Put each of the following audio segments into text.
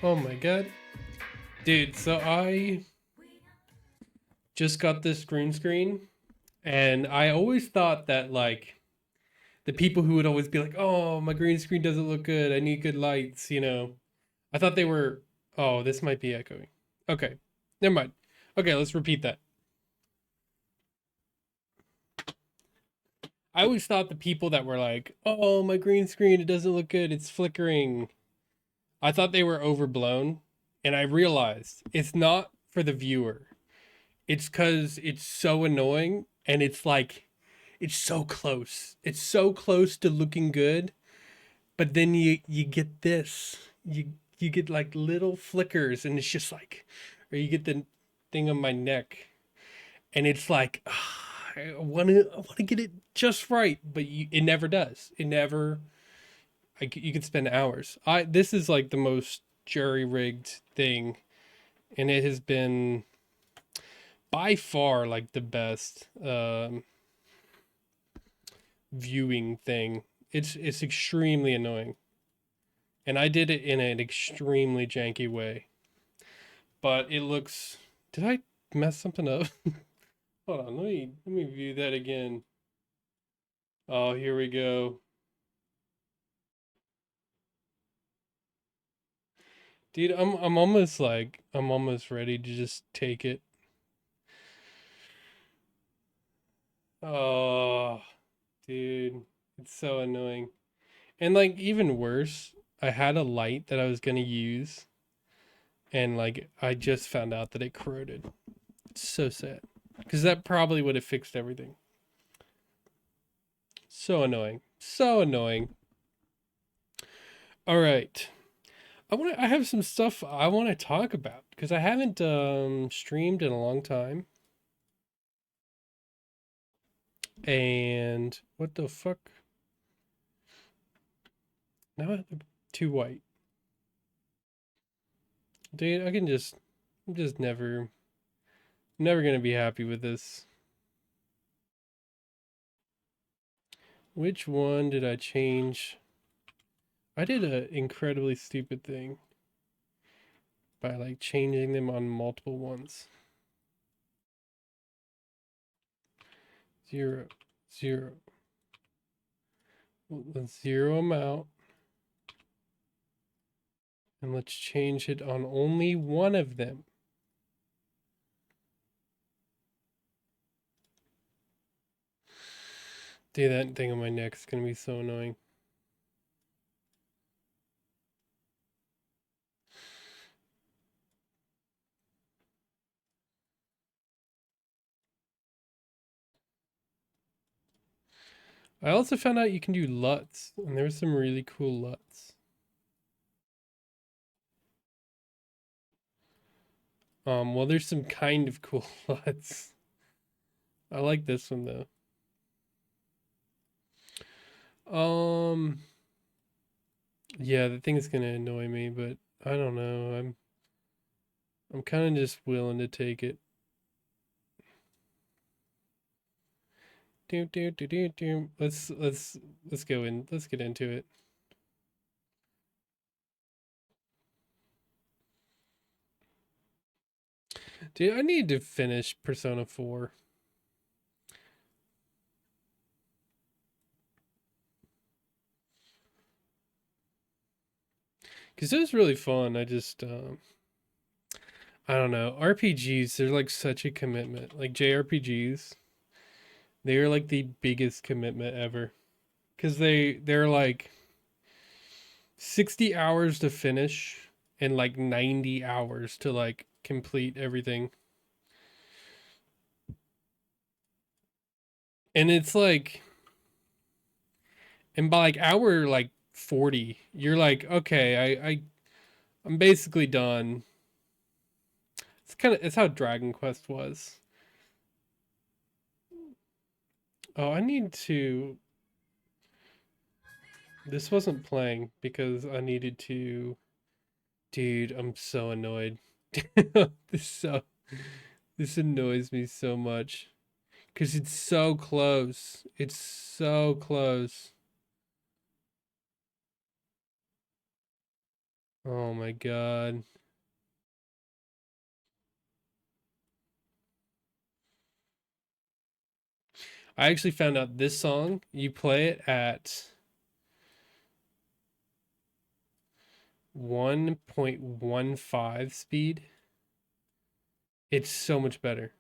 Oh my god. Dude, so I just got this green screen and I always thought that like the people who would always be like, "Oh, my green screen doesn't look good. I need good lights," you know. I thought they were oh, this might be echoing. Okay. Never mind. Okay, let's repeat that. I always thought the people that were like, "Oh, my green screen, it doesn't look good. It's flickering." I thought they were overblown, and I realized it's not for the viewer. It's cuz it's so annoying and it's like it's so close. It's so close to looking good, but then you get this. You get like little flickers and it's just like or you get the thing on my neck and it's like I want to get it just right, but it never does. It never you could spend hours. I This is like the most jury-rigged thing and it has been by far like the best viewing thing. It's extremely annoying. And I did it in an extremely janky way. But it looks did I mess something up? Hold on, let me view that again. Oh, here we go. Dude, I'm almost like I'm almost ready to just take it. Oh, dude, it's so annoying. And like even worse, I had a light that I was gonna use and like I just found out that it corroded. It's so sad. Because that probably would have fixed everything. So annoying. So annoying. All right. I have some stuff I want to talk about because I haven't streamed in a long time. And what the fuck? Now I look too white. Dude, I'm just never gonna be happy with this. Which one did I change? I did an incredibly stupid thing by like changing them on multiple ones. 0, 0. Let's zero them out. And let's change it on only one of them. Dude, that thing on my neck is gonna be so annoying. I also found out you can do LUTs, and there's some really cool LUTs. Well, there's some kind of cool LUTs. I like this one though. Um, yeah, the thing's gonna annoy me, but I don't know. I'm kind of just willing to take it. Do. Let's go in. Let's get into it. Dude, I need to finish Persona 4. Because it was really fun. I don't know. RPGs, they're like such a commitment. Like JRPGs, they are like the biggest commitment ever. Because they're like 60 hours to finish and like 90 hours to like complete everything. And it's like, and by like hour like 40, you're like, okay, I'm basically done. It's how Dragon Quest was. Oh, I need to. This wasn't playing because I needed to. Dude, I'm so annoyed. this so this annoys me so much because it's so close. It's so close. Oh my god. I actually found out this song, you play it at 1.15 speed. It's so much better.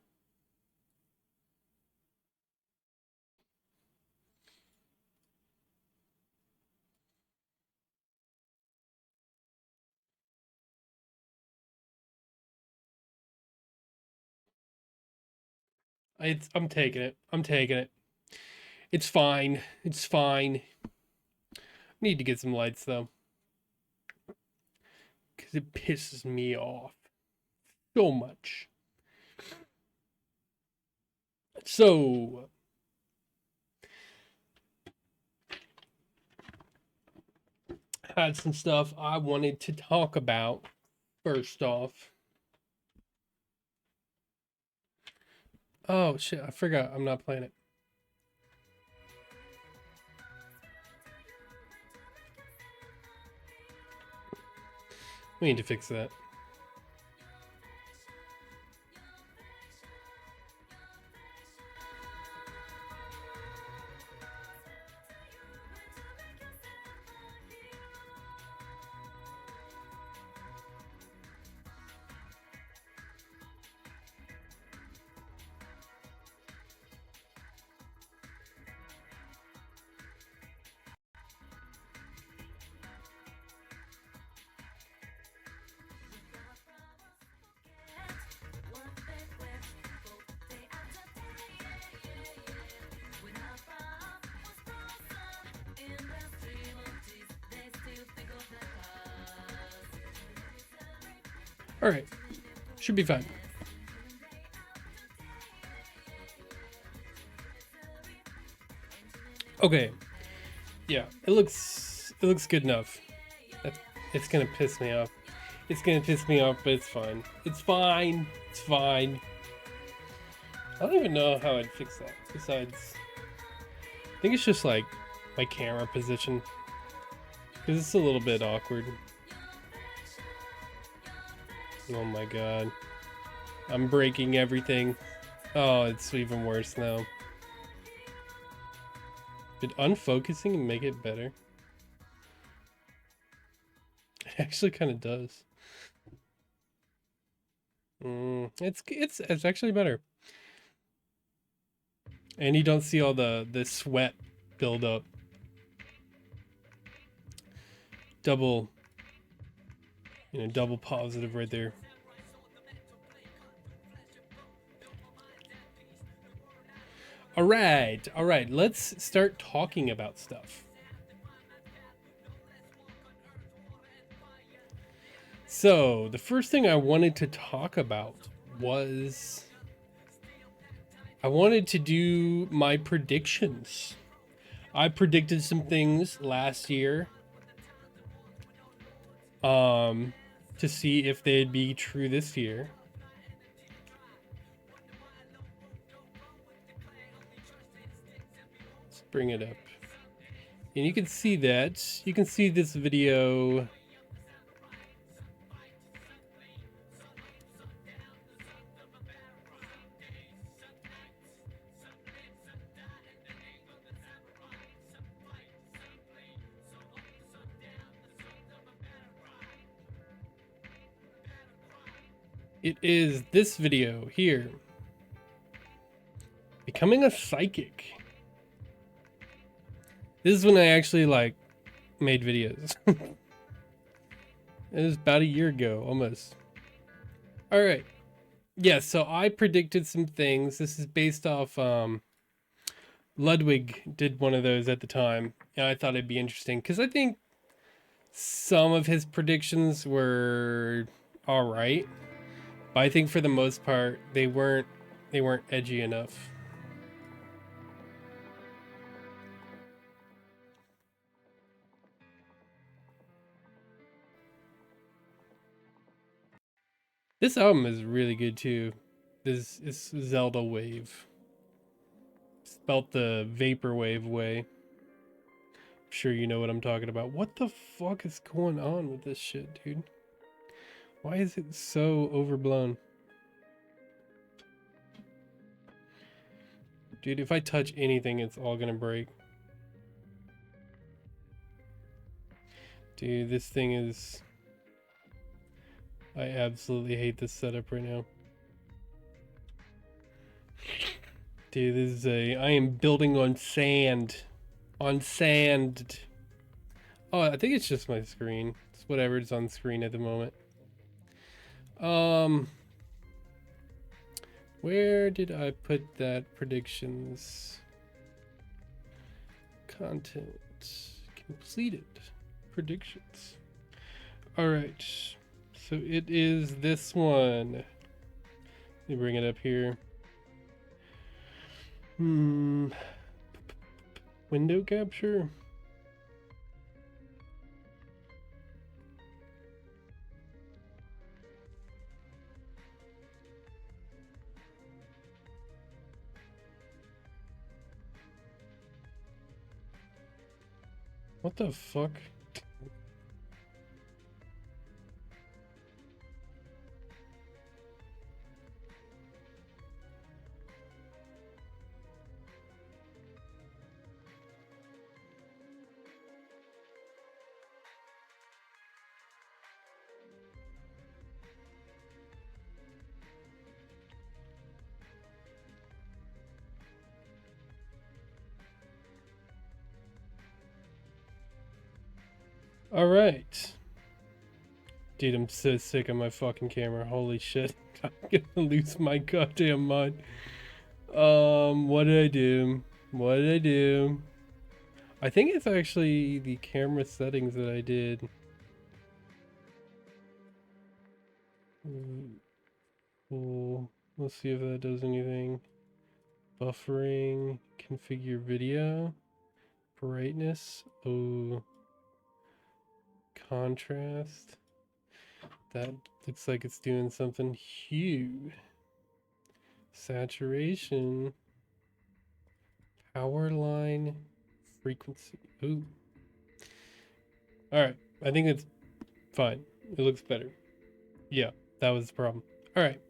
I'm taking it. I'm taking it. It's fine. It's fine. Need to get some lights though, because it pisses me off so much. So, had some stuff I wanted to talk about. First off, oh shit, I forgot I'm not playing it. We need to fix that. All right, should be fine. Okay, yeah, it looks good enough. That's, it's gonna piss me off. It's gonna piss me off, but it's fine. It's fine. It's fine. I don't even know how I'd fix that. Besides, I think it's just like my camera position, because it's a little bit awkward. Oh my god. I'm breaking everything. Oh, it's even worse now. Did unfocusing make it better? It actually kind of does. It's actually better. And you don't see all the sweat build up. Double, double positive right there. All right, let's start talking about stuff. So, the first thing I wanted to talk about was I wanted to do my predictions. I predicted some things last year to see if they'd be true this year. Let's bring it up. And you can see that. You can see this video. It is this video here. Becoming a psychic. This is when I actually made videos. It was about a year ago, almost. All right. Yeah, so I predicted some things. This is based off Ludwig did one of those at the time, and I thought it'd be interesting because I think some of his predictions were all right, but I think for the most part they weren't edgy enough. This album is really good too. This is Zelda Wave. Spelt the vaporwave way. sure you know what I'm talking about. What the fuck is going on with this shit, dude? Why is it so overblown? Dude, if I touch anything, it's all gonna break. Dude, this thing is... I absolutely hate this setup right now. Dude, this is I am building on sand. On sand. Oh, I think it's just my screen. It's whatever is on screen at the moment. Where did I put that predictions? Content. Completed. Predictions. Alright. So it is this one. Let me bring it up here. Window capture. What the fuck? All right. Dude, I'm so sick of my fucking camera. Holy shit. I'm gonna lose my goddamn mind. What did I do? What did I do? I think it's actually the camera settings that I did. Cool. Let's see if that does anything. Buffering, configure video, brightness, oh, contrast. That looks like it's doing something. Hue, saturation, power line, frequency. Ooh. All right, I think it's fine. It looks better. Yeah, that was the problem. All right.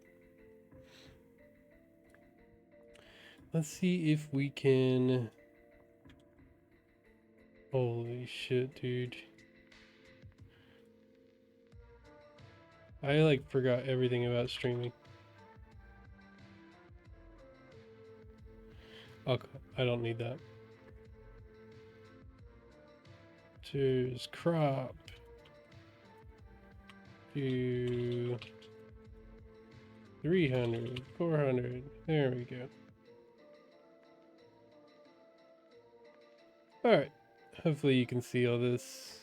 Let's see if we can... Holy shit, dude. I like forgot everything about streaming. Okay, I don't need that. Choose crop. Do 300, 400. There we go. Alright. Hopefully you can see all this.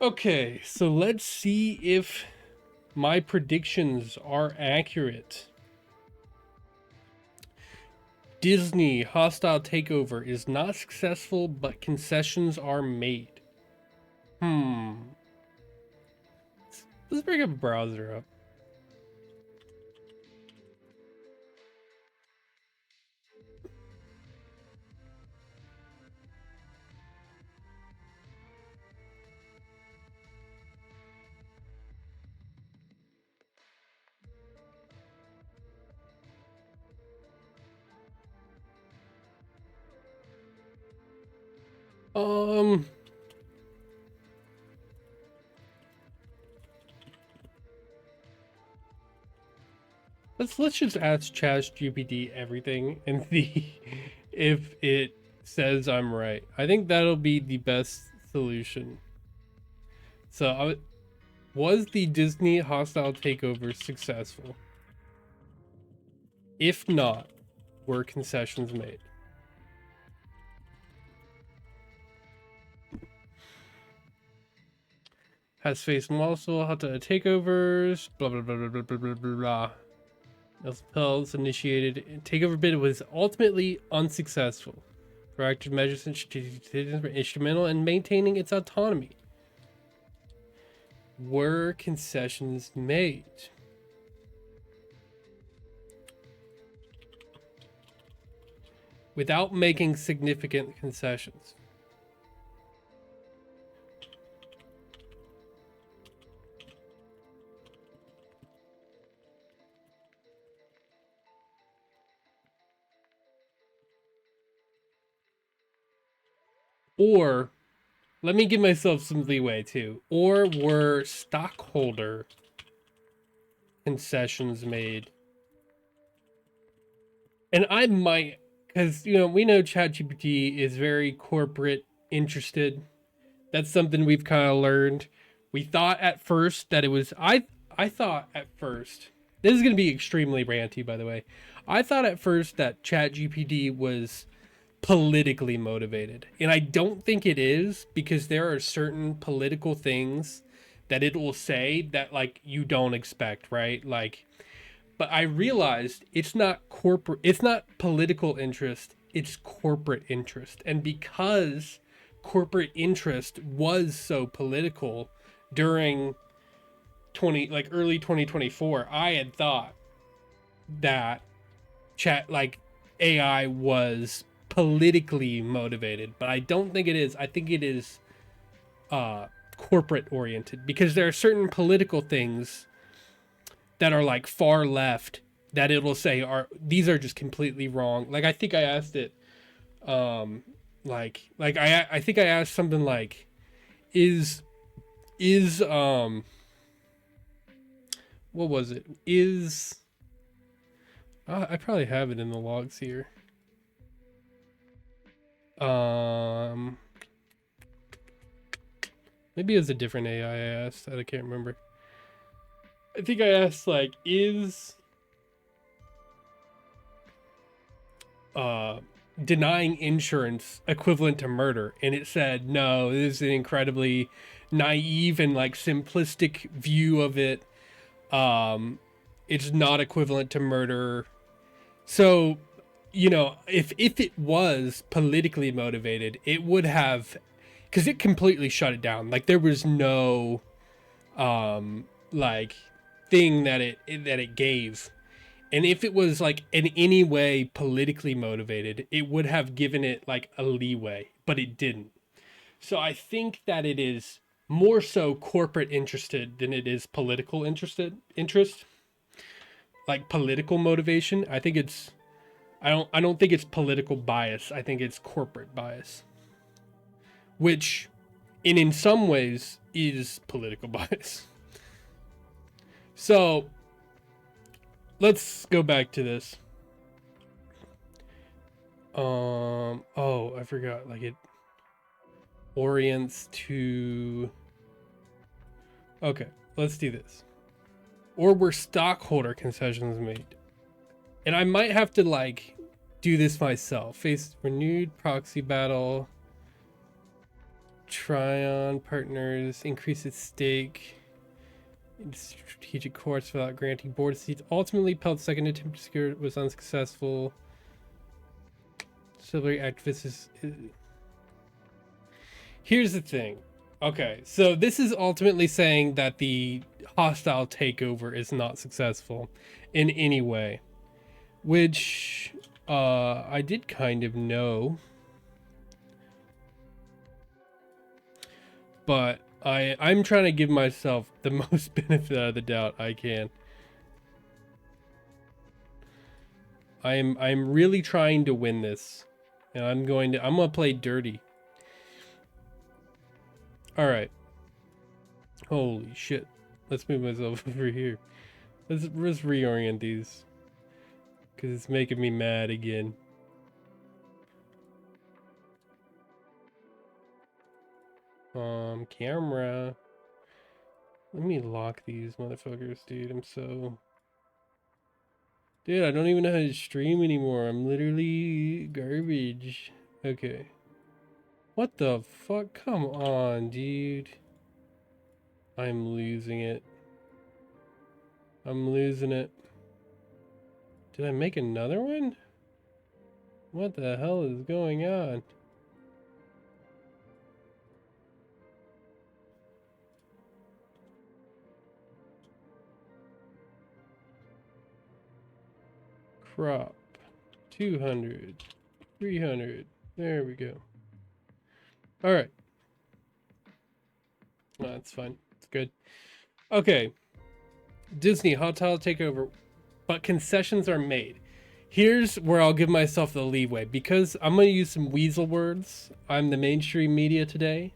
Okay, so let's see if my predictions are accurate. Disney hostile takeover is not successful, but concessions are made. Let's bring a browser up. Let's just ask ChatGPT everything and see if it says I'm right. I think that'll be the best solution. So, was the Disney hostile takeover successful? If not, were concessions made? Has faced multiple hostile takeovers. Blah blah blah blah blah blah blah blah. Pells initiated takeover bid was ultimately unsuccessful. Proactive measures and strategic decisions were instrumental in maintaining its autonomy. Were concessions made? without making significant concessions. Or, let me give myself some leeway too. Or were stockholder concessions made? And I might, because, you know, we know ChatGPT is very corporate interested. That's something we've kind of learned. We thought at first that it was, I thought at first, this is going to be extremely ranty, by the way. I thought at first that ChatGPT was politically motivated. And I don't think it is, because there are certain political things that it will say that like you don't expect, right? Like, but I realized it's not political interest, it's corporate interest. And because corporate interest was so political during early 2024, I had thought that chat like AI was politically motivated, but I don't think it is. I think it is corporate oriented, because there are certain political things that are like far left that it'll say are these are just completely wrong. Like I think I asked it I think I asked something like is what was it? Is I probably have it in the logs here. Um Maybe it was a different AI I asked that I can't remember. I think I asked like is denying insurance equivalent to murder, and it said no, this is an incredibly naive and like simplistic view of it. It's not equivalent to murder. So, you know, if it was politically motivated, it would have, because it completely shut it down. Like there was no like thing that it gave. And if it was like in any way politically motivated, it would have given it like a leeway, but it didn't. So I think that it is more so corporate interested than it is political interest, like political motivation. I don't think it's political bias. I think it's corporate bias, which in some ways is political bias. So let's go back to this. Oh, I forgot. Like it orients to. Okay, let's do this. Or were stockholder concessions made? And I might have to like do this myself. Face renewed proxy battle. Tryon partners increase its stake in strategic course without granting board seats. Ultimately, Pelt's second attempt to secure it was unsuccessful. Civil activists is. Here's the thing. Okay, so this is ultimately saying that the hostile takeover is not successful in any way, which I did kind of know, but I'm trying to give myself the most benefit of the doubt I can. I'm really trying to win this, and I'm gonna play dirty. All right. Holy shit. Let's move myself over here. Let's reorient these, because it's making me mad again. Camera. Let me lock these motherfuckers, dude. Dude, I don't even know how to stream anymore. I'm literally garbage. Okay. What the fuck? Come on, dude. I'm losing it. I'm losing it. Did I make another one? What the hell is going on? Crop. 200. 300. There we go. All right. No, that's fine. It's good. Okay. Disney Hot Tile Takeover, but concessions are made. Here's where I'll give myself the leeway because I'm going to use some weasel words. I'm the mainstream media today.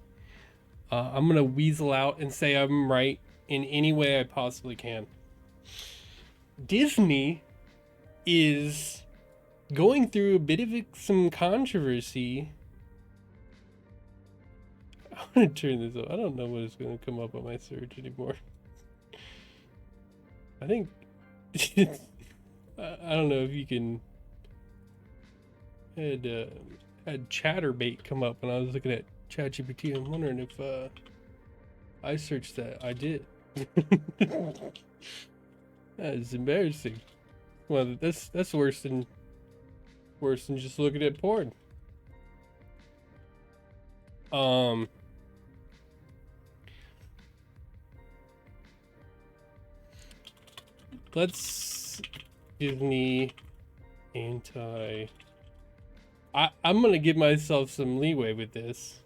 I'm going to weasel out and say I'm right in any way I possibly can. Disney is going through a bit of some controversy. I want to turn this off. I don't know what is going to come up on my search anymore. I think I don't know if you can had Chatterbait come up when I was looking at ChatGPT. I'm wondering if I searched that. I did. That is embarrassing. Well, that's worse than just looking at porn. Let's Disney anti. I'm gonna give myself some leeway with this.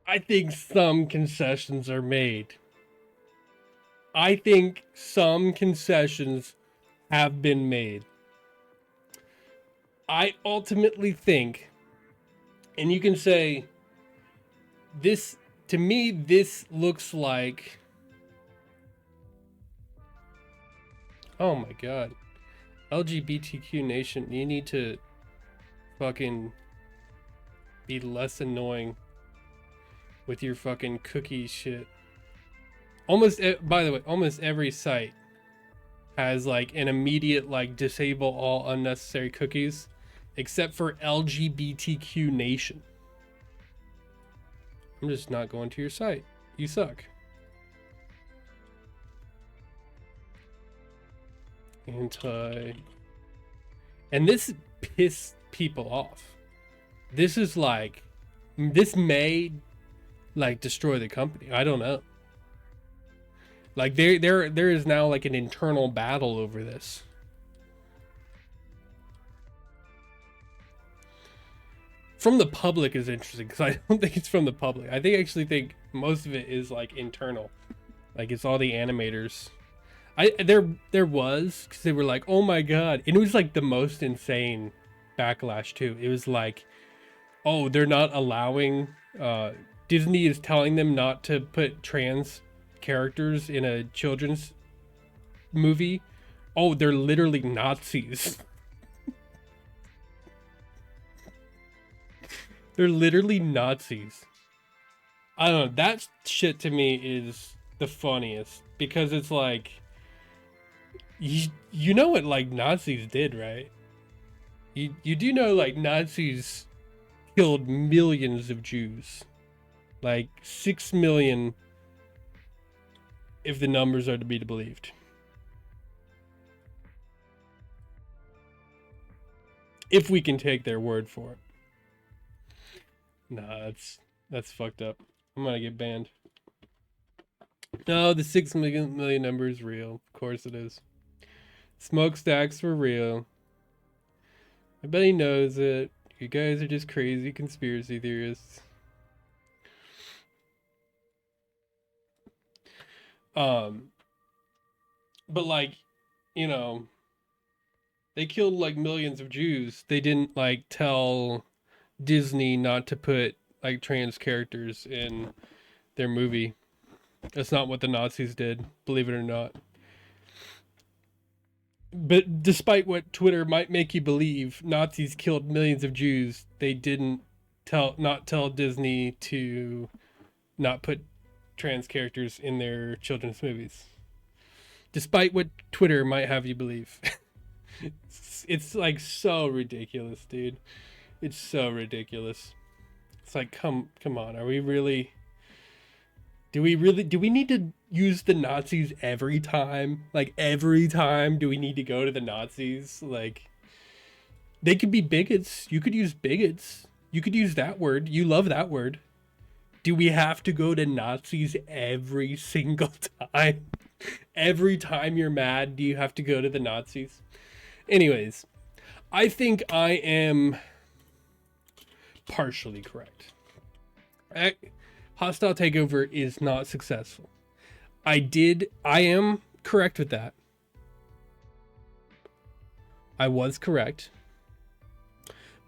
I think some concessions are made. I think some concessions have been made. I ultimately think, and you can say, this, to me, this looks like, oh my god, LGBTQ nation, you need to fucking be less annoying with your fucking cookie shit. By the way, almost every site has like an immediate like disable all unnecessary cookies, except for LGBTQ nation. I'm just not going to your site. You suck. Anti. And this pissed people off. This is like, this may like destroy the company. I don't know. Like there is now like an internal battle over this. From the public is interesting because I don't think it's from the public. I actually think most of it is like internal. Like it's all the animators. There was, because they were like, oh my god, and it was like the most insane backlash too. It was like, oh, they're not allowing Disney is telling them not to put trans characters in a children's movie. Oh, they're literally Nazis. They're literally Nazis. I don't know, that shit to me is the funniest because it's like, you know what like Nazis did, right? You do know like Nazis killed millions of Jews. Like 6 million if the numbers are to be believed. If we can take their word for it. Nah, that's fucked up. I'm gonna get banned. No, the 6 million number is real. Of course it is. Smokestacks were real. I bet he knows it. You guys are just crazy conspiracy theorists. But like, you know, they killed like millions of Jews. They didn't like tell Disney not to put like trans characters in their movie. That's not what the Nazis did, believe it or not. But despite what Twitter might make you believe, Nazis killed millions of Jews. They didn't not tell Disney to not put trans characters in their children's movies. Despite what Twitter might have you believe. It's like so ridiculous, dude. It's so ridiculous. It's like, come on. Are we really... Do we need to use the Nazis every time? Like every time do we need to go to the Nazis? Like, they could be bigots. You could use bigots. You could use that word. You love that word. Do we have to go to Nazis every single time? Every time you're mad, do you have to go to the Nazis? Anyways, I think I am partially correct. Hostile takeover is not successful. I am correct with that. I was correct.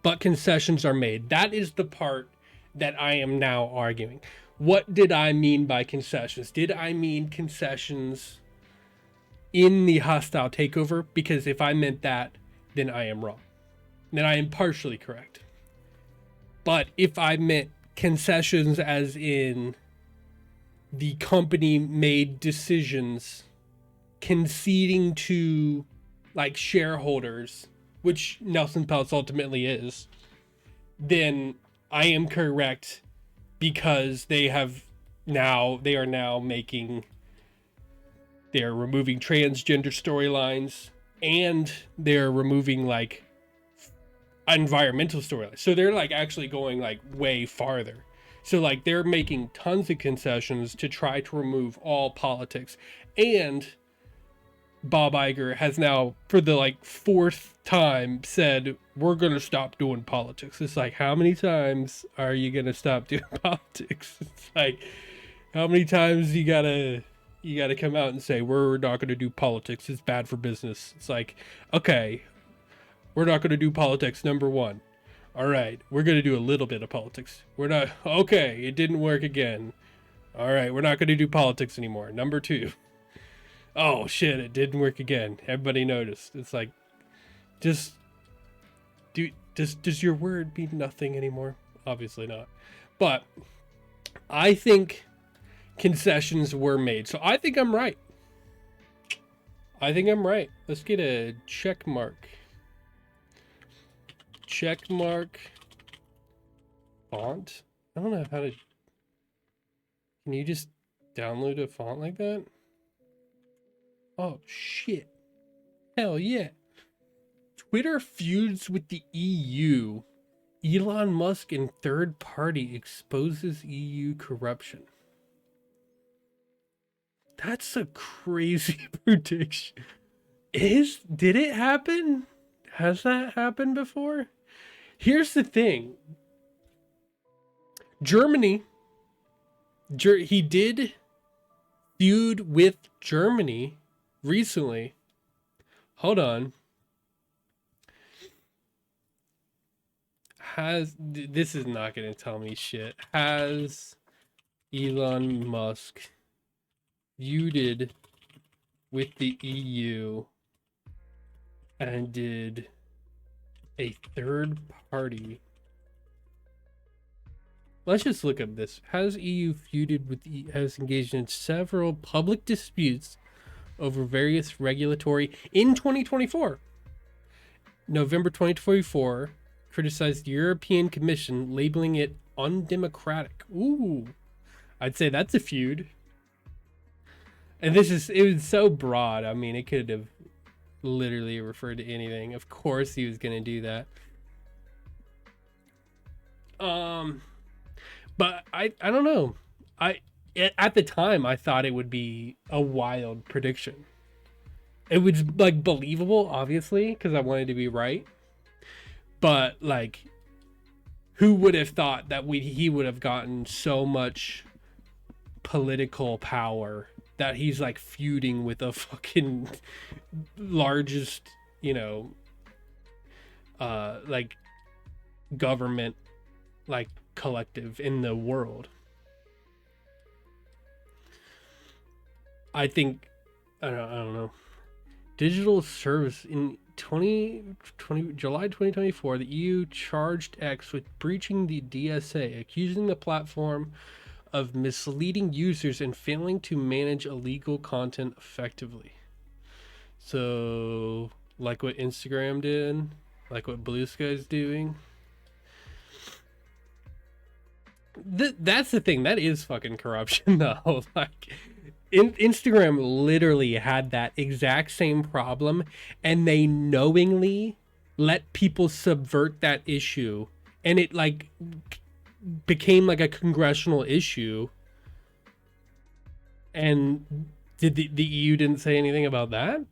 But concessions are made. That is the part that I am now arguing. What did I mean by concessions? Did I mean concessions in the hostile takeover? Because if I meant that, then I am wrong. Then I am partially correct. But if I meant concessions as in the company made decisions conceding to like shareholders, which Nelson Peltz ultimately is, then I am correct, because they are now removing transgender storylines, and they're removing like environmental storylines. So they're like actually going like way farther. So like they're making tons of concessions to try to remove all politics. And Bob Iger has now, for the like fourth time, said, we're going to stop doing politics. It's like, how many times are you going to stop doing politics? It's like, how many times you gotta come out and say, we're not going to do politics. It's bad for business. It's like, okay, we're not going to do politics. Number one. All right, we're going to do a little bit of politics. We're not, okay, it didn't work again. All right, we're not going to do politics anymore. Number two. Oh shit, it didn't work again. Everybody noticed. It's like, does your word mean nothing anymore? Obviously not. But I think concessions were made. So I think I'm right. Let's get a check mark. Check mark. Font? I don't know how to... Can you just download a font like that? Oh, shit. Hell yeah. Twitter feuds with the EU. Elon Musk and third party exposes EU corruption. That's a crazy prediction. Did it happen? Has that happened before? Here's the thing. Germany, he did feud with Germany recently. Hold on. This is not going to tell me shit. Has Elon Musk feuded with the EU and did a third party? Let's just look up this. Has EU feuded with has engaged in several public disputes over various regulatory in 2024. November 2024, criticized the European Commission, labeling it undemocratic. Ooh, I'd say that's a feud. And it was so broad. I mean, it could have literally referred to anything. Of course he was going to do that. But I don't know. At the time, I thought it would be a wild prediction. It was like believable, obviously, because I wanted to be right. But like, who would have thought that he would have gotten so much political power that he's like feuding with a fucking largest, like government, like collective in the world. I think, I don't know. Digital service in July 2024, the EU charged X with breaching the DSA, accusing the platform of misleading users and failing to manage illegal content effectively. So, like what Instagram did, like what Blue Sky's doing. That's the thing. That is fucking corruption, though. Like, Instagram literally had that exact same problem, and they knowingly let people subvert that issue and it like became like a congressional issue. And did the EU didn't say anything about that?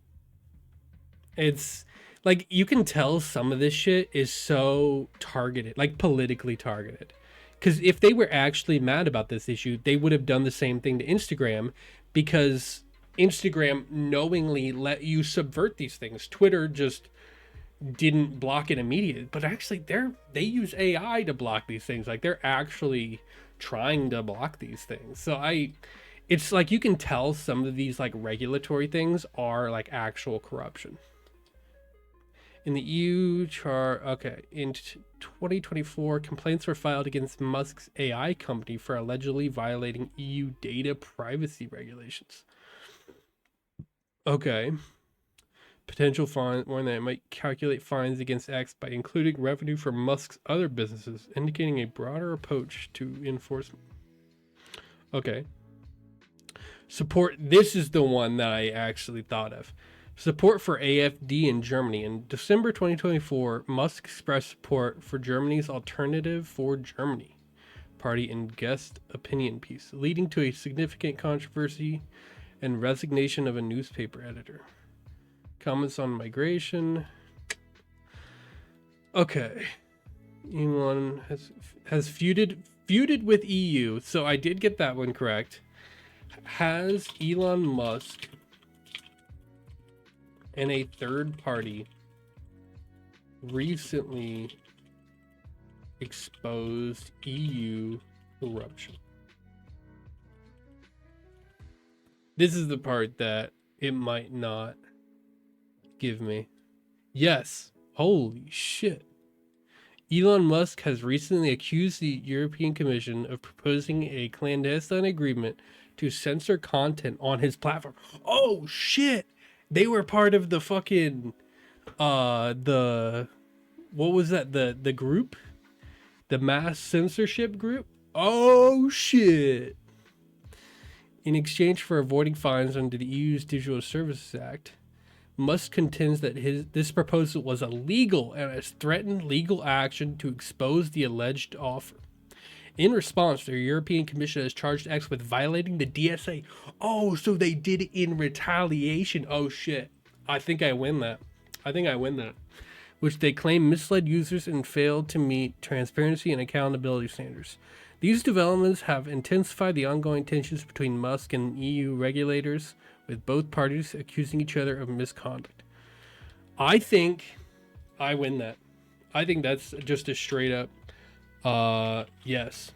It's like you can tell some of this shit is so targeted, like politically targeted. Because if they were actually mad about this issue, they would have done the same thing to Instagram, because Instagram knowingly let you subvert these things. Twitter just didn't block it immediately, but actually they use AI to block these things. Like they're actually trying to block these things. So it's like you can tell some of these like regulatory things are like actual corruption. In the EU okay, in 2024, complaints were filed against Musk's AI company for allegedly violating EU data privacy regulations. Okay. Potential fine warning that it might calculate fines against X by including revenue from Musk's other businesses, indicating a broader approach to enforcement. Okay. Support. This is the one that I actually thought of. Support for AfD in Germany. In December 2024, Musk expressed support for Germany's Alternative for Germany party in guest opinion piece, leading to a significant controversy and resignation of a newspaper editor. Comments on migration. Okay. Elon has feuded with EU. So I did get that one correct. Has Elon Musk and a third party recently exposed EU corruption? This is the part that it might not give me. Yes. Holy shit. Elon Musk has recently accused the European Commission of proposing a clandestine agreement to censor content on his platform. Oh shit. They were part of the fucking what was that? The group? The mass censorship group? Oh shit. In exchange for avoiding fines under the EU's Digital Services Act, Musk contends that this proposal was illegal and has threatened legal action to expose the alleged offer. In response, the European Commission has charged X with violating the DSA. Oh, so they did it in retaliation. Oh shit. I think I win that. Which they claim misled users and failed to meet transparency and accountability standards. These developments have intensified the ongoing tensions between Musk and EU regulators, with both parties accusing each other of misconduct. I think I win that. I think that's just a straight up yes.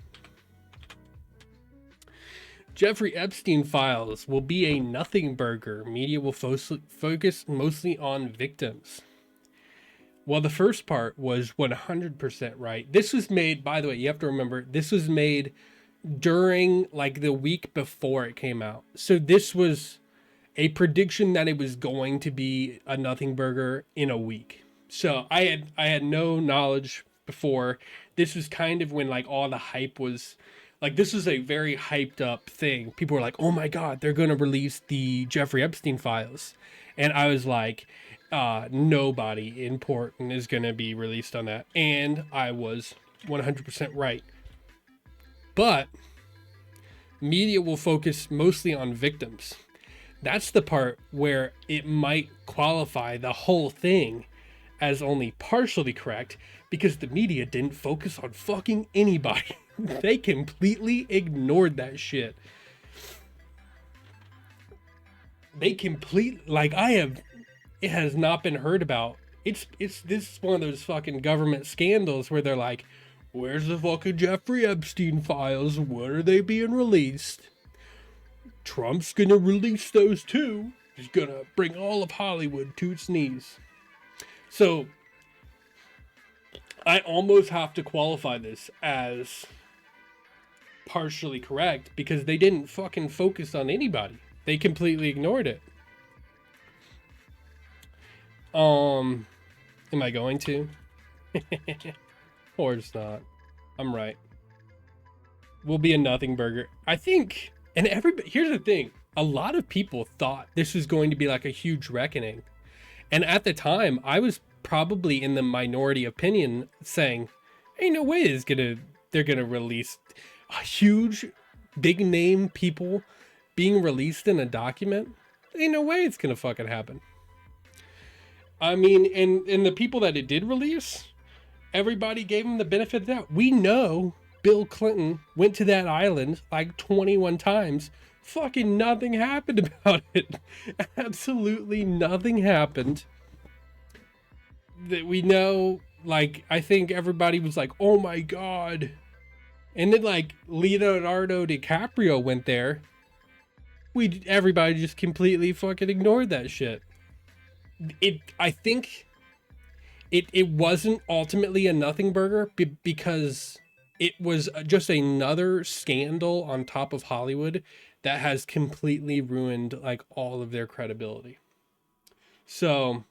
Jeffrey Epstein files will be a nothing burger. Media will focus mostly on victims. Well, the first part was 100% right. This was made, by the way, you have to remember, this was made during like the week before it came out. So this was a prediction that it was going to be a nothing burger in a week. So I had no knowledge before. This was kind of when like all the hype was, like this was a very hyped up thing. People were like, oh my God, they're going to release the Jeffrey Epstein files. And I was like, nobody important is going to be released on that. And I was 100% right. But media will focus mostly on victims. That's the part where it might qualify the whole thing as only partially correct, because the media didn't focus on fucking anybody. They completely ignored that shit. It has not been heard about. This is one of those fucking government scandals where they're like, where's the fucking Jeffrey Epstein files? When are they being released? Trump's gonna release those too. He's gonna bring all of Hollywood to its knees. So I almost have to qualify this as partially correct, because they didn't fucking focus on anybody. They completely ignored it. Am I going to? Or it's not. I'm right. Will be a nothing burger. I think, and everybody, here's the thing. A lot of people thought this was going to be like a huge reckoning. And at the time, I was probably in the minority opinion saying, Ain't no way they're gonna release a huge, big name people being released in a document. Ain't no way it's gonna fucking happen. I mean, and the people that it did release, everybody gave him the benefit of the doubt. We know Bill Clinton went to that island like 21 times. Fucking nothing happened about it. Absolutely nothing happened. That we know, like, I think everybody was like, oh my God. And then, like, Leonardo DiCaprio went there. Everybody just completely fucking ignored that shit. I think it wasn't ultimately a nothing burger because it was just another scandal on top of Hollywood that has completely ruined like all of their credibility. So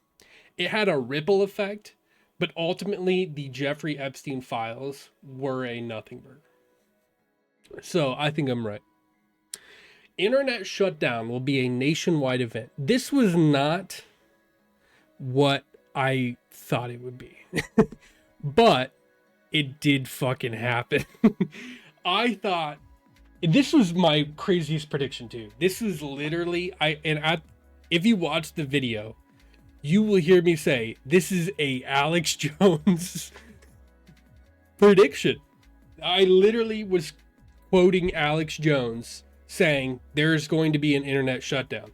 it had a ripple effect, but ultimately the Jeffrey Epstein files were a nothing burger. So I think I'm right. Internet shutdown will be a nationwide event. This was not what I thought it would be. But it did fucking happen. I thought this was my craziest prediction too. This is literally if you watch the video, you will hear me say this is a Alex Jones prediction. I literally was quoting Alex Jones saying there's going to be an internet shutdown.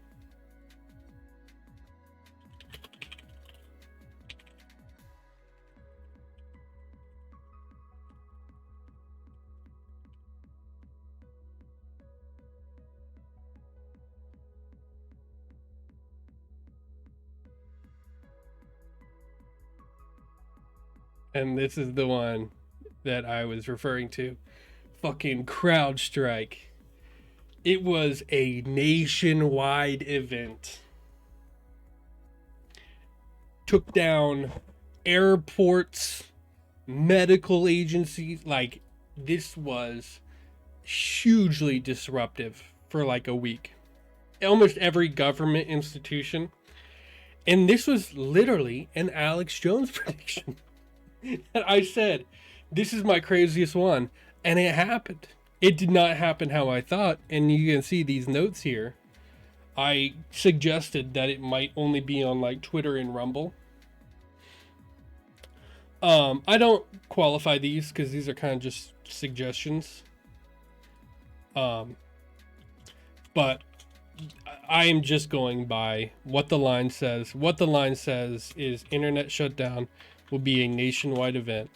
And this is the one that I was referring to. Fucking CrowdStrike. It was a nationwide event. Took down airports, medical agencies. Like, this was hugely disruptive for like a week. Almost every government institution. And this was literally an Alex Jones prediction. And I said, this is my craziest one. And it happened. It did not happen how I thought. And you can see these notes here. I suggested that it might only be on like Twitter and Rumble. I don't qualify these because these are kind of just suggestions. But I am just going by what the line says. What the line says is internet shutdown will be a nationwide event.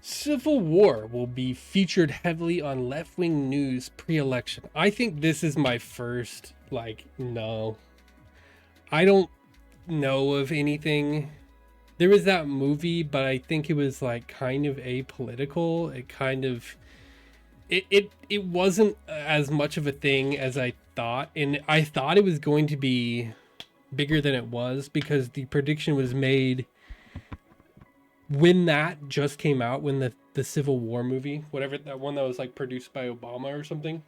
Civil war will be featured heavily on left-wing news pre-election. I think this is my first, like, no. I don't know of anything. There was that movie, but I think it was, like, kind of apolitical. It kind of... It wasn't as much of a thing as I thought. And I thought it was going to be bigger than it was because the prediction was made when that just came out, when the Civil War movie, whatever, that one that was like produced by Obama or something,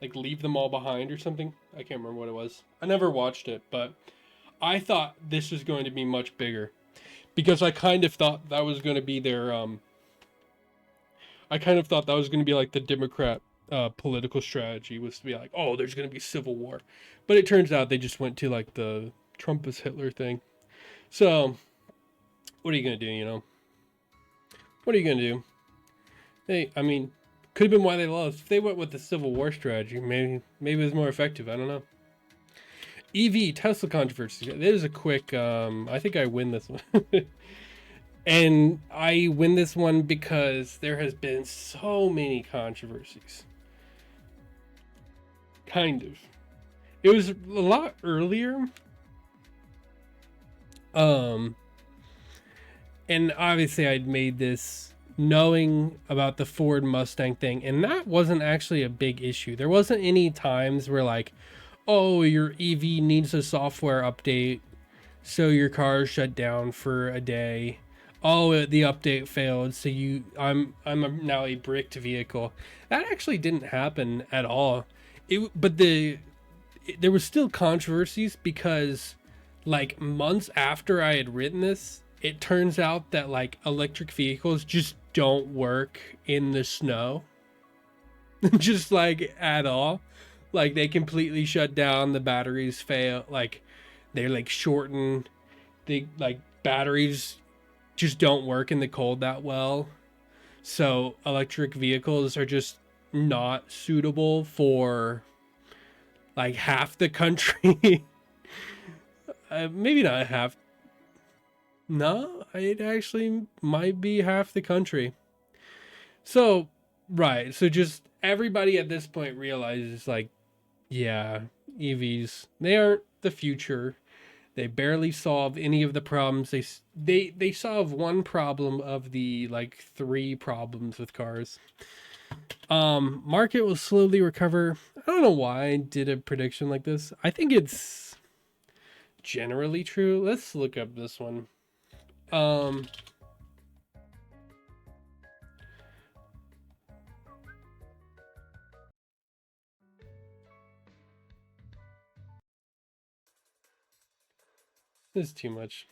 like Leave Them All Behind or something. I can't remember what it was. I never watched it, but I thought this was going to be much bigger because I kind of thought that was going to be their, I kind of thought that was going to be like the Democrat political strategy was to be like, oh, there's going to be civil war. But it turns out they just went to like the Trump is Hitler thing. So what are you going to do, you know? What are you going to do? Hey, I mean, could have been why they lost. If they went with the Civil War strategy, maybe it was more effective. I don't know. EV, Tesla controversy. There's a quick, I think I win this one. And I win this one because there has been so many controversies. Kind of. It was a lot earlier. And obviously I'd made this knowing about the Ford Mustang thing, and that wasn't actually a big issue. There wasn't any times where like, oh, your EV needs a software update, so your car is shut down for a day. Oh, the update failed, so I'm now a bricked vehicle. That actually didn't happen at all. There was still controversies because like months after I had written this, it turns out that like electric vehicles just don't work in the snow. Just like at all. Like they completely shut down, the batteries fail, like they're like shortened. They like batteries just don't work in the cold that well. So electric vehicles are just not suitable for like half the country. Maybe not half. No, it actually might be half the country. So, right. So just everybody at this point realizes like, yeah, EVs, they aren't the future. They barely solve any of the problems. They solve one problem of the like three problems with cars. Market will slowly recover. I don't know why I did a prediction like this. I think it's generally true. Let's look up this one. This is too much.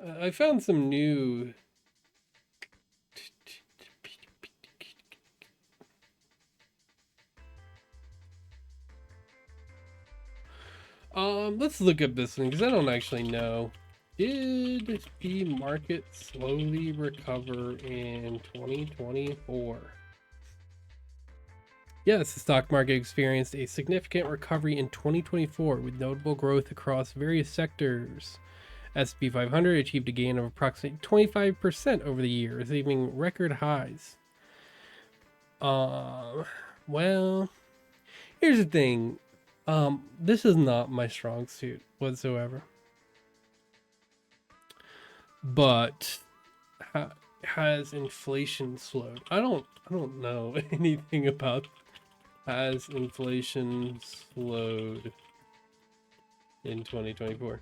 I found some new. Let's look up this thing because I don't actually know. Did the market slowly recover in 2024? Yes, the stock market experienced a significant recovery in 2024 with notable growth across various sectors. S&P 500 achieved a gain of approximately 25% over the year, achieving record highs. Well, here's the thing. This is not my strong suit whatsoever. But has inflation slowed? I don't know anything about has inflation slowed in 2024.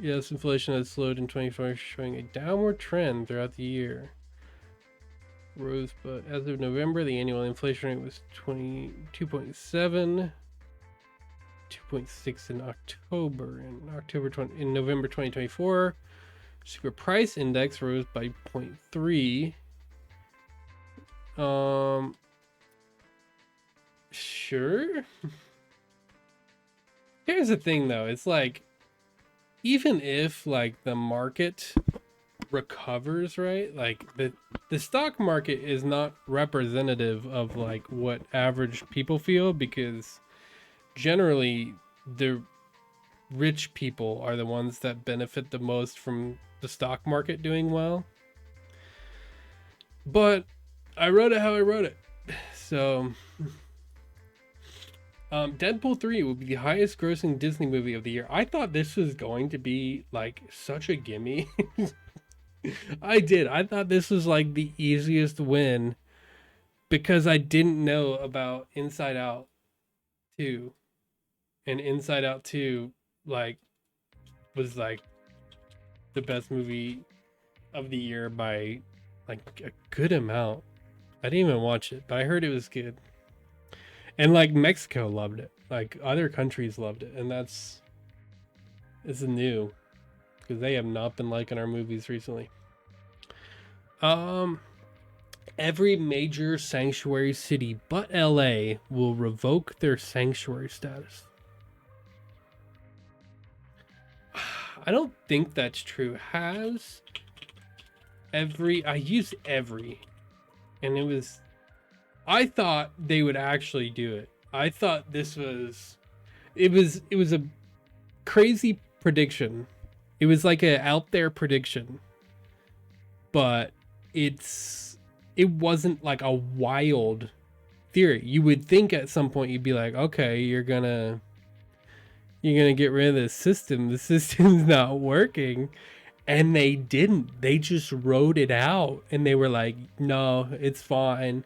Yes, inflation has slowed in 2024, showing a downward trend throughout the year. Rose, but as of November, the annual inflation rate was 22.7, 2.6 in October. In November 2024, super price index rose by 0.3. Sure. Here's the thing though, it's like even if like the market recovers, right? Like the stock market is not representative of like what average people feel, because generally the rich people are the ones that benefit the most from the stock market doing well. But I wrote it how I wrote it. So Deadpool 3 will be the highest grossing Disney movie of the year. I thought this was going to be like such a gimme. I did. I thought this was like the easiest win because I didn't know about Inside Out 2. And Inside Out 2 like was like the best movie of the year by like a good amount. I didn't even watch it, but I heard it was good. And like Mexico loved it. Like other countries loved it, and it's new because they have not been liking our movies recently. Every major sanctuary city but LA will revoke their sanctuary status. I don't think that's true. Has every, I used every, and I thought they would actually do it. I thought it was a crazy prediction. It was like a out there prediction, but it wasn't like a wild theory. You would think at some point you'd be like, okay, you're gonna get rid of this system. The system's not working. And they didn't. They just wrote it out and they were like, no, it's fine.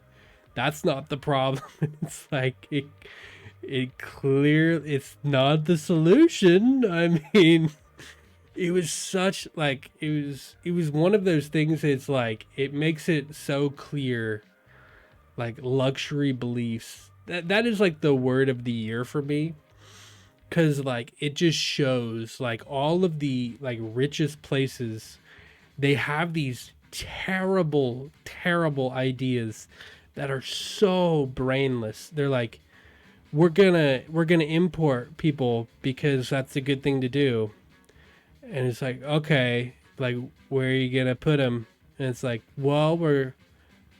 That's not the problem. It's like it's not the solution. I mean, it was such like it was one of those things. It's like it makes it so clear, like luxury beliefs. That is like the word of the year for me. because like it just shows like all of the like richest places, they have these terrible ideas that are so brainless. They're like, we're gonna import people because that's a good thing to do. And it's like, okay, like, where are you gonna put them? And it's like, well,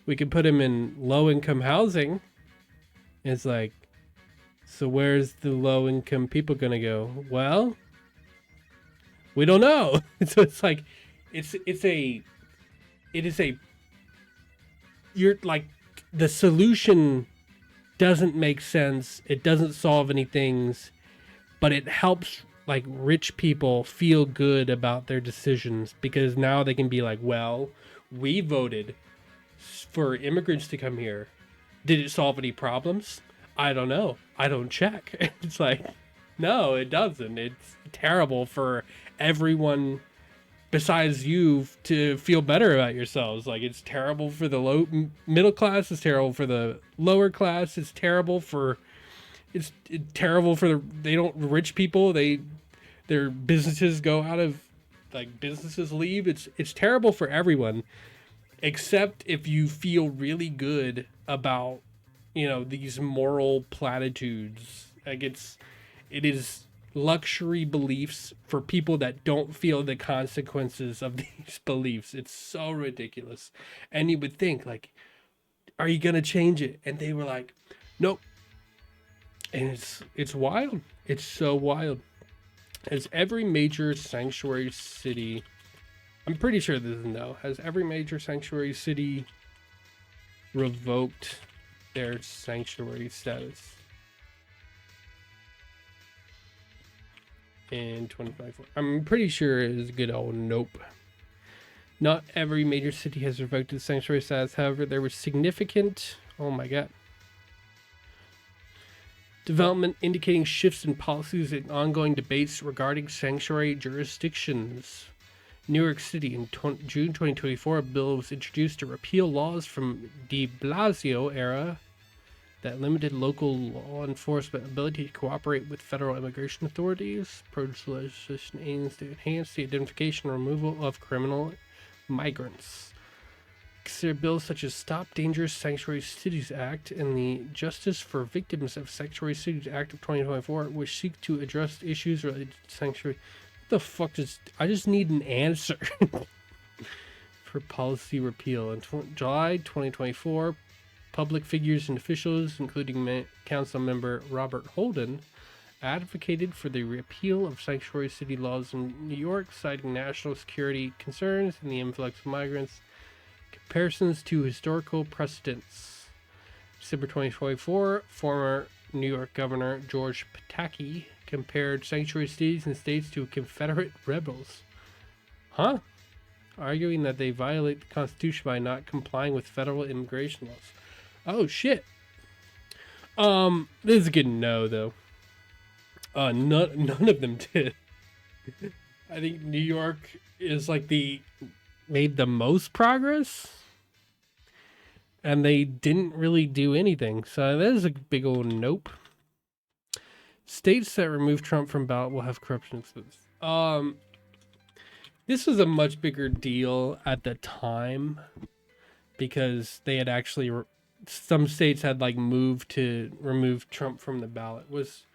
we can put them in low income housing. And it's like, so where's the low income people gonna go? Well, we don't know. So it's like, it's a it is a you're like, the solution doesn't make sense. It doesn't solve any things, but it helps like rich people feel good about their decisions because now they can be like, well, we voted for immigrants to come here. Did it solve any problems? I don't know. I don't check. It's like, no, it doesn't. It's terrible for everyone besides you to feel better about yourselves. Like, it's terrible for the middle class. It's terrible for the lower class. It's terrible for terrible for they don't rich people. Their businesses go out of, like, businesses leave. It's terrible for everyone, except if you feel really good about, these moral platitudes. Like, it is luxury beliefs for people that don't feel the consequences of these beliefs. It's so ridiculous. And you would think, like, are you gonna change it? And they were like, nope. And it's wild. It's so wild. Has every major sanctuary city, I'm pretty sure this is no, has every major sanctuary city revoked their sanctuary status in 2024? I'm pretty sure it is a good old nope. Not every major city has revoked its sanctuary status. However, there was significant, oh my god, development indicating shifts in policies and ongoing debates regarding sanctuary jurisdictions. New York City in June 2024, a bill was introduced to repeal laws from de Blasio era that limited local law enforcement ability to cooperate with federal immigration authorities. Proposed legislation aims to enhance the identification and removal of criminal migrants. Consider bills such as Stop Dangerous Sanctuary Cities Act and the Justice for Victims of Sanctuary Cities Act of 2024, which seek to address issues related to sanctuary. What the fuck does... I just need an answer. For policy repeal. In July 2024, public figures and officials, including council member Robert Holden, advocated for the repeal of sanctuary city laws in New York, citing national security concerns and the influx of migrants. Comparisons to historical precedents. December 2024, former New York Governor George Pataki compared sanctuary cities and states to Confederate rebels. Huh? Arguing that they violate the Constitution by not complying with federal immigration laws. Oh shit. This is a good no, though. None of them did. I think New York is like made the most progress, and they didn't really do anything. So that is a big old nope. States that remove Trump from ballot will have corruption exposed. This was a much bigger deal at the time because they had actually some states had like moved to remove Trump from the ballot. Was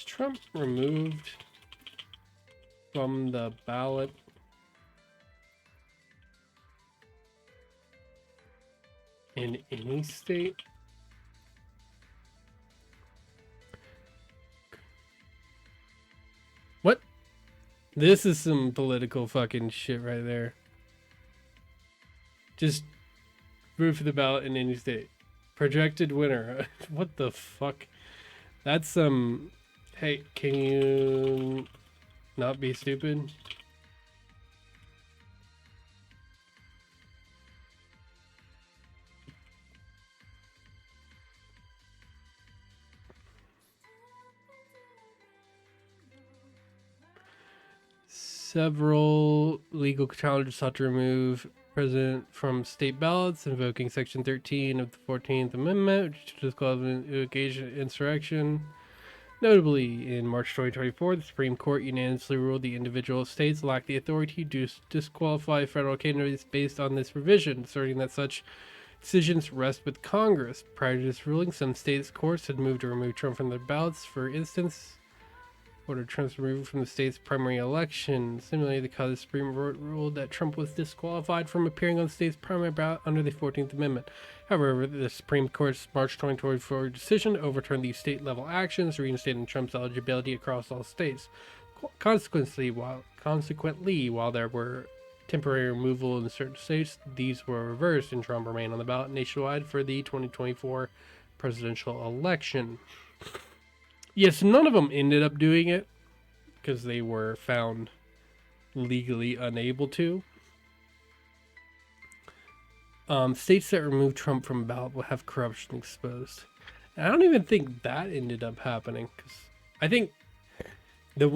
Trump removed from the ballot in any state? What? This is some political fucking shit right there. Just move for the ballot in any state. Projected winner. What the fuck? That's some... Hey, can you not be stupid? Several legal challenges sought to remove president from state ballots, invoking Section 13 of the 14th Amendment, which disqualifies insurrection. Notably, in March 2024, the Supreme Court unanimously ruled the individual states lack the authority to disqualify federal candidates based on this provision, asserting that such decisions rest with Congress. Prior to this ruling, some states' courts had moved to remove Trump from their ballots. For instance, ordered Trump's removal from the state's primary election. Similarly, the Supreme Court ruled that Trump was disqualified from appearing on the state's primary ballot under the 14th Amendment. However, the Supreme Court's March 2024 decision overturned these state-level actions, reinstating Trump's eligibility across all states. Consequently, while there were temporary removal in certain states, these were reversed, and Trump remained on the ballot nationwide for the 2024 presidential election. Yes, none of them ended up doing it because they were found legally unable to. States that remove Trump from ballot will have corruption exposed. And I don't even think that ended up happening, because I think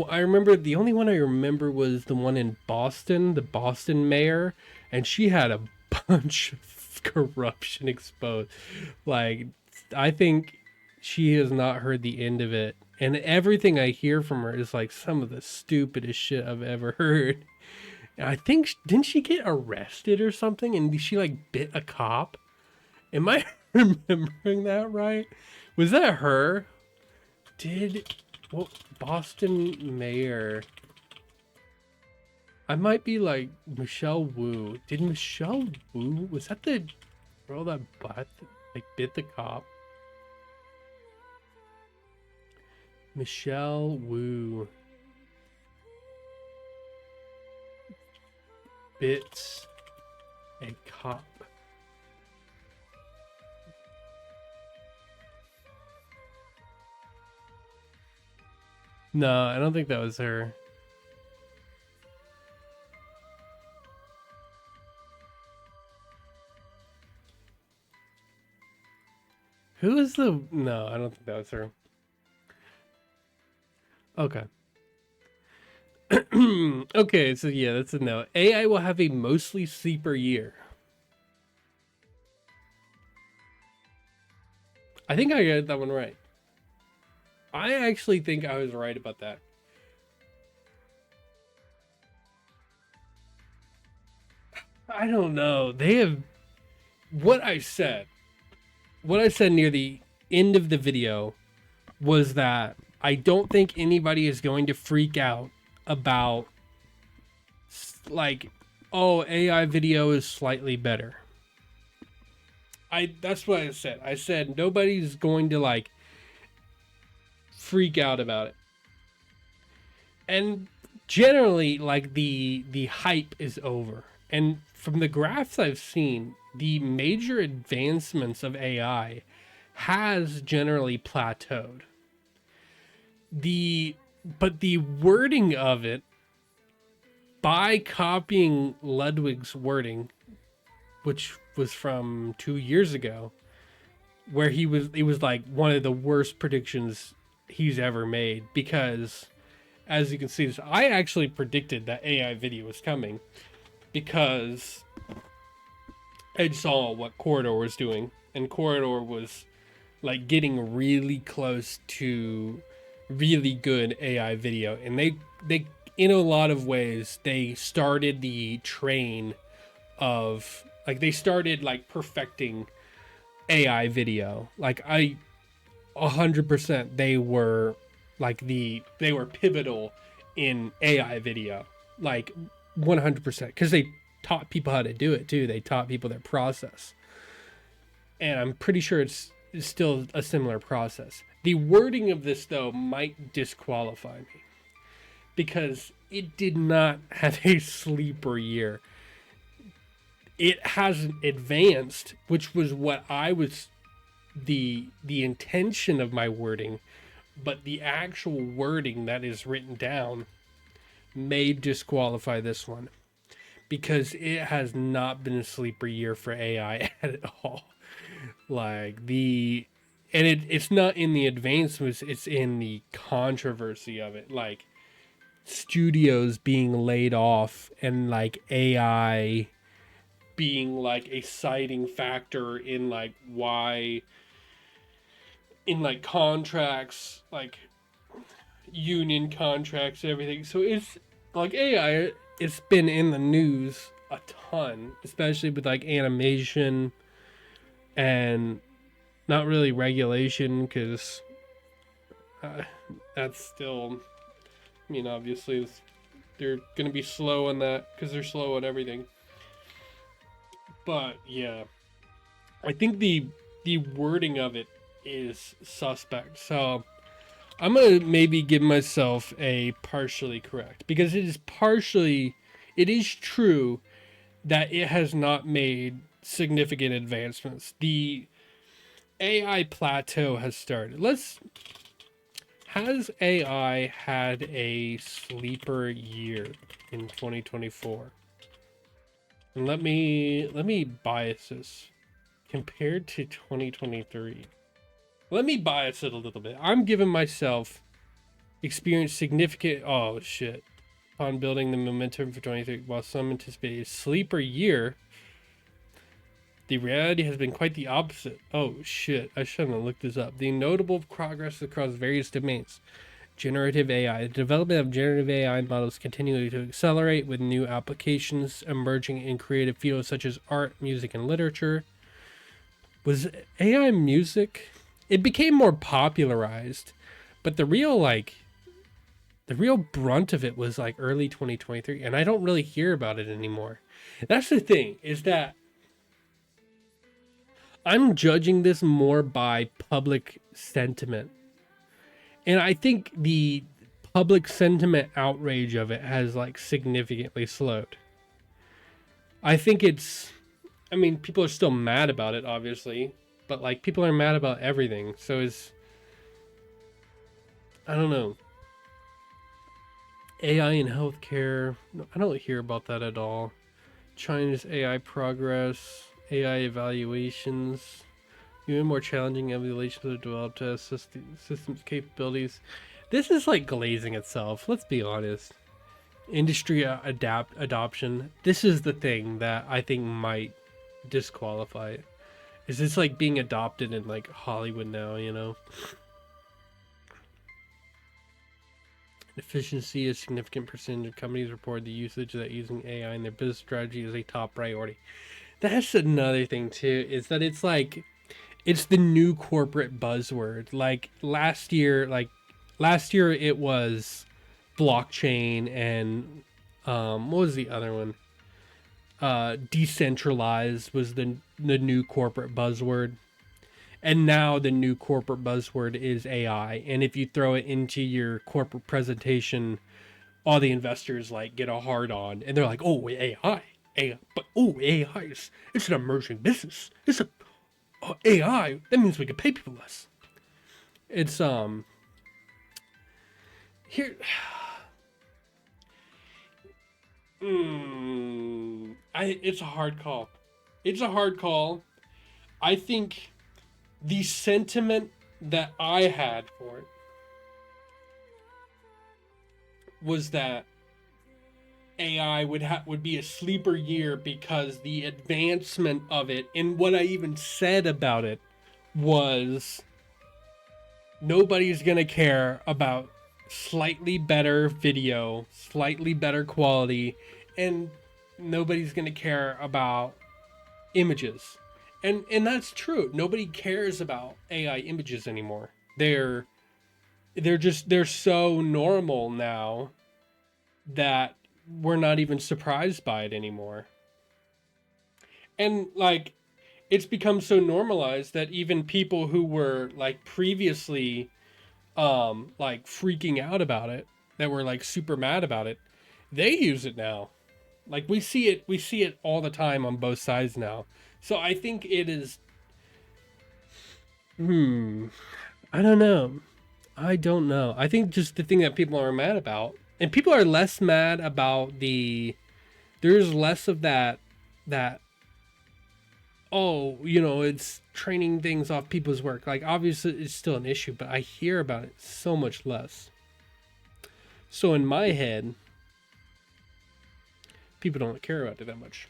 I remember the only one I remember was the one in Boston, the Boston mayor, and she had a bunch of corruption exposed. Like, I think she has not heard the end of it, and everything I hear from her is like some of the stupidest shit I've ever heard. And I think, didn't she get arrested or something, and she like bit a cop? Am I remembering that right? Was that her? Boston mayor? I might be like Michelle Wu. Did Michelle Wu, was that the girl that bit the cop? Michelle Wu bit a cop. No, I don't think that was her. Who is the... No, I don't think that was her. Okay. Okay, so yeah, that's a no. AI will have a mostly sleeper year. I think I got that one right. I actually think I was right about that. I don't know. They have... What I said near the end of the video was that I don't think anybody is going to freak out about, like, oh, AI video is slightly better. That's what I said. I said nobody's going to like freak out about it. And generally, like, the hype is over. And from the graphs I've seen, the major advancements of AI has generally plateaued. But the wording of it, by copying Ludwig's wording, which was from 2 years ago, where it was like one of the worst predictions he's ever made, because as you can see, I actually predicted that AI video was coming because I saw what Corridor was doing, and Corridor was like getting really close to really good AI video, and they in a lot of ways they started the train of, like, they started like perfecting AI video. Like, 100% they were pivotal in AI video, like 100%, because they taught people how to do it too. They taught people their process, and I'm pretty sure it's still a similar process. The wording of this, though, might disqualify me because it did not have a sleeper year. It hasn't advanced, which was what I was the intention of my wording, but the actual wording that is written down may disqualify this one because it has not been a sleeper year for AI at all. Like, it's not in the advancements, it's in the controversy of it. Like, studios being laid off and like AI being like a citing factor in like why in like contracts, like union contracts and everything. So it's like AI, it's been in the news a ton, especially with like animation and not really regulation, because uh, that's still, I mean, obviously they're going to be slow on that because they're slow on everything. But yeah, I think the wording of it is suspect. So I'm gonna maybe give myself a partially correct, because it is true that it has not made significant advancements. The AI plateau has started. Has AI had a sleeper year in 2024? And let me bias this compared to 2023. Let me bias it a little bit. I'm giving myself experienced significant, oh shit, upon building the momentum for 23, while some anticipate a sleeper year. The reality has been quite the opposite. Oh shit, I shouldn't have looked this up. The notable progress across various domains. Generative AI. The development of generative AI models continuing to accelerate, with new applications emerging in creative fields such as art, music, and literature. Was AI music? It became more popularized, but the real brunt of it was like early 2023, and I don't really hear about it anymore. That's the thing, is that I'm judging this more by public sentiment. And I think the public sentiment outrage of it has like significantly slowed. I think I mean, people are still mad about it, obviously, but like people are mad about everything. So I don't know. AI in healthcare, no, I don't hear about that at all. China's AI progress, AI evaluations, even more challenging evaluations are developed to assess the system's capabilities. This is like glazing itself. Let's be honest. Industry adoption. This is the thing that I think might disqualify it. Is this like being adopted in like Hollywood now? You know, efficiency. A significant percentage of companies report the usage that using AI in their business strategy is a top priority. That's another thing too. Is that it's the new corporate buzzword. Last year it was blockchain and what was the other one? Decentralized was the new corporate buzzword. And now the new corporate buzzword is AI. And if you throw it into your corporate presentation, all the investors like get a hard on, and they're like, "Oh, AI, AI, but oh, AI is it's an emerging business. It's a AI. That means we can pay people less." It's here. It's a hard call. It's a hard call. I think the sentiment that I had for it was that AI would be a sleeper year, because the advancement of it, and what I even said about it was, nobody's gonna care about slightly better video, slightly better quality, and nobody's gonna care about images. And that's true. Nobody cares about AI images anymore. They're so normal now that we're not even surprised by it anymore. And like, it's become so normalized that even people who were like previously like freaking out about it, that were like super mad about it, they use it now. Like, we see it all the time on both sides now. So I think it is, hmm I don't know. I don't know. I think just the thing that people are mad about, and people are less mad about there's less of that, oh, it's training things off people's work. Like, obviously it's still an issue, but I hear about it so much less. So in my head, people don't care about it that much.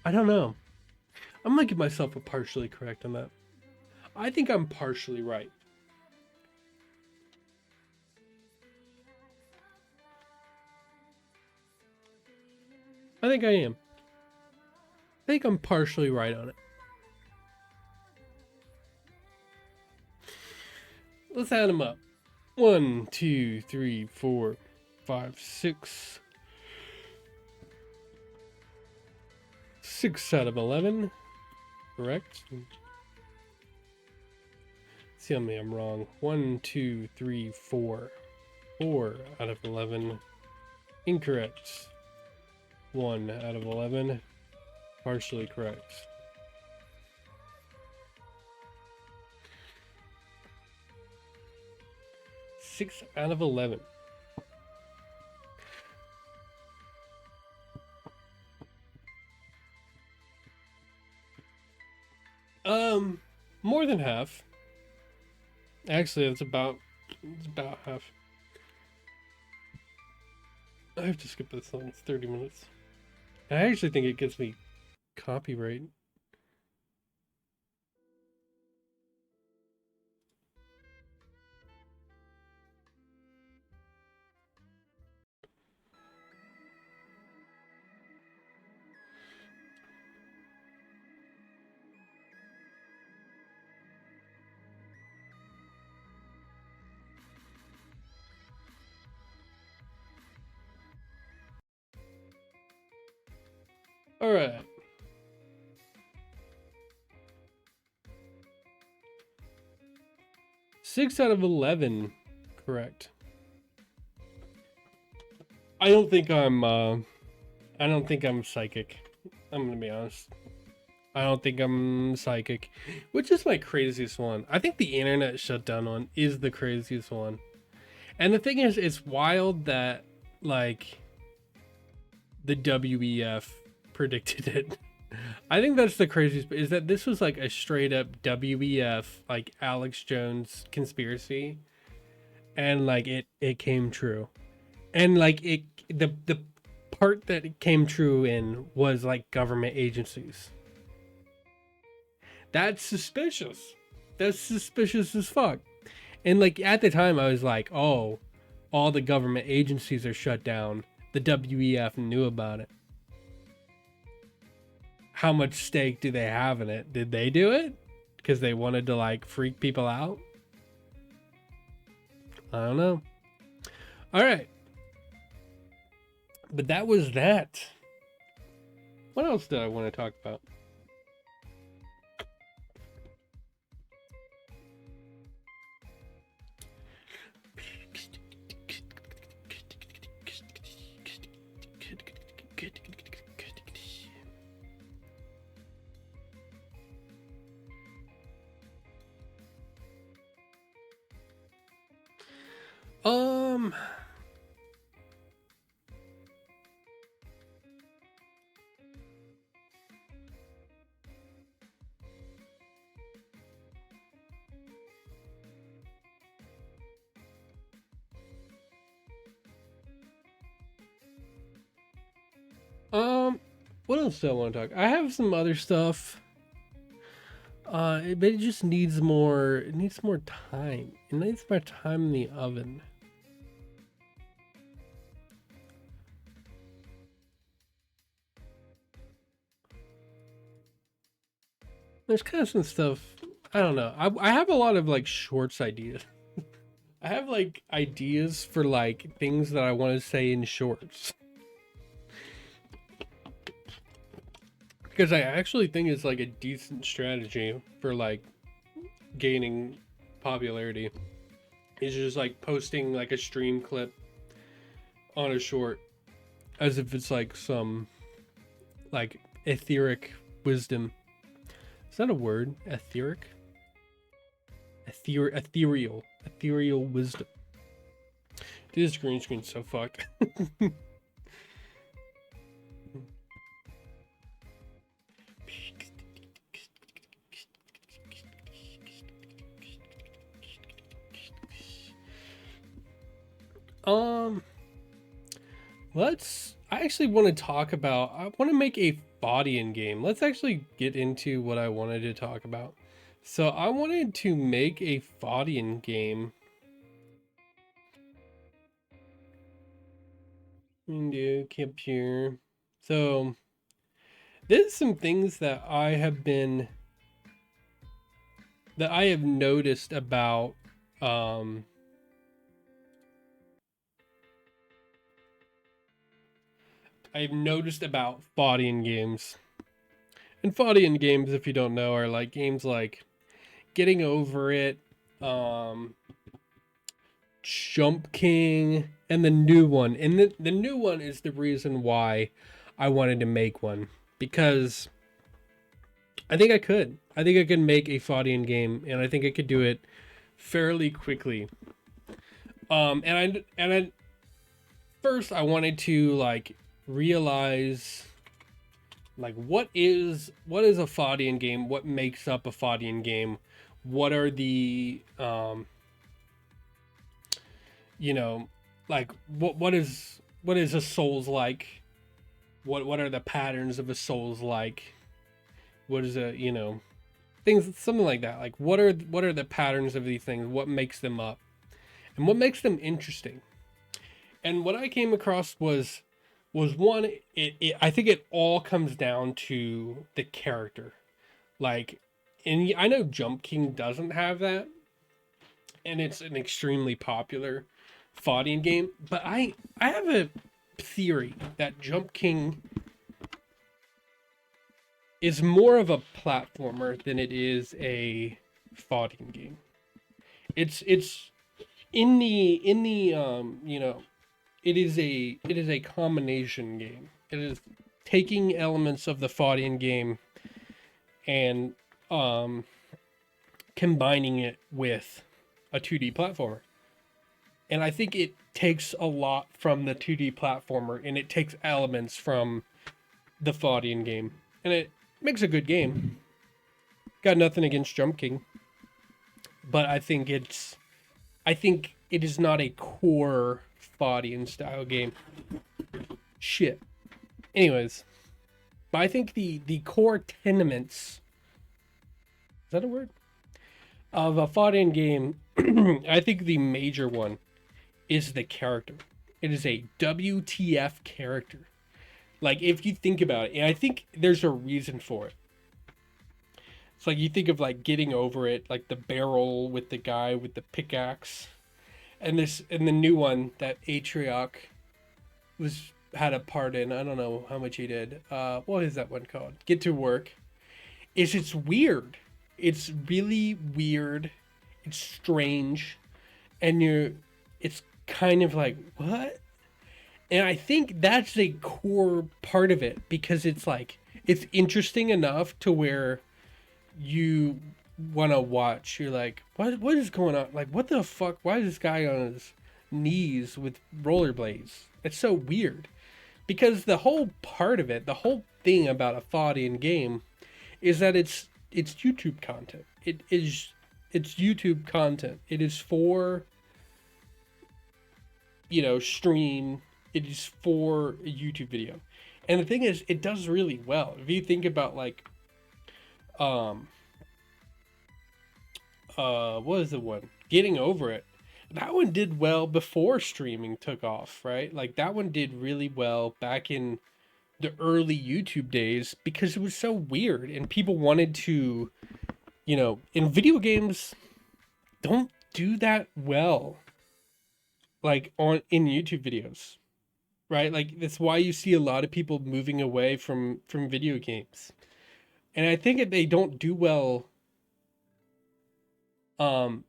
I don't know. I'm gonna give myself a partially correct on that. I think I'm partially right. I think I am. I think I'm partially right on it. Let's add them up. 1, 2, 3, 4, 5, 6. 6 out of 11. Correct. Let's see how many I'm wrong. 1, 2, 3, 4. 4 out of 11. Incorrect. 1 out of 11. Partially correct. Six out of 11. More than half. Actually, it's about half. I have to skip this song. It's 30 minutes. I actually think it gives me copyright. All right. Six out of 11. Correct. I don't think I'm psychic. I'm gonna be honest. I don't think I'm psychic, which is my craziest one. I think the internet shutdown one is the craziest one. And the thing is, it's wild that, like, the WEF predicted it. I think that's the craziest, is that this was like a straight up WEF, like Alex Jones conspiracy. And like it came true. And like the part that it came true in was like government agencies. That's suspicious. That's suspicious as fuck. And like at the time I was like, oh, all the government agencies are shut down. The WEF knew about it. How much stake do they have in it? Did they do it? Because they wanted to like freak people out? I don't know. All right. But that was that. What else did I want to talk about? Um, what else do I want to talk? I have some other stuff. But it just needs more. It needs more time. It needs more time in the oven. There's kind of some stuff. I don't know. I have a lot of like shorts ideas. I have like ideas for like things that I want to say in shorts. Because I actually think it's like a decent strategy for like gaining popularity. Is just like posting like a stream clip on a short as if it's like some like etheric wisdom. Is that a word? Etheric? Ethereal wisdom. Dude, this green screen's so fucked. I actually want to talk about, I want to make a Faudian game. Let's actually get into what I wanted to talk about. So I wanted to make a Faudian game. Window, computer, So there's some things that I have noticed about um I've noticed about Faudian games. And Faudian games, if you don't know, are like games like Getting Over It, um, Jump King, and the new one. And the new one is the reason why I wanted to make one. Because I think I could. I think I could make a Faudian game, and I think I could do it fairly quickly. And I first I wanted to like realize like what is a Faudian game? What makes up a Faudian game? What are the you know like what is a Souls like? What are the patterns of a Souls like? What is a things something like that. Like what are the patterns of these things? What makes them up? And what makes them interesting? And what I came across was one I think it all comes down to the character. Like, and I know Jump King doesn't have that, and it's an extremely popular Faudian game. But I have a theory that Jump King is more of a platformer than it is a Faudian game. It's in the it is a combination game. It is taking elements of the Faudian game and um combining it with a 2D platformer. And I think it takes a lot from the 2D platformer and it takes elements from the Faudian game. And it makes a good game. Got nothing against Jump King, but I think it is not a core Faudian style game. Shit. Anyways, but I think the core tenements, is that a word? Of a Faudian game, I think the major one is the character. It is a WTF character. Like if you think about it, and I think there's a reason for it. It's like you think of like Getting Over It, like the barrel with the guy with the pickaxe, and the new one that Atrioc was had a part in. I don't know how much he did. What is that one called? Get to Work. It's weird. It's really weird. It's strange, and it's kind of like what? And I think that's a core part of it because it's like it's interesting enough to where you want to watch. You're like, what is going on? Like, what the fuck? Why is this guy on his knees with rollerblades? It's so weird because the whole part of it, the whole thing about a Faudian game, is that it's YouTube content. It's YouTube content. It is for stream. It is for a YouTube video, and the thing is, it does really well. If you think about like um what is the one? Getting Over It. That one did well before streaming took off, right? Like that one did really well back in the early YouTube days because it was so weird and people wanted to, in video games don't do that well like on in YouTube videos, right? Like that's why you see a lot of people moving away from video games. And I think if they don't do well, um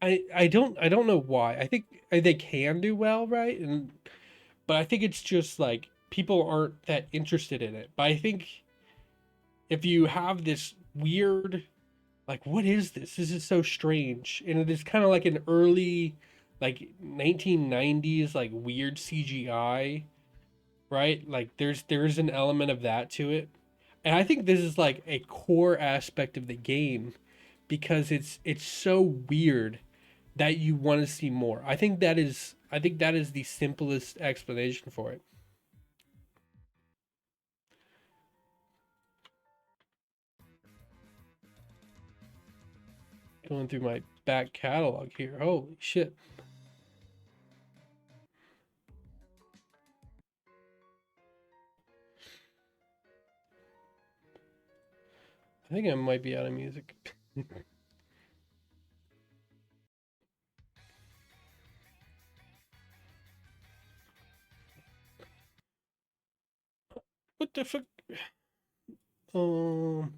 I don't know why. I think they can do well, right? And but I think it's just like people aren't that interested in it. But I think if you have this weird, like, what is this? This is so strange, and it is kind of like an early, like 1990s, like weird CGI, right? Like there's an element of that to it, and I think this is like a core aspect of the game because it's so weird that you want to see more. I think that is the simplest explanation for it. Going through my back catalog here. Holy shit. I think I might be out of music. What the fuck? Um.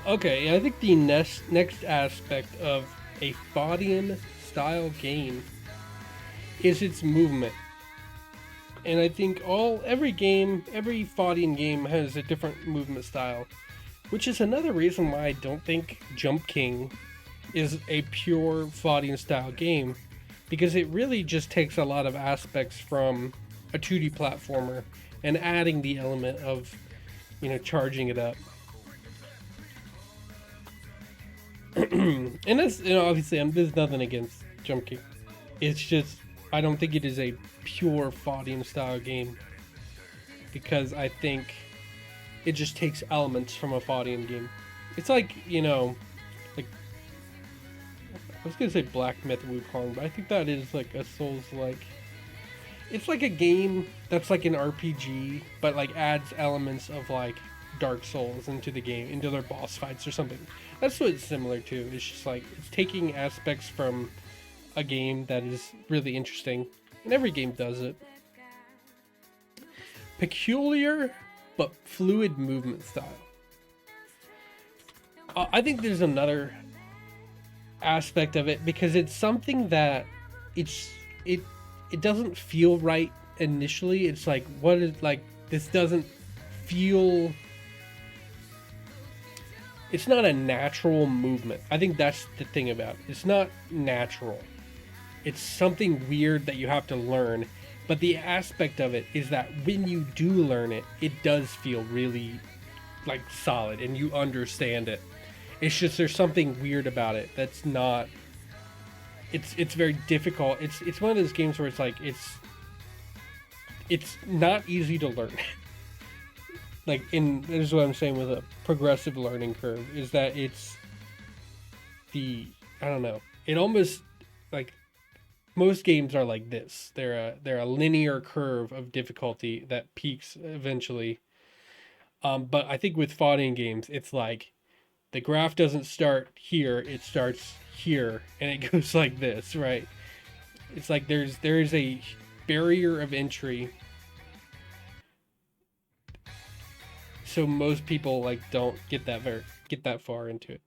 Okay, I think the next aspect of a Faudian style game is its movement. And I think every Faudian game has a different movement style, which is another reason why I don't think Jump King is a pure Faudian style game, because it really just takes a lot of aspects from a 2D platformer and adding the element of, charging it up. And that's, obviously, there's nothing against Jump King. It's just, I don't think it is a pure Faudian style game, because I think it just takes elements from a Faudian game. It's like, like, I was gonna say Black Myth Wukong, but I think that is like a Souls-like. It's like a game that's like an RPG, but like adds elements of like Dark Souls into the game, into their boss fights or something. That's what it's similar to. It's just like it's taking aspects from a game that is really interesting, and every game does it. Peculiar but fluid movement style. I think there's another aspect of it, because it's something that it's it it doesn't feel right initially. It's like, what is, like, this doesn't feel, it's not a natural movement. I think that's the thing about it. It's not natural. It's something weird that you have to learn. But the aspect of it is that when you do learn it, it does feel really like solid and you understand it. It's just there's something weird about it that's not, it's very difficult. It's one of those games where it's like it's not easy to learn. Like, this is what I'm saying with a progressive learning curve, is that it's I don't know. It almost, like, most games are like this. They're a linear curve of difficulty that peaks eventually. But I think with fighting games, it's like the graph doesn't start here; it starts here, and it goes like this, right? It's like there is a barrier of entry, so most people like don't get that far into it.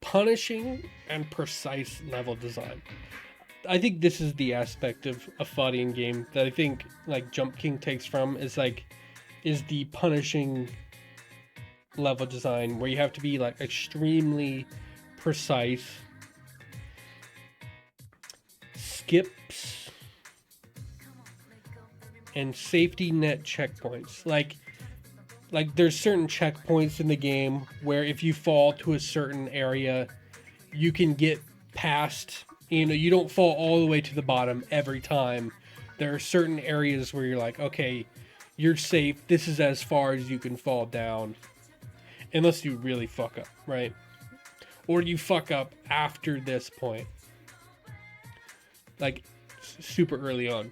Punishing and precise level design. I think this is the aspect of a fighting game that I think like Jump King takes from, is the punishing level design, where you have to be like extremely precise. Skips and safety net checkpoints. Like there's certain checkpoints in the game where if you fall to a certain area, you can get past, you don't fall all the way to the bottom every time. There are certain areas where you're like, okay, you're safe. This is as far as you can fall down. Unless you really fuck up, right? Or you fuck up after this point. Like, super early on.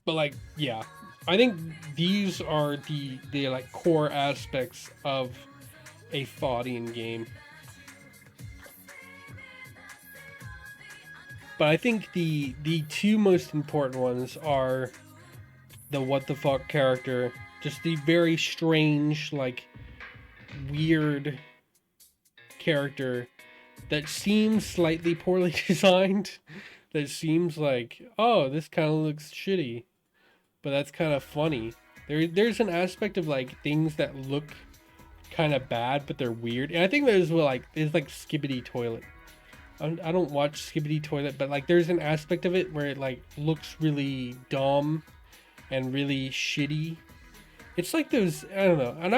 But like, yeah. I think these are the like core aspects of a Faudian game. But I think the two most important ones are the what the fuck character, just the very strange, like, weird character that seems slightly poorly designed. That seems like, oh, this kind of looks shitty, but that's kind of funny. There's an aspect of like things that look kind of bad, but they're weird. And I think there's like Skibbity Toilet. I don't watch Skibbity Toilet, but like there's an aspect of it where it like looks really dumb and really shitty. It's like those, I don't know. And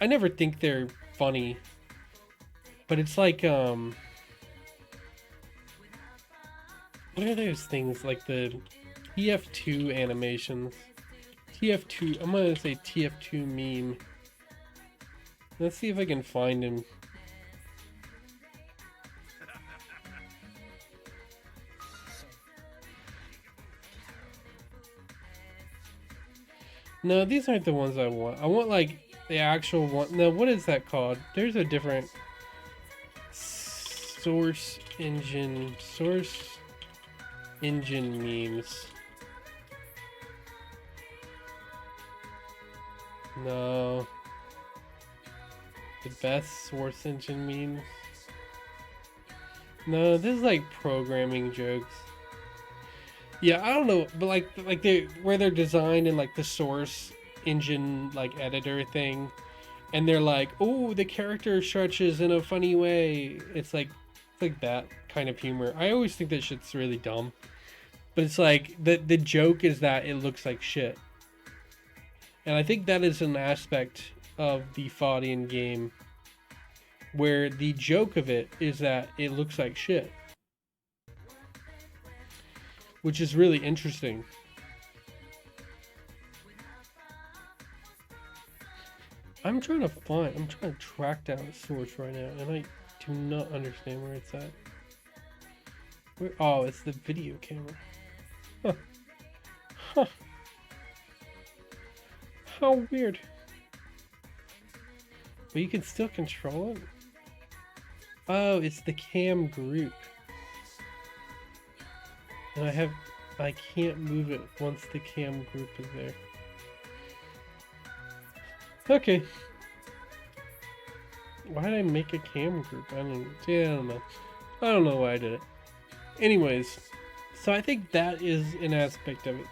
I never think they're funny, but it's like what are those things like the TF2 animations? TF2, I'm gonna say TF2 meme. Let's see if I can find him. No, these aren't the ones I want. I want like the actual one. No, what is that called? There's a different source engine memes. No. The best source engine memes. No, this is like programming jokes. Yeah, I don't know, but like they where they're designed in like the source engine like editor thing, and they're like, oh, the character stretches in a funny way. It's like that kind of humor. I always think that shit's really dumb, but it's like the joke is that it looks like shit, and I think that is an aspect of the Faudian game where the joke of it is that it looks like shit. Which is really interesting. I'm trying to track down a source right now, and I do not understand where it's at. Oh, it's the video camera. Huh. Huh. How weird. But you can still control it? Oh, it's the cam group. And I can't move it once the cam group is there. Okay. Why did I make a cam group? I don't know. I don't know why I did it. Anyways, so I think that is an aspect of it.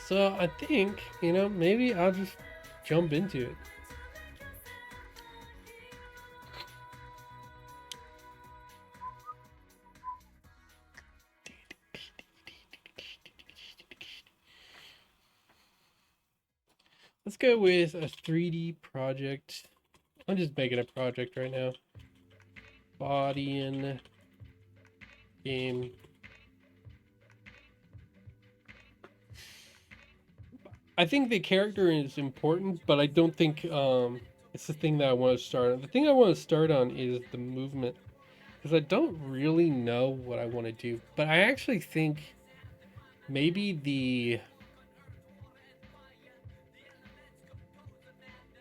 So I think, maybe I'll just jump into it. Let's go with a 3D project. I'm just making a project right now. Faudian game. I think the character is important, but I don't think it's the thing that I want to start on. The thing I want to start on is the movement, because I don't really know what I want to do. But I actually think maybe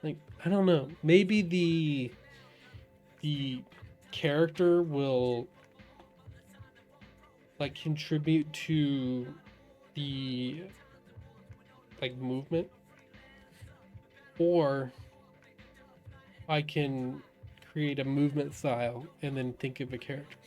I don't know. Maybe the character will like contribute to the like movement, or I can create a movement style and then think of a character.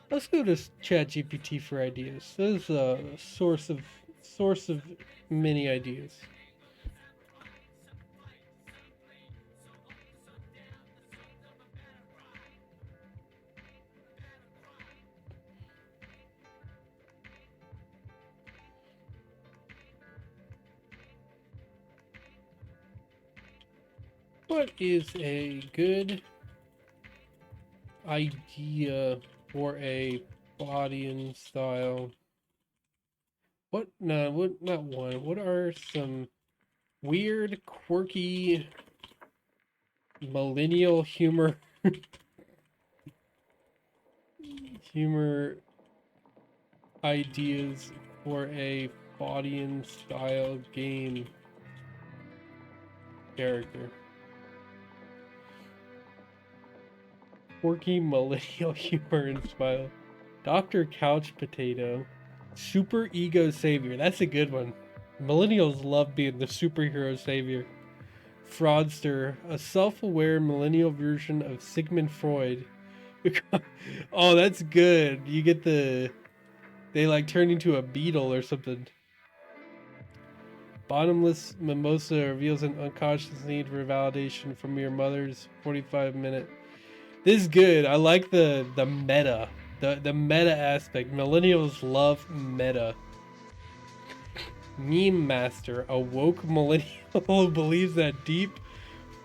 Let's go to ChatGPT for ideas. This is a source of many ideas. What is a good idea for a Faudian style? What? No, what? Not one. What are some weird, quirky, millennial humor ideas for a Faudian style game character? Quirky millennial humor and smile. Dr. Couch Potato. Super ego savior. That's a good one. Millennials love being the superhero savior. fraudster, a self-aware millennial version of Sigmund Freud. Oh, that's good. You get they like turn into a beetle or something. Bottomless mimosa reveals an unconscious need for validation from your mother's 45-minute. This is good. I like the meta. The meta aspect. Millennials love meta. Meme master, a woke millennial who believes that deep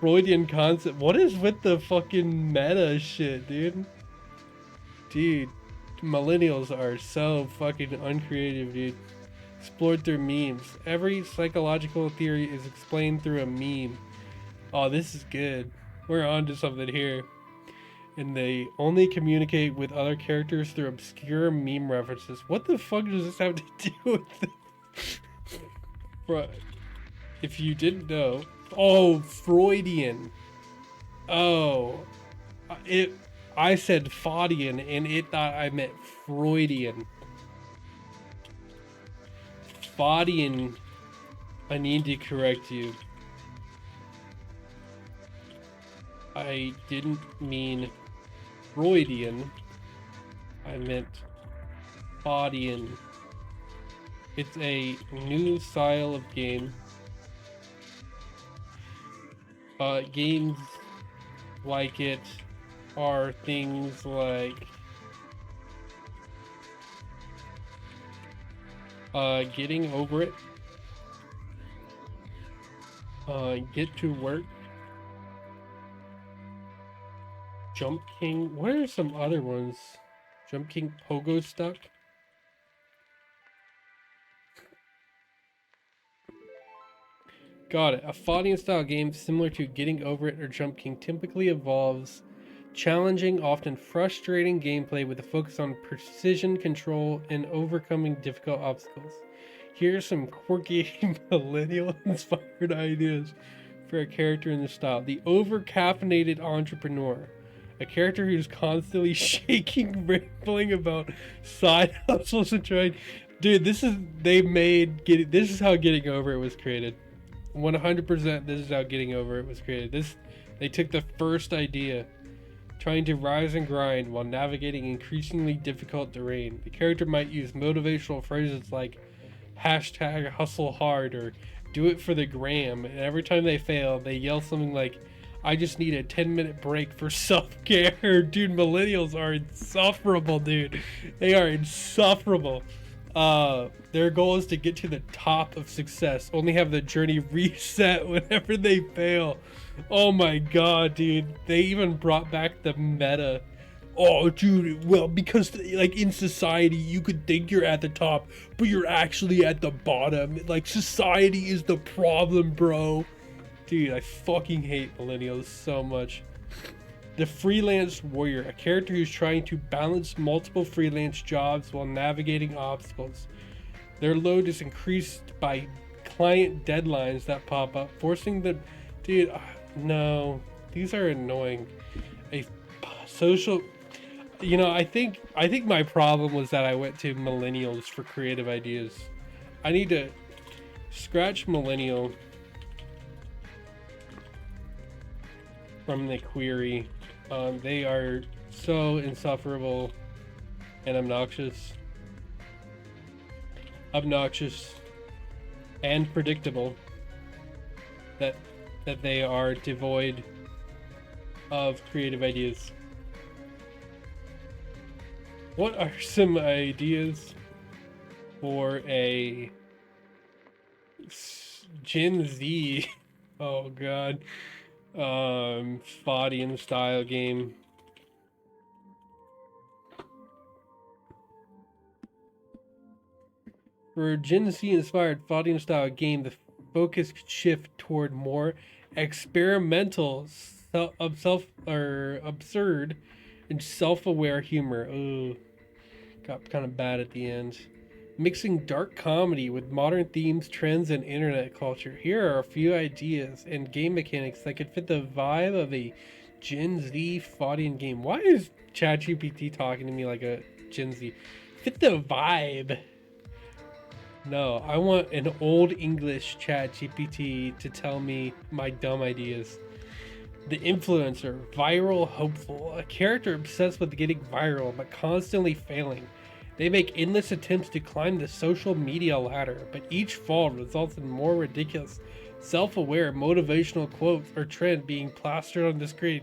Freudian concept. What is with the fucking meta shit, dude? Dude, millennials are so fucking uncreative, dude. Explored through memes. Every psychological theory is explained through a meme. Oh, this is good. We're on to something here. And they only communicate with other characters through obscure meme references. What the fuck does this have to do with this? Bro, if you didn't know. Oh, Freudian. Oh. I said Faudian and it thought I meant Freudian. Faudian. I need to correct you. I didn't mean Freudian. I meant Faudian. It's a new style of game. Games like it are things like Getting Over It, Get to Work, Jump King. What are some other ones? Jump King, Pogo Stuck. Got it. A Faudian style game similar to Getting Over It or Jump King typically involves challenging, often frustrating gameplay with a focus on precision control and overcoming difficult obstacles. Here are some quirky millennial inspired ideas for a character in this style. The over-caffeinated entrepreneur. A character who's constantly shaking, rambling about side hustles and trying. Dude, this is how Getting Over It was created. 100% this is how Getting Over It was created. They took the first idea, trying to rise and grind while navigating increasingly difficult terrain. The character might use motivational phrases like hashtag hustle hard or do it for the gram, and every time they fail, they yell something like, I just need a 10-minute break for self-care. Dude, millennials are insufferable, dude. They are insufferable. Their goal is to get to the top of success, only have the journey reset whenever they fail. Oh my god, dude. They even brought back the meta. Oh, dude, well, because, like, in society, you could think you're at the top, but you're actually at the bottom. Like, society is the problem, bro. Dude, I fucking hate millennials so much. The freelance warrior, a character who's trying to balance multiple freelance jobs while navigating obstacles. Their load is increased by client deadlines that pop up, forcing the... Dude, no, these are annoying. A social... You know, I think my problem was that I went to millennials for creative ideas. I need to scratch millennial from the query. They are so insufferable and obnoxious and predictable that they are devoid of creative ideas. What are some ideas for a Gen Z? Oh god. Faudian style game. For a Gen Z inspired Faudian style game, the focus could shift toward more experimental, absurd and self-aware humor. Ooh, got kind of bad at the end. Mixing dark comedy with modern themes, trends, and internet culture. Here are a few ideas and game mechanics that could fit the vibe of a Gen Z Faudian game. Why is ChatGPT talking to me like a Gen Z? Fit the vibe. No, I want an old English chat GPT to tell me my dumb ideas. The influencer, viral hopeful, a character obsessed with getting viral but constantly failing. They make endless attempts to climb the social media ladder, but each fall results in more ridiculous, self-aware motivational quotes or trend being plastered on the screen.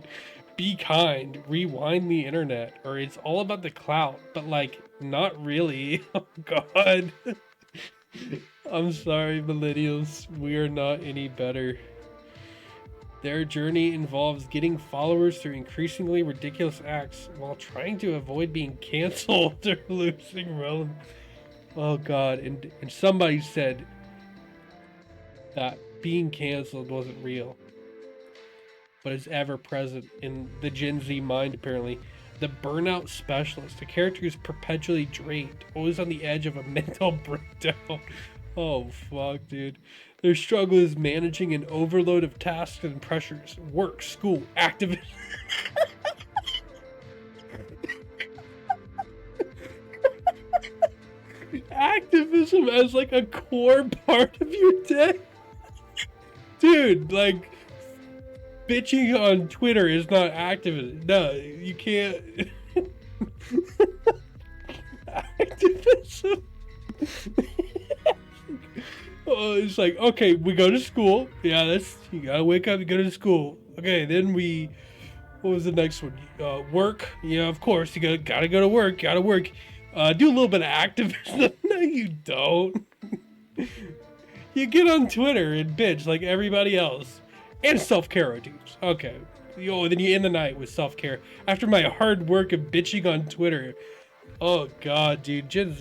Be kind, rewind the internet, or it's all about the clout, but like, not really. Oh god. I'm sorry, millennials, we are not any better. Their journey involves getting followers through increasingly ridiculous acts while trying to avoid being canceled or losing relevance. Oh god, and somebody said that being canceled wasn't real, but is ever present in the Gen Z mind apparently. The burnout specialist, a character who's perpetually drained, always on the edge of a mental breakdown. Oh fuck, dude. Their struggle is managing an overload of tasks and pressures. Work, school, activism. Activism as like a core part of your day. Dude, like bitching on Twitter is not activism. No, you can't. Activism. Oh, it's like, okay, we go to school. Yeah, that's, you gotta wake up and go to school. Okay, then what was the next one? Work. Yeah, of course, you gotta go to work. Gotta work. Do a little bit of activism. No, you don't. You get on Twitter and bitch like everybody else. And self-care routines. Okay. Then you end the night with self-care. After my hard work of bitching on Twitter. Oh god, dude. Gen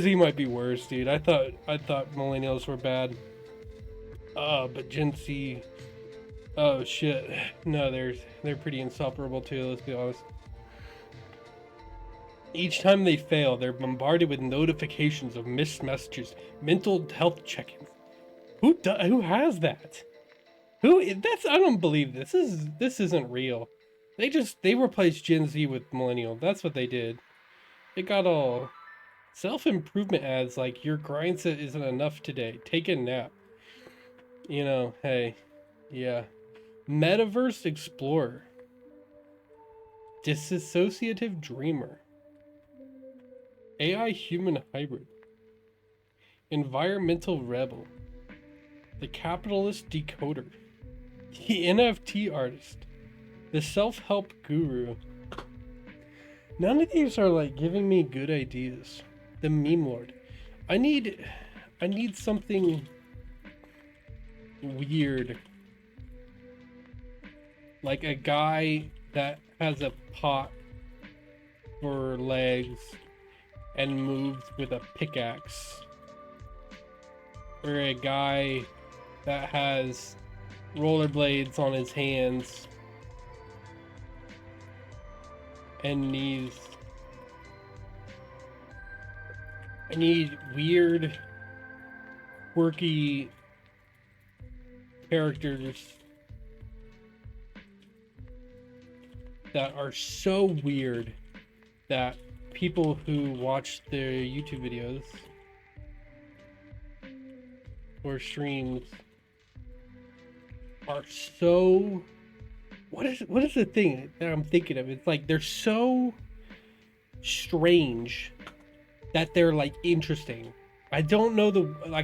Z might be worse, dude. I thought millennials were bad. But Gen Z, oh shit. No, they're pretty insufferable too, let's be honest. Each time they fail, they're bombarded with notifications of missed messages, mental health check-ins. Who has that? I don't believe this. This isn't real. They replaced Gen Z with millennial. That's what they did. It got all self-improvement ads like your grind set isn't enough today. Take a nap. You know, hey, yeah. Metaverse Explorer. Disassociative Dreamer. AI Human Hybrid. Environmental Rebel. The Capitalist Decoder. The NFT Artist. The Self-Help Guru. None of these are like giving me good ideas. The Meme Lord. I need something weird. Like a guy that has a pot for legs and moves with a pickaxe. Or a guy that has rollerblades on his hands and knees. I need weird, quirky characters that are so weird that people who watch their YouTube videos or streams are so... What is the thing that I'm thinking of? It's like they're so strange that they're like interesting. I don't know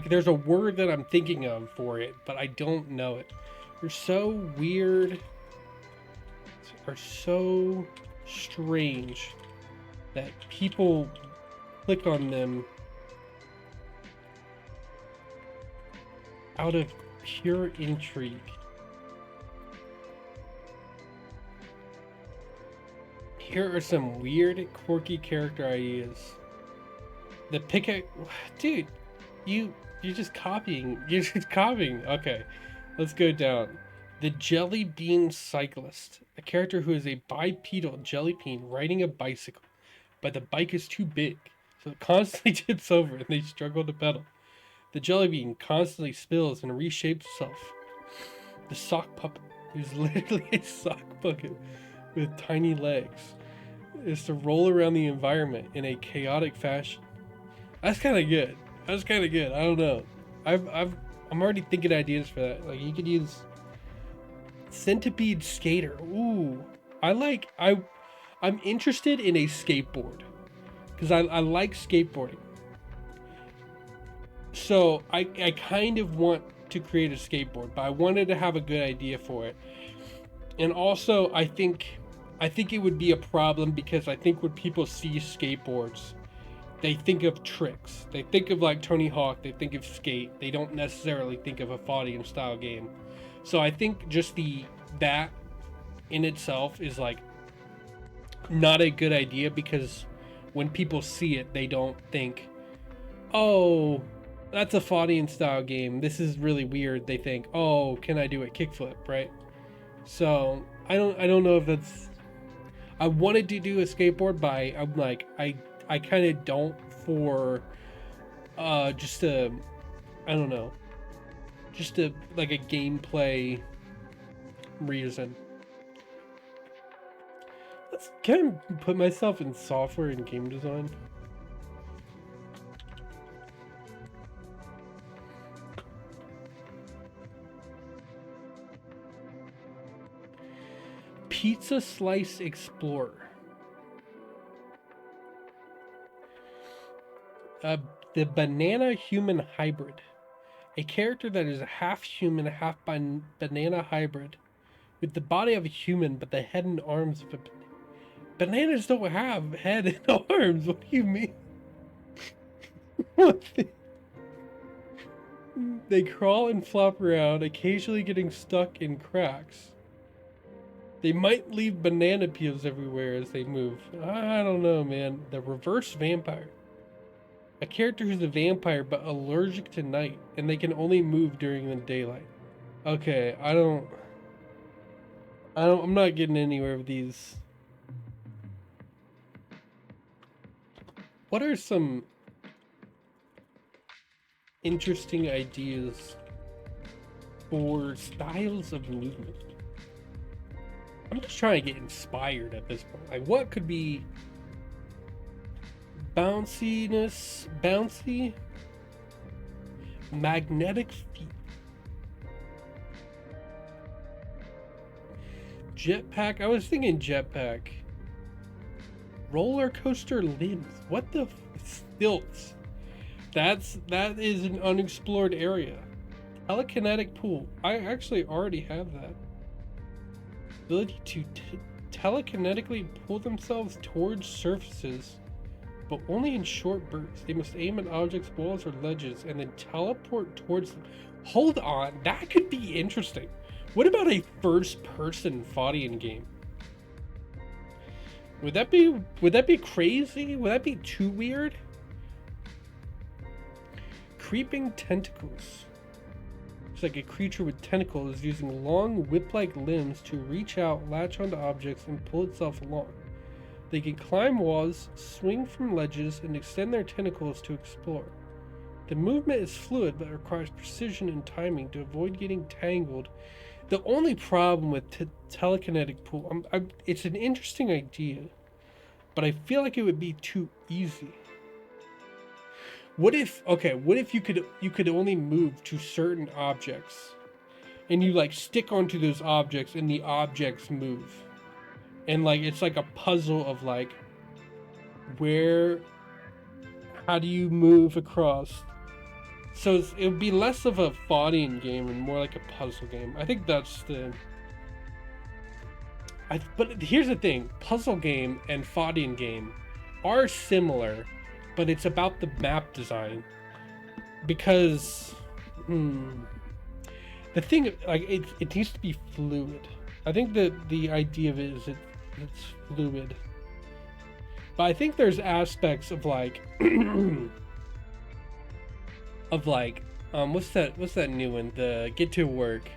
there's a word that I'm thinking of for it, but I don't know it. They're so weird, are so strange that people click on them out of pure intrigue. Here are some weird, quirky character ideas. The pickaxe, dude, you're just copying. You're just copying. Okay, let's go down. The Jelly Bean Cyclist, a character who is a bipedal jelly bean riding a bicycle, but the bike is too big, so it constantly tips over and they struggle to pedal. The jelly bean constantly spills and reshapes itself. The Sock Puppet, who's literally a sock bucket with tiny legs, is to roll around the environment in a chaotic fashion. That's kind of good. That's kind of good. I don't know. I'm already thinking ideas for that. Like you could use centipede skater. Ooh, I'm interested in a skateboard because I like skateboarding. So I kind of want to create a skateboard, but I wanted to have a good idea for it. And also I think it would be a problem because I think when people see skateboards, they think of tricks. They think of like Tony Hawk, they think of skate. They don't necessarily think of a Faudian style game. So I think just that in itself is like not a good idea because when people see it, they don't think, oh, that's a Faudian style game. This is really weird. They think, oh, can I do a kickflip, right? So I don't know if that's. I wanted to do a skateboard, but I'm like I kind of don't for just a I don't know, just a like a gameplay reason. Can I put myself in software and game design? Pizza Slice Explorer. The banana human hybrid. A character that is a half human, half banana hybrid. With the body of a human, but the head and arms of a bananas don't have head and arms. What do you mean? What they crawl and flop around, occasionally getting stuck in cracks. They might leave banana peels everywhere as they move. I don't know, man. The reverse vampire. A character who's a vampire but allergic to night, and they can only move during the daylight. Okay, I'm not getting anywhere with these. What are some interesting ideas for styles of movement? I'm just trying to get inspired at this point. Like, what could be bouncy, magnetic feet, jetpack. I was thinking jetpack, roller coaster limbs. What the stilts? That is an unexplored area. Telekinetic pool. I actually already have that. Ability to telekinetically pull themselves towards surfaces, but only in short bursts. They must aim at objects, walls, or ledges, and then teleport towards them. Hold on, that could be interesting. What about a first-person Faudian game? Would that be crazy? Would that be too weird? Creeping tentacles. It's like a creature with tentacles using long whip-like limbs to reach out, latch onto objects, and pull itself along. They can climb walls, swing from ledges, and extend their tentacles to explore. The movement is fluid but requires precision and timing to avoid getting tangled. The only problem with telekinetic pool, it's an interesting idea, but I feel like it would be too easy. What if you could only move to certain objects, and you like stick onto those objects and the objects move, and like it's like a puzzle of like how do you move across? So it would be less of a Faudian game and more like a puzzle game. I think that's but here's the thing, puzzle game and Faudian game are similar, but it's about the map design. Because the thing, like, it needs to be fluid. I think that the idea of it is it's fluid. But I think there's aspects of like what's that new one? The Get to Work.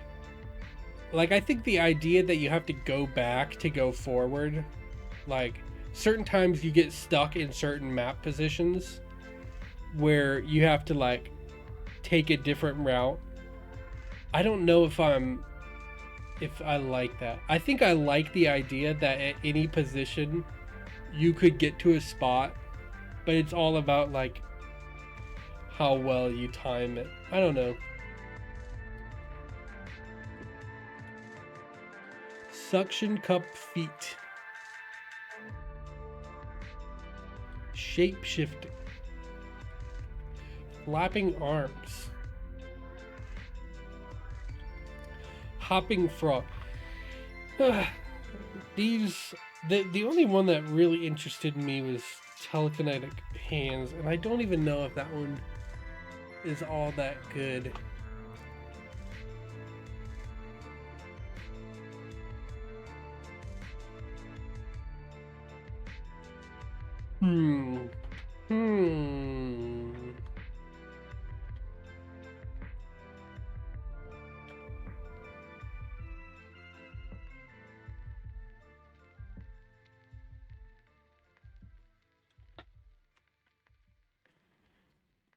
Like, I think the idea that you have to go back to go forward, like certain times you get stuck in certain map positions where you have to like take a different route. I don't know if I like that. I think I like the idea that at any position you could get to a spot, but it's all about like how well you time it. I don't know. Suction cup feet. Shape shifting. Flapping arms. Hopping frog. These, the only one that really interested me was telekinetic hands, and I don't even know if that one is all that good. Hmm.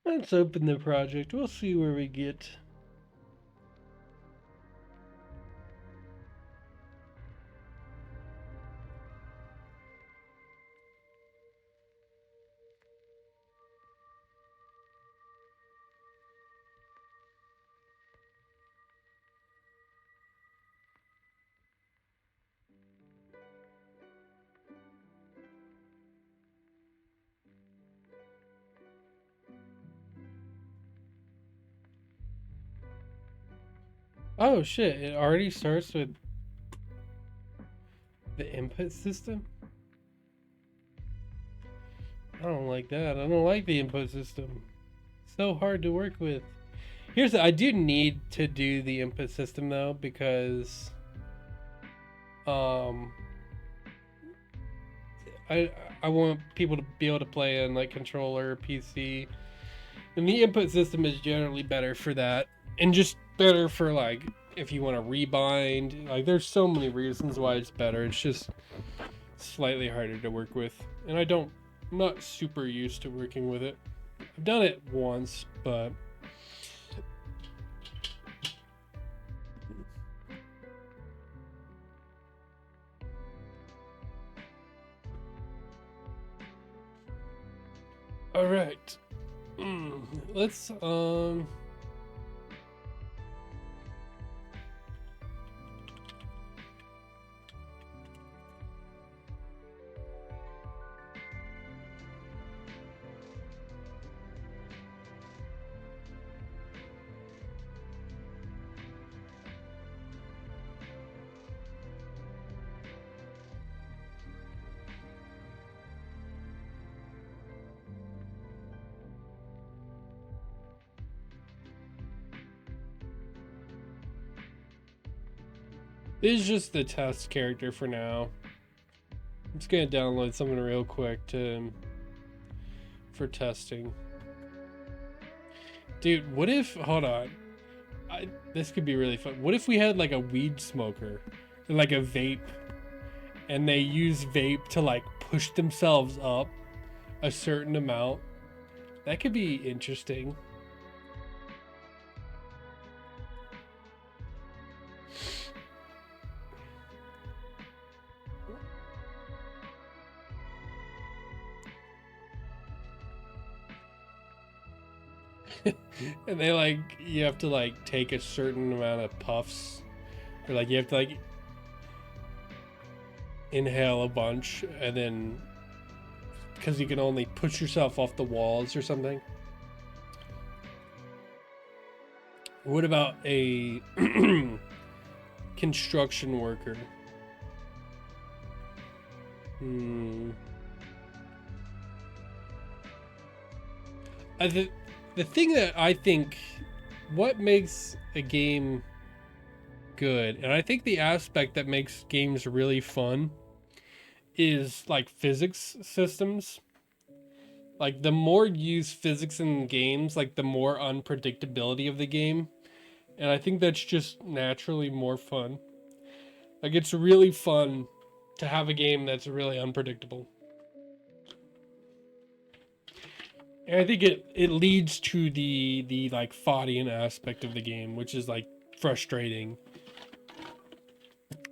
Let's open the project. We'll see where we get. Oh shit, it already starts with the input system? I don't like that. I don't like the input system. So hard to work with. Here's the, I do need to do the input system though, because I want people to be able to play on like controller, PC, and the input system is generally better for that, and just better for like if you want to rebind. Like there's so many reasons why it's better. It's just slightly harder to work with, and I'm not super used to working with it. I've done it once, but all right. Let's this is just the test character for now. I'm just gonna download something real quick for testing. Dude, what if, hold on, this could be really fun. What if we had like a weed smoker, like a vape, and they use vape to like push themselves up a certain amount? That could be interesting. And they like, you have to like take a certain amount of puffs, or like you have to like inhale a bunch, and then because you can only push yourself off the walls or something. What about a construction worker? The thing that I think, what makes a game good, and I think the aspect that makes games really fun, is like physics systems. Like the more you use physics in games, like the more unpredictability of the game. And I think that's just naturally more fun. Like it's really fun to have a game that's really unpredictable. And I think it leads to the like Faudian aspect of the game, which is like frustrating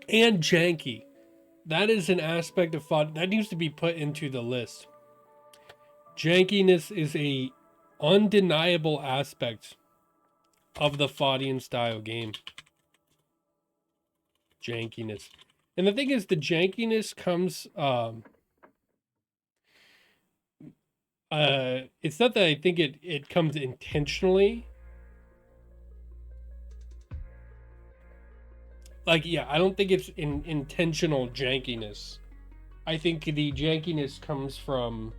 and janky. That is an aspect of Faudian that needs to be put into the list. Jankiness is a undeniable aspect of the Faudian style game. Jankiness. And the thing is, the jankiness comes, it's not that I think it comes intentionally. Like, yeah, I don't think it's intentional jankiness. I think the jankiness comes from,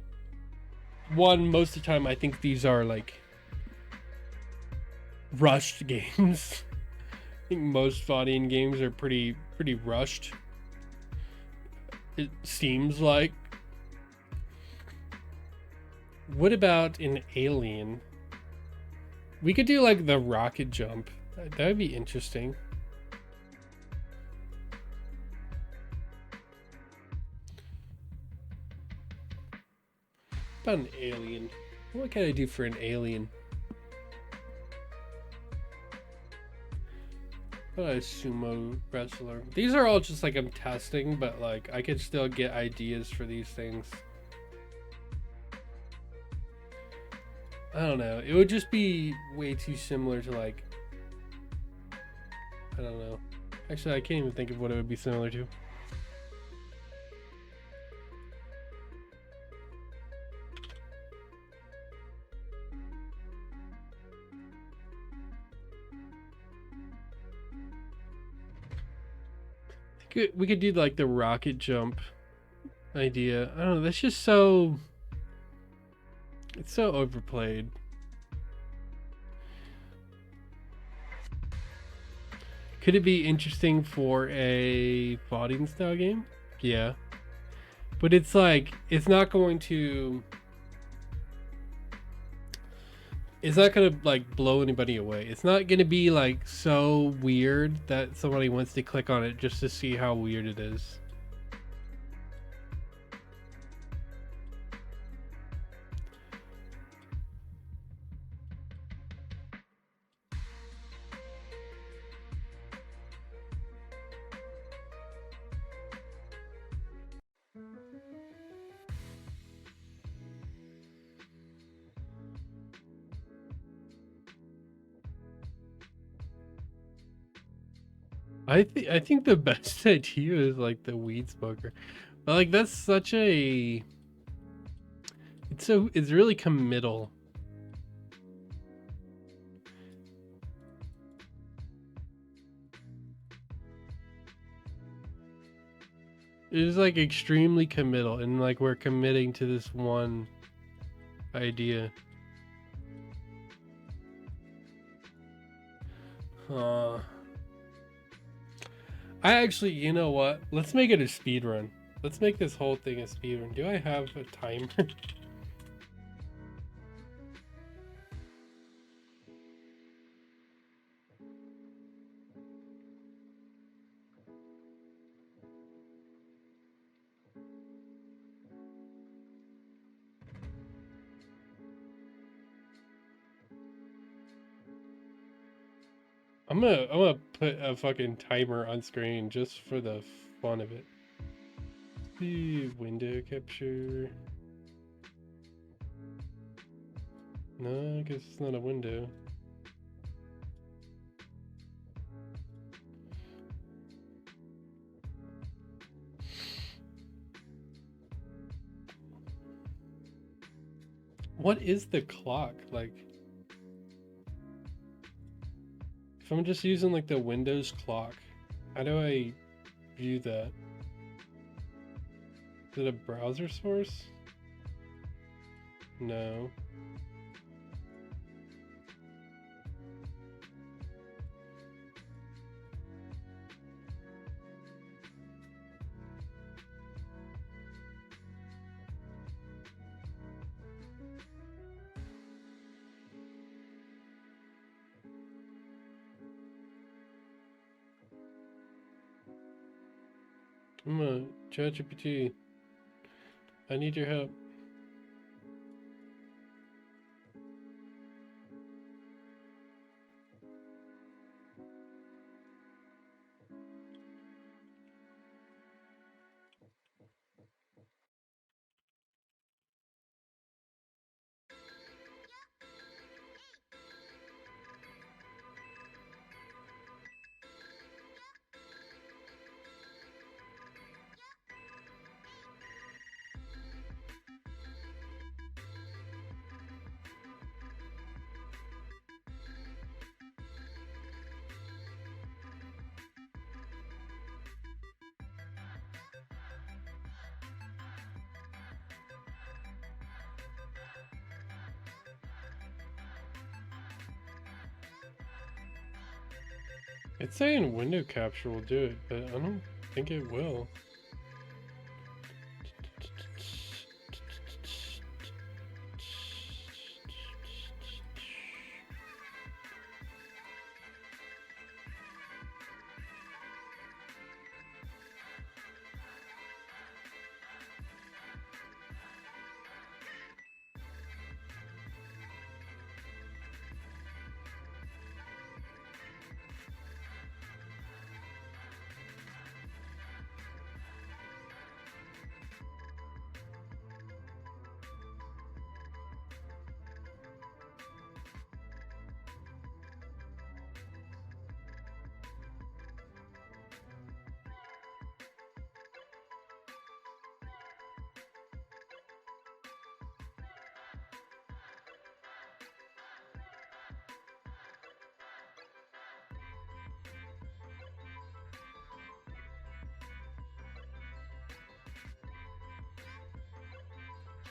one, most of the time I think these are like rushed games. I think most Faudian games are pretty rushed. It seems like. What about an Alien? We could do like the rocket jump. That would be interesting. What about an Alien? What can I do for an Alien? What about a sumo wrestler? These are all just like I'm testing, but like I could still get ideas for these things. I don't know. It would just be way too similar to like, I don't know. Actually, I can't even think of what it would be similar to. We could do like the rocket jump idea. I don't know. That's just so. It's so overplayed. Could it be interesting for a Faudian style game? Yeah. But it's like, it's not going to. It's not gonna like blow anybody away. It's not gonna be like so weird that somebody wants to click on it just to see how weird it is. I think the best idea is like the weed smoker. But like that's such a, it's really committal. It is like extremely committal, and like we're committing to this one idea. I actually, you know what? Let's make it a speed run. Let's make this whole thing a speed run. Do I have a timer? I'm gonna put a fucking timer on screen just for the fun of it. The window capture. No, I guess it's not a window. What is the clock? Like, if I'm just using like the Windows clock, how do I view that? Is it a browser source? No. I'm a ChatGPT. I need your help. It's saying window capture will do it, but I don't think it will.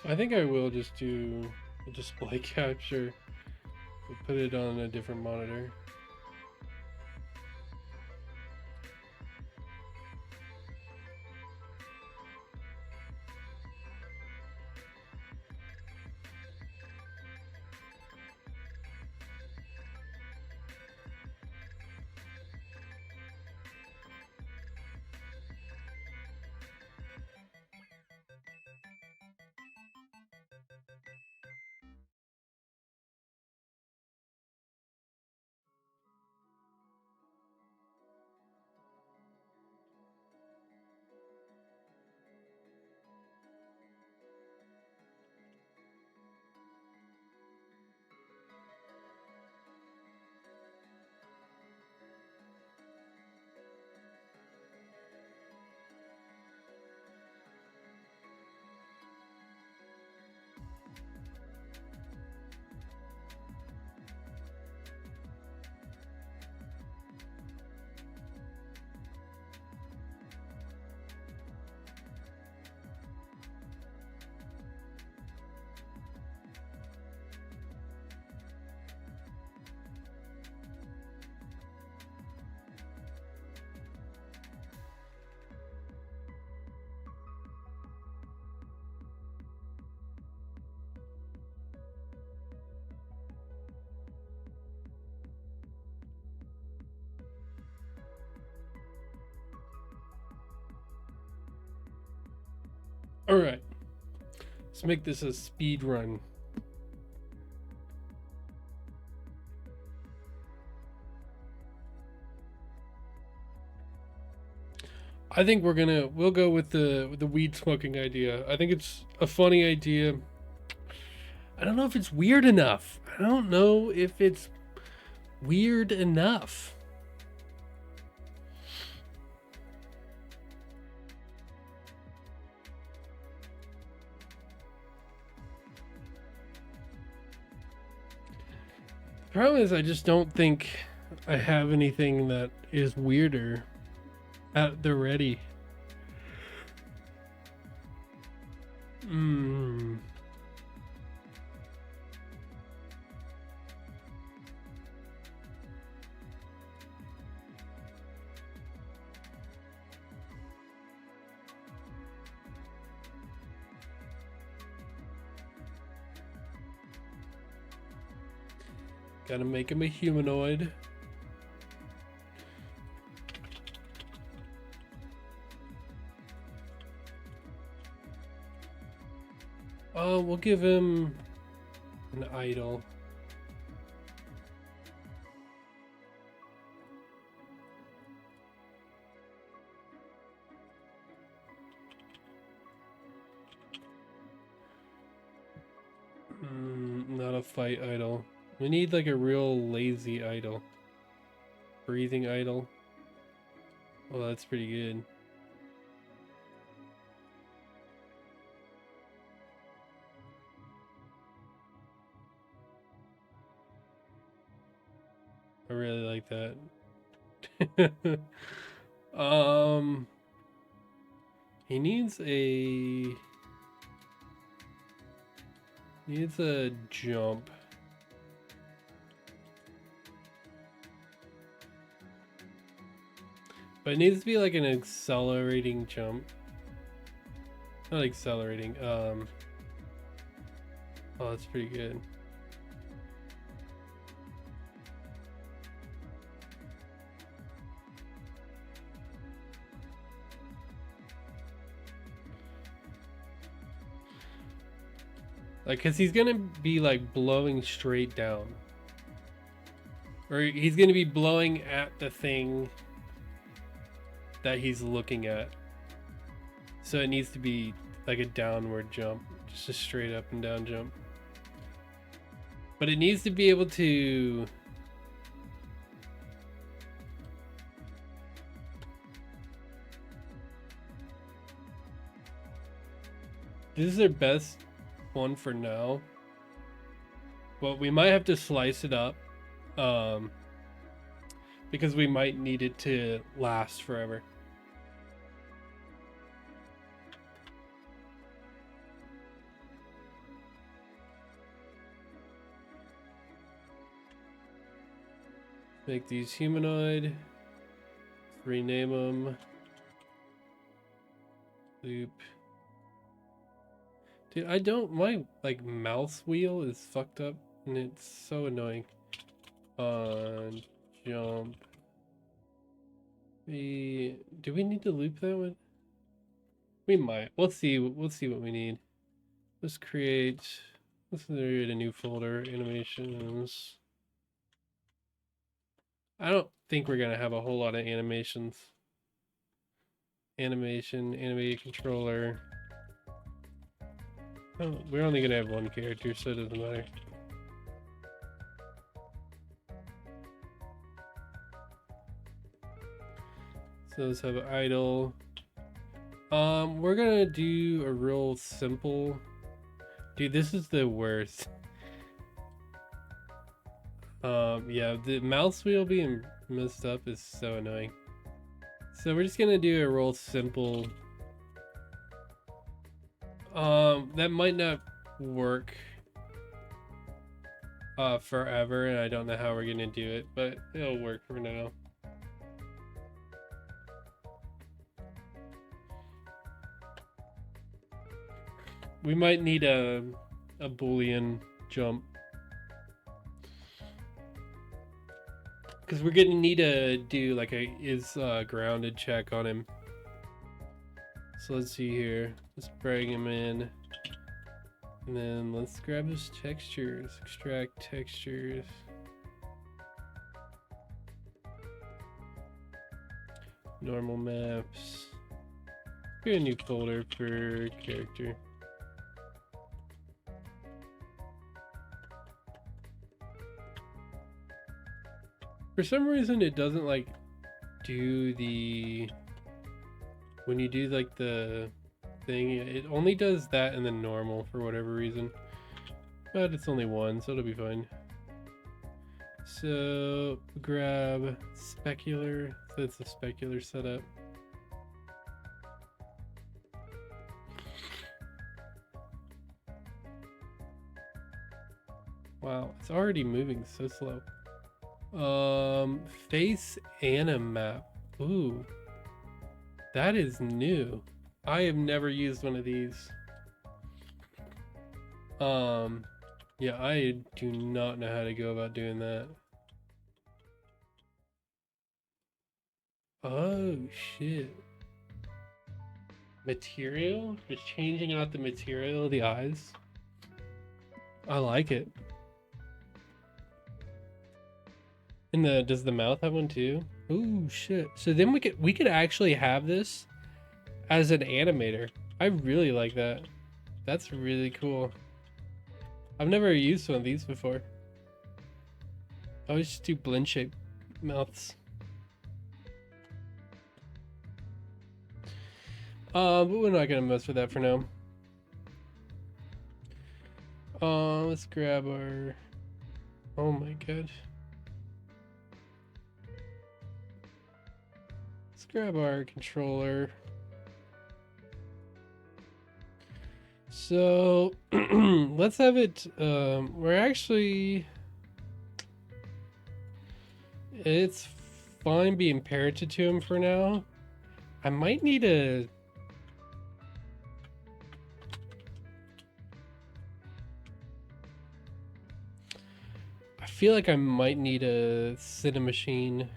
I think I will just do a display capture, but put it on a different monitor. All right, let's make this a speed run. I think we'll go with the weed smoking idea. I think it's a funny idea. I don't know if it's weird enough. I don't know if it's weird enough. The problem is I just don't think I have anything that is weirder at the ready. Gotta make him a humanoid. We'll give him an idol. Not a fight idol. We need like a real lazy idol. Breathing idol. Well, that's pretty good. I really like that. He needs a jump. But it needs to be like an accelerating jump. Not accelerating. Oh, that's pretty good. Like, cause he's gonna be like blowing straight down. Or he's gonna be blowing at the thing that he's looking at. So it needs to be like a downward jump, just a straight up and down jump. But it needs to be able to this is their best one for now. But we might have to slice it up. Because we might need it to last forever. Make these humanoid. Rename them. Loop. Dude, I don't, my like mouse wheel is fucked up and it's so annoying. On jump. Do we need to loop that one? We might. Let's see what we need. Let's create a new folder, animations. I don't think we're gonna have a whole lot of animations. Animation, animate controller. Oh, we're only gonna have one character, so it doesn't matter. So let's have an idle. We're gonna do a real simple. Dude, this is the worst. Yeah, the mouse wheel being messed up is so annoying. So we're just gonna do a real simple. That might not work forever, and I don't know how we're gonna do it, but it'll work for now. We might need a Boolean jump. Because we're gonna need to do like a grounded check on him. So let's see here. Let's bring him in. And then let's grab his textures. Extract textures. Normal maps. Create a new folder per character. For some reason it doesn't like do the, when you do like the thing, it only does that and then normal for whatever reason. But it's only one, so it'll be fine. So grab specular, so it's a specular setup. Wow, it's already moving so slow. Face animap. Ooh, that is new. I have never used one of these. Yeah, I do not know how to go about doing that. Oh shit. Material? Just changing out the material of the eyes. I like it. And does the mouth have one too? Ooh shit. So then we could actually have this as an animator. I really like that. That's really cool. I've never used one of these before. I always just do blend shape mouths. But we're not gonna mess with that for now. Let's grab our, oh my god. Let's grab our controller. So let's have it, we're actually, it's fine being parroted to him for now. I might need a... I feel like I might need a Cinemachine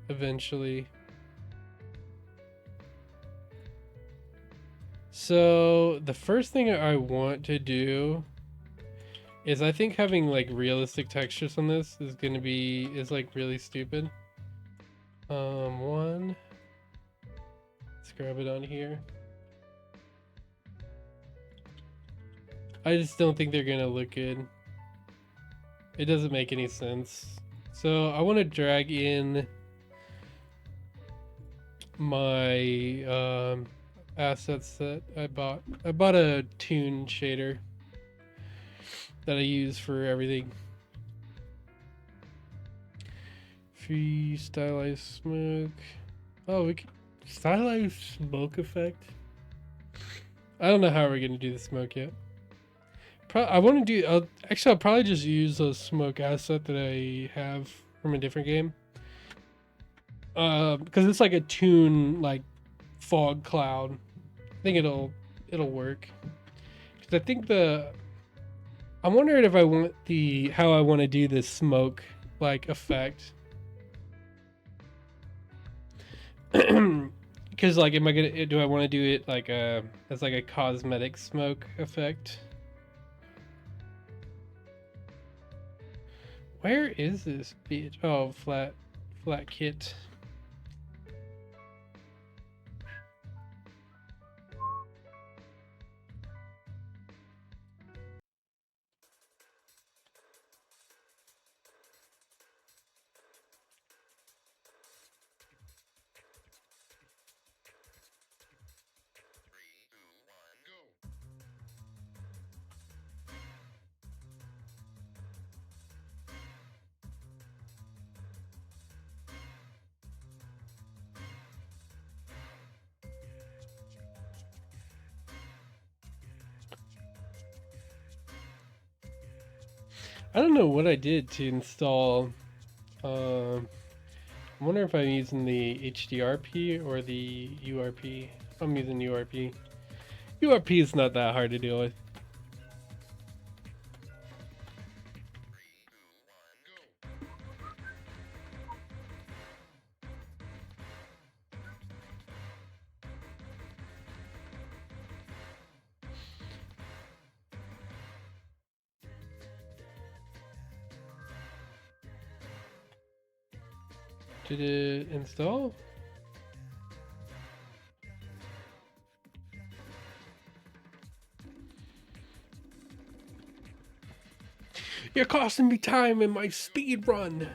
eventually. So the first thing I want to do is I think having like realistic textures on this is gonna be like really stupid. One. Let's grab it on here. I just don't think they're gonna look good. It doesn't make any sense. So I want to drag in my assets that I bought. I bought a toon shader that I use for everything. Free stylized smoke. Oh, we can stylized smoke effect. I don't know how we're gonna do the smoke yet. I want to do. Actually, I'll probably just use a smoke asset that I have from a different game. Because it's like a toon, like fog cloud. I think it'll work. Because I think I'm wondering if I want how I want to do this smoke like effect. Because like, do I want to do it like as like a cosmetic smoke effect? Where is this bitch? Oh, flat kit. I don't know what I did to install. I wonder if I'm using the HDRP or the URP. I'm using URP. URP is not that hard to deal with. Did it install? You're costing me time in my speed run.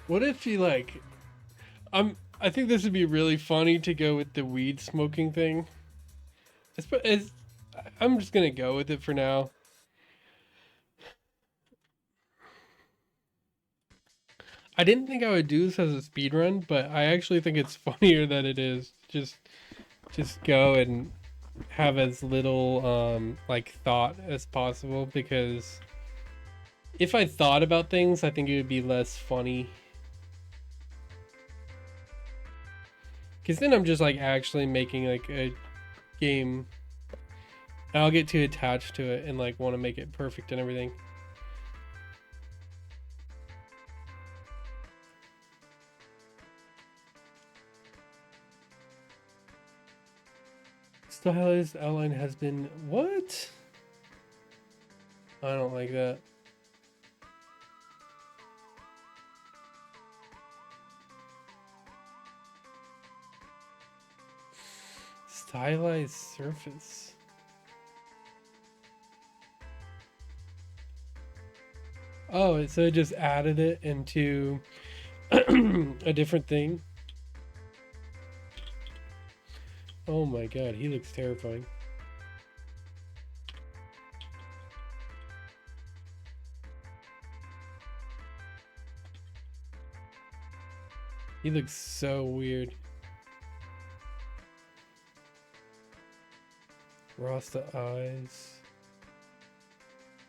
What if you like... I think this would be really funny to go with the weed smoking thing. I'm just gonna go with it for now. I didn't think I would do this as a speed run, but I actually think it's funnier than it is. Just go and have as little like thought as possible, because if I thought about things, I think it would be less funny. Because then I'm just like actually making like a game. And I'll get too attached to it and like want to make it perfect and everything. Stylized outline has been... What? I don't like that. Stylized surface. Oh, so it just added it into a different thing. Oh my god, he looks terrifying. He looks so weird. Rasta eyes.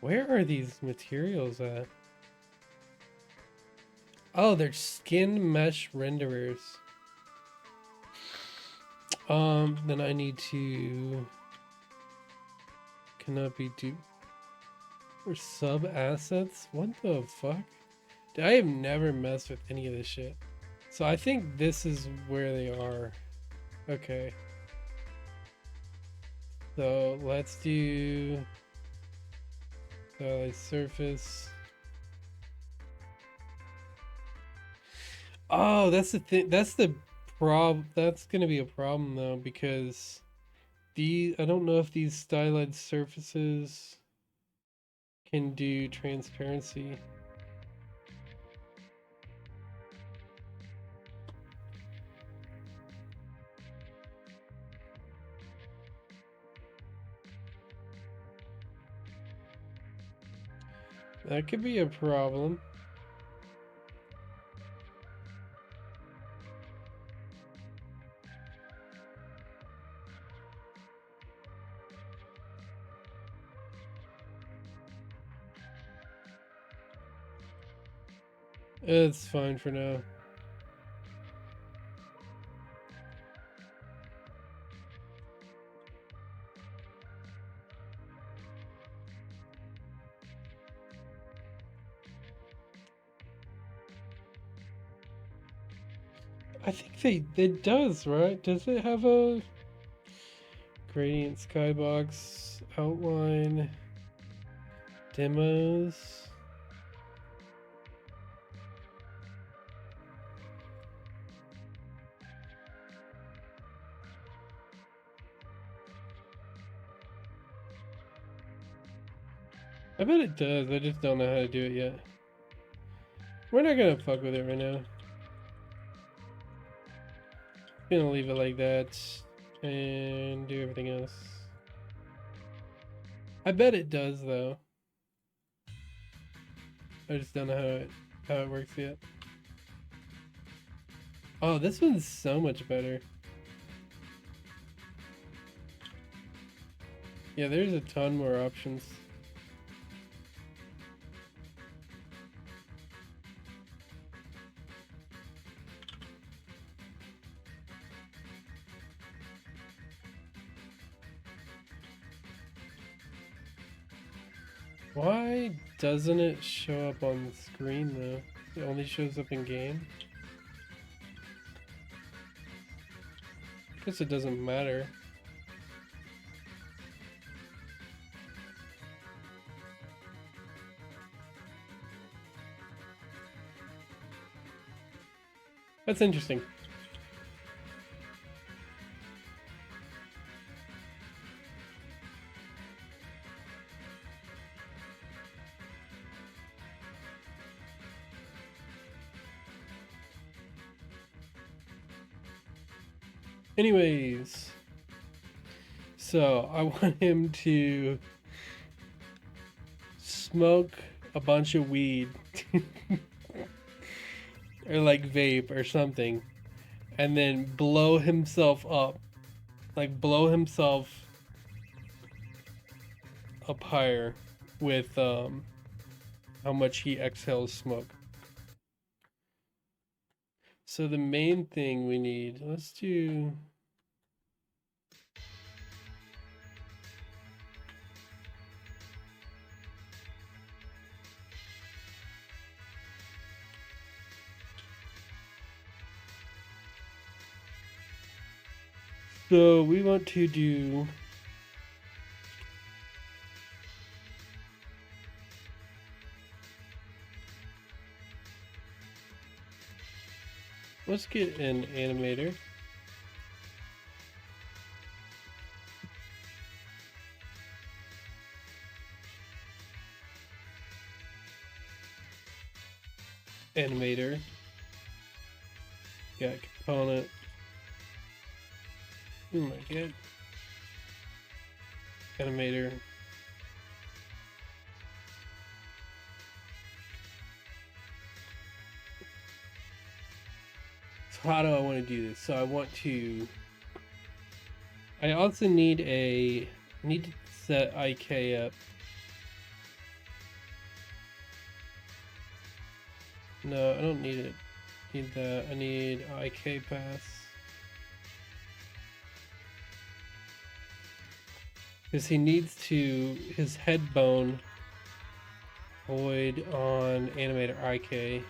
Where are these materials at? Oh, they're skin mesh renderers. Then I need to... Cannot be duped. Or sub assets? What the fuck? I have never messed with any of this shit. So I think this is where they are. Okay. So let's do surface. Oh, that's the thing. That's the prob. That's gonna be a problem though, because I don't know if these stylized surfaces can do transparency. That could be a problem. It's fine for now. I think it does, right? Does it have a gradient skybox outline demos? I bet it does. I just don't know how to do it yet. We're not gonna fuck with it right now. Gonna leave it like that and do everything else. I bet it does though. I just don't know how it works yet. Oh, this one's so much better. Yeah, there's a ton more options. Why doesn't it show up on the screen though? It only shows up in game? Guess it doesn't matter. That's interesting. Anyways, so I want him to smoke a bunch of weed or like vape or something, and then blow himself up, like blow himself up higher with how much he exhales smoke. So the main thing we need, let's do so we want to do let's get an animator. Animator. Got component. Oh my god. Animator. So how do I want to do this? So I want to. I also need a. I need to set IK up. No, I don't need it. Need that. I need IK pass. Because he needs to, his head bone void on animator IK.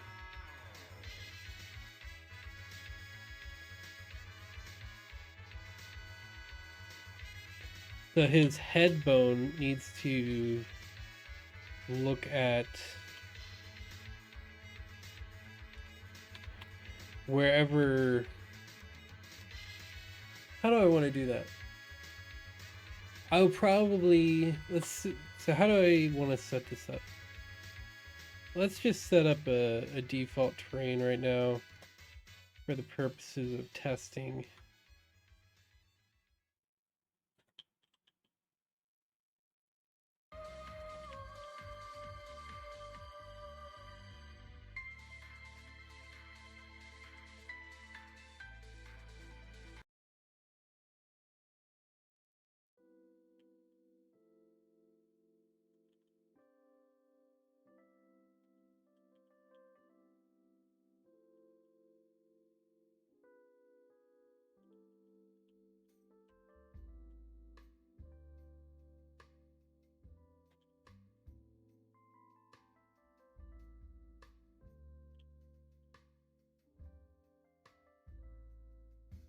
So his head bone needs to look at wherever. How do I want to do that? I'll probably, so how do I want to set this up? Let's just set up a default terrain right now for the purposes of testing.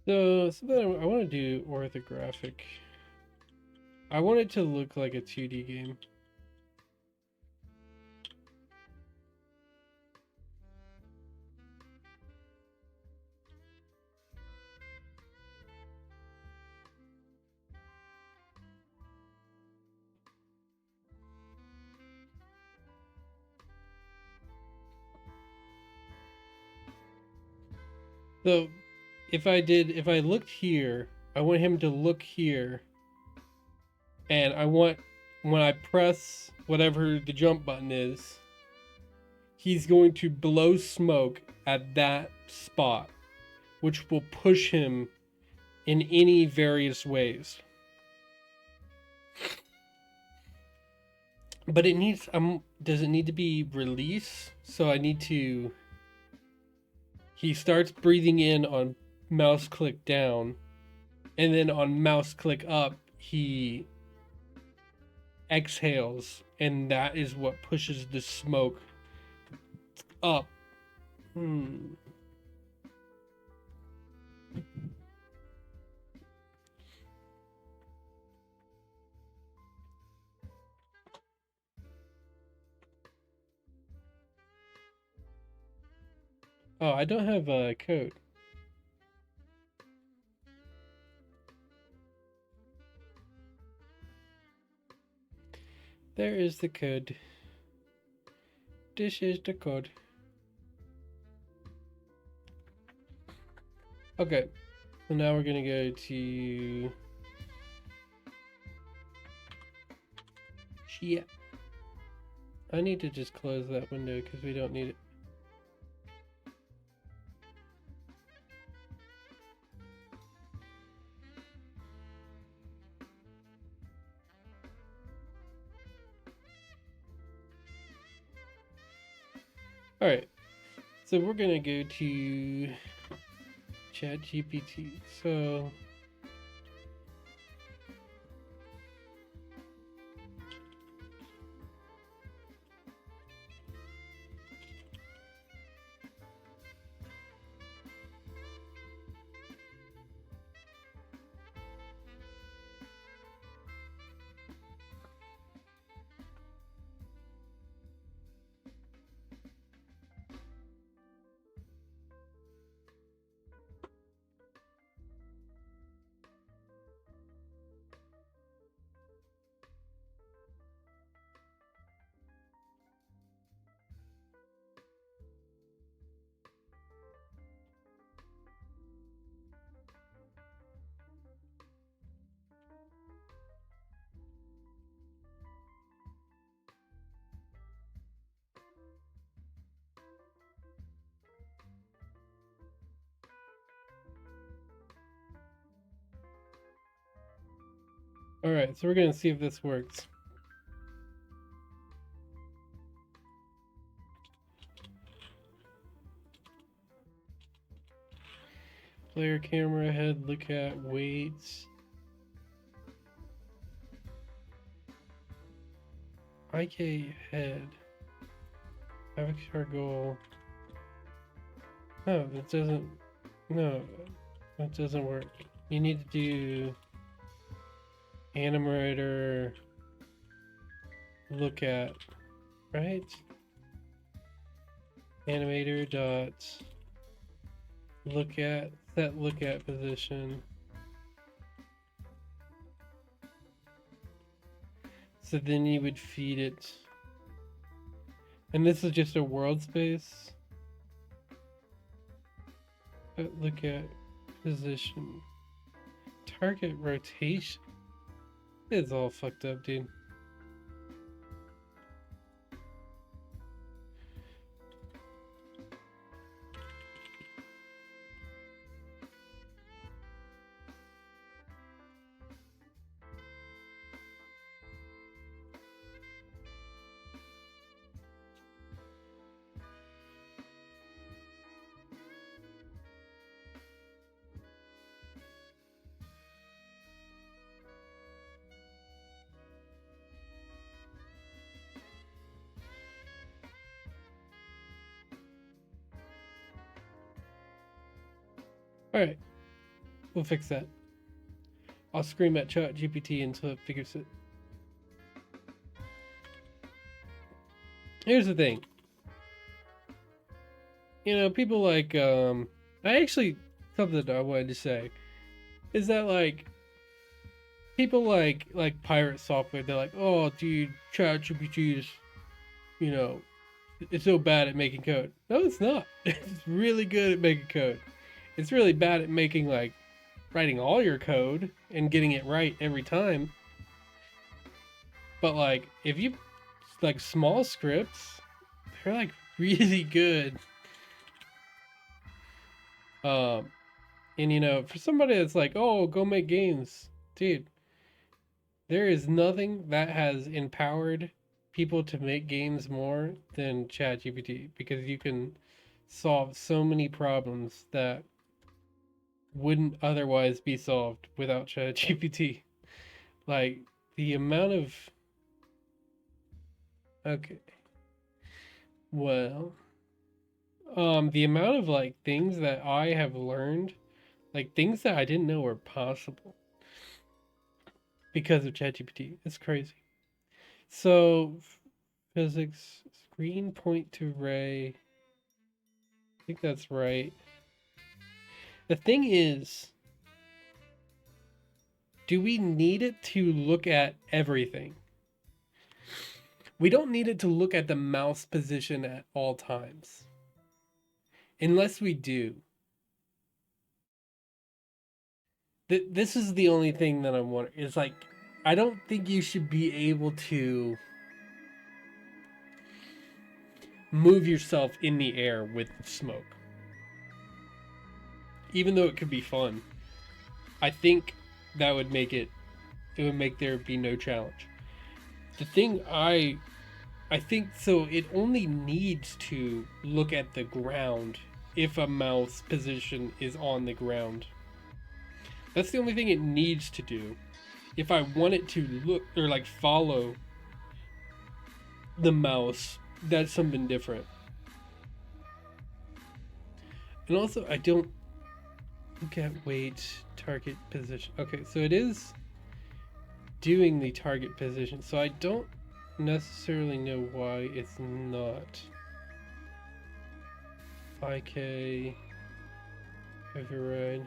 So then I want to do orthographic. I want it to look like a 2D game. So if I looked here, I want him to look here. And I want, when I press whatever the jump button is, he's going to blow smoke at that spot, which will push him in any various ways. But it needs, does it need to be release? So I need to, he starts breathing in on mouse click down, and then on mouse click up, he exhales, and that is what pushes the smoke up. Oh, I don't have a code. There is the code. This is the code. Okay, so now we're gonna go to yeah. I need to just close that window because we don't need it. All right, so we're gonna go to ChatGPT. So Alright, so we're gonna see if this works. Player camera head, look at weights. IK head. Avatar goal. No, that doesn't. No, that doesn't work. You need to do animator look at, right? Animator dot look at, set look at position. So then you would feed it. And this is just a world space. Look at position. Target rotation. It's all fucked up, dude. Alright. We'll fix that. I'll scream at ChatGPT until it figures it. Here's the thing. You know, people like, I actually, something I wanted to say is that, like, people like pirate software, they're like, oh, dude, ChatGPT is, you know, it's so bad at making code. No, it's not. It's really good at making code. It's really bad at making, like, writing all your code and getting it right every time. But, like, if you, like, small scripts, they're, like, really good. And, you know, for somebody that's like, oh, go make games. Dude, there is nothing that has empowered people to make games more than ChatGPT, because you can solve so many problems that wouldn't otherwise be solved without ChatGPT. Like, the amount of... Okay. Well... the amount of, like, things that I have learned, like, things that I didn't know were possible because of ChatGPT. It's crazy. So, physics, screen point to ray. I think that's right. The thing is, do we need it to look at everything? We don't need it to look at the mouse position at all times. Unless we do. This is the only thing that I'm wondering. It's like, I don't think you should be able to move yourself in the air with smoke. Even though it could be fun. I think that would make it would make there be no challenge. The thing I think so, it only needs to look at the ground if a mouse position is on the ground. That's the only thing it needs to do. If I want it to look or like follow the mouse, that's something different. And also, I don't look at weight, target position. Okay, so it is doing the target position, so I don't necessarily know why it's not. IK override.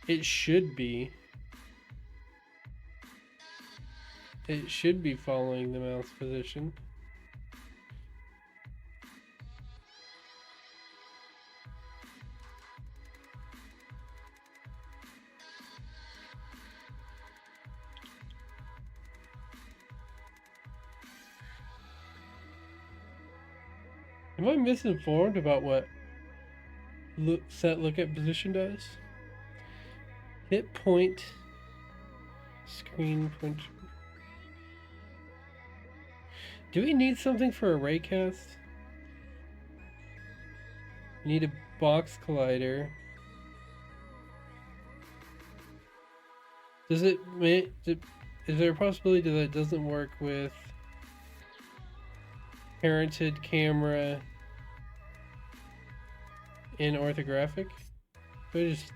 It should be. It should be following the mouse position. Am I misinformed about what set look at position does. Hit point. Screen point. Do we need something for a raycast? Need a box collider. Does it? Is there a possibility that it doesn't work with parented camera in orthographic? Let me just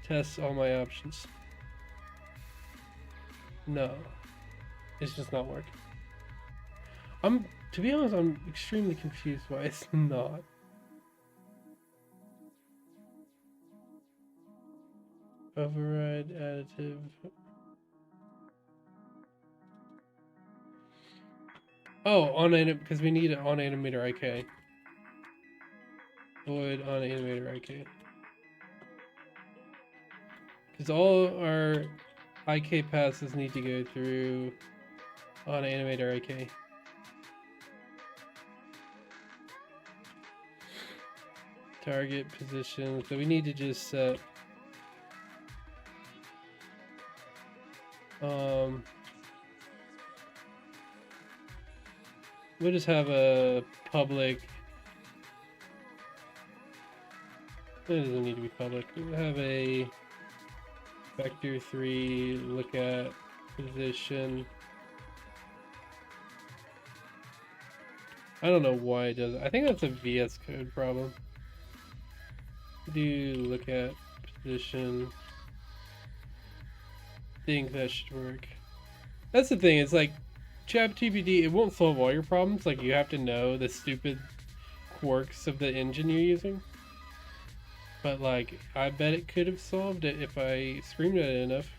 test all my options. No, it's just not working. To be honest, I'm extremely confused why it's not. Override additive. Oh, because we need it on animator IK. Void on animator IK. Because all our IK passes need to go through on animator IK. Target position. So we need to just set we'll just have a public. It doesn't need to be public. We'll have a vector 3 look at position. I don't know why it does it. I think that's a VS Code problem. Do look at position. Think that should work. That's the thing, it's like ChatGPT, it won't solve all your problems. Like, you have to know the stupid quirks of the engine you're using. But like, I bet it could have solved it if I screamed at it enough.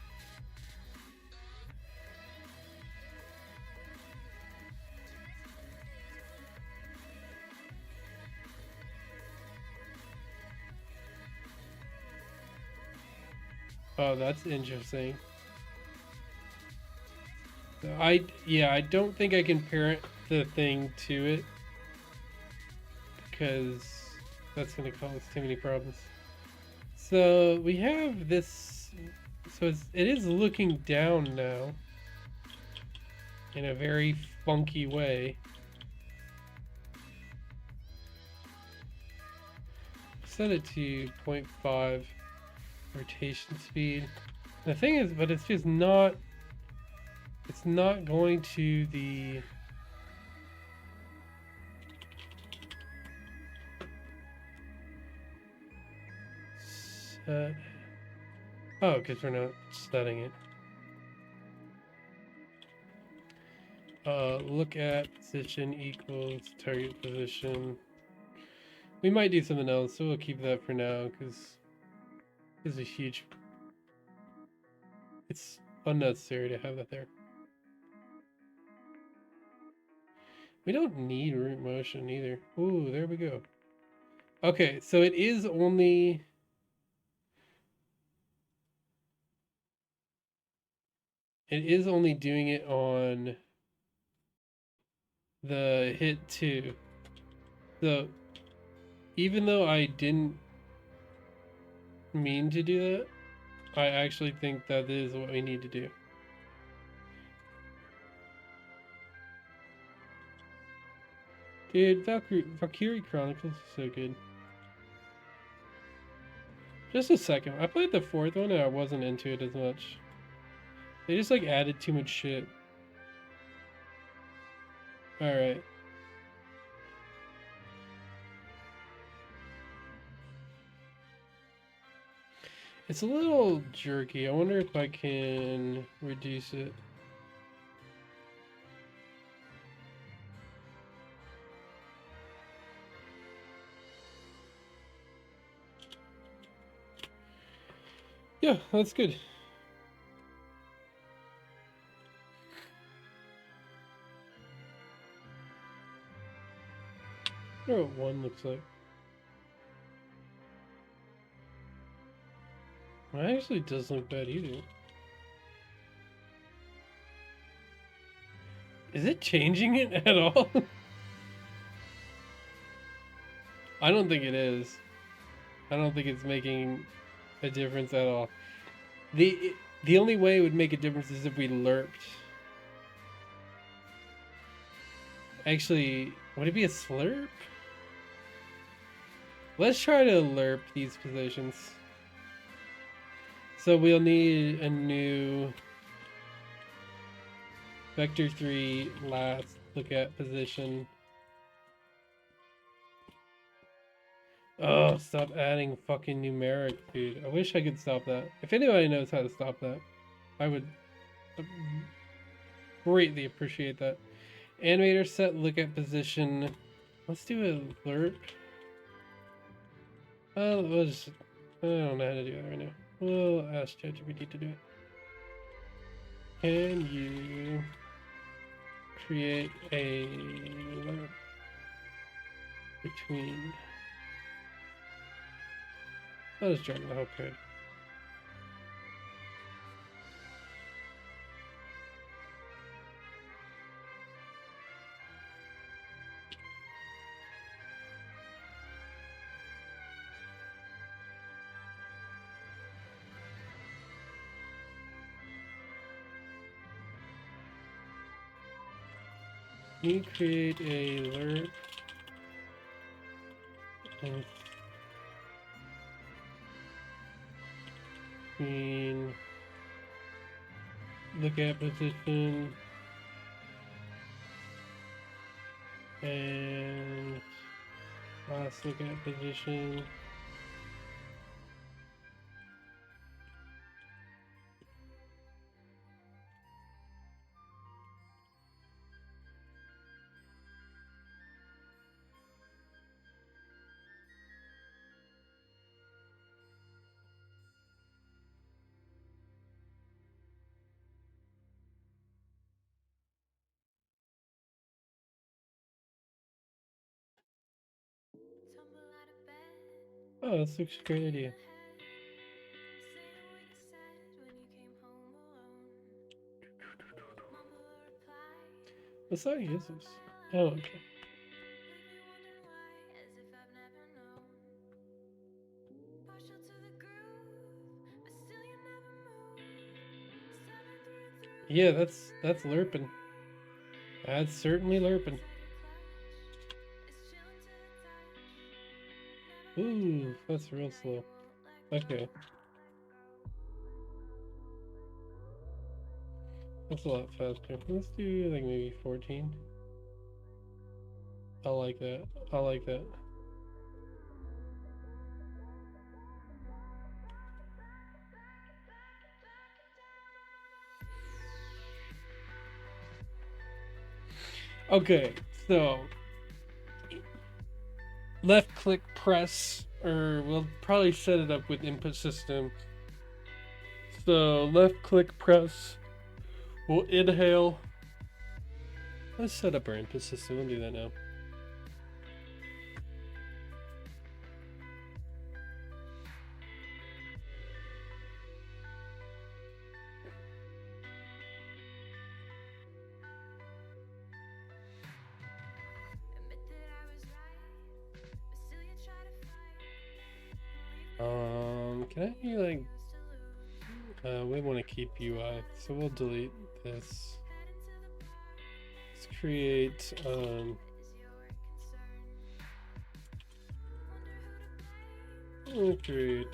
Oh, that's interesting. I don't think I can parent the thing to it because that's going to cause too many problems. So we have this, so it is looking down now in a very funky way. Set it to 0.5 rotation speed. The thing is, but it's just not, it's not going to the set. Oh, because we're not setting it. Look at position equals target position. We might do something else, so we'll keep that for now because it's a huge. It's unnecessary to have that there. We don't need root motion either. Ooh, there we go. Okay, so it is only. It is only doing it on the hit 2. So even though I didn't mean to do that, I actually think that is what we need to do. Dude, Valkyrie Chronicles is so good. Just a second. I played the 4th one and I wasn't into it as much. They just like added too much shit. Alright. It's a little jerky. I wonder if I can reduce it. Yeah, that's good. I wonder what 1 looks like. Well, it actually doesn't look bad either. Is it changing it at all? I don't think it is. I don't think it's making a difference at all. The only way it would make a difference is if we lerped. Actually, would it be a slurp? Let's try to lerp these positions. So we'll need a new vector 3 last look at position. Oh, stop adding fucking numeric, dude. I wish I could stop that. If anybody knows how to stop that, I would greatly appreciate that. Animator set look at position. Let's do a lerp. Oh, we'll just, I don't know how to do that right now. We'll ask ChatGPT to do it. Can you create a lerp between... I'll just jump the whole code. Can you create a lerp between look at position and last look at position? Oh, that's such a great idea. What song is this? Oh, okay. Yeah, that's lerping. That's certainly lerping. Ooh, that's real slow. Okay. That's a lot faster. Let's do like maybe 14. I like that. I like that. Okay, so left click press, or we'll probably set it up with input system. So left click press, we'll inhale. Let's set up our input system, we'll do that now. Can I do like, we want to keep UI, so we'll delete this. Let's create, we'll create,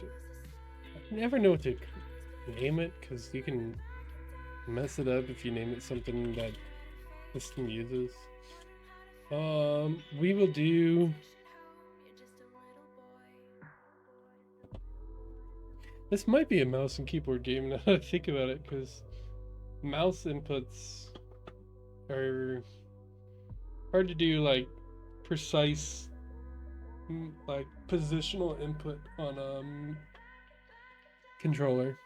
I never know what to name it, because you can mess it up if you name it something that the system uses. We will do, this might be a mouse and keyboard game now that I think about it, because mouse inputs are hard to do like precise like positional input on controller.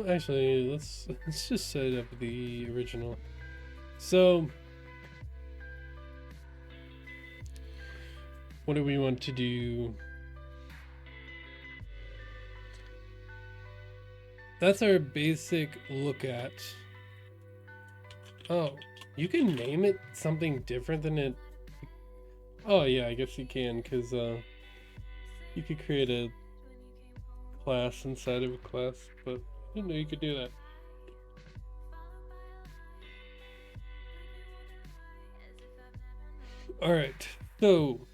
Actually, let's just set it up with the original. So, what do we want to do? that's our basic look at. Oh, you can name it something different than it. Oh yeah, I guess you can, because you could create a class inside of a class, but I didn't know you could do that. All right, so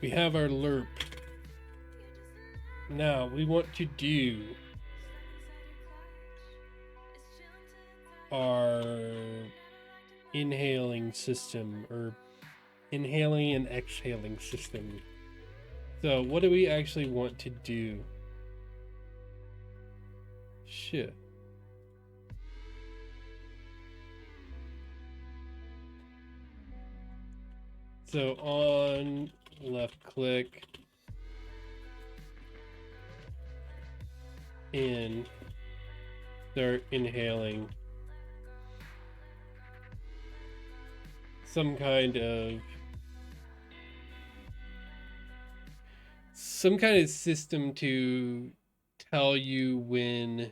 we have our lerp. Now we want to do our inhaling system, or inhaling and exhaling system. So what do we actually want to do? Shit. So on left click in, start inhaling some kind of system to tell you when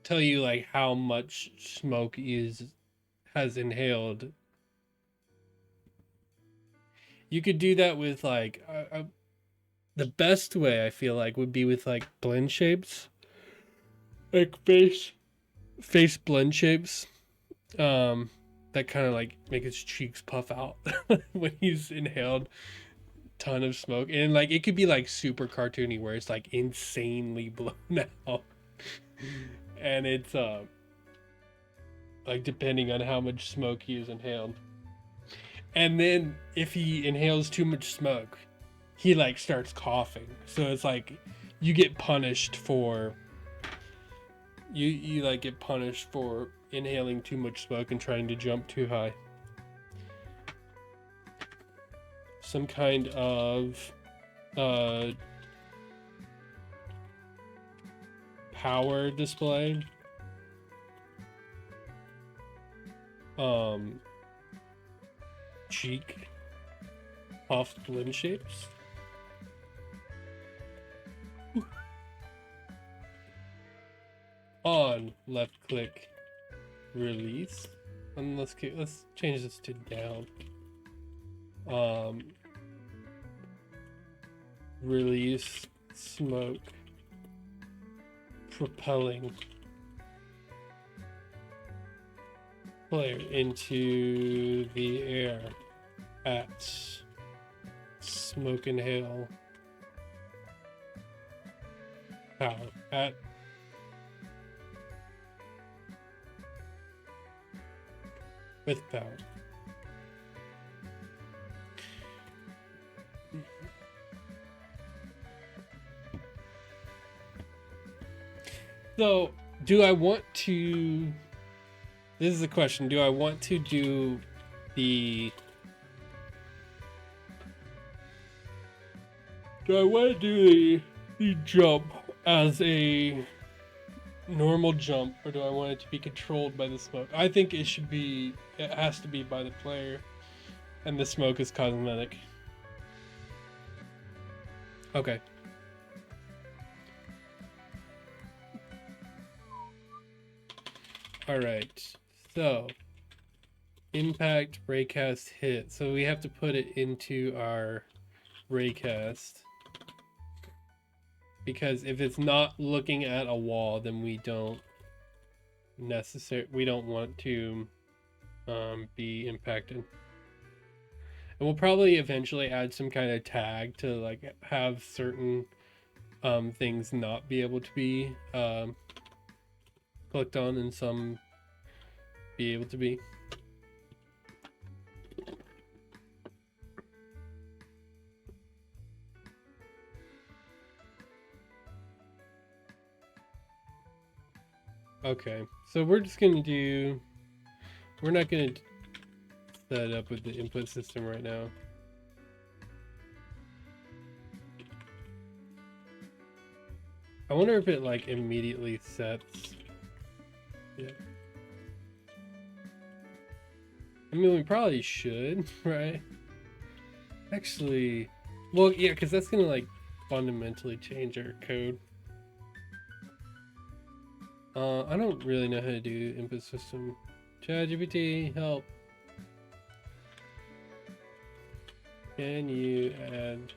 tell you like how much smoke has inhaled. You could do that with like the best way I feel like would be with like blend shapes, like face blend shapes, that kind of like make his cheeks puff out when he's inhaled ton of smoke. And like it could be like super cartoony where it's like insanely blown out, and it's like depending on how much smoke he has inhaled. And then if he inhales too much smoke, he like starts coughing. So it's like you get punished for you like get punished for inhaling too much smoke and trying to jump too high. Some kind of power display. Cheek puff blend shapes. On left click release, and let's change this to down. Release smoke propelling player into the air at smoke inhale power at with power. So, do I want to... This is the question. Do I want to do the... Do I want to do the jump as a normal jump, or do I want it to be controlled by the smoke? I think it has to be by the player, and the smoke is cosmetic. Okay. All right. So, impact, raycast, hit. So we have to put it into our raycast, because if it's not looking at a wall, then we don't want to be impacted. And we'll probably eventually add some kind of tag to like have certain things not be able to be clicked on and some be able to be. Okay, so we're not gonna set it up with the input system right now. I wonder if it like immediately sets. Yeah. I mean, we probably should, right? Actually, well, yeah, because that's gonna like fundamentally change our code. I don't really know how to do input system. ChatGPT, help. Can you add?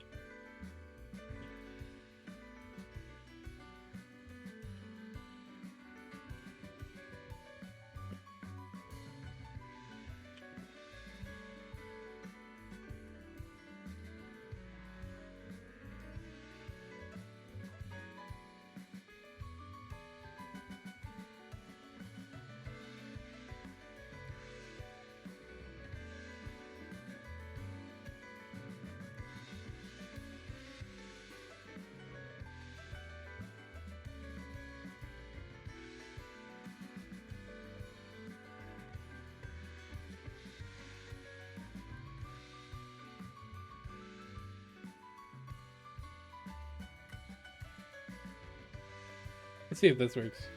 Let's see if this works.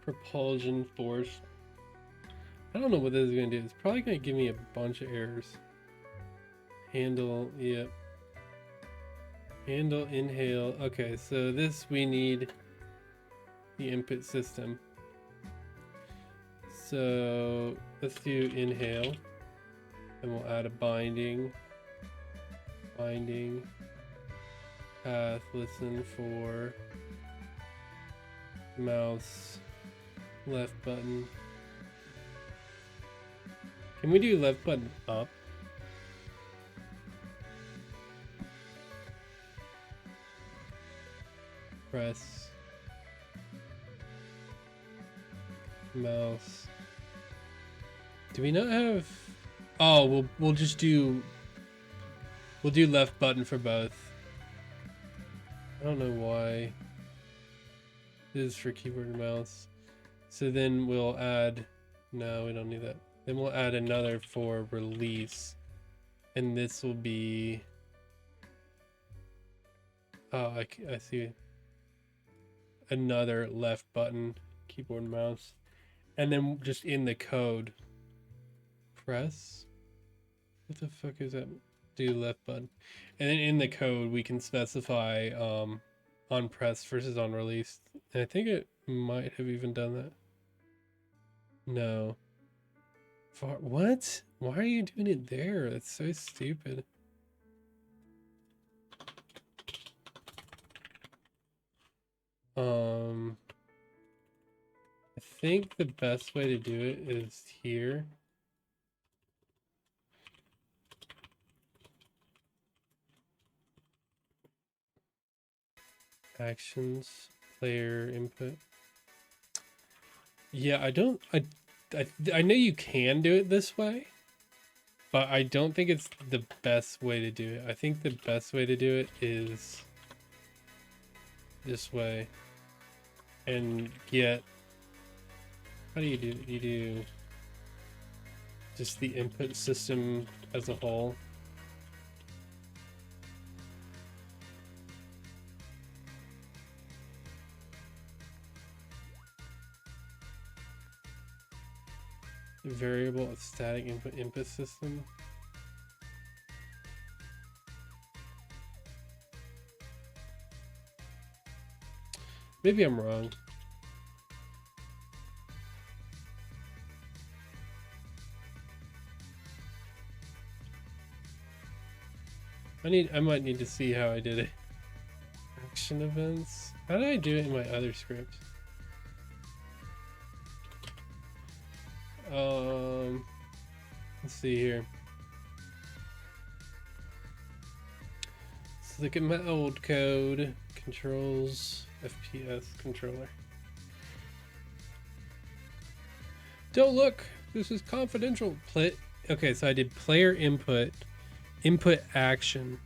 Propulsion force. I don't know what this is gonna do. It's probably gonna give me a bunch of errors. Handle, yep. Handle, inhale. Okay, so this we need the input system. So let's do inhale. And we'll add a binding. Binding. Path, listen for mouse. Left button. Can we do left button up? Press. Mouse. Do we not have? Oh, we'll just do. We'll do left button for both. I don't know why. This is for keyboard and mouse. So then we'll add. No, we don't need that. Then we'll add another for release, and this will be. Oh, I see. Another left button, keyboard and mouse, and then just in the code. Press. What the fuck is that? Do left button, and then in the code we can specify on press versus on release. And I think it might have even done that. No. What? Why are you doing it there? That's so stupid. I think the best way to do it is here. Actions, player input. Yeah, I know you can do it this way, but I don't think it's the best way to do it. I think the best way to do it is this way and get, how do you do, you do just the input system as a whole. Variable static input system. Maybe I'm wrong. I might need to see how I did it. Action events. How did I do it in my other script? Let's see here. Let's look at my old code. Controls, FPS controller. Don't look. This is confidential. Okay, so I did player input action.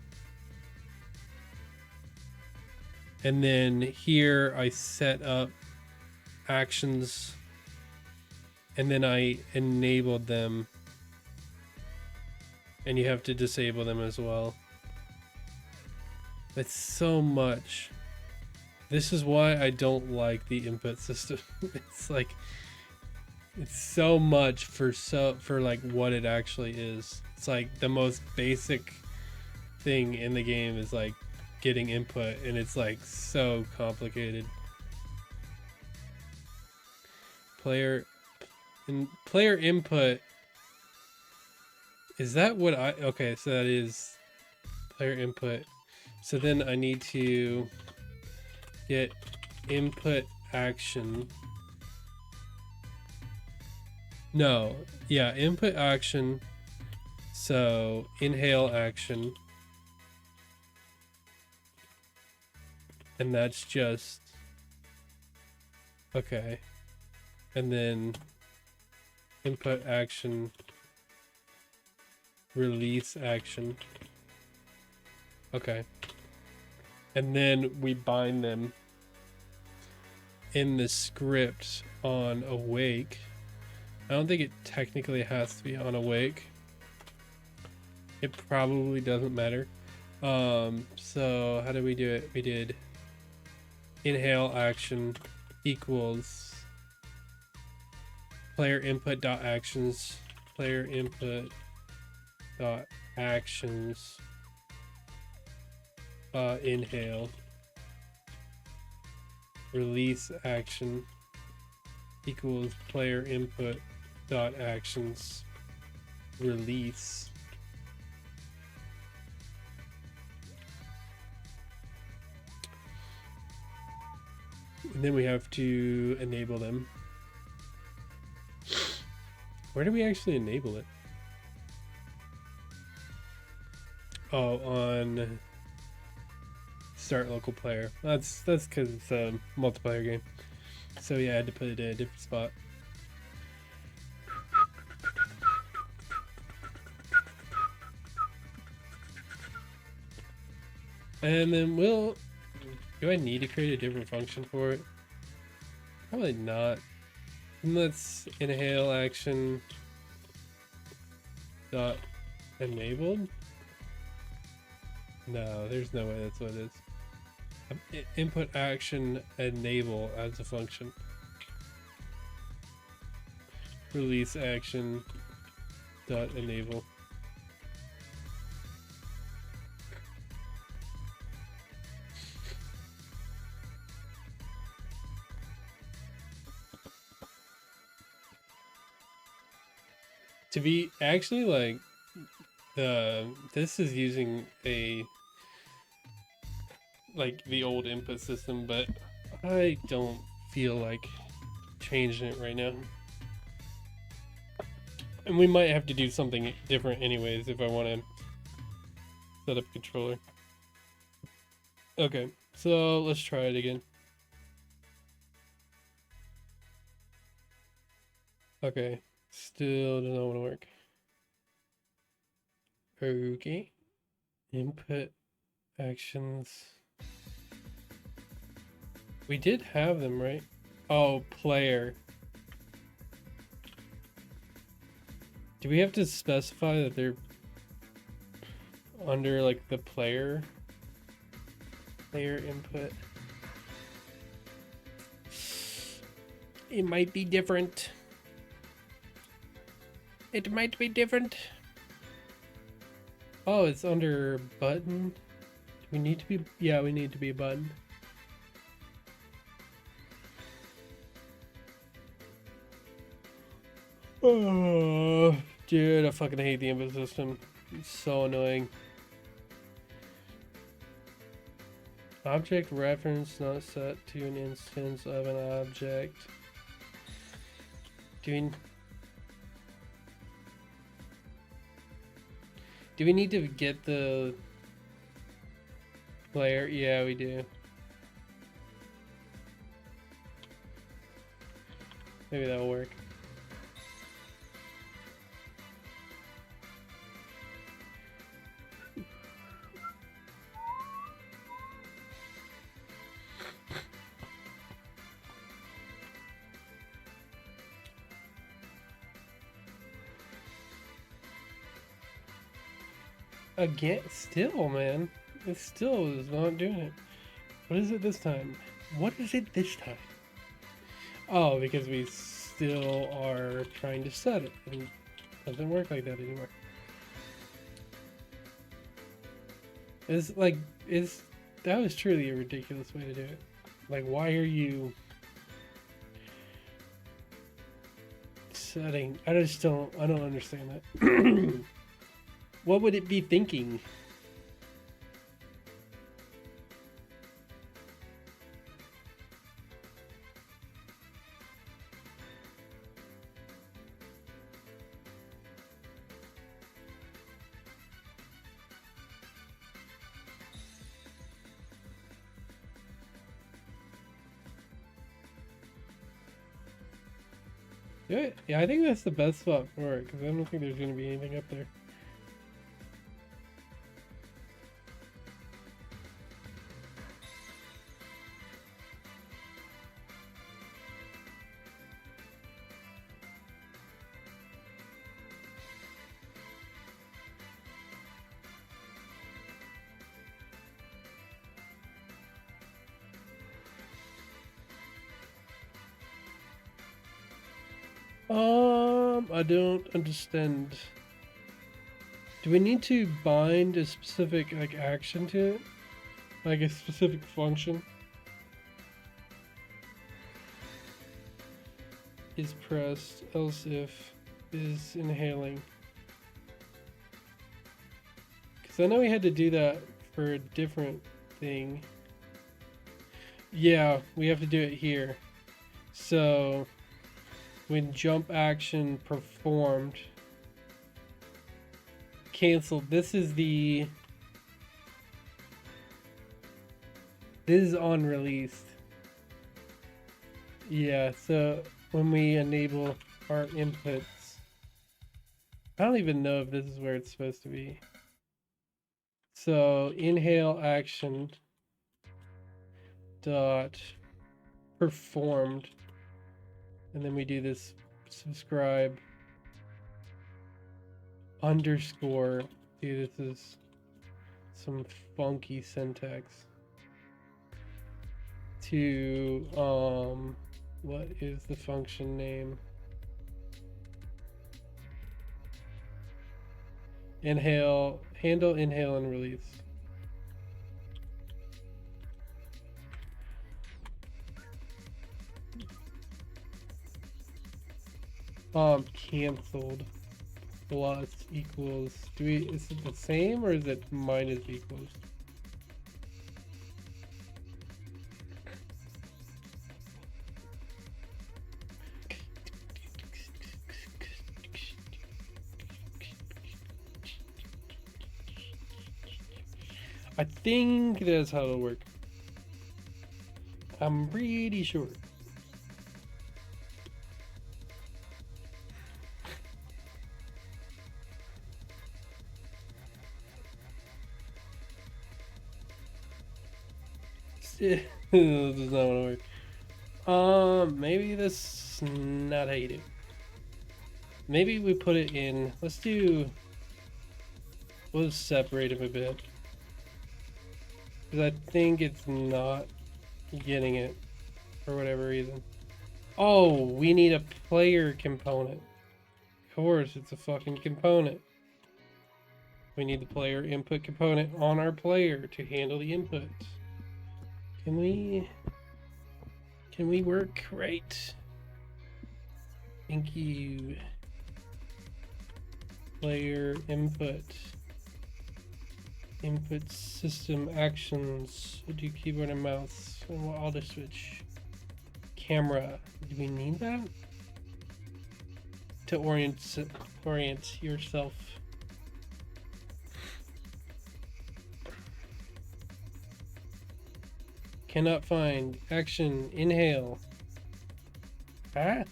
And then here I set up actions, and then I enabled them, and you have to disable them as well. That's so much. This is why I don't like the input system. It's like it's so much for like what it actually is. It's like the most basic thing in the game is like getting input, and it's like so complicated. Player input, is that what I, okay, so that is player input. So then I need to get input action. No, yeah, input action. So inhale action. And that's just, okay. And then input action, release action. Okay. And then we bind them in the script on awake. I don't think it technically has to be on awake. It probably doesn't matter. So how did we do it? We did inhale action equals player input dot actions, player input dot actions, inhale, release action equals player input dot actions, release. And then we have to enable them. Where do we actually enable it? Oh, on start local player. That's because it's a multiplayer game. So yeah, I had to put it in a different spot. And then do I need to create a different function for it? Probably not. Let's inhale action dot enabled. No, there's no way that's what it is. Input action enable as a function. Release action dot enable. To be actually like this is using a like the old input system, but I don't feel like changing it right now. And we might have to do something different anyways if I want to set up controller. Okay, so let's try it again. Okay, still doesn't want to work. Okay, input actions. We did have them, right? Oh, player. Do we have to specify that they're under like the player input? It might be different. It might be different. Oh, it's under button. We need to be, yeah, we need to be a button. Oh, dude, I fucking hate the input system. It's so annoying. Object reference not set to an instance of an object. Do we need to get the player? Yeah, we do. Maybe that'll work. Again, still, man. It still is not doing it. What is it this time? What is it this time? Oh, because we still are trying to set it, and it doesn't work like that anymore. It's like, that was truly a ridiculous way to do it. Like, why are you setting? I don't understand that. What would it be thinking? Yeah, I think that's the best spot for it, because I don't think there's going to be anything up there. I don't understand. Do we need to bind a specific like action to it? Like a specific function? Is pressed, else if is inhaling. Because I know we had to do that for a different thing. Yeah, we have to do it here. So when jump action performed, canceled. This is on released. Yeah, so when we enable our inputs, I don't even know if this is where it's supposed to be. So inhale action dot performed, and then we do this subscribe underscore. Dude, this is some funky syntax. To what is the function name? Inhale, handle, inhale, and release. Canceled plus equals. Is it the same or is it minus equals? I think that's how it'll work. I'm pretty sure. This does not want to work. Maybe this is not how you do. Maybe we put it in. We'll just separate them a bit. Because I think it's not getting it for whatever reason. Oh, we need a player component. Of course, it's a fucking component. We need the player input component on our player to handle the inputs. Can we work right? Thank you. Player input. Input system actions. We'll do keyboard and mouse. And we'll auto switch. Camera. Do we need that? To orient yourself. Cannot find. Action. Inhale. Ah?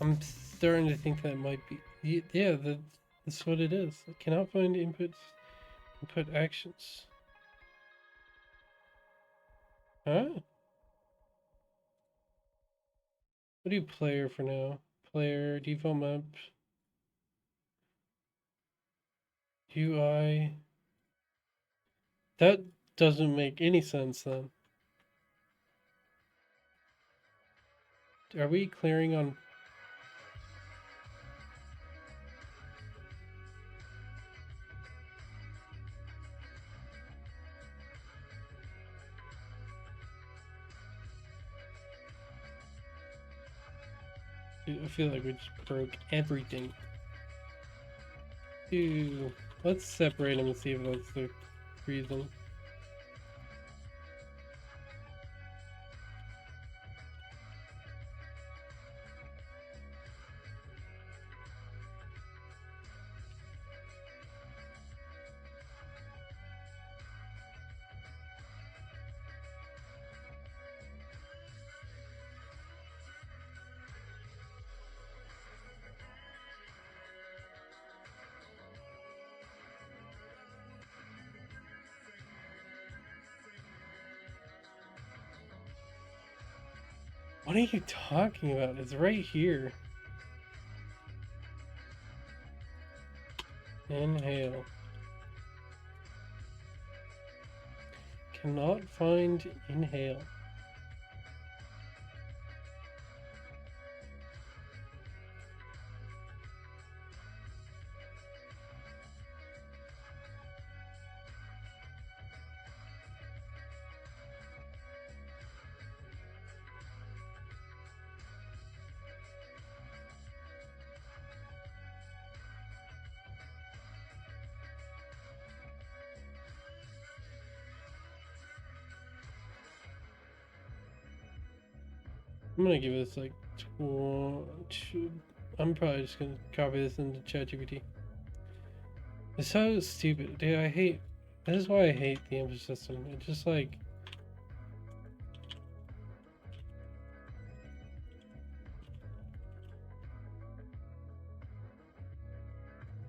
I'm starting to think that might be. Yeah, that's what it is. I cannot find input actions. Huh? What do you player for now? Player, default map. UI. That doesn't make any sense then. Are we clearing on... I feel like we just broke everything. Ew. Let's separate them and see if that's the reason. What are you talking about? It's right here. Inhale. Cannot find inhale. I'm gonna give this like two. I'm probably just gonna copy this into ChatGPT. It's so stupid, dude. I hate. This is why I hate the input system. It's just like.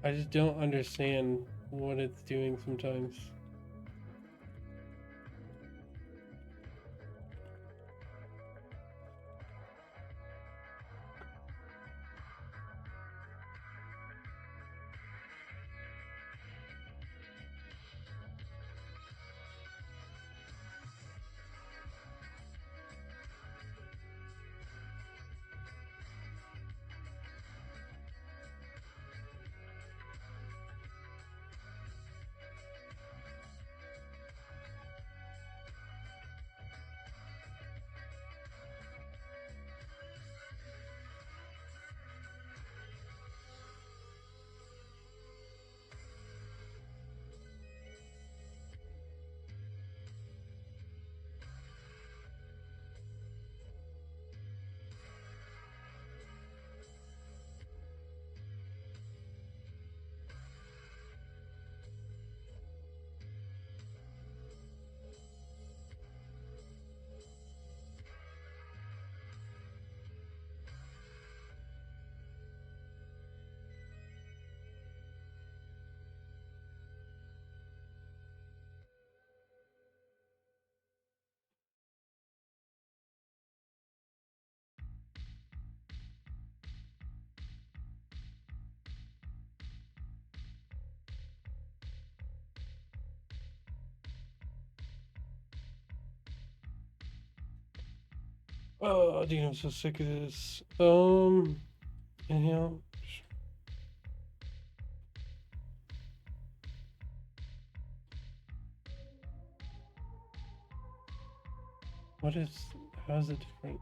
I just don't understand what it's doing sometimes. Oh, dude, I'm so sick of this. Inhale. What is? How is it different?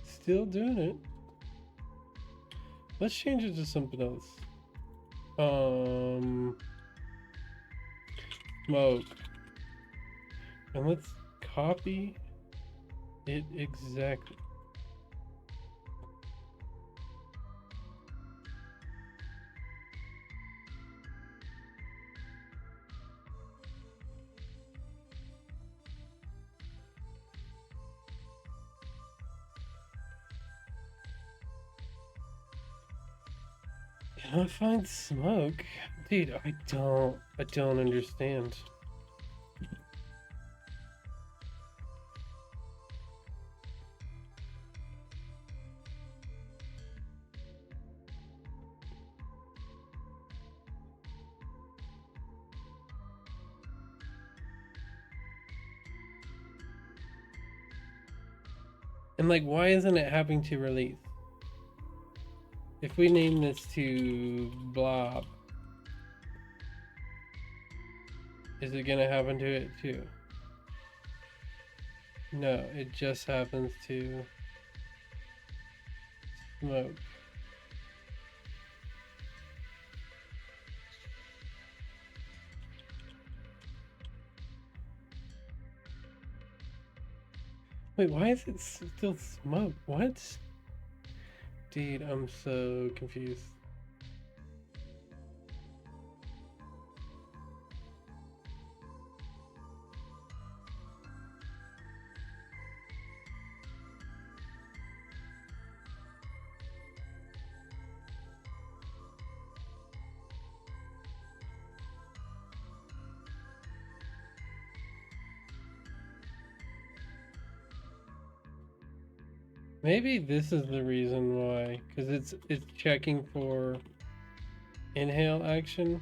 Still doing it. Let's change it to something else. Smoke. And let's copy it exactly. Cannot find smoke? Dude, I don't understand. And like, why isn't it having to release? If we name this to Blob, is it gonna happen to it too? No, it just happens to smoke. Wait, why is it still smoke? What? Dude, I'm so confused. Maybe this is the reason why, because it's checking for inhale action.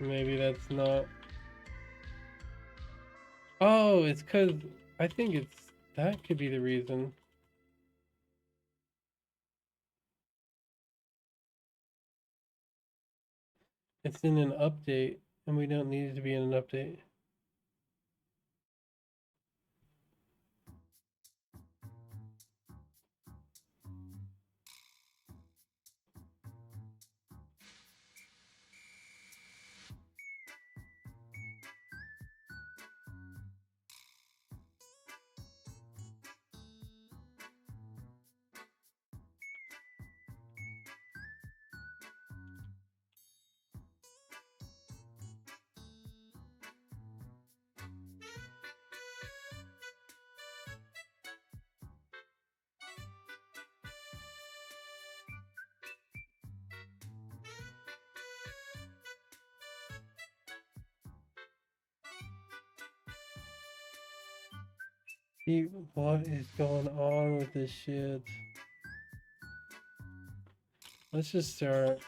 Maybe that's not. Oh, it's because I think that could be the reason. It's in an update, and we don't need it to be in an update. What is going on with this shit? Let's just start.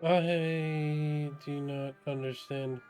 I do not understand.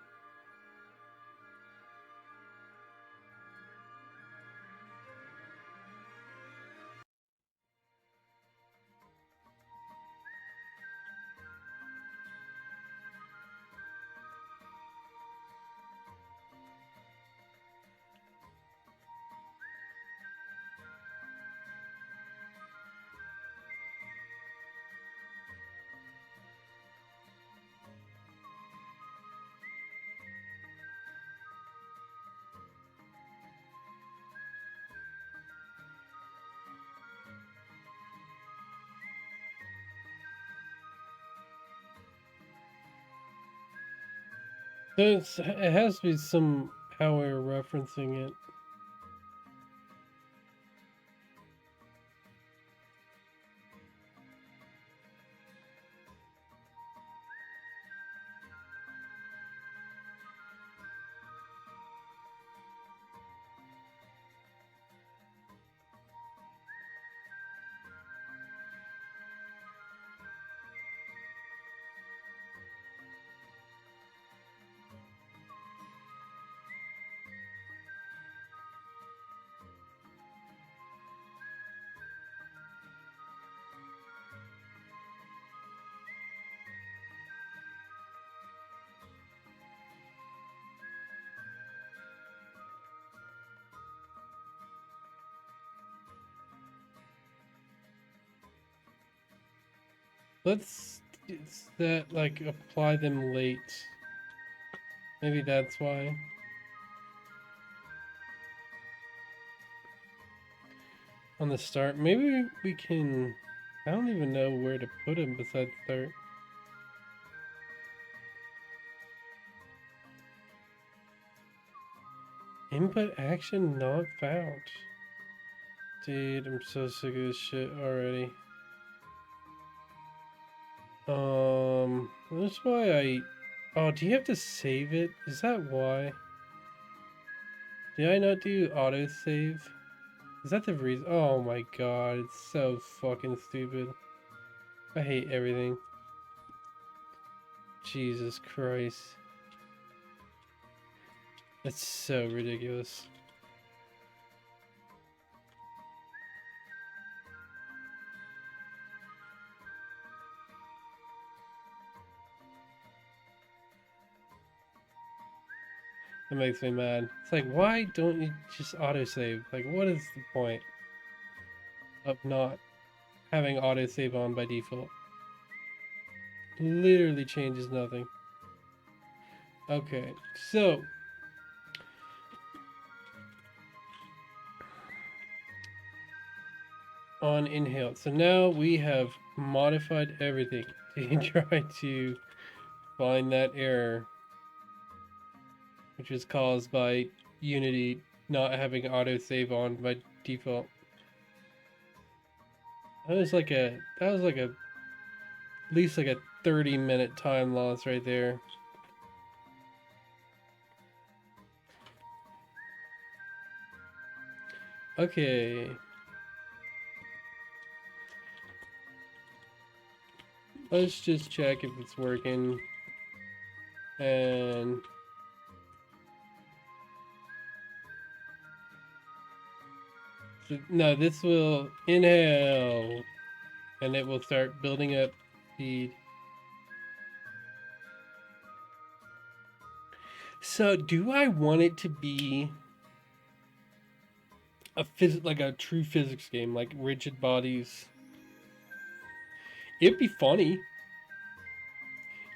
So it has to be some how we're referencing it. Let's set, like, apply them late. Maybe that's why. On the start, maybe we can... I don't even know where to put them besides start. Input action not found. Dude, I'm so sick of this shit already. That's why I... Oh, do you have to save it? Is that why? Did I not do autosave? Is that the reason? Oh my god, it's so fucking stupid. I hate everything. Jesus Christ. That's so ridiculous. That makes me mad. It's like, why don't you just autosave? Like, what is the point of not having autosave on by default? Literally changes nothing. Okay, so on inhale. So now we have modified everything to try to find that error, which was caused by Unity not having autosave on by default. That was like at least like a 30-minute time loss right there. Okay. Let's just check if it's working. And no, this will inhale and it will start building up speed. So do I want it to be like a true physics game, like rigid bodies? It'd be funny.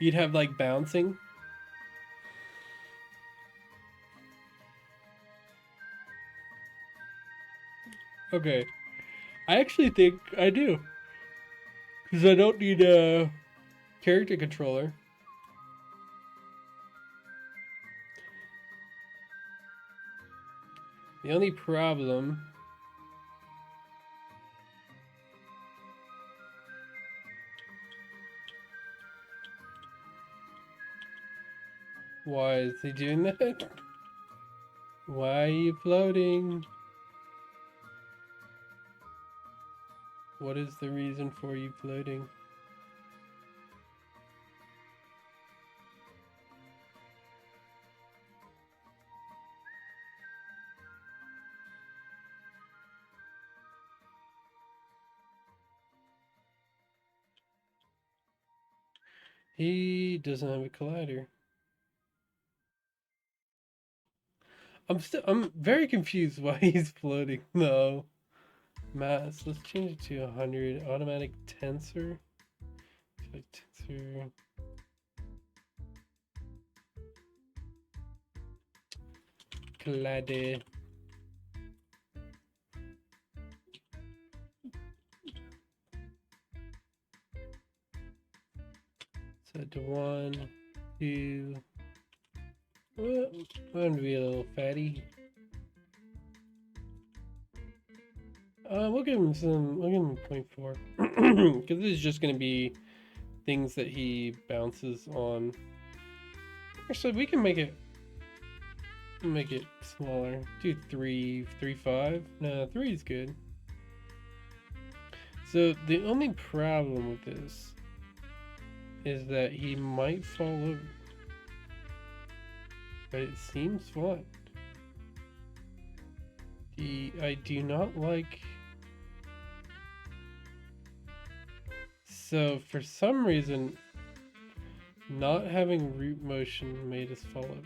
You'd have like bouncing. Okay. I actually think I do. Because I don't need a character controller. The only problem... Why is he doing that? Why are you floating? What is the reason for you floating? He doesn't have a collider. I'm very confused why he's floating though. Mass, let's change it to 100. Automatic tensor. Tensor. Collider. Set to 1, 2. I'm gonna be a little fatty. We'll give him 0.4. Because this is just gonna be things that he bounces on. Actually, we can make it smaller. Do 3.5. No, 3 is good. So the only problem with this is that he might fall over. But it seems fine. I do not like... So for some reason, not having root motion made us fall over.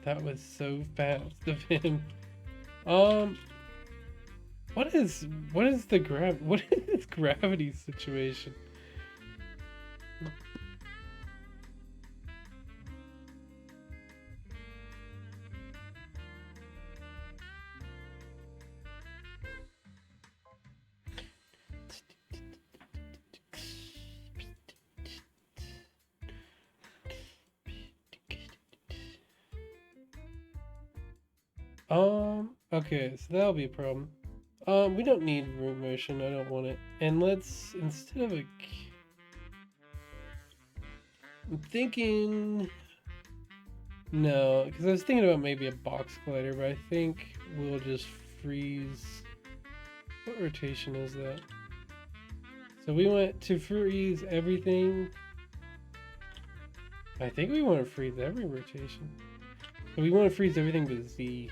That was so fast of him. Um, what is the what is this gravity situation? Okay, so that'll be a problem. We don't need root motion. I don't want it. And let's, instead of a, I'm thinking, no, because I was thinking about maybe a box glider, but I think we'll just freeze. What rotation is that? So we want to freeze everything. I think we want to freeze every rotation. So we want to freeze everything with Z.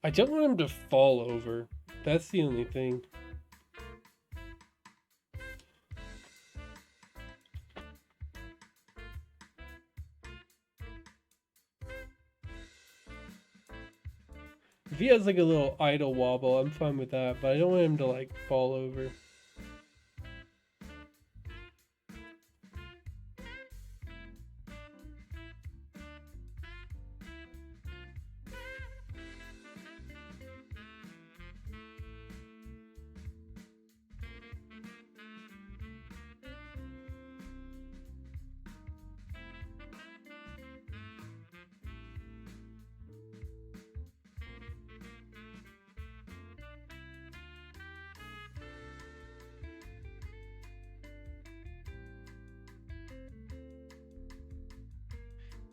I don't want him to fall over. That's the only thing. If he has like a little idle wobble, I'm fine with that, but I don't want him to like fall over.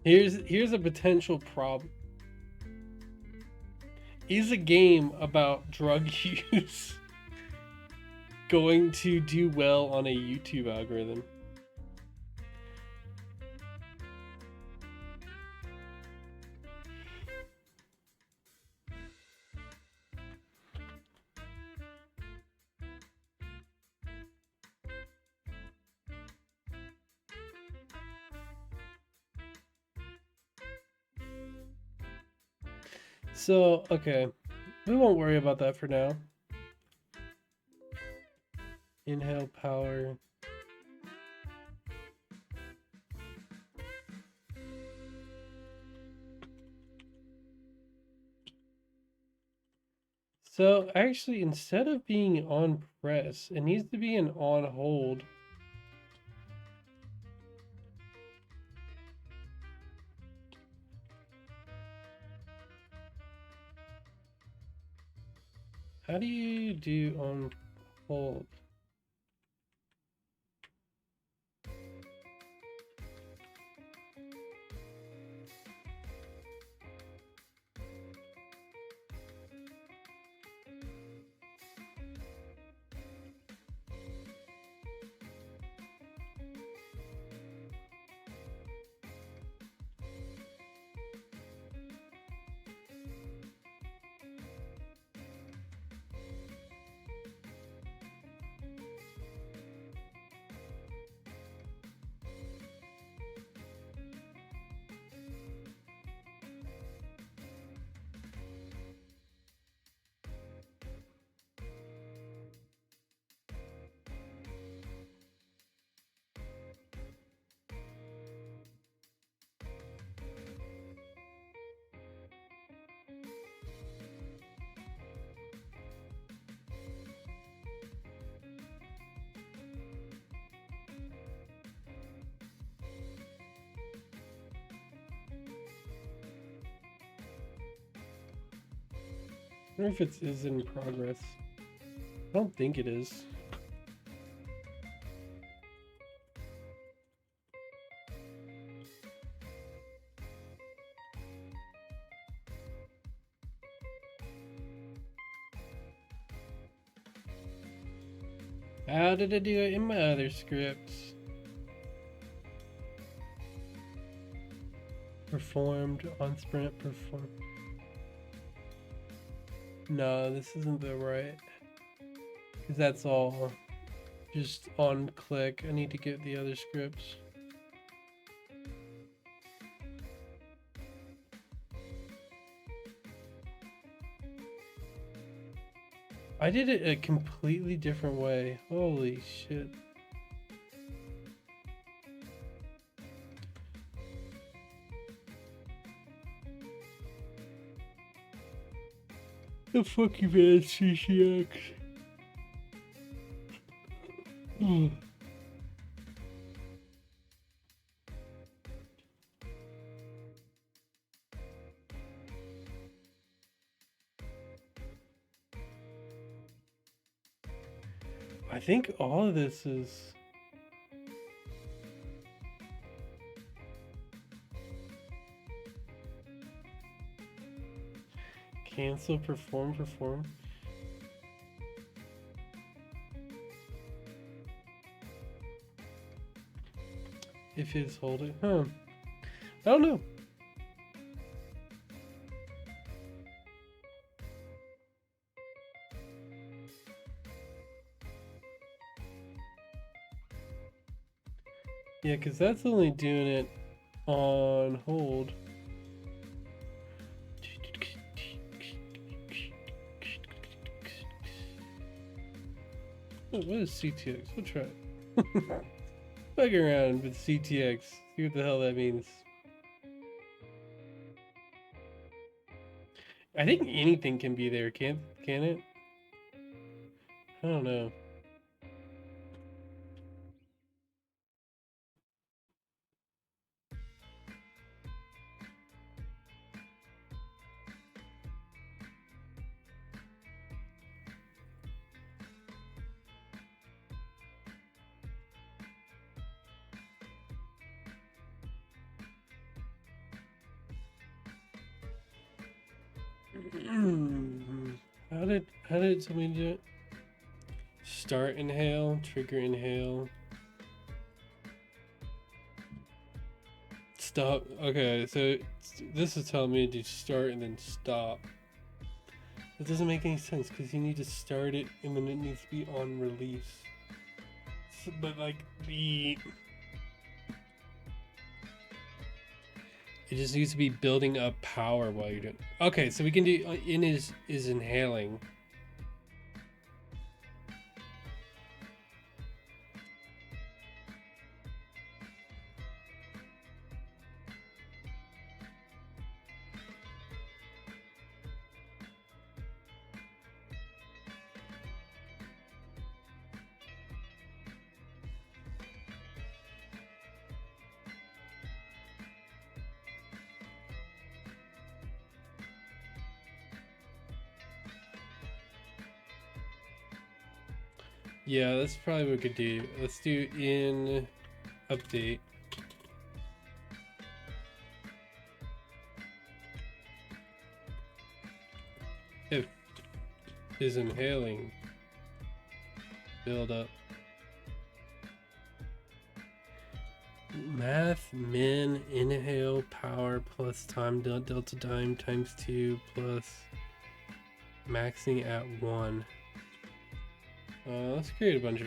Here's a potential problem. Is a game about drug use going to do well on a YouTube algorithm? So, okay. We won't worry about that for now. Inhale power. So, actually, instead of being on press, it needs to be an on hold. How do you do on hold? I wonder if it is in progress. I don't think it is. How did I do it in my other scripts? Performed on sprint perform. No, this isn't the right. Because that's all just on click. I need to get the other scripts. I did it a completely different way. Holy shit. The fucking man, CCX. I think all of this is... Cancel, perform. If it's holding, I don't know. Yeah, because that's only doing it on hold. Oh, what is CTX? We'll try it. Fuck around with CTX. See what the hell that means. I think anything can be there, can it? I don't know. How did somebody do it? Start inhale, trigger inhale. Stop. Okay, so this is telling me to start and then stop. It doesn't make any sense because you need to start it and then it needs to be on release. So, but like it just needs to be building up power while you're doing. Okay, so we can do in is inhaling. Yeah, that's probably what we could do. Let's do in update. If is inhaling, build up. Math min inhale power plus time delta time times 2 plus maxing at 1. Let's create a bunch of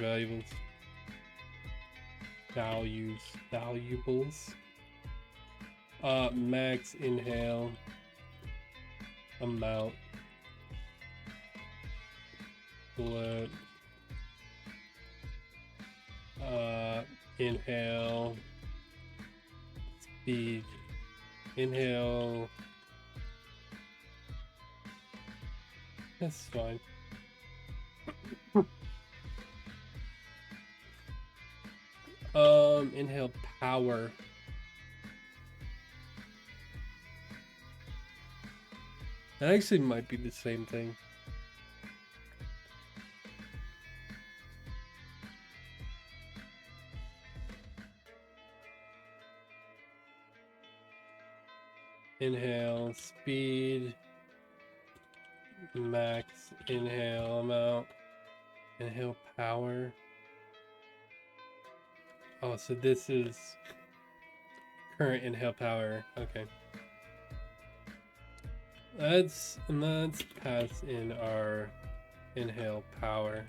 valuables. Max inhale amount float inhale speed inhale. That's fine. Inhale power. That actually might be the same thing. Inhale speed, max inhale amount, inhale power. Oh, so this is Current inhale power. Okay. Let's pass in our inhale power.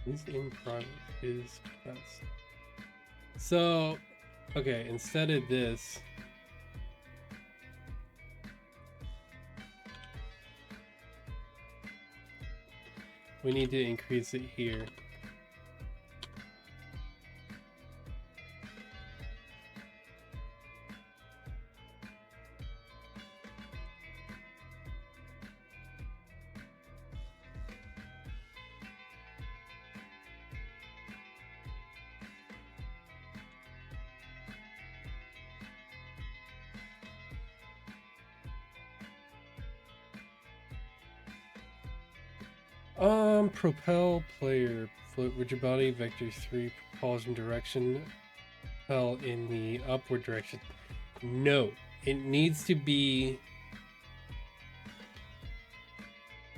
Is in progress. Is pressed. So, okay, instead of this, we need to increase it here. Propel player, float rigid body, vector 3, propulsion direction, propel in the upward direction. No, it needs to be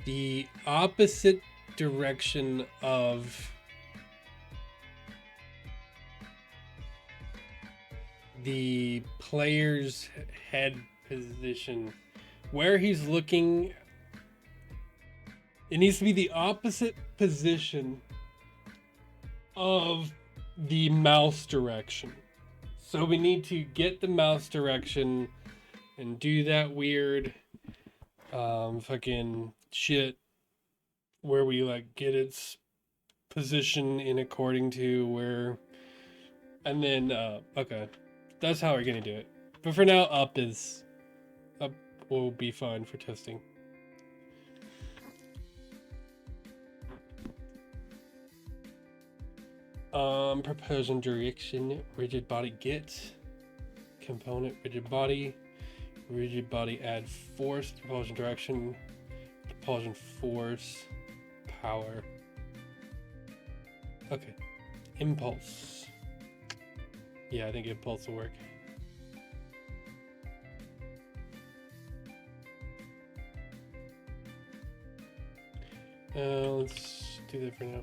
the opposite direction of the player's head position. Where he's looking, it needs to be the opposite position of the mouse direction. So we need to get the mouse direction and do that weird fucking shit where we like get its position in according to where, and then okay, that's how we're gonna do it. But for now, up will be fine for testing. Propulsion direction, rigid body get, component rigid body add force, propulsion direction, propulsion force, power. Okay, impulse. Yeah, I think impulse will work. Let's do that for now.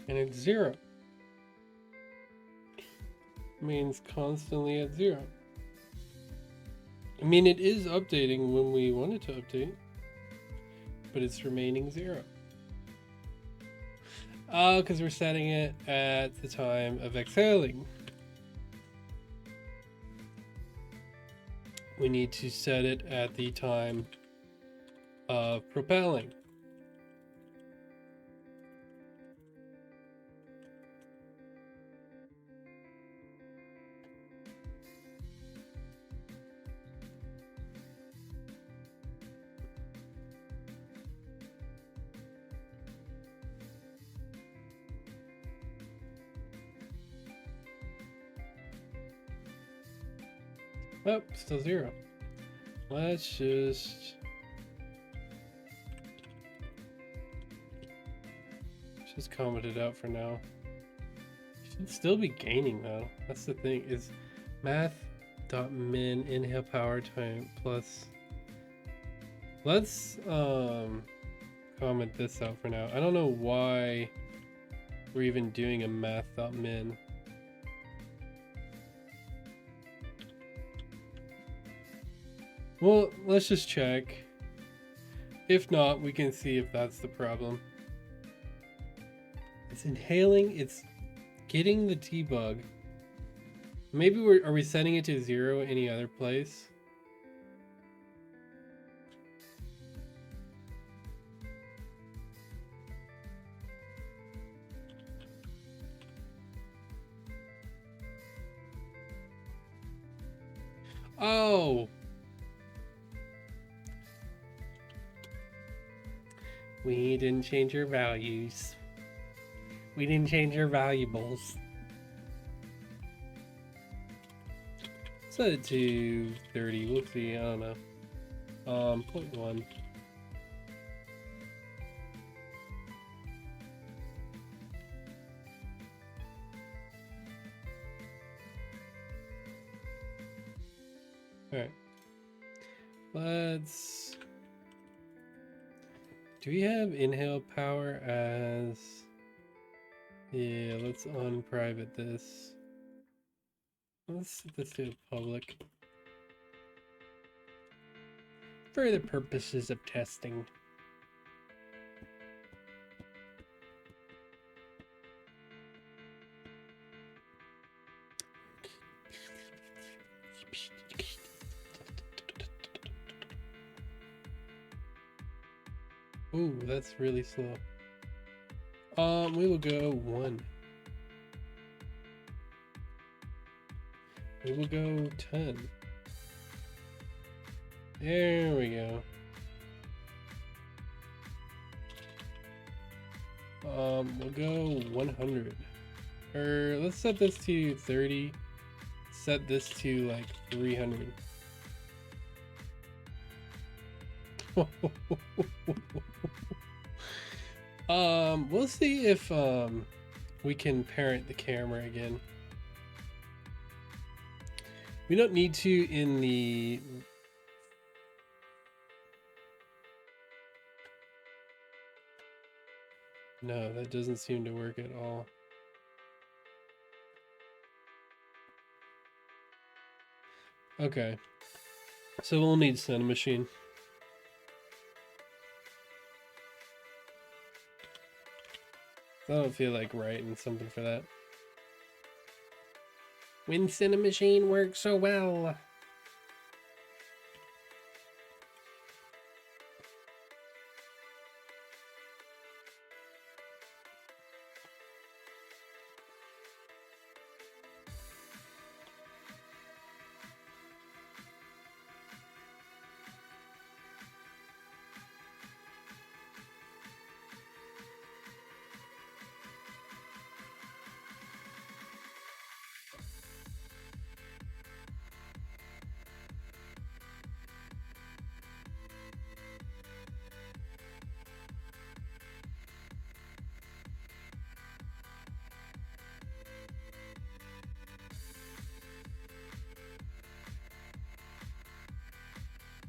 And it's 0. Means constantly at 0. I mean, it is updating when we want it to update, but it's remaining 0. Oh, because we're setting it at the time of exhaling. We need to set it at the time of propelling. Oh, still 0. Let's just comment it out for now. Should still be gaining though. That's the thing, is math.min inhale power time plus. Let's comment this out for now. I don't know why we're even doing a math.min. Well, let's just check. If not, we can see if that's the problem. It's inhaling, it's getting the T-bug. Maybe are we setting it to 0 any other place? Oh, We didn't change your values. We didn't change your valuables. Set it to 30. We'll see. I don't know. 0.1. Alright. Let's... Do we have inhale power as... Yeah, let's unprivate this. Let's set this to public. For the purposes of testing. Ooh, that's really slow. We will go 1. We will go 10. There we go. We'll go 100. Or let's set this to 30. Set this to like 300. We'll see if we can parent the camera again. We don't need to in the No, that doesn't seem to work at all. Okay. So we'll need Cinemachine. I don't feel like writing something for that. When Cinemachine works so well.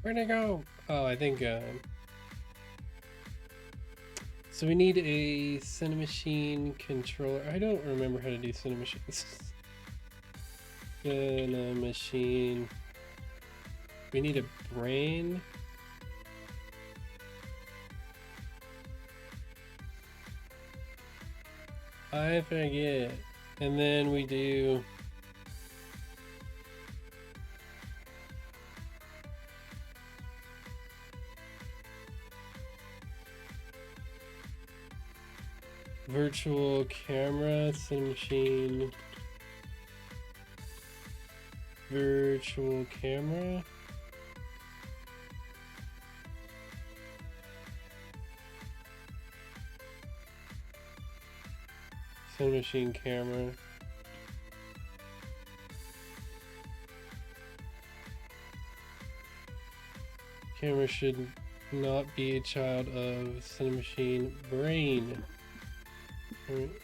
Where'd I go? Oh, I think, so we need a Cinemachine controller. I don't remember how to do Cinemachines. Cinemachine. We need a brain. I forget. And then we do... virtual camera, Cinemachine, virtual camera. Cinemachine camera. Camera should not be a child of Cinemachine brain.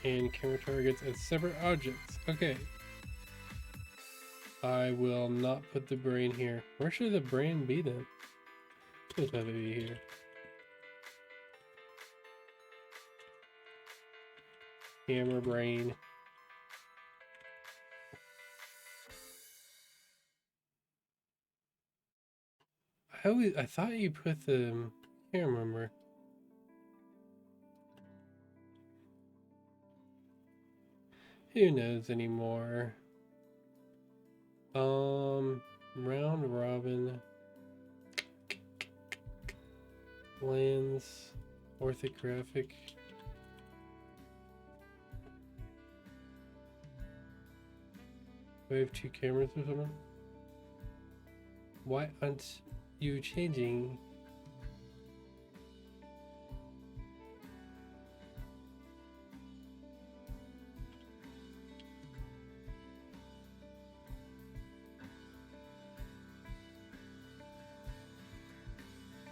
And camera targets as separate objects. Okay. I will not put the brain here. Where should the brain be then? Let's have it be here. Camera brain. I thought you put the... I can't remember. Who knows anymore? Round robin. Lens. Orthographic. Do we have 2 cameras or something? Why aren't you changing?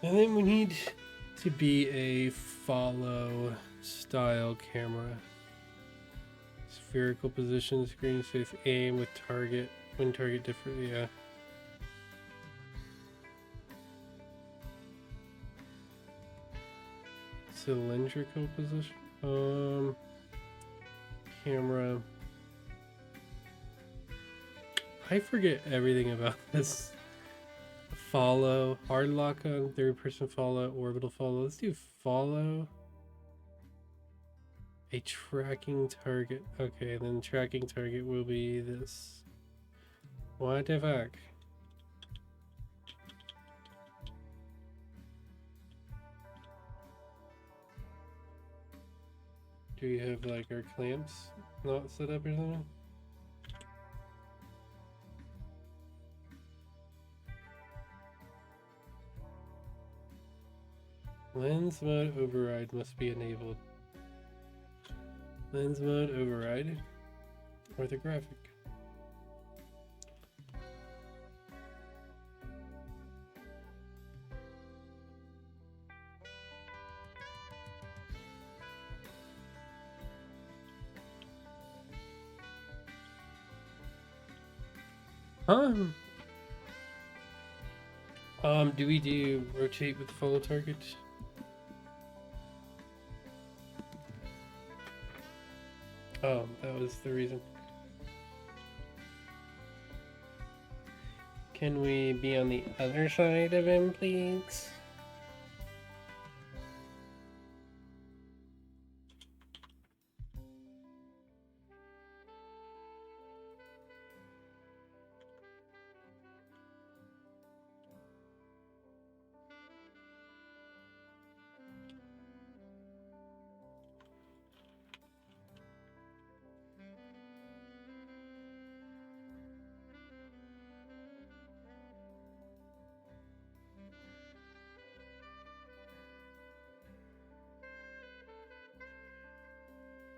And then we need to be a follow style camera. Spherical position, screen space, aim with target, when target different, yeah. Cylindrical position, camera. I forget everything about this. Follow, hard lock on, third person follow, orbital follow. Let's do follow. A tracking target. Okay, then tracking target will be this. What the fuck? Do we have like our clamps not set up or something? Lens mode override must be enabled. Lens mode override. Orthographic. Do we do rotate with follow target? Oh, that was the reason. Can we be on the other side of him, please?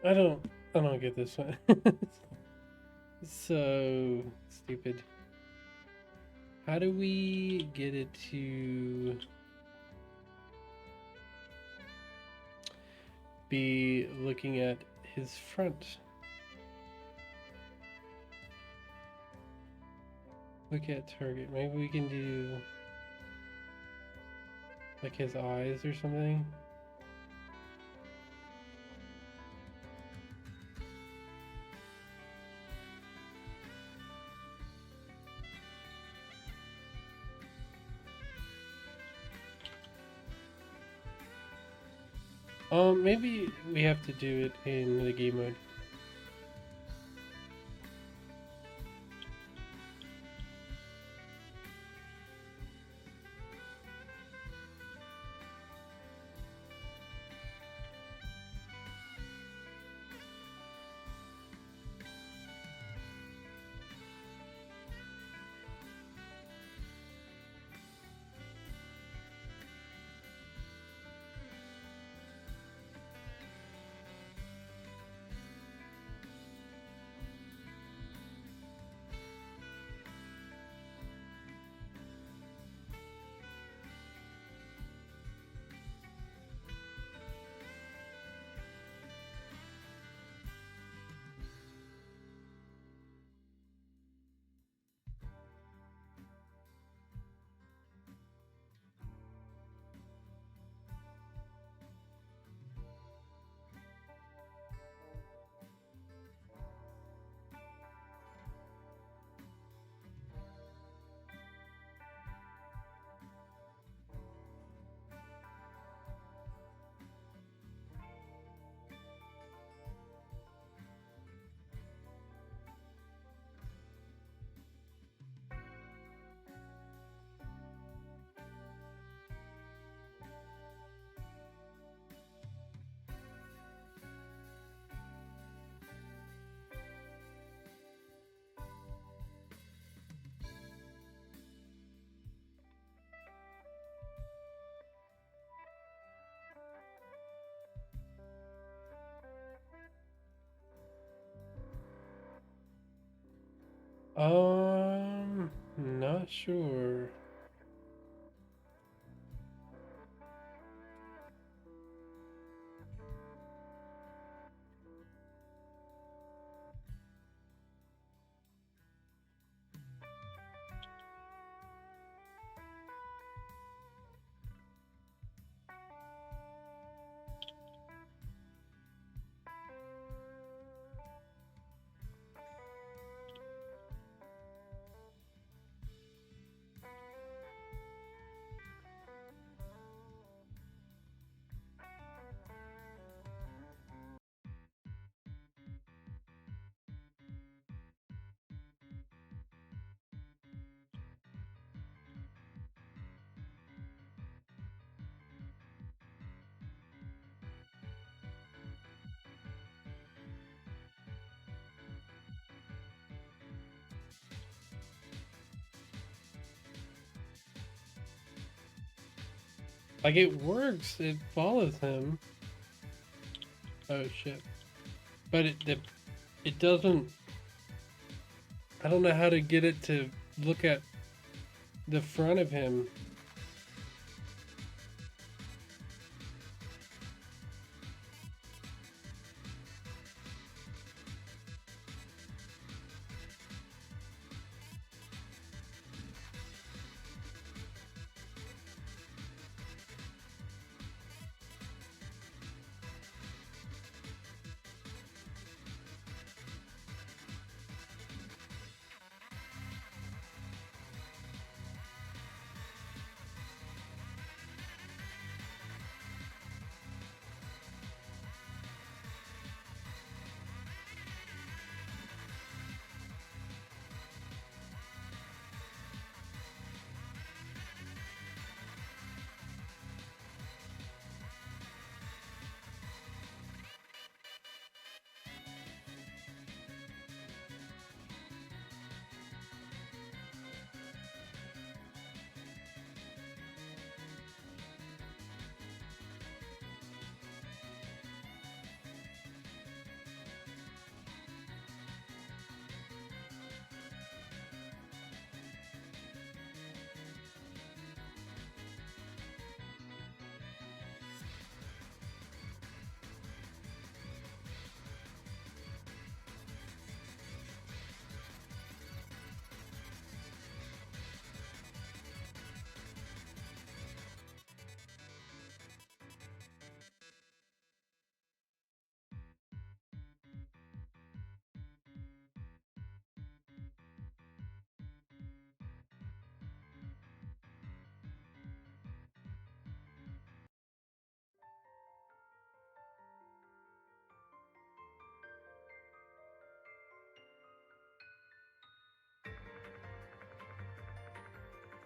I don't get this one. So stupid. How do we get it to be looking at his front? Look at target. Maybe we can do like his eyes or something. Maybe we have to do it in the game mode. Not sure. Like, it works. It follows him. Oh, shit. But it doesn't... I don't know how to get it to look at the front of him.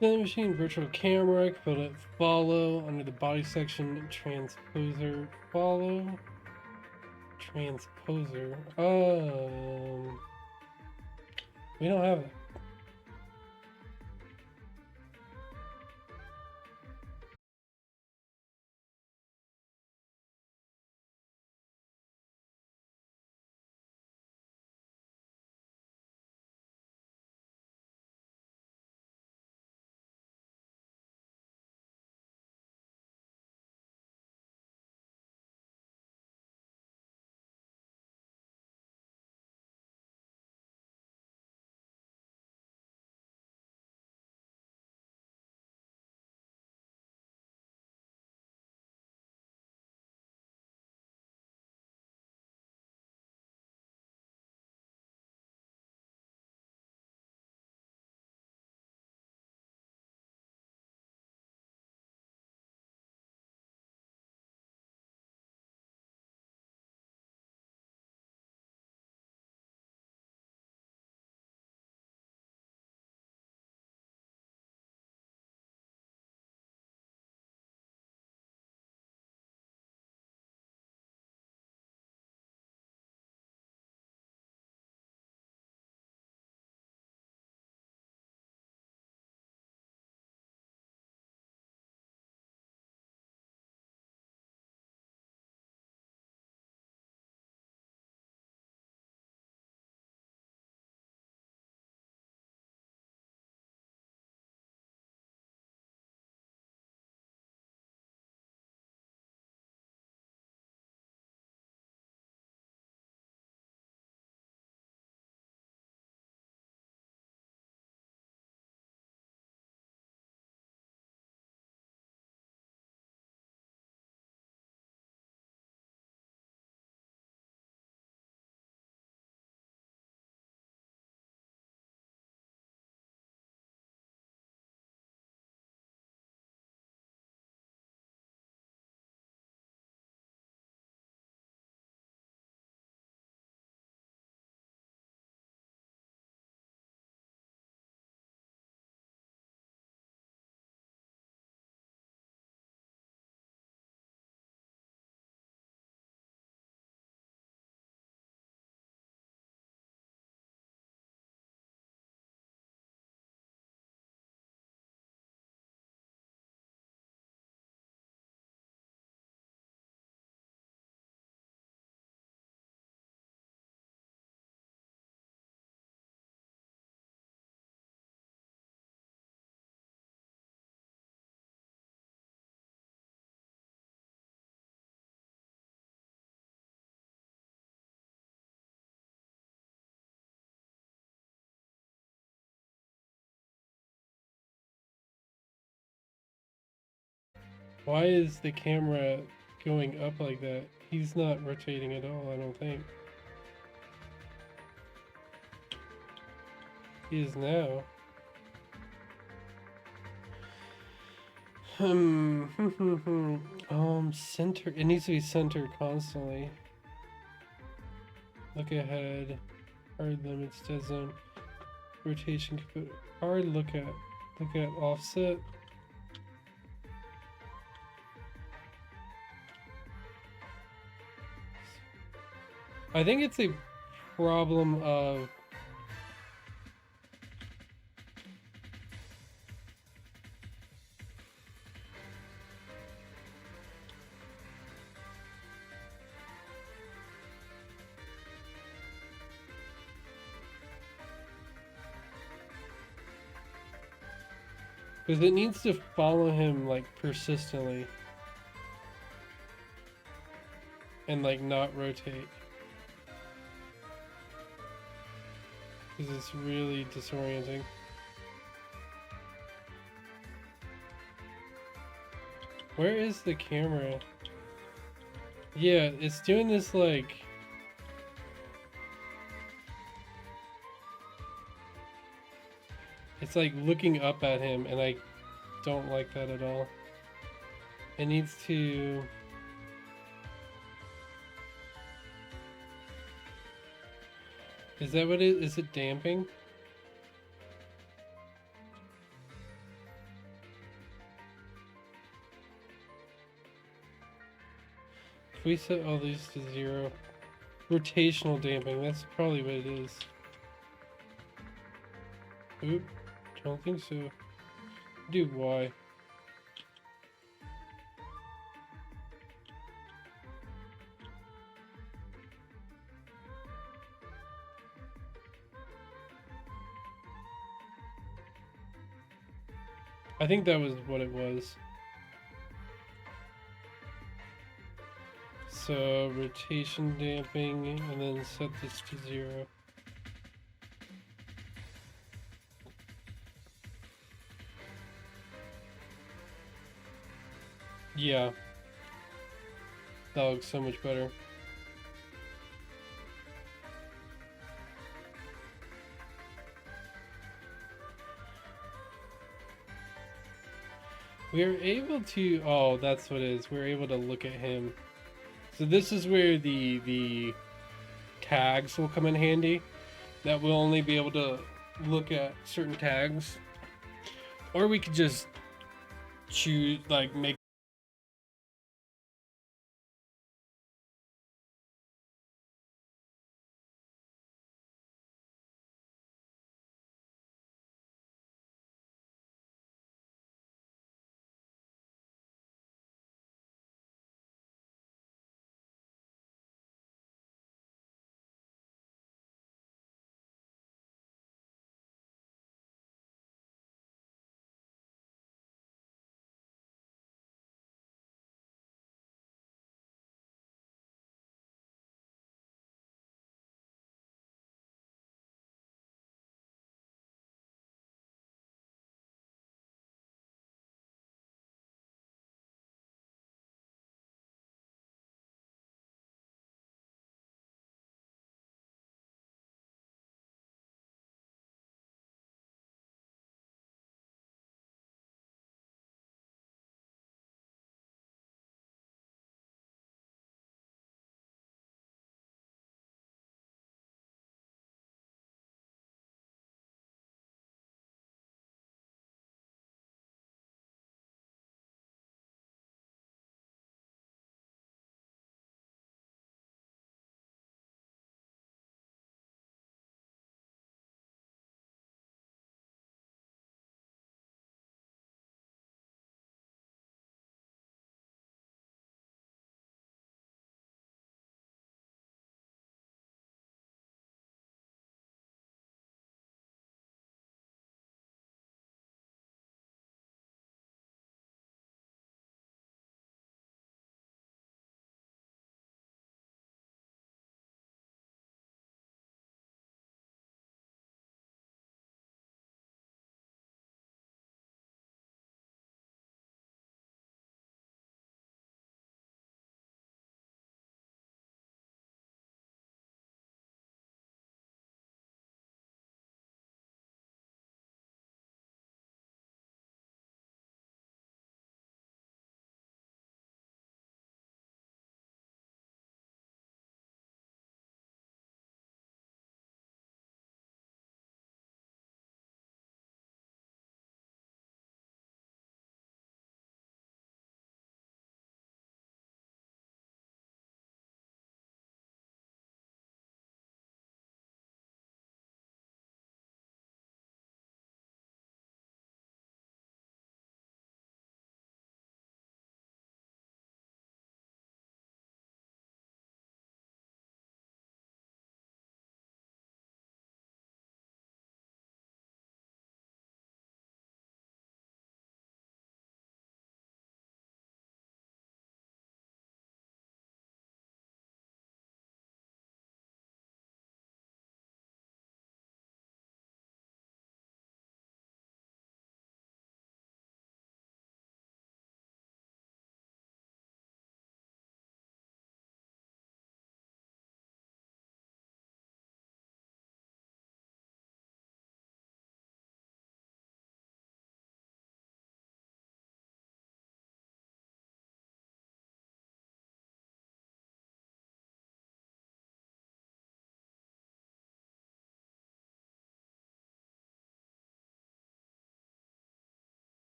The machine virtual camera, build it follow under the body section, transposer follow. Transposer. We don't have it. Why is the camera going up like that? He's not rotating at all, I don't think. He is now. Center. It needs to be centered constantly. Look ahead. Hard limits, dead zone. Rotation. Hard look at. Look at offset. I think it's a problem of because it needs to follow him like persistently and like not rotate. Because it's really disorienting. Where is the camera? Yeah, it's doing this like... It's like looking up at him, and I don't like that at all. It needs to... Is that what it is? Is it damping? If we set all these to 0, rotational damping, that's probably what it is. Oop, don't think so. Dude, why? I think that was what it was. So, rotation damping, and then set this to 0. Yeah. That looks so much better. We are able to... Oh, that's what it is. We're able to look at him. So this is where the tags will come in handy. That we'll only be able to look at certain tags. Or we could just choose, like, make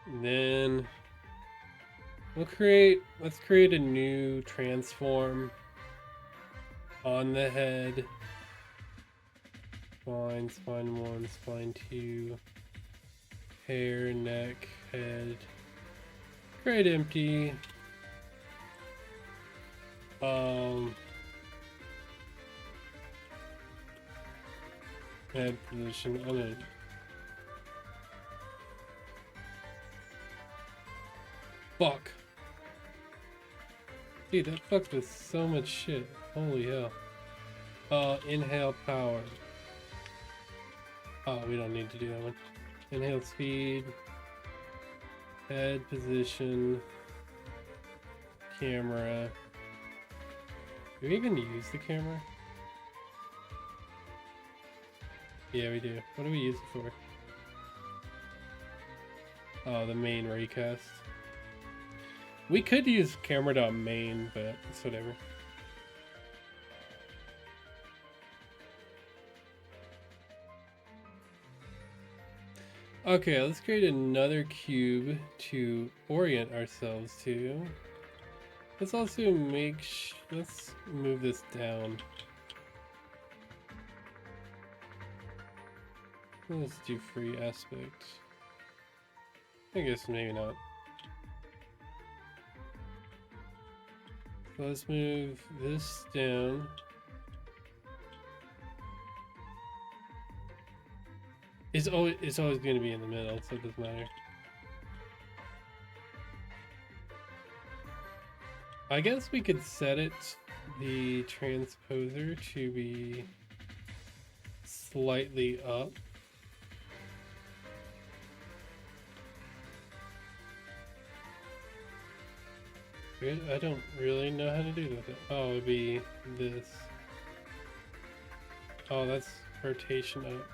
And then let's create a new transform on the head. Spine, spine 1, spine 2, hair, neck, head. Create empty. Head position. I'm gonna fuck. Dude, that fucked with so much shit. Holy hell. Inhale power. Oh, we don't need to do that one. Inhale speed. Head position. Camera. Do we even use the camera? Yeah, we do. What do we use it for? Oh, the main raycast. We could use camera.main, but it's whatever. Okay, let's create another cube to orient ourselves to. Let's also let's move this down. Let's do free aspect. I guess maybe not. Let's move this down. It's always going to be in the middle, so it doesn't matter. I guess we could set it, the transposer, to be slightly up. I don't really know how to do that. Oh, it would be this. Oh, that's rotation up.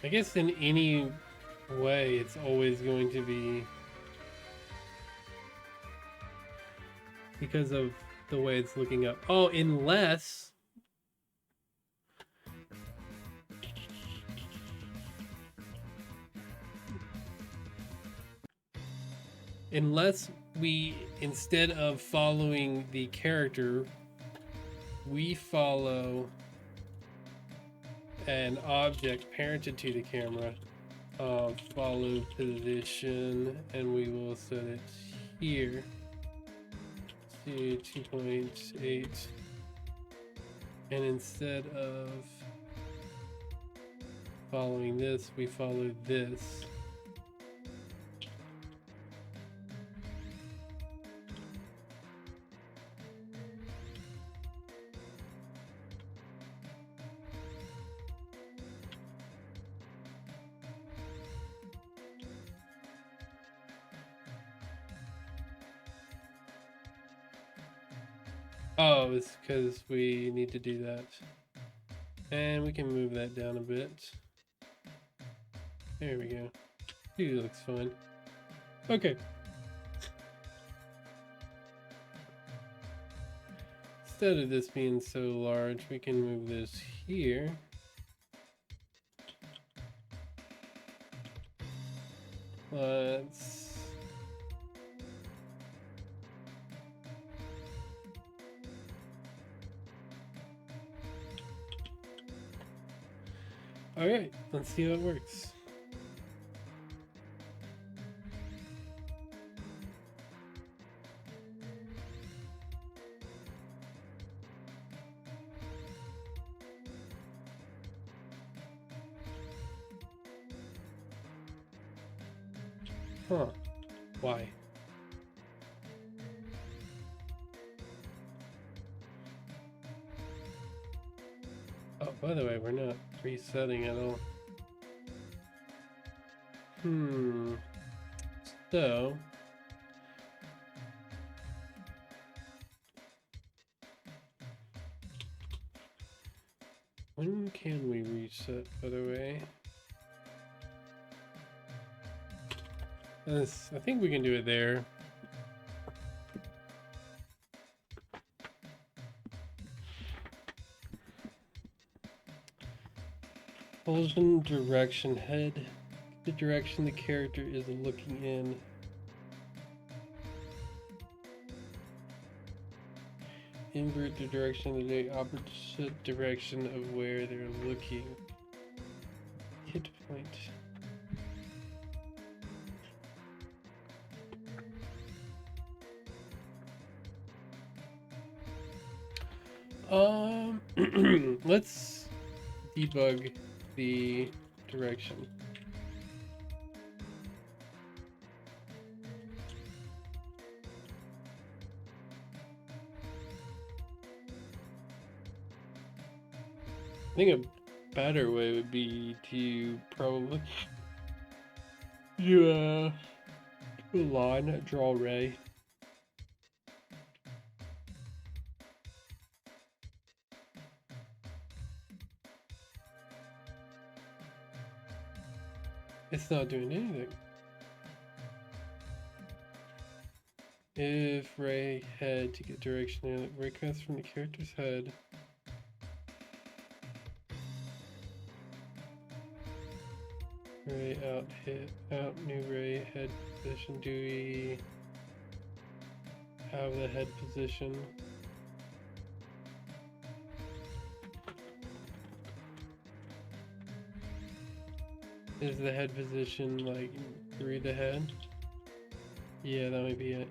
I guess in any way, it's always going to be because of the way it's looking up. Oh, unless we, instead of following the character, we follow an object parented to the camera. Follow position, and we will set it here to 2.8. And instead of following this, we follow this. Oh, it's because we need to do that. And we can move that down a bit. There we go. He looks fine. Okay. Instead of this being so large, we can move this here. Let's... Alright, let's see how it works. Huh. Why? Oh, by the way, we're not resetting at all. So... when can we reset, by the way? I think we can do it there. Propulsion direction head. The direction the character is looking in. Invert the direction of the opposite direction of where they're looking. Hit point. Let's debug the direction. I think a better way would be to probably do a line, draw ray. It's not doing anything. If ray head to get direction, ray comes from the character's head. Ray out, hit out, new ray head position. Do we have the head position? Is the head position like through the head? Yeah, that might be it.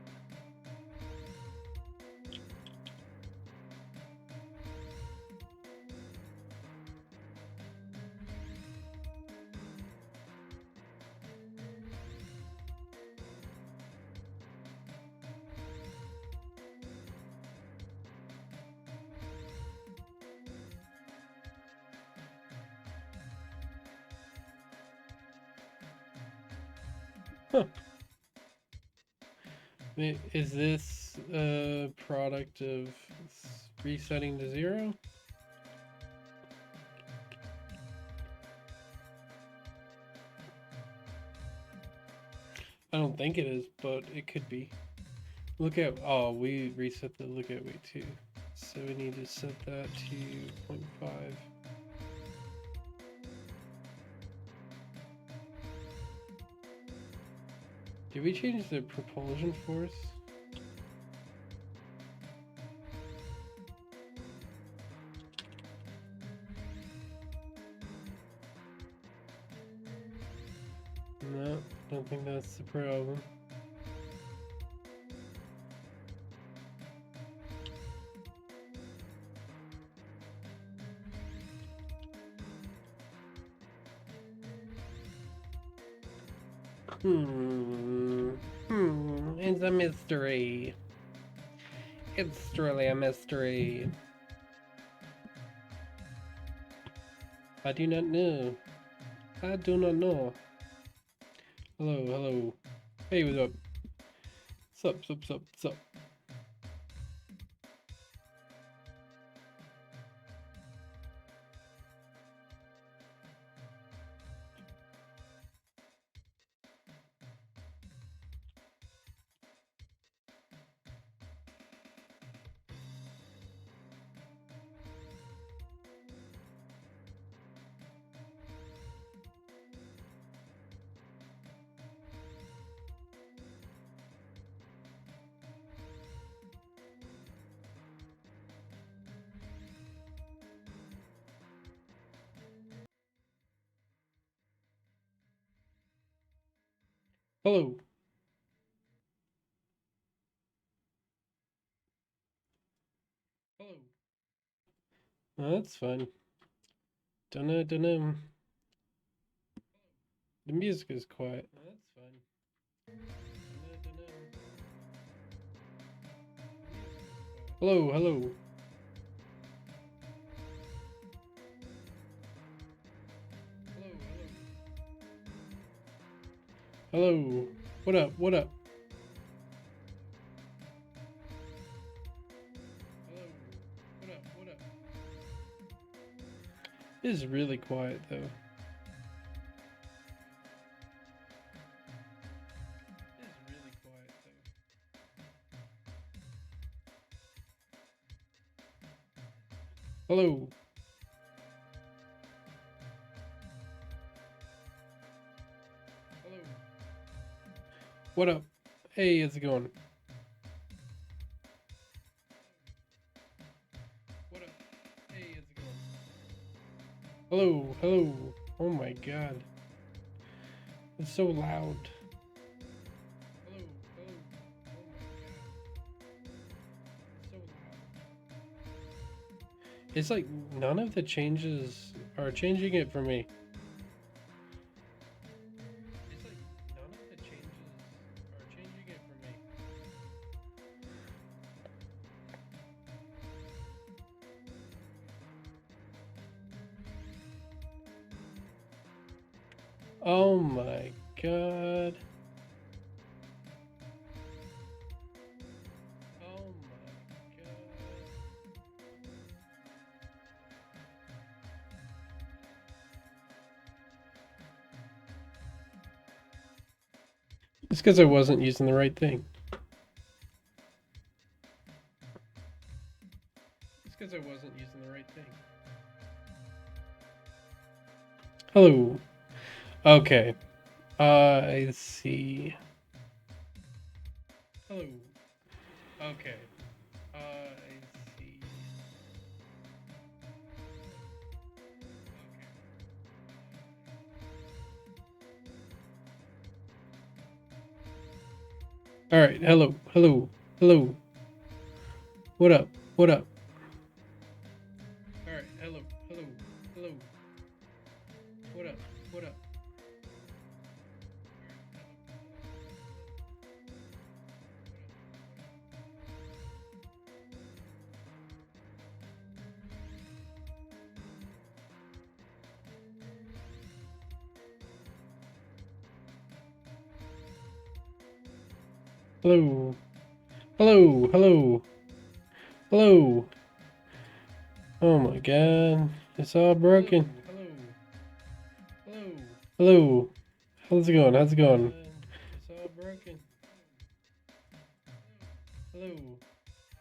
Huh. Is this a product of resetting to 0? I don't think it is, but it could be. Look at, oh, we reset the look at weight too. So we need to set that to 0.5. Did we change the propulsion force? No, don't think that's the problem. It's a mystery. It's truly a mystery. I do not know. I do not know. Hello, hello. Hey, what's up? What's up? Hello. Hello. Oh, that's fine. Dunno. The music is quiet. Oh, that's fine. Dunno. Hello, hello. Hello. What up? Hello. What up? It is really quiet though. Hello. What up? Hey, how's it going? What up? Hey, how's it going? Hello, hello. Oh my god. It's so loud. Hello, hello. Oh my god. It's so loud. It's like none of the changes are changing it for me. It's like none of the changes are changing it for me. Oh my god. Oh my god. It's because I wasn't using the right thing. It's because I wasn't using the right thing. Hello. Okay. I see. Hello. Okay. I see. Okay. All right. Hello. Hello. Hello. What up? What up? All right. Hello. Hello. Hello. What up? What up? Hello. Hello. Hello. Hello. Oh my god. It's all broken. Hello. Hello. Hello. How's it going? How's it going? It's all broken. Hello.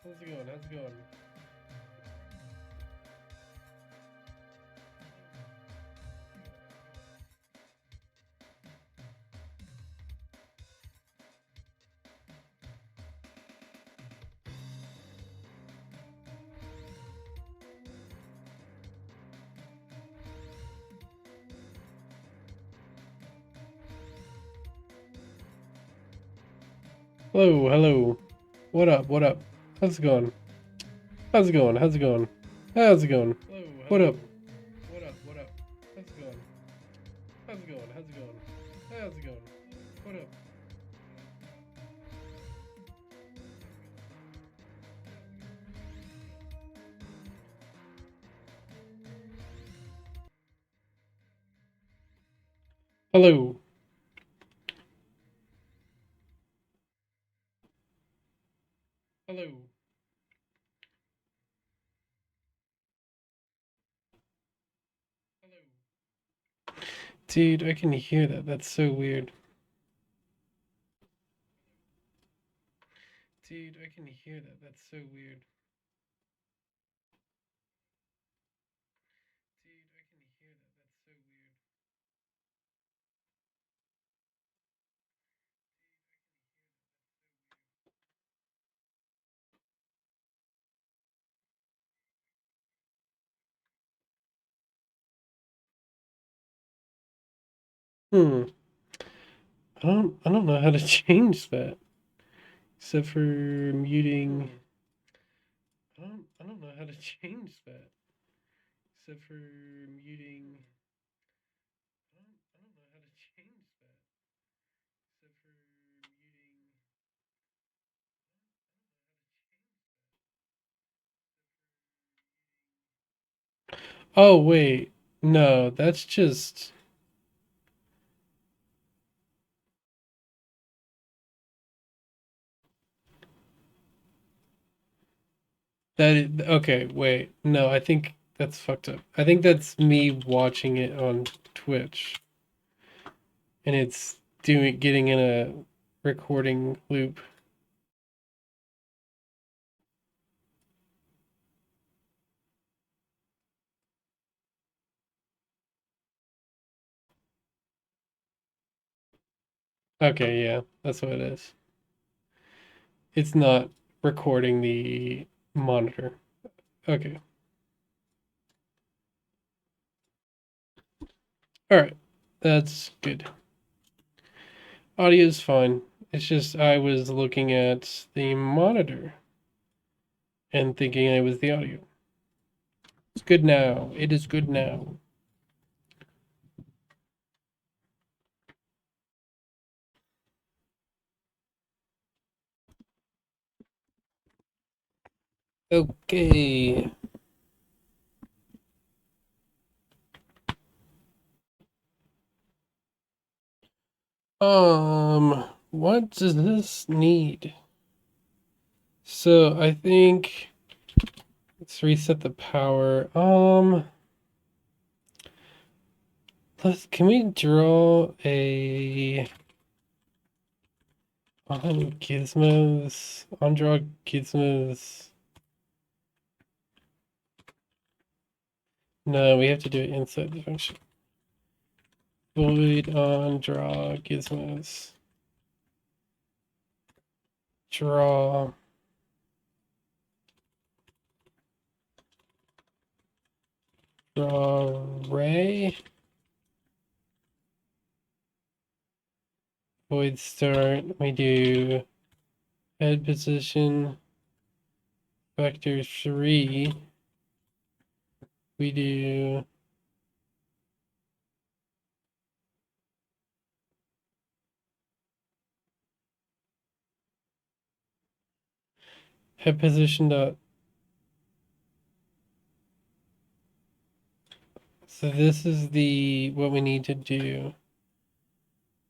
How's it going? How's it going? Hello. Hello. What up? What up? How's it going? How's it going? How's it going? How's it going? Hello. What up? What up? What up? How's it going? How's it going? How's it going? How's it going? What up? Hello. Hello. Hello. Dude, I can hear that. That's so weird. Dude, I can hear that. That's so weird. Dude, I can hear that. That's so weird. Hmm. I don't know how to change that. Except for muting. I don't know how to change that. Except for muting. I don't know how to change that. Except for muting. Oh wait. No, that's just okay, wait. No, I think that's fucked up. I think that's me watching it on Twitch and it's doing getting in a recording loop. Okay, yeah, that's what it is. It's not recording the monitor. Okay. All right. That's good. Audio is fine. It's just I was looking at the monitor and thinking it was the audio. It's good now. It is good now. Okay. What does this need? So I think let's reset the power. Can we draw a on gizmos? On draw gizmos. No, we have to do it inside the function. Void on draw gizmos. Draw. Draw ray. Void start. We do head position. Vector 3. We do head position dot. So this is the what we need to do.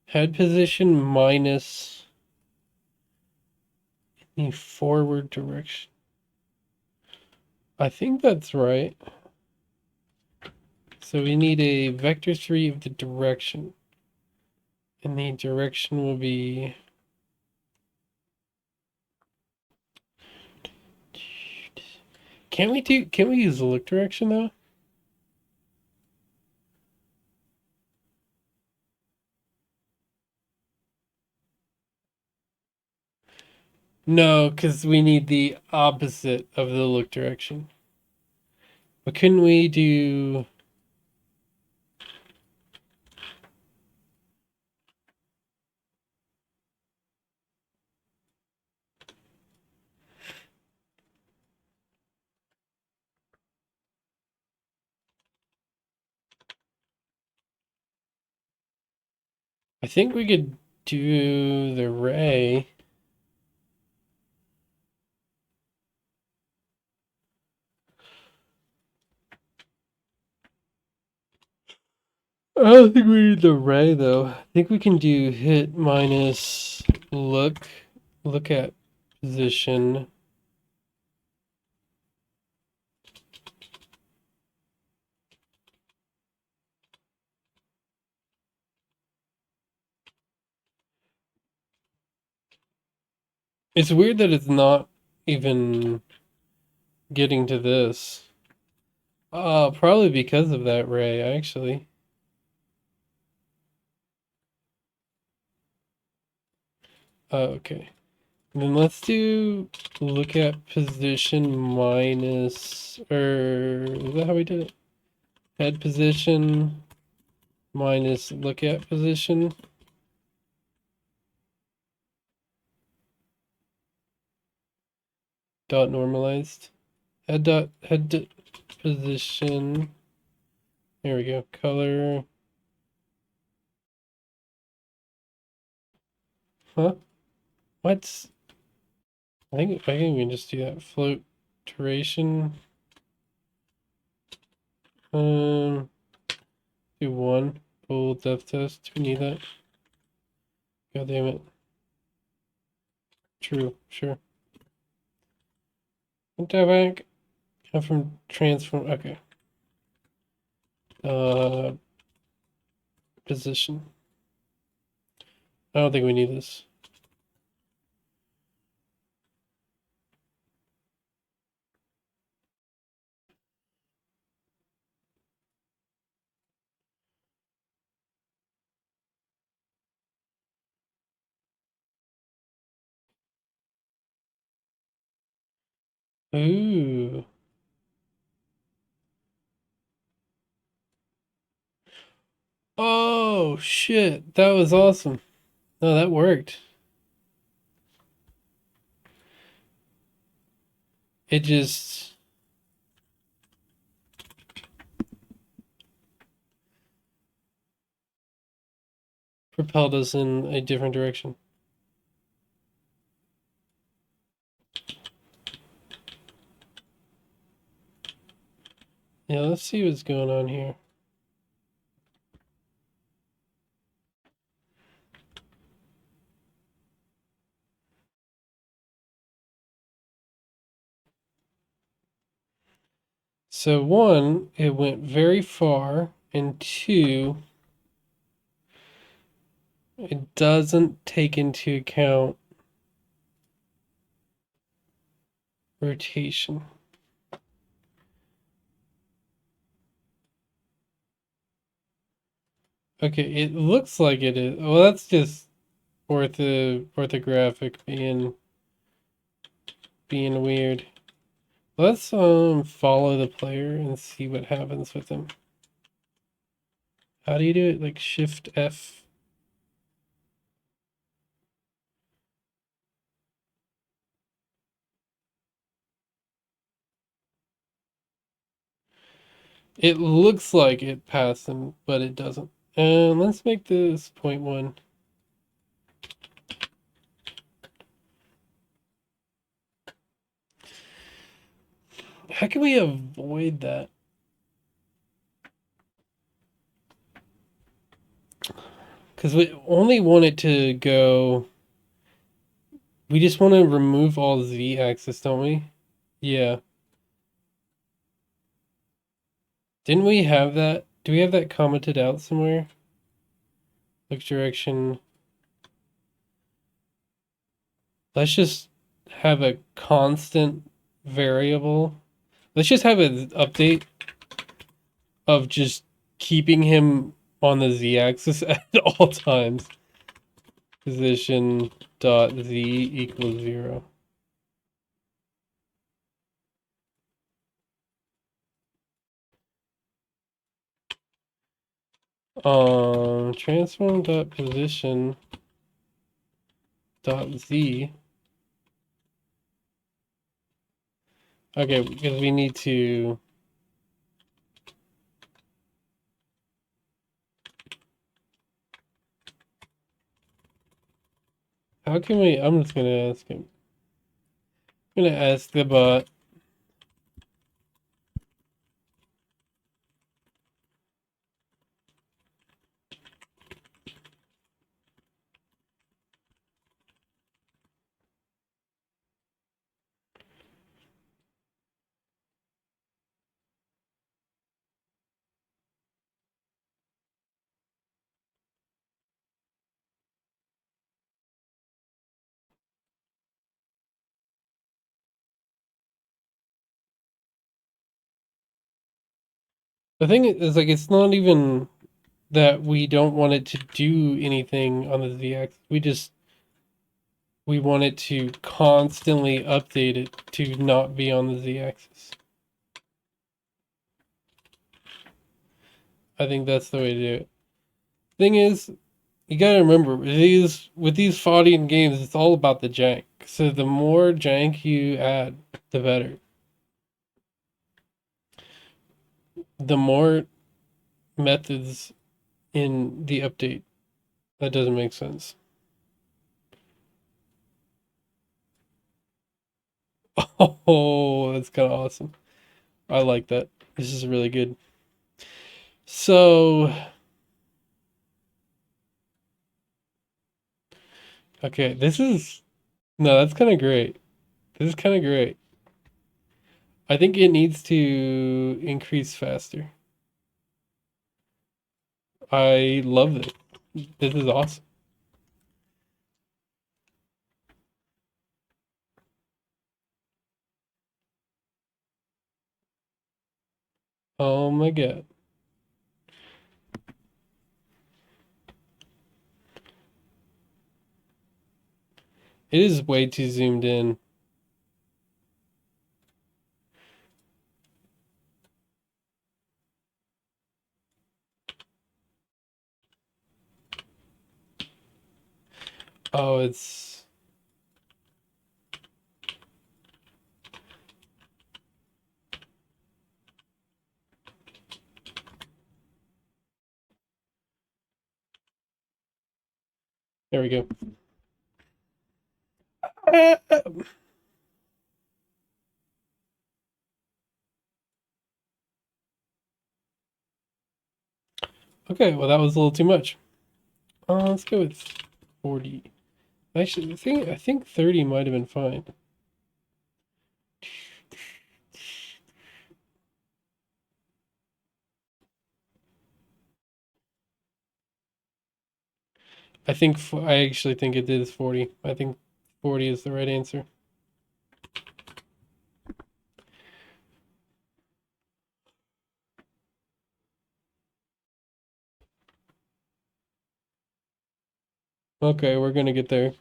Head position minus the forward direction. I think that's right. So we need a vector 3 of the direction. And the direction will be can we use the look direction though? No, because we need the opposite of the look direction. But couldn't we do I think we could do the ray. I don't think we need the ray though. I think we can do hit minus look at position. It's weird that it's not even getting to this. Probably because of that ray, actually. Okay. And then let's do look at position minus, or is that how we did it? Head position minus look at position. Dot normalized. Head dot position. There we go. Color. Huh? What? I think we can just do that. Float duration. Um, do one. Full depth test. We need that. God damn it. True. Sure. Back. Come from transform. Okay. Uh, position. I don't think we need this. Ooh. Oh, shit. That was awesome. No, that worked. It just propelled us in a different direction. Yeah, let's see what's going on here. So one, it went very far, and two, it doesn't take into account rotation. Okay, it looks like it is. Well, that's just orthographic being weird. Let's follow the player and see what happens with him. How do you do it? Like Shift F. It looks like it passed him, but it doesn't. And let's make this 0.1. How can we avoid that? Because we only want it to go. We just want to remove all Z axis, don't we? Yeah. Didn't we have that? Do we have that commented out somewhere? Look direction. Let's just have a constant variable. Let's just have an update of just keeping him on the z-axis at all times. Position dot z equals 0. Transform dot position dot z. Okay, because we need to. How can we? I'm just gonna ask him. I'm gonna ask the bot. The thing is, like, it's not even that we don't want it to do anything on the z-axis. We want it to constantly update it to not be on the z-axis. I think that's the way to do it. Thing is, you gotta remember with these Faudian games, it's all about the jank. So the more jank you add, the better. The more methods in the update. That doesn't make sense. Oh, that's kind of awesome. I like that. This is really good. So, okay, no, that's kind of great. This is kind of great. I think it needs to increase faster. I love this. This is awesome. Oh my god. It is way too zoomed in. Oh, it's... There we go. Okay, well that was a little too much. Let's go with 40. Actually, I think 30 might have been fine. I actually think it is 40. I think 40 is the right answer. Okay, we're gonna get there.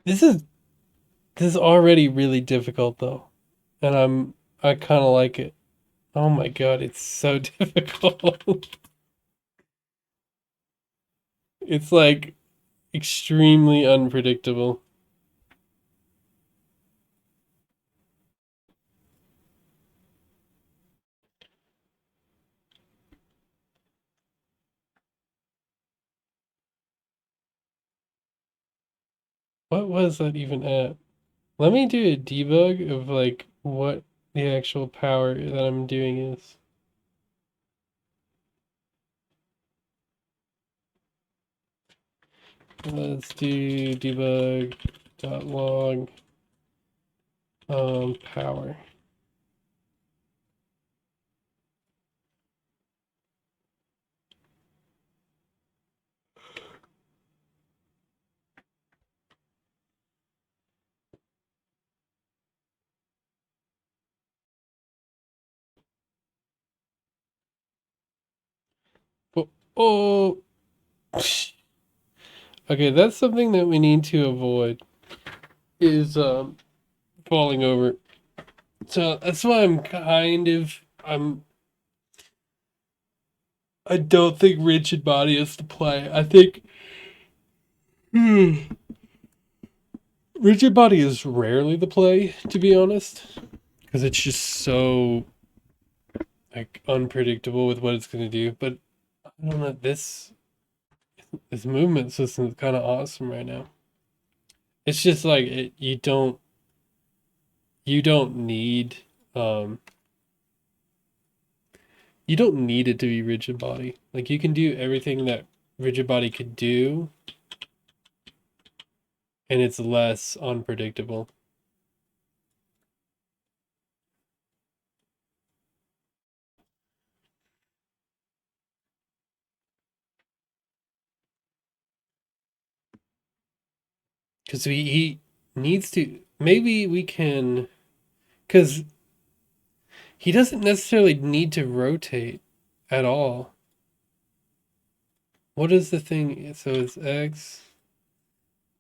This is this is already really difficult though, and I kind of like it. Oh my god, it's so difficult. It's like extremely unpredictable. What was that even at? Let me do a debug of like what the actual power that I'm doing is. Let's do debug dot log power. Oh, oh. Okay, that's something that we need to avoid is falling over. So that's why I don't think rigid body is the play. I think rigid body is rarely the play, to be honest, because it's just so like unpredictable with what it's gonna do. But I don't know, this movement system is kind of awesome right now. It's just like you don't need um you don't need it to be rigid body. Like you can do everything that rigid body could do, and it's less unpredictable. Because he needs to. Maybe we can. Because he doesn't necessarily need to rotate at all. What is the thing? So it's X.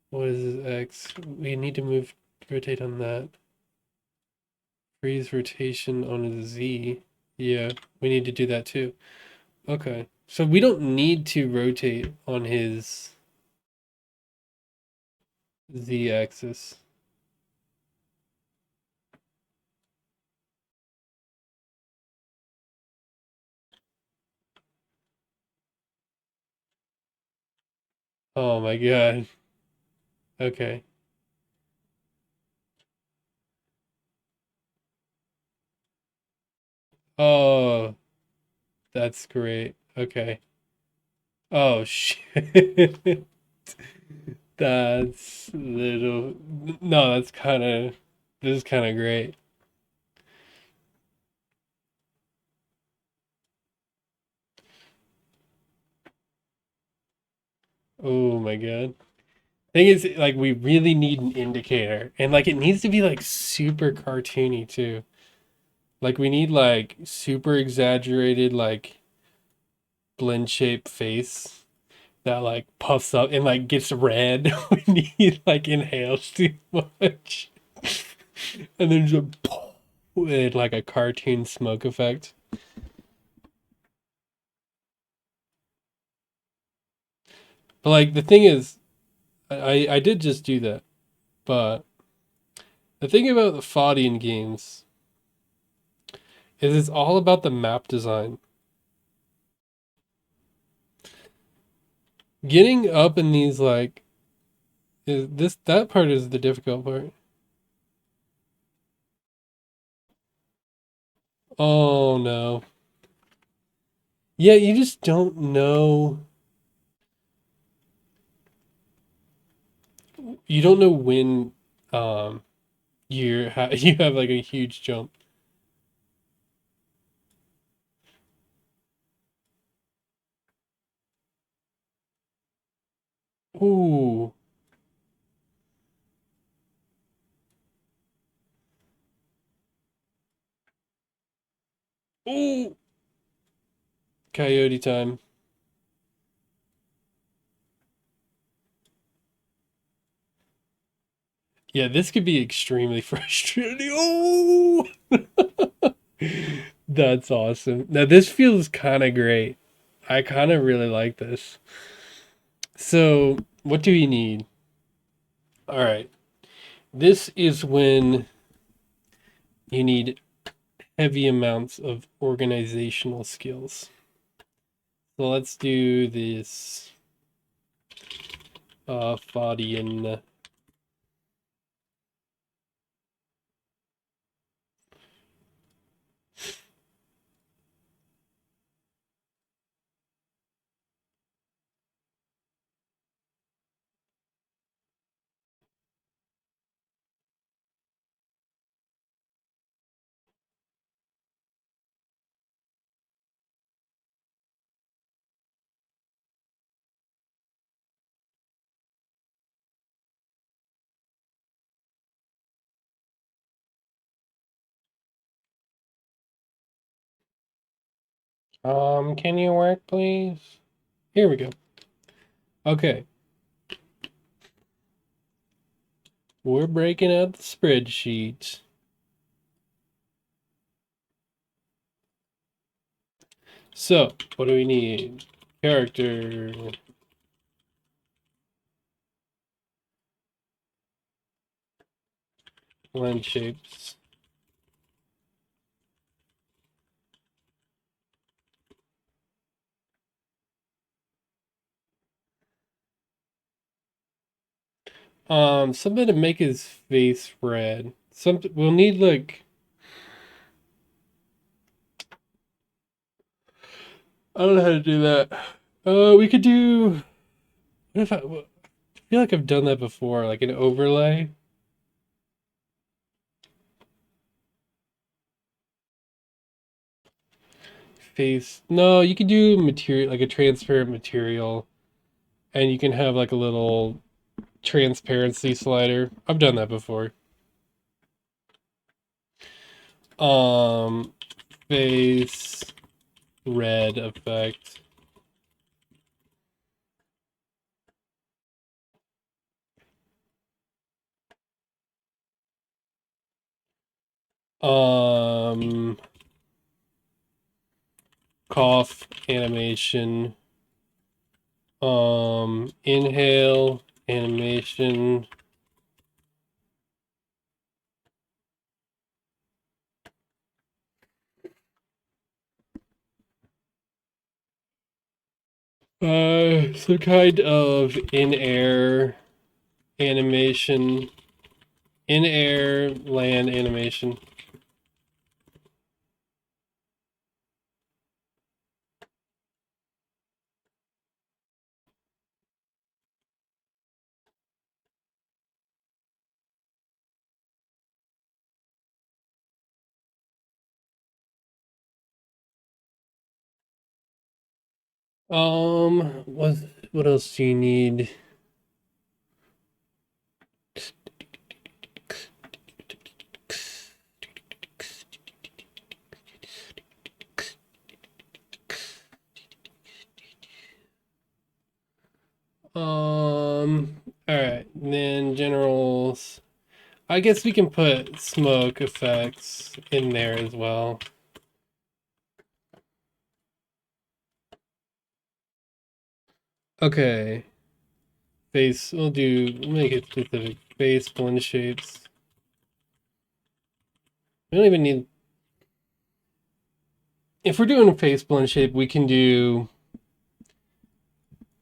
What is X? We need to rotate on that. Freeze rotation on a Z. Yeah, we need to do that too. Okay. So we don't need to rotate on his Z axis. Oh my god. Okay. Oh, that's great. Okay. Oh shit. That's little. No, that's kind of. This is kind of great. Oh my god. Thing is, like, we really need an indicator, and like, it needs to be like super cartoony too. Like we need like super exaggerated like blend shape face that like puffs up and like gets red when he like inhales too much. And then just with like a cartoon smoke effect. But like the thing is, I did just do that. But the thing about the Faudian games is it's all about the map design. Getting up in these like is this that part is the difficult part. Oh no. Yeah, you just don't know. You don't know when um you have like a huge jump. Ooh. Ooh. Coyote time. Yeah, this could be extremely frustrating. Oh, that's awesome. Now this feels kind of great. I kind of really like this. So, what do we need? All right. This is when you need heavy amounts of organizational skills. So let's do this Faudian. Can you work, please? Here we go. Okay, we're breaking out the spreadsheet. So, what do we need? Character. Blend shapes. Something to make his face red. Something we'll need like I don't know how to do that. We could do. What if I feel like I've done that before, like an overlay face. No, you could do material like a transparent material, and you can have like a little transparency slider. I've done that before. Um, face red effect. Um, cough animation. Inhale animation. Some kind of in-air animation, in-air land animation. What else do you need? All right. Then generals. I guess we can put smoke effects in there as well. Okay. Face, we'll make it specific. Face blend shapes. We don't even need, if we're doing a face blend shape, we can do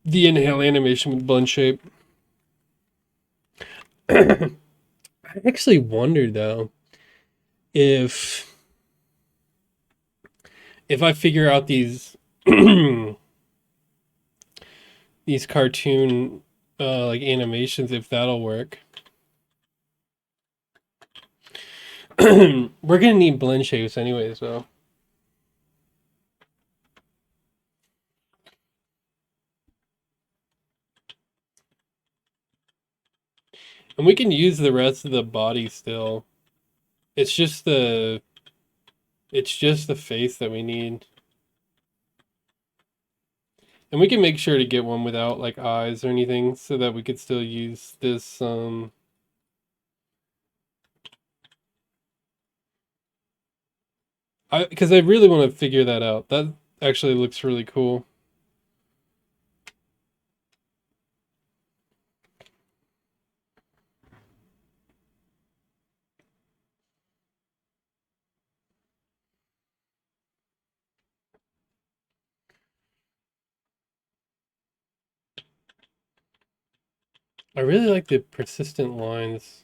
the inhale animation with blend shape. I actually wonder though if I figure out these these cartoon like animations, if that'll work. We're gonna need blend shapes anyways, though. And we can use the rest of the body still. It's just the face that we need. And we can make sure to get one without like eyes or anything so that we could still use this because I really want to figure that out. That actually looks really cool. I really like the persistent lines.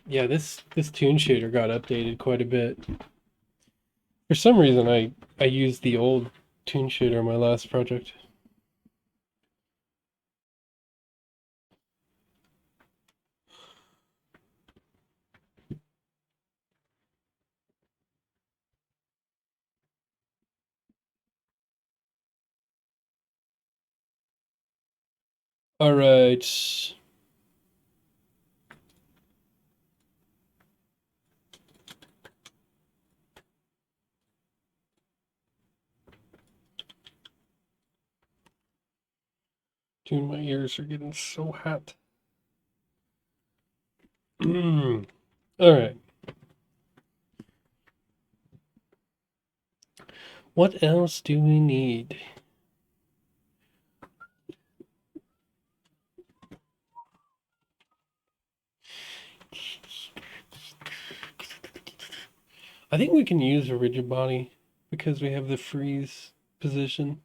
Yeah, this toon shader got updated quite a bit. For some reason, I used the old toon shader in my last project. All right. Dude, my ears are getting so hot. All right. What else do we need? I think we can use a rigid body because we have the freeze position.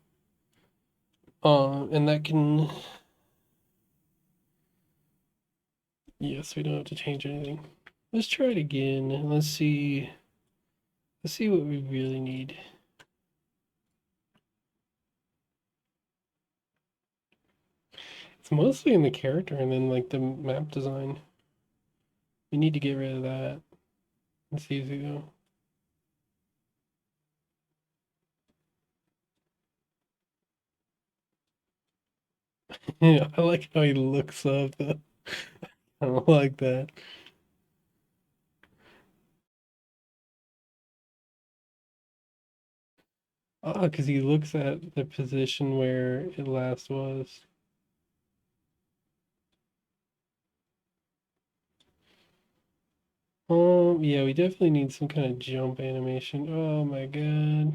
And that can, yes, we don't have to change anything. Let's try it again. Let's see what we really need. It's mostly in the character and then like the map design. We need to get rid of that. Let's see as we go. Yeah, I like how he looks up. I don't like that. Oh, because he looks at the position where it last was. Yeah, we definitely need some kind of jump animation. Oh my god.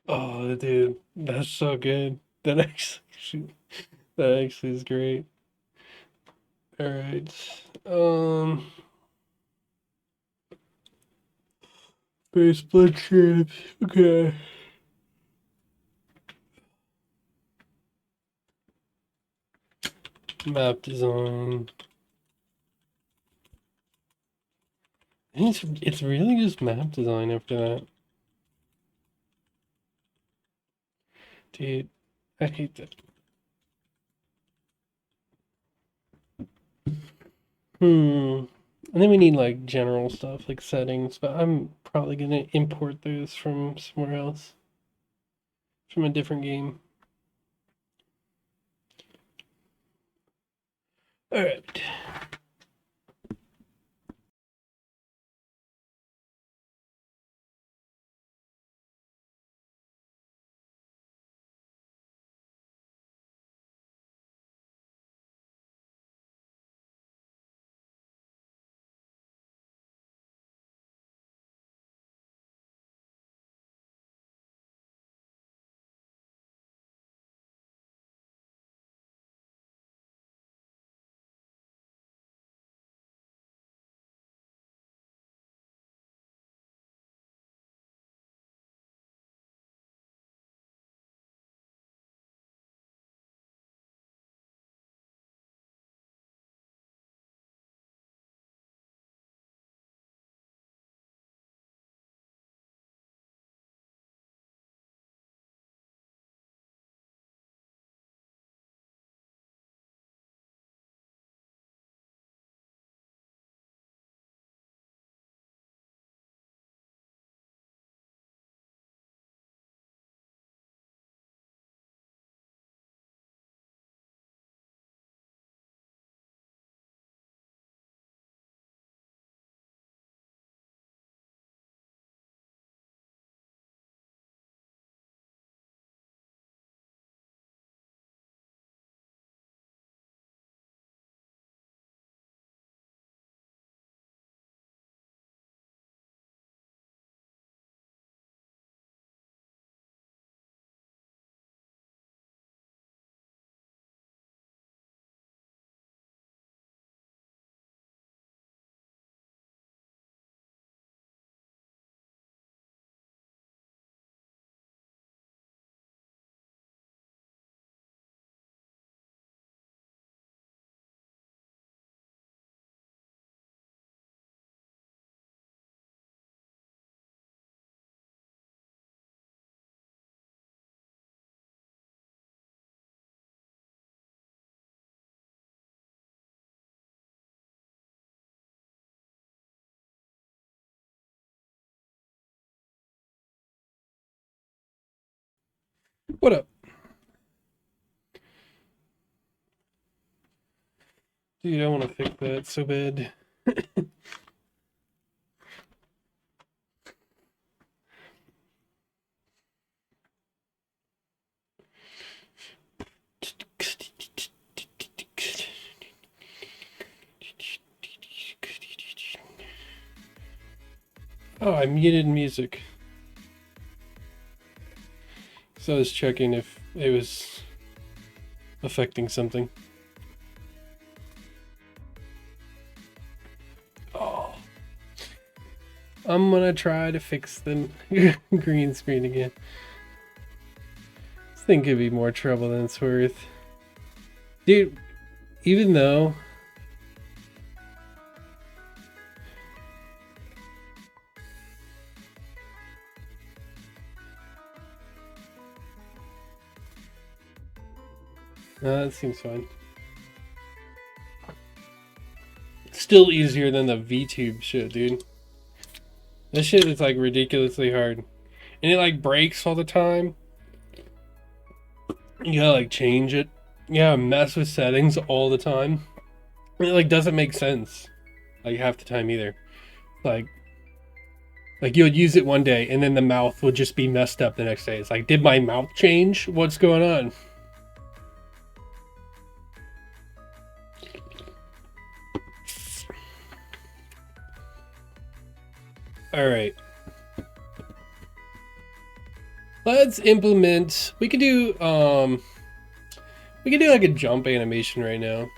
Oh, dude, that's so good. That actually is great. All right. Base blood shapes. Okay. Map design. It's really just map design after that. Dude, I hate that. And then we need like general stuff like settings, but I'm probably gonna import those from somewhere else, from a different game. All right. What up? Dude, I want to fix that so bad. Oh, I muted music. So I was checking if it was affecting something. Oh, I'm gonna try to fix the green screen again. This thing could be more trouble than it's worth. Dude, even though... that seems fine. Still easier than the VTube shit, dude. This shit is like ridiculously hard. And it like breaks all the time. You gotta like change it. You gotta mess with settings all the time. And it like doesn't make sense. Like half the time either. Like you'll use it one day and then the mouth will just be messed up the next day. It's like, did my mouth change? What's going on? Alright. Let's implement, we could do like a jump animation right now.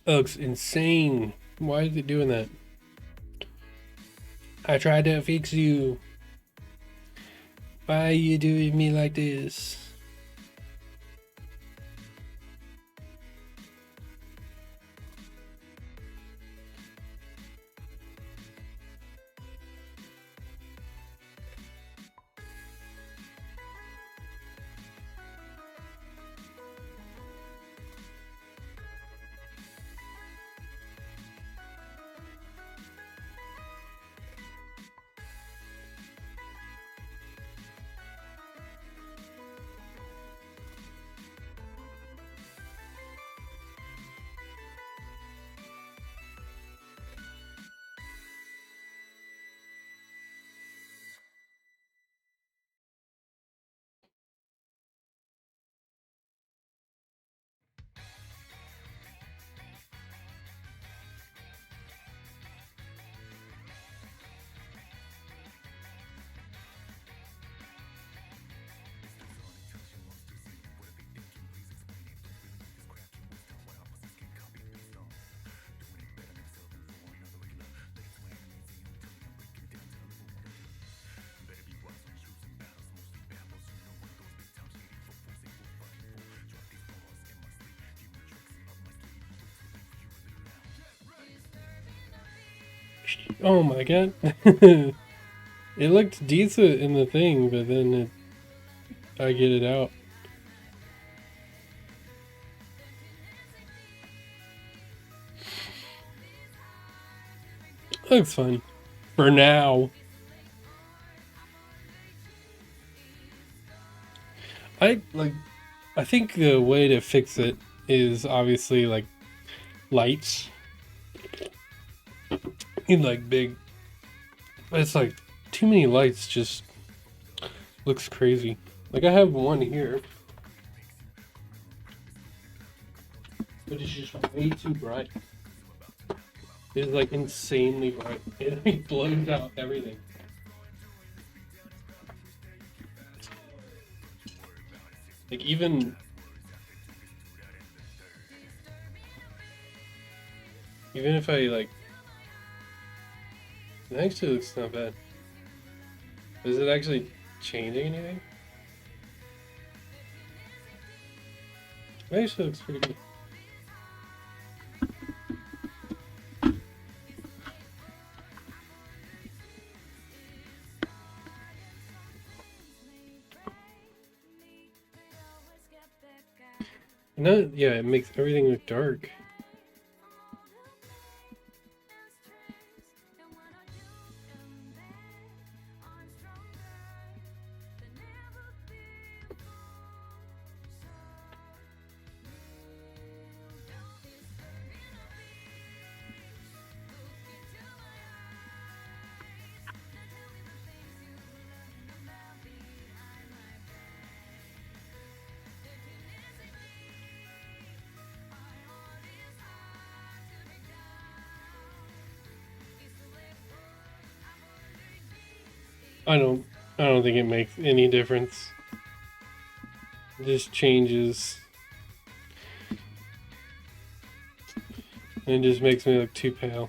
That looks insane. Why is it doing that? I tried to fix you. Why are you doing me like this? Oh my god. It looked decent in the thing, but then I get it out. Looks fun. For now. I like I think the way to fix it is obviously like lights. In like big, it's like too many lights just looks crazy. Like I have one here, but it's just way too bright. It's like insanely bright. It like blows out everything. Like even if I like, it actually looks not bad. Is it actually changing anything? It actually looks pretty good. No, yeah, it makes everything look dark. I don't I don't think it makes any difference. It just changes. And it just makes me look too pale.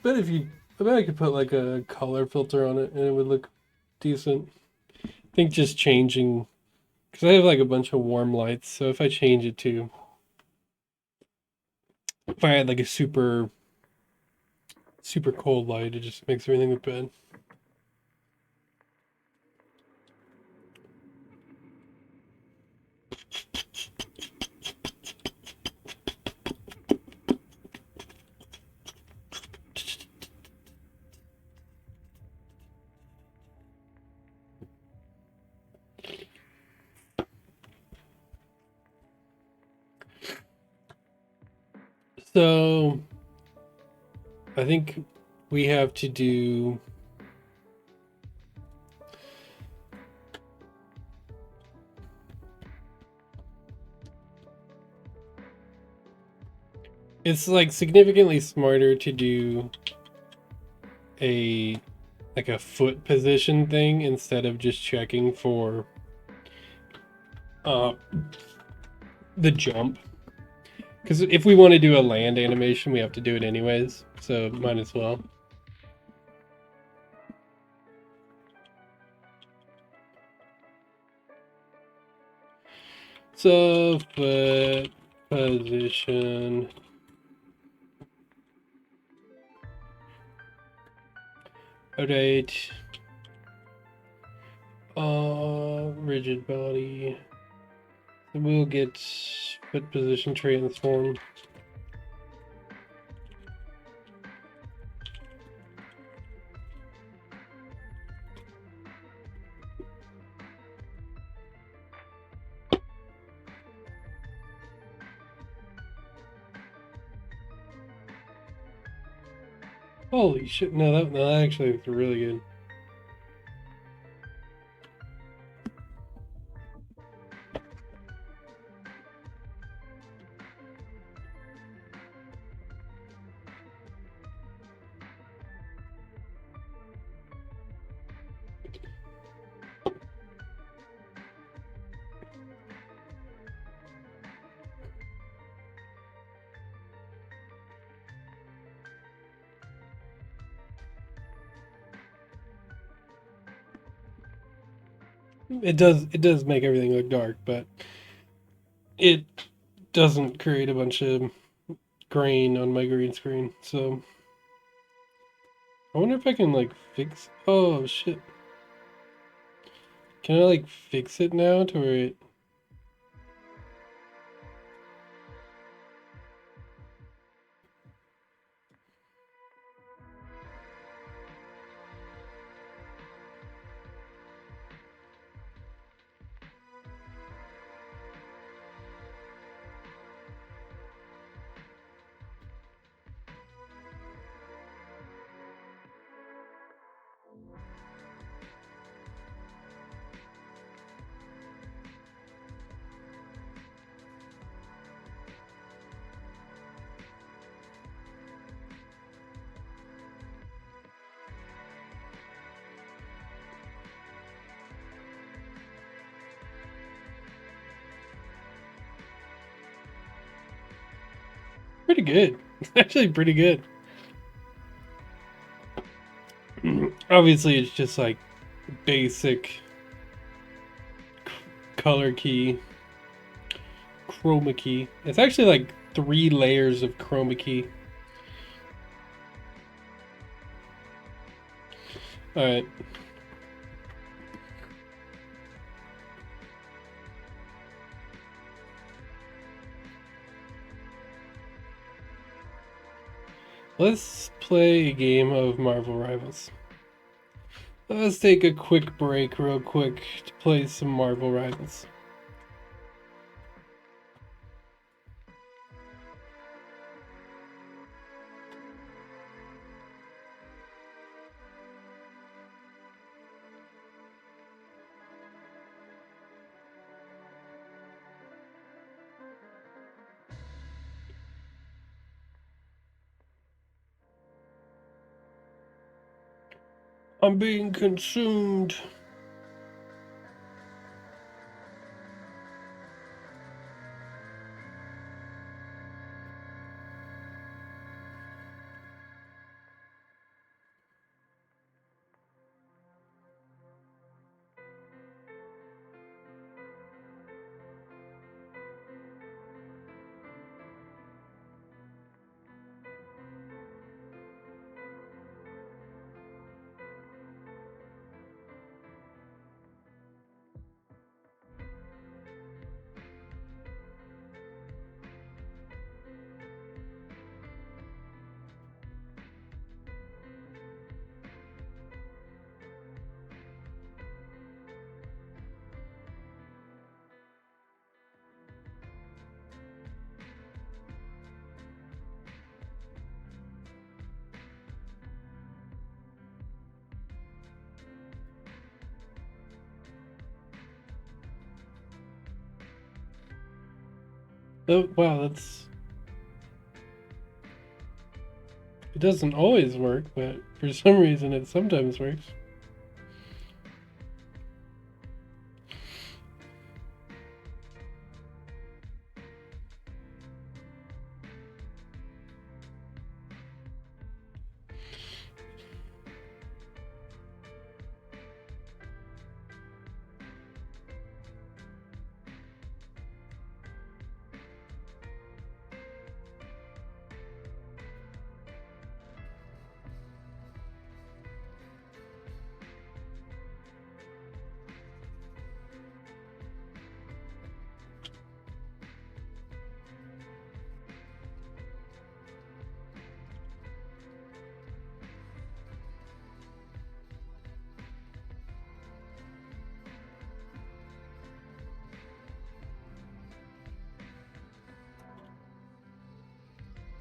But I bet I could put like a color filter on it and it would look decent. I think just changing, because I have like a bunch of warm lights, so if I change it to, if I had like a super cold light, it just makes everything look bad. So I think we have to do, it's like significantly smarter to do a like a foot position thing instead of just checking for uh the jump. Because if we want to do a land animation, we have to do it anyways, so might as well. So foot position. Alright. Rigid body. We'll get foot position transform. Holy shit! No, that actually looks really good. It does make everything look dark, but it doesn't create a bunch of grain on my green screen, so I wonder if I can like fix. Oh shit! Can I like fix it now to where it? Pretty good. It's actually pretty good. Obviously, it's just like basic color key, chroma key. It's actually like 3 layers of chroma key. All right. Let's play a game of Marvel Rivals. Let's take a quick break real quick to play some Marvel Rivals. I'm being consumed. Oh, wow, that's... It doesn't always work, but for some reason it sometimes works.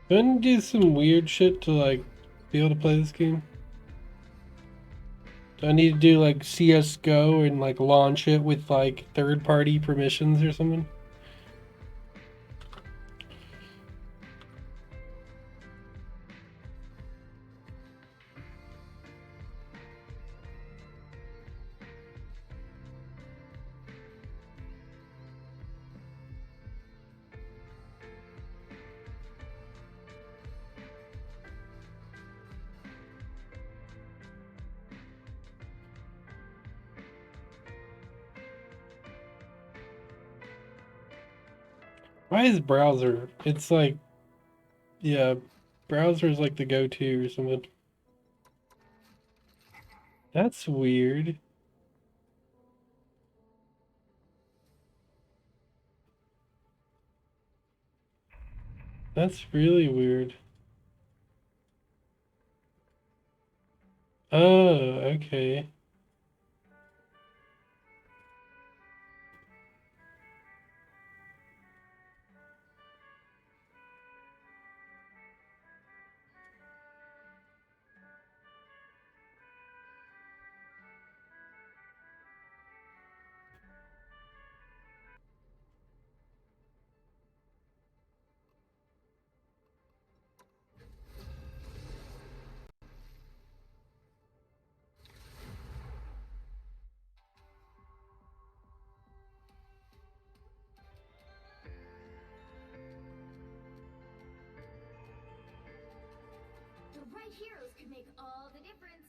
Do I need to do some weird shit to like be able to play this game? Do I need to do like CSGO and like launch it with like third-party permissions or something? Why is browser? It's like Yeah, browser is like the go-to or something. That's weird. That's really weird. Oh, okay. The right heroes could make all the difference.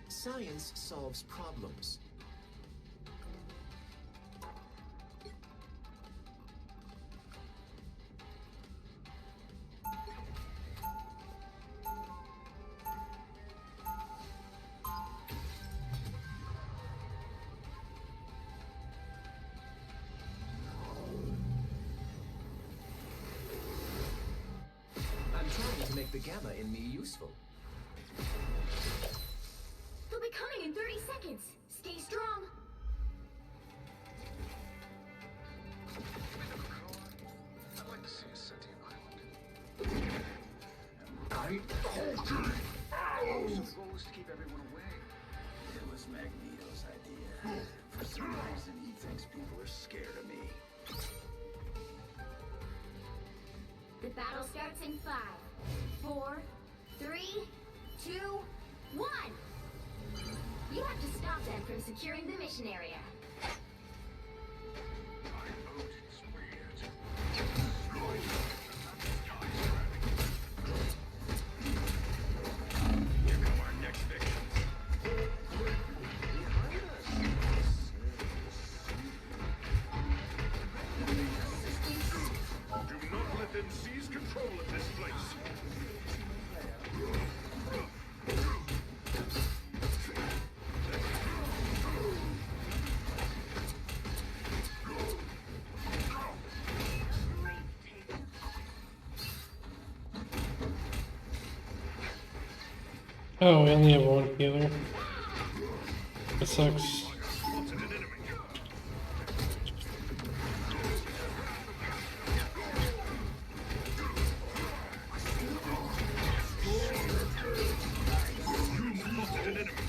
Science solves problems. I'm trying to make the gamma in me useful. They'll be coming in 30 seconds. Stay strong. I'd like to see a sentient island. Those goal is to keep everyone away. It was Magneto's idea. For some reason, he thinks people are scared of me. The battle starts in 5, 4, 3, 2, 1. You have to stop them from securing the mission area. My boat is weird. Here come our next victims. Do not let them seize control of this place. Oh, we only have one healer. That sucks. What's an enemy? Spotted an enemy.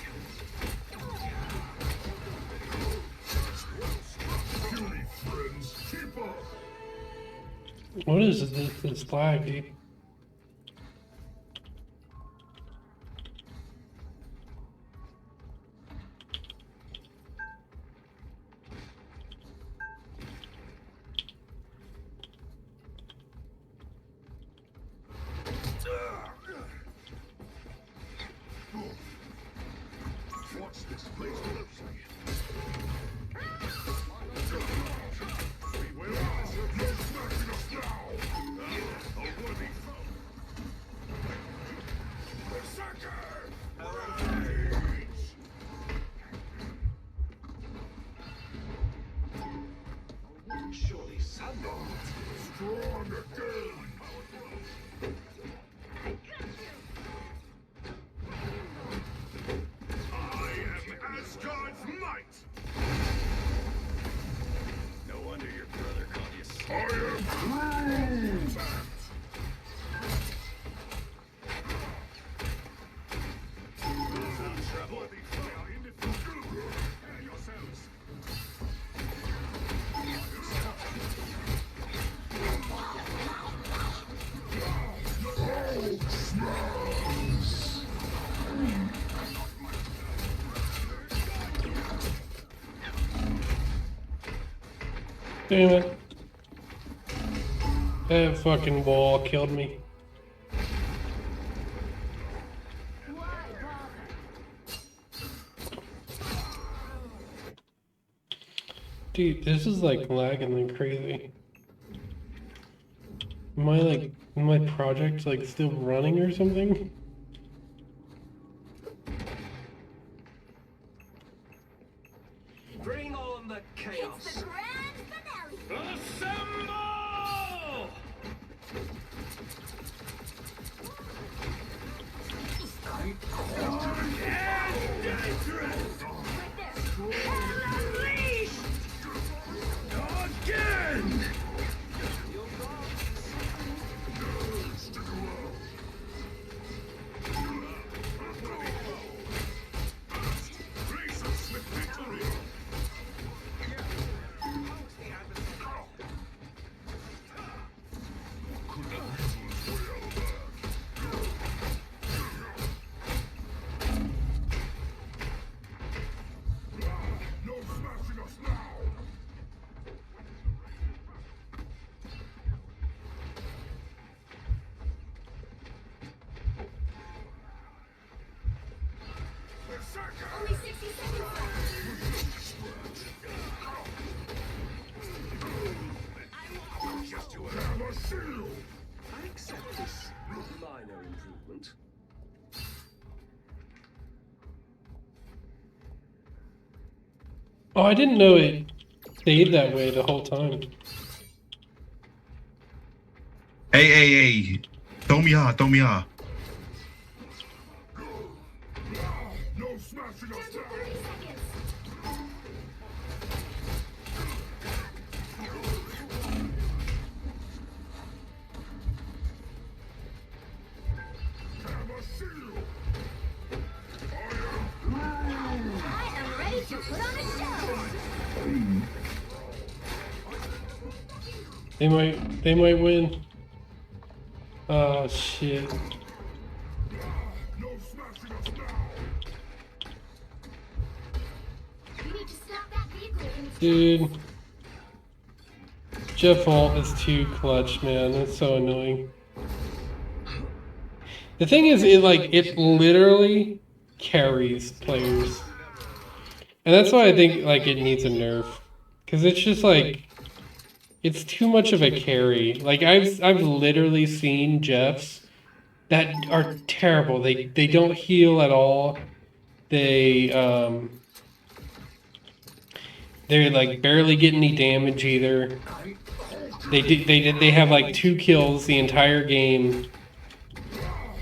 Puny friends, keep up. What is this flag, dude? Watch this place closely. Beware of this. You're smashing us now. A worthy foe. Berserker! Rage! Surely someone. Strong again! I am Asgard's might! No wonder your brother called you I am Groot! Worthy foe. We are indefatigable. Prepare yourselves. Damn it. That fucking wall killed me. Why bother? Dude, this is like lagging like crazy. Am I like, my project like still running or something? Bring on the It's chaos. the grand finale. Assemble! Again! Raise us with victory! No smashing us now! Berserker! Only 60 seconds left. Just you have a shield! I accept this minor improvement. Oh, I didn't know it stayed that way the whole time. Hey. Throw me out. Down No smashing us to now! 30 seconds. Have a shield! I am ready to put on a show. They might win. Oh shit. No smashing us now! We need to stop that vehicle in its Dude. Jeff Holt is too clutch, man. That's so annoying. The thing is, it literally carries players. And that's why I think like it needs a nerf. Cause it's just like it's too much of a carry. Like I've literally seen Jeffs that are terrible. They don't heal at all. They they're like barely get any damage either. They have like 2 kills the entire game.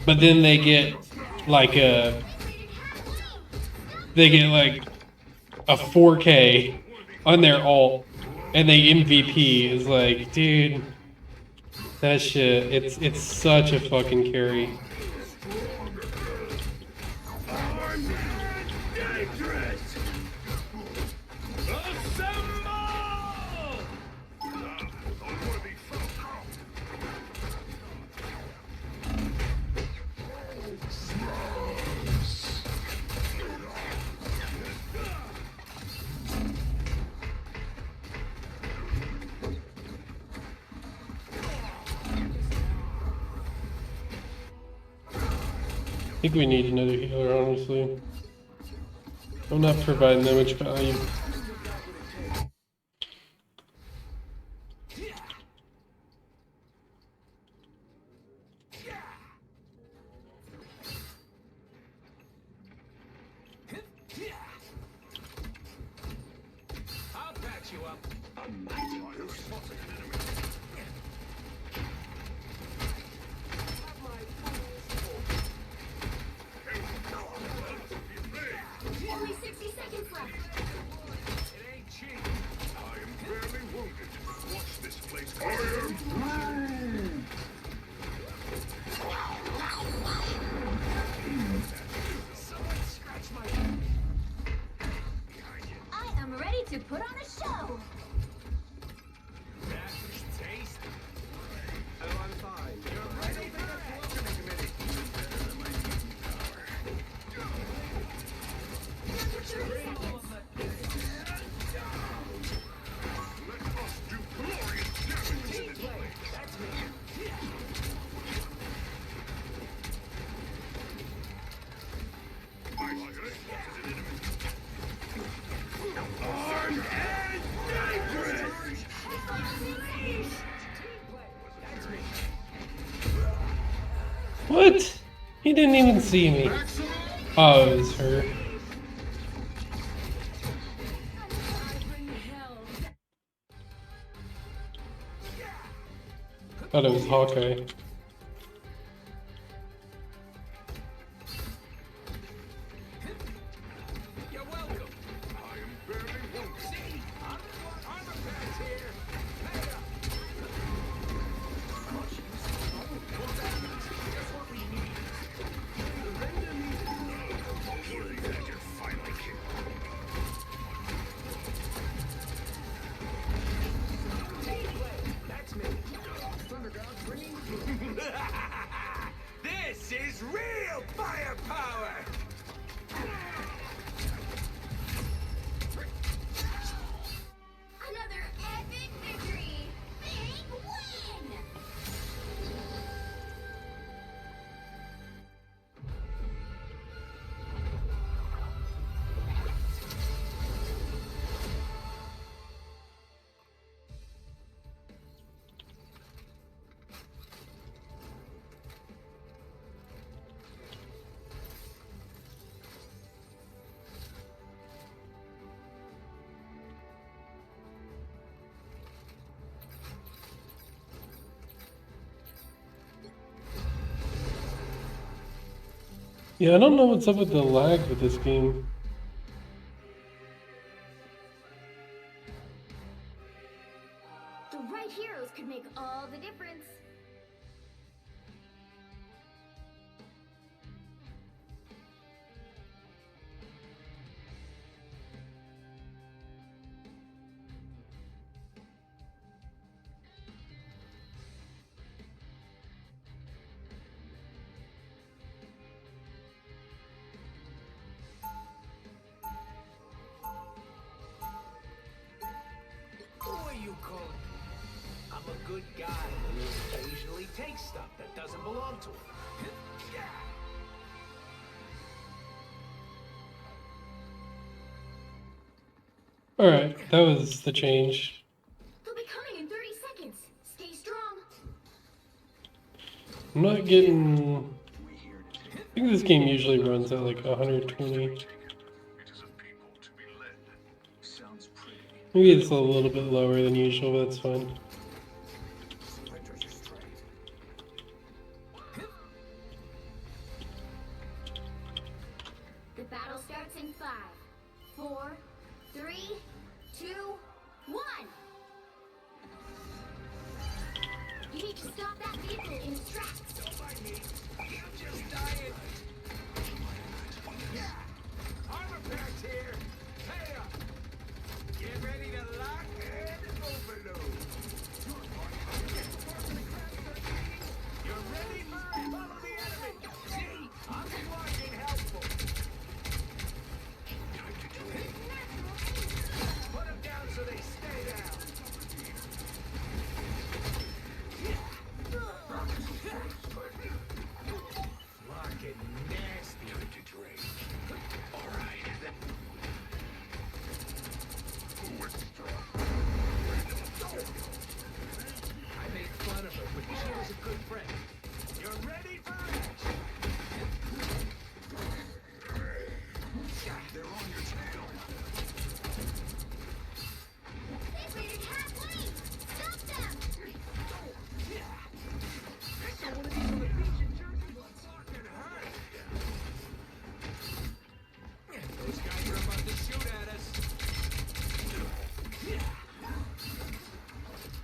But then they get like a 4K on their ult and they MVP is like, dude, that shit, it's such a fucking carry. Dangerous! Assemble! Unworthy foe! I think we need another healer, honestly. I'm not providing that much value. I'll patch you up. I have spotted an enemy. only 60 seconds left. It ain't cheap. I am barely wounded. Watch this place. I am... Someone scratch my I am ready to put on a show. That's taste. Oh, I'm fine. You're ready for the welcoming committee. Down to 30 seconds. Let us do glorious damage to this place. That's me. I have spotted an enemy. Armed and What? He didn't even see me. Oh, it was her. Thought it was Hawkeye. You're welcome. I am barely wounded. See? Armor packs here. Pay up. Hopefully that can finally kill. That's me. Thunder God's bringing This is real firepower! Another epic victory! Big win! Yeah, I don't know what's up with the lag with this game. The right heroes could make all the difference. Who are you calling? I'm a good guy who occasionally takes stuff that doesn't belong to him. Alright, that was the change. They'll be coming in 30 seconds. Stay strong. I'm not getting... I think this game usually runs at like 120. It is a people to be led. Sounds pretty. Maybe it's a little bit lower than usual, but that's fine. The battle starts in 5, 4, 3, 2, 1. You need to stop that vehicle in its tracks. Don't mind me. I'm just dying. Armor packs here. Pay up. Get ready to lock and overload. You're ready for follow the enemy. See, I'm smart and helpful. Put them down so they stay down. Fucking nasty. All right. I made fun of her, but she was a good friend. You're ready for action. They're on your tail. They've made it halfway. Stop them. I got one of these on the beach in Jersey. Fucking hurt. Those guys are about to shoot at us.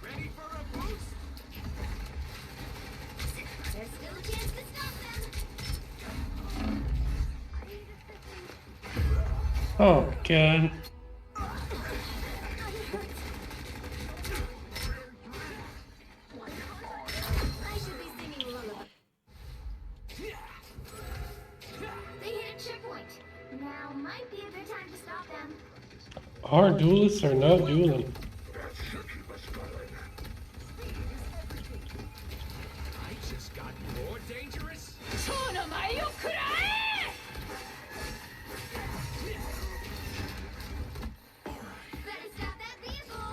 Ready for a boost? There's still a chance to stop them. Oh, God. I should be singing lullaby. They hit a checkpoint. Now might be a good time to stop them. Our duelists are not dueling. That should keep us going. I just got more dangerous. Better stop that vehicle.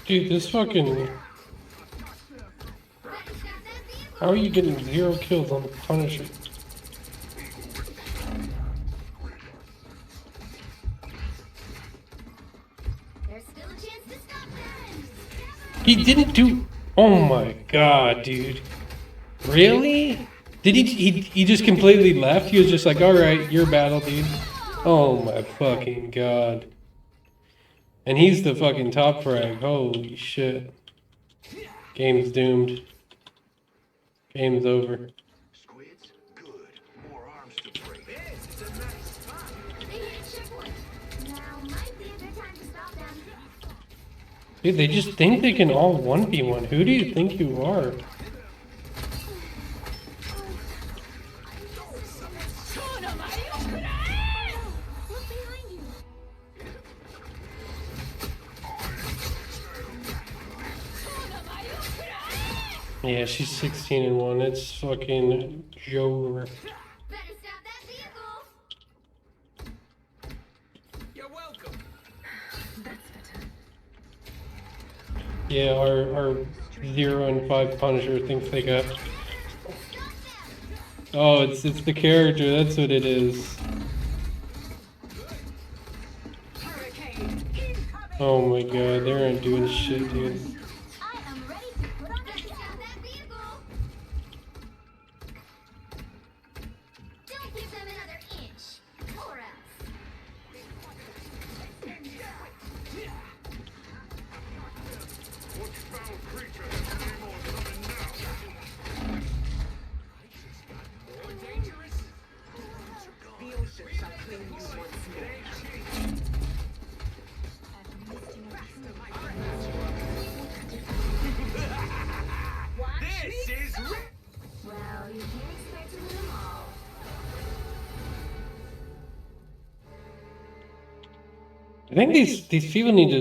Dude, this fucking... How are you getting 0 kills on the Punisher? There's still a chance to stop them. He didn't do... Oh my god, dude. Really? Did he just completely left? He was just like, alright, your battle, dude. Oh my fucking god. And he's the fucking top frag. Holy shit. Game's doomed. Game's over. Squids? Good. More arms to break. This is a nice spot. They hit checkpoint. Now might be a good time to stop them. Dude, they just think they can all 1v1. Who do you think you are? Look behind you. Yeah, she's 16-1. It's fucking Joe. Better stop that vehicle. You're welcome. Yeah, our 0 and 5 Punisher thinks they got. Oh, it's the character. That's what it is. Oh my god, they aren't doing shit, dude. I am ready to put on that vehicle. Don't give them another inch, or else. What foul creature has any more coming now? More dangerous. The ocean shall claim you once more. This is Well, you can't expect to win them all. I think these people need to.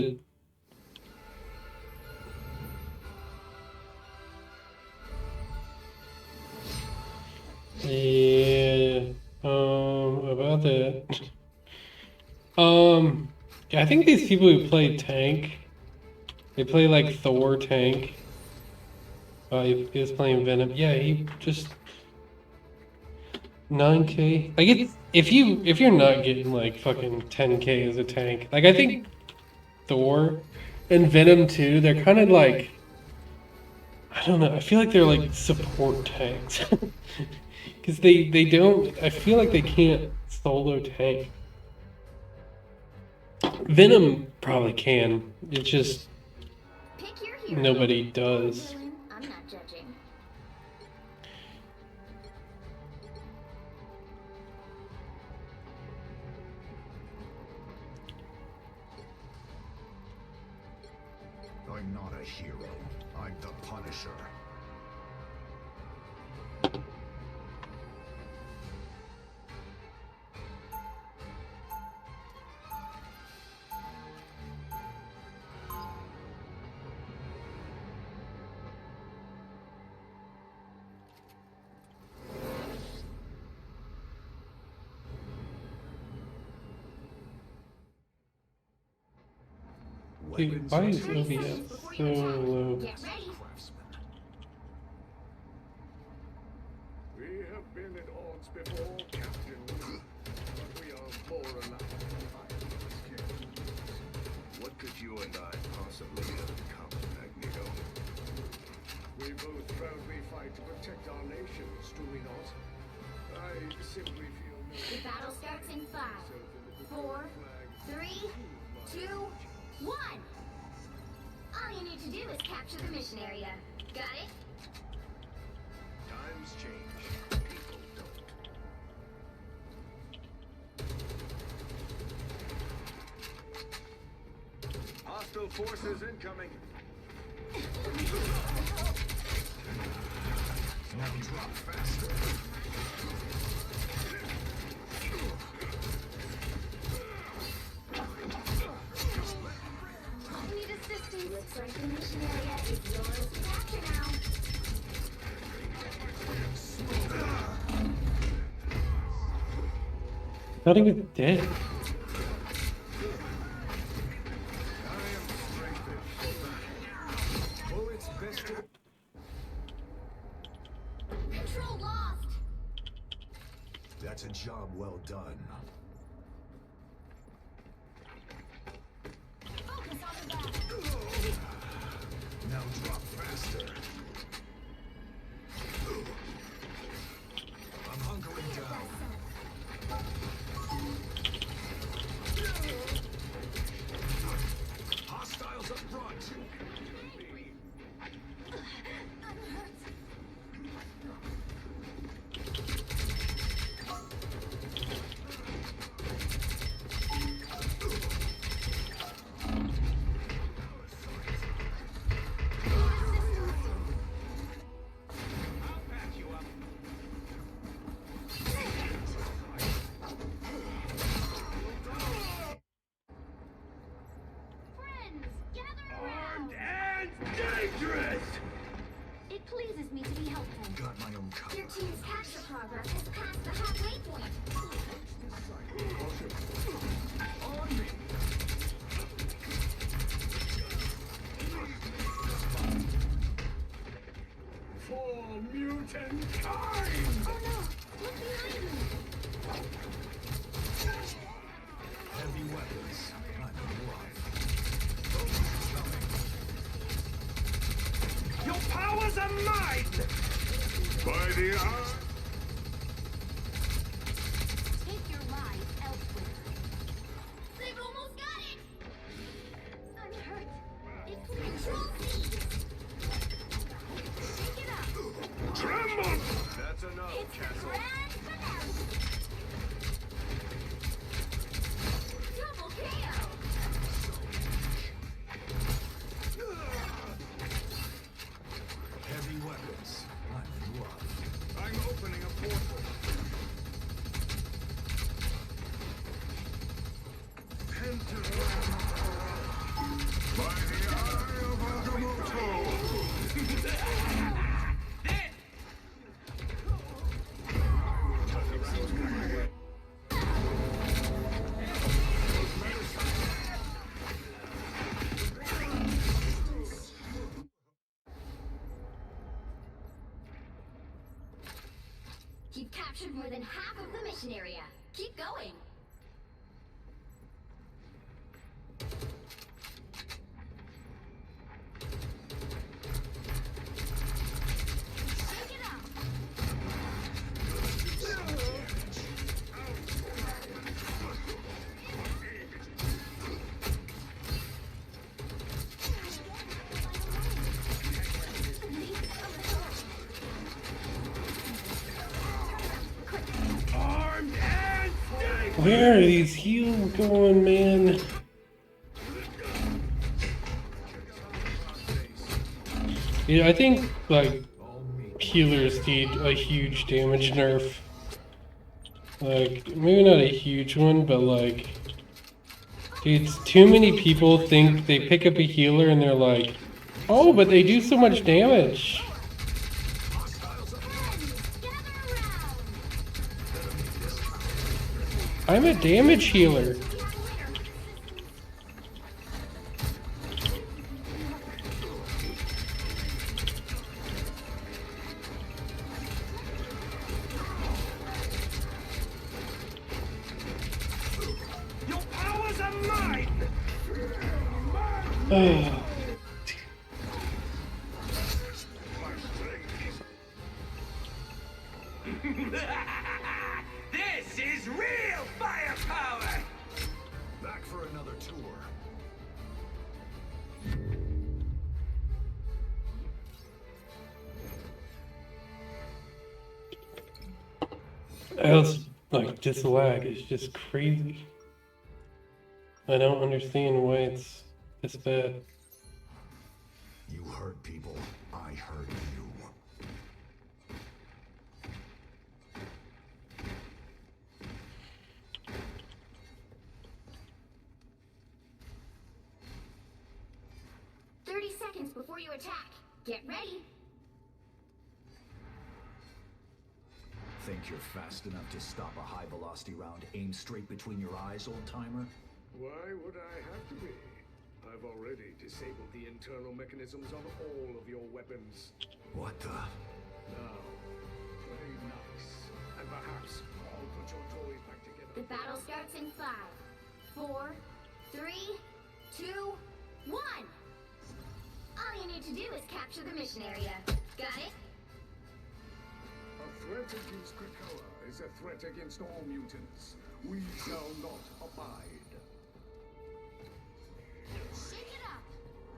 Yeah. About that. Yeah, I think these people who play tank, they play like Thor tank. He was playing Venom. Yeah, he just 9K. Like it's if you're not getting like fucking 10K as a tank, like I think Thor and Venom too, they're kind of like, I don't know. I feel like they're like support tanks because they don't. I feel like they can't solo tank. Venom probably can. It's just Pick your hero. nobody does. Villain, I'm not judging. I'm not a hero. I'm the Punisher. Dude, why is OBS so low? Get ready. We have been at odds before, Captain. But we are more alike. What could you and I possibly have in common, Magneto? We both proudly fight to protect our nations, do we not? I simply feel no The battle starts in 5, 4, 3, 2, 1. All you need to do is capture the mission area. Got it? times change. People don't. Hostile forces incoming. Now drop faster. I need assistance. Looks like the mission area is yours to capture now. Not even dead. a job well done. Focus on the battle. Now drop faster. I'm hunkering down. Hostiles up front. I'll back you up. Friends, gather around. And dangerous! It pleases me to be helpful. Got my own cover. Your team's capture progress has passed the halfway point. On me. For mutant kind! Oh no! Look behind you! Heavy weapons. I'm in love. Your powers are mine! By the eye! Take your lives elsewhere. They've almost got it! I'm hurt. It's control C! Shake it up! Tremble! That's enough, It's the Castle. grand finale! Double KO! Heavy weapons. I'm in love. I'm opening a portal. Pentagram. By the eye of Agamotto! You've captured more than half of the mission area. Keep going. Shake it up. Armed and dangerous! Where are these heals going, man? Yeah, I think like healers need a huge damage nerf. Like maybe not a huge one, but like, dude, too many people think they pick up a healer and they're like, oh, but they do so much damage. Gather around. I'm a damage healer. Your powers are mine! Oh. This is real firepower! Back for another tour. Else, like, this lag is just crazy. I don't understand why it's this bad. You hurt people. I hurt you. Seconds before you attack. Get ready. Think you're fast enough to stop a high-velocity round aimed straight between your eyes, old-timer? Why would I have to be? I've already disabled the internal mechanisms on all of your weapons. What the? Now, play nice, and perhaps I'll put your toys back together. The battle starts in 5, 4, 3, 2, 1. All you need to do is capture the mission area. Got it? A threat against Krakoa is a threat against all mutants. We shall not abide. Shake it up.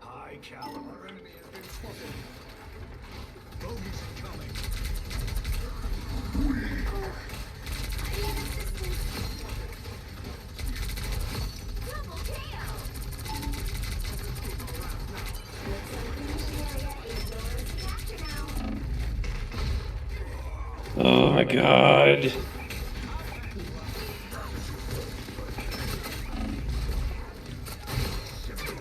High caliber. Our enemy has been spotted. Bogies incoming. I need assistance. Double KO. Looks like the mission area is yours to capture now. Oh my god.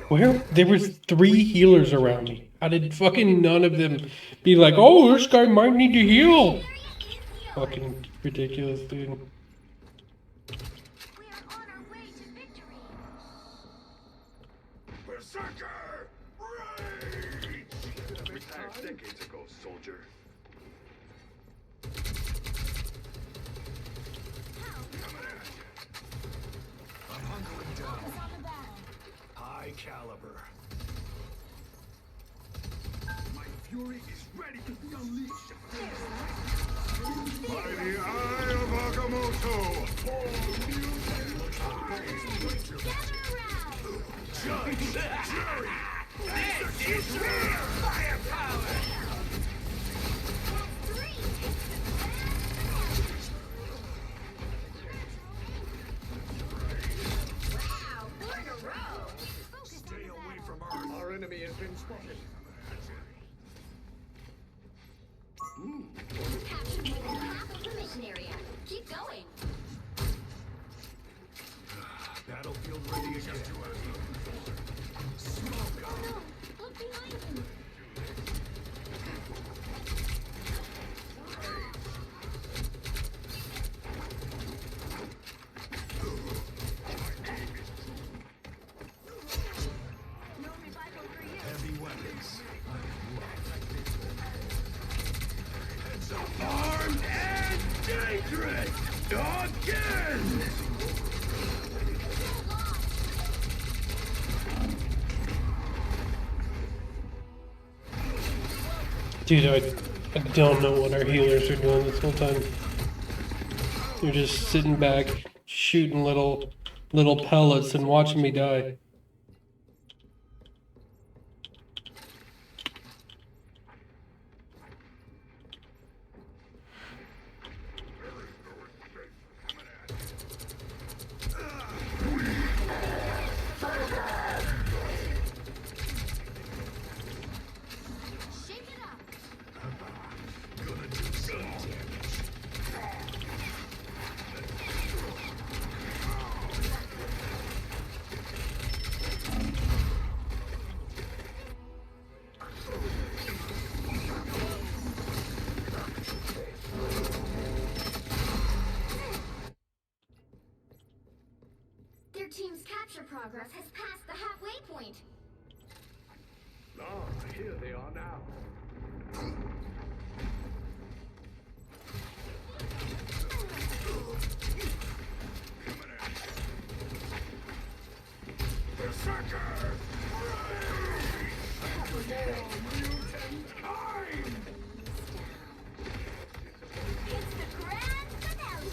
Where? There was 3 healers around me. How did fucking none of them be like, oh, this guy might need to heal? Fucking ridiculous, dude. We are on our way to victory. Berserker! Rage! Retired decades ago, soldier. I'm hunkering down. Focus on the battle. High caliber. My fury is ready to be unleashed. By the eye of Agamotto! All mutants Gather around. Judge! Jury! Wow, 4 in a row. Focus on Stay the away battle. from Earth. Our enemy has been spotted. You've captured more than half of the mission area. Keep going. Battlefield ready again. Oh no, look behind him. No revival for you. Heavy weapons. Armed and dangerous! Again! Dude, I don't know what our healers are doing this whole time. They're just sitting back, shooting little pellets and watching me die. Shake it up. Gonna do some damage. Their team's capture progress has passed the halfway point. Ah, here they are now. Berserker! It's the grand finale.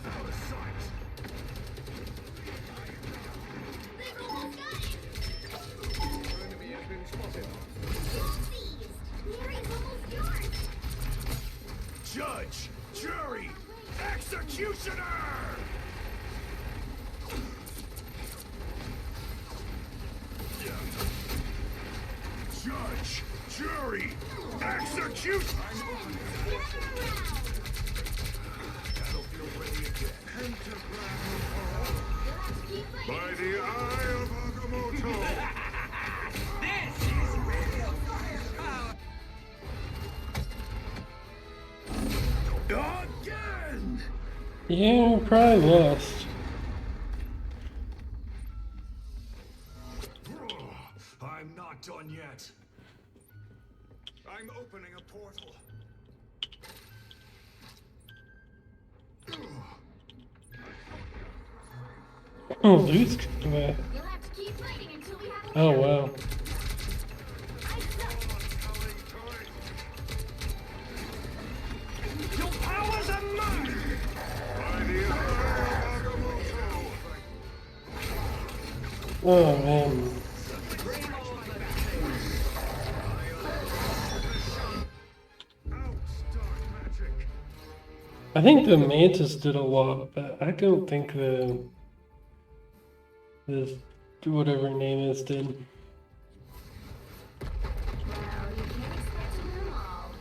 Out of sight. They've almost got it. Our enemy has been spotted. You're seized. The area's almost yours. Judge! Jury! Executioner! Judge! Jury! Execute! Gather around. Battlefield ready again. You'll have to keep fighting. By the eye of Agamotto! Again! Yeah, probably lost. I'm not done yet. I'm opening a portal. Oh, Luke's coming back. You'll have to keep fighting until we have a Oh, winner. wow. Your powers are mine! By the eye of Agamotto! Oh, man. Out, dark magic! I think the Mantis did a lot, but I don't think this whatever her name is did. Well, you can't expect to win them all.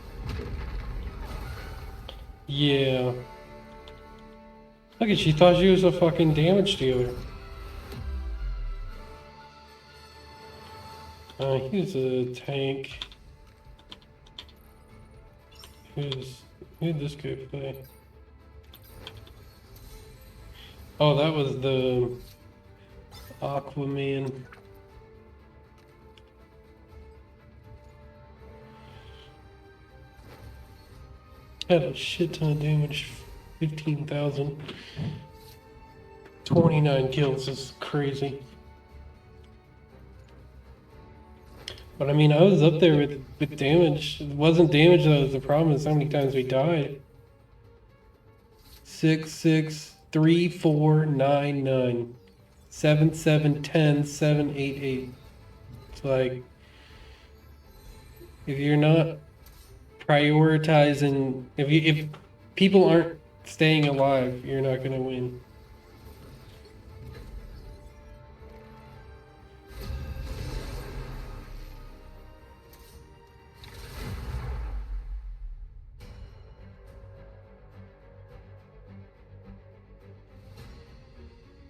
Yeah. Look at, she thought she was a fucking damage dealer. He's a tank. Who'd this guy play? Oh, that was the Aquaman. Had a shit ton of damage. 15,000. 29 kills is crazy. But I mean, I was up there with damage. It wasn't damage that was the problem, it's how many times we died. 6, 6, 3, 4, 9, 9. 7, 7, 10, 7, 8, 8. It's like, if you're not prioritizing, if people aren't staying alive, you're not gonna win.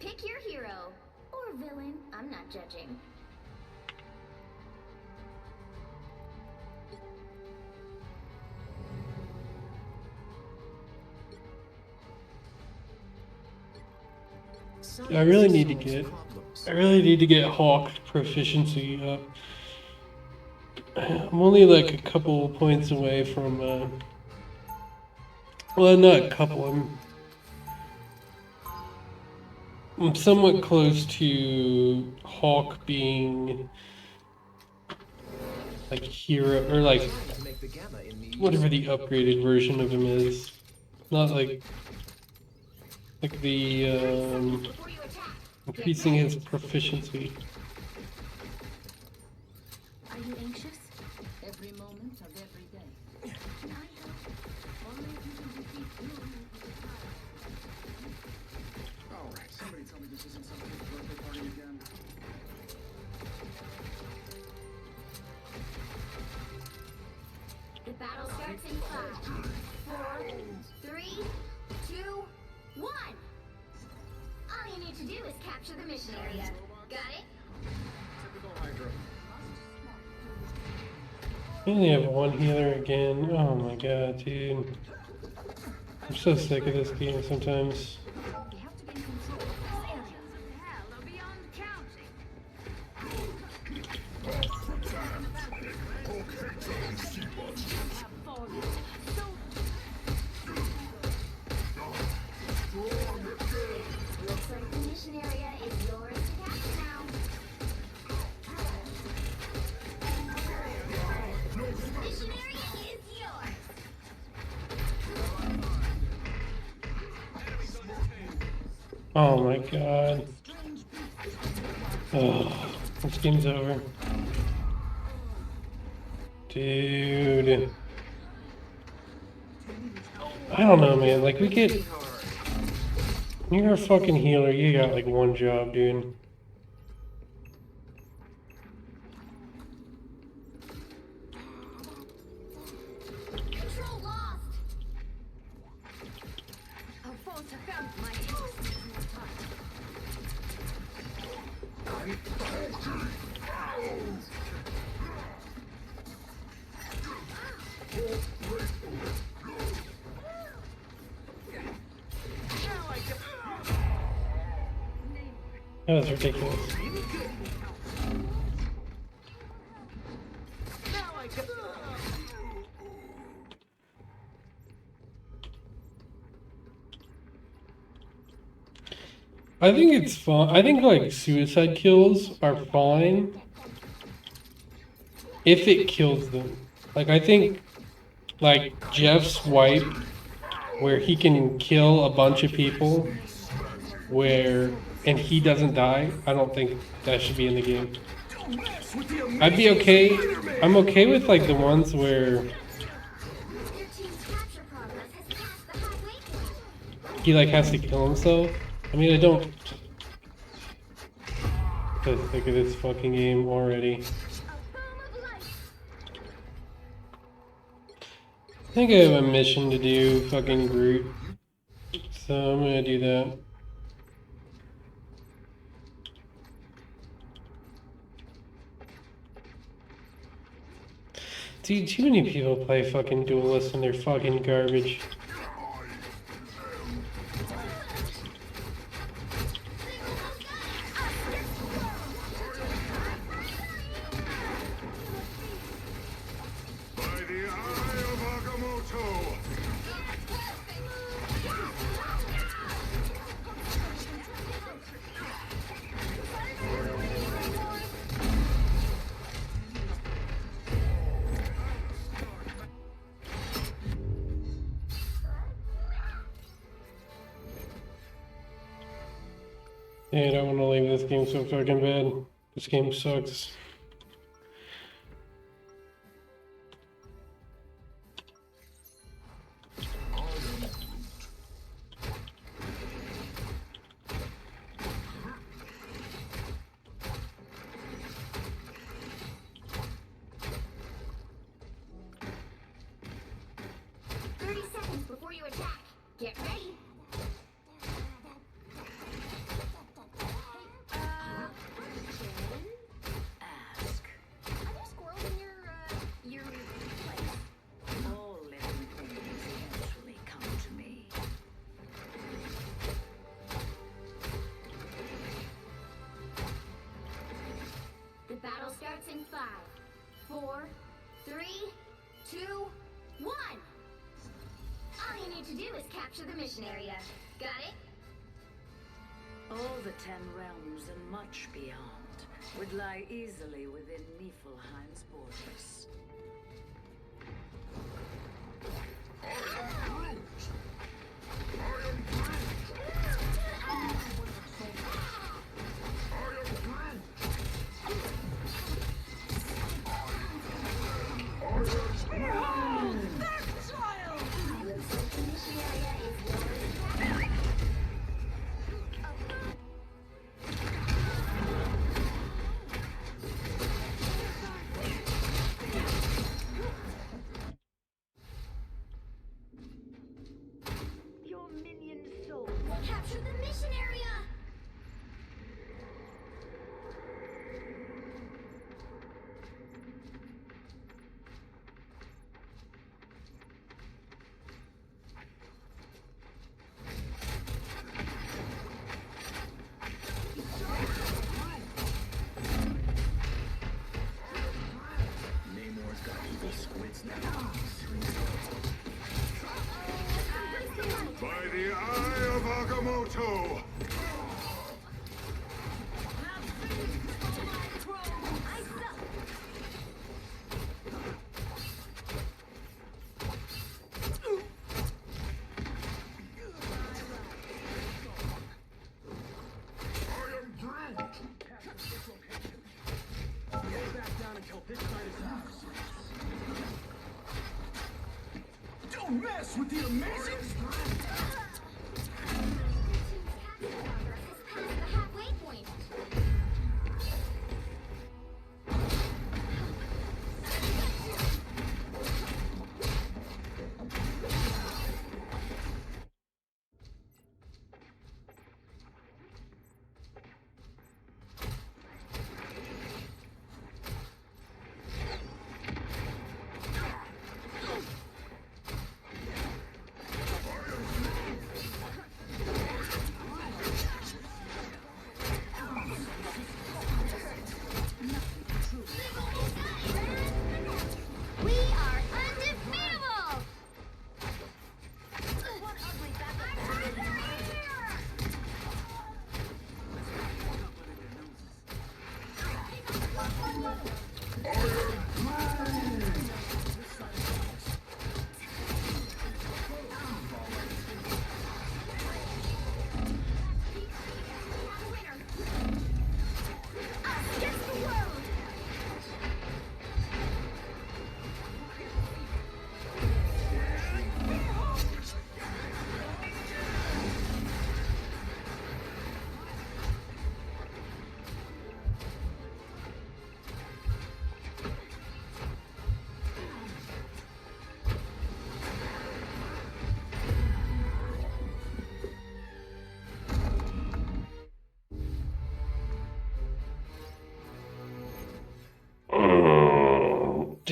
Pick your hero. Or villain. I'm not judging. I really need to get Hawk proficiency up. I'm only like a couple points away from well, not a couple. I'm somewhat close to Hawk being like hero, or like whatever the upgraded version of him is. Not like the Before you attack. increasing his proficiency. Are you anxious? Every moment of every day. Can I help? Only if you can defeat you. Alright, somebody tell me this isn't some kid's birthday party again. The battle starts in 5, 4, 3, 2, 1. All you need to do is capture the mission area. Got it? Typical Hydra. I only have one healer again. Oh my god, dude. I'm so sick of this game sometimes. We have to be in control of this area. Hell, are beyond counting. Looks like the mission area is yours to capture now. Mission area is yours. Oh my god. Oh, this game's over. Dude. I don't know, man. Like, you're a fucking healer. You got like one job, dude. Control lost. Alfonso found my That was ridiculous. I think it's fine. I think like suicide kills are fine if it kills them. Like I think like Jeff's wipe where he can kill a bunch of people where and he doesn't die, I don't think that should be in the game. I'd be okay. I'm okay with like the ones where Your team's capture progress has passed the halfway point. he like has to kill himself. I mean, I don't. Just look at this fucking game already. A boom of light. I think I have a mission to do, fucking Groot. So I'm gonna do that. Dude, too many people play fucking Duelist and they're fucking garbage. By the eye of Agamotto! Dude, I don't want to leave this game so fucking bad. This game sucks. Seconds before you attack. Get ready. Ask. Are there squirrels in your place? All living things eventually come to me. The battle starts in 5, 4, 3, 2, 1. All you need to do is capture the mission area. Got it? All the 10 realms and much beyond would lie easily within Niflheim's borders. Your minion soul. Capture the mission area! Namor's got evil squids now. By the eye of Agamotto! I am Groot! Don't mess with the amazing Your team's capture progress has passed the halfway point.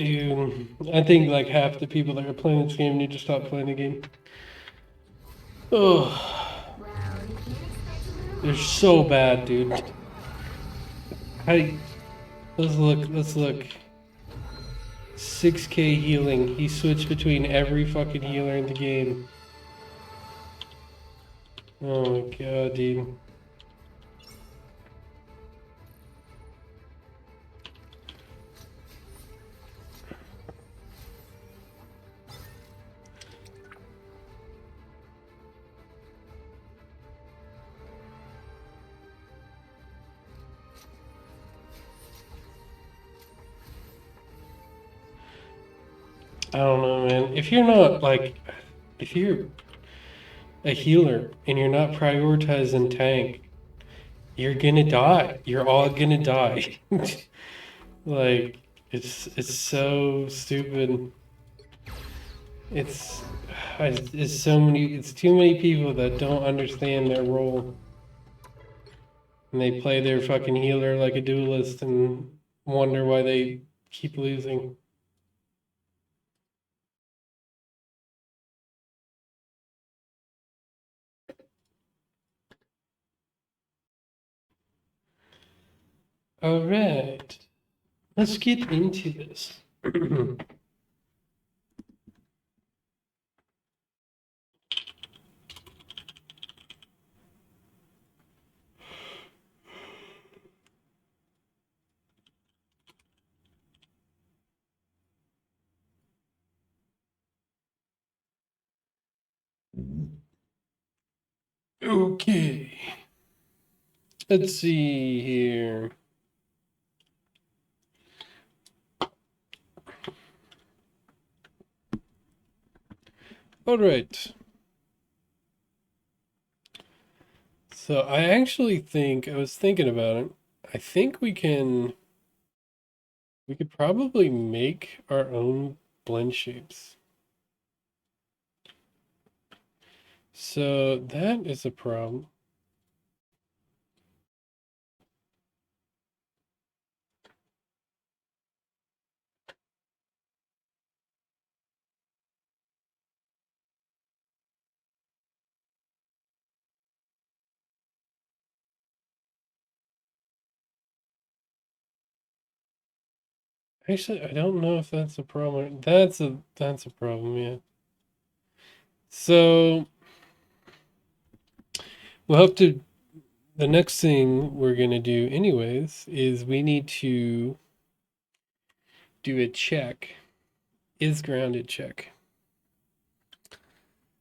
Dude, I think like half the people that are playing this game need to stop playing the game. Oh, Well, you can't expect a little they're more. so bad, dude. Let's look, let's look. 6k healing. He switched between every fucking healer in the game. Oh my god, dude. I don't know, man. If you're not like, if you're a healer and you're not prioritizing tank, you're gonna die. You're all gonna die. Like, it's so stupid. It's it's so many. It's too many people that don't understand their role, and they play their fucking healer like a duelist and wonder why they keep losing. All right, let's get into this. Okay, let's see here. All right. So I actually think I was thinking about it. I think we could probably make our own blend shapes. So that is a problem. Actually, I don't know if that's a problem. That's a problem, yeah. So we'll have to. The next thing we're gonna do, anyways, is we need to do a check. Is grounded check.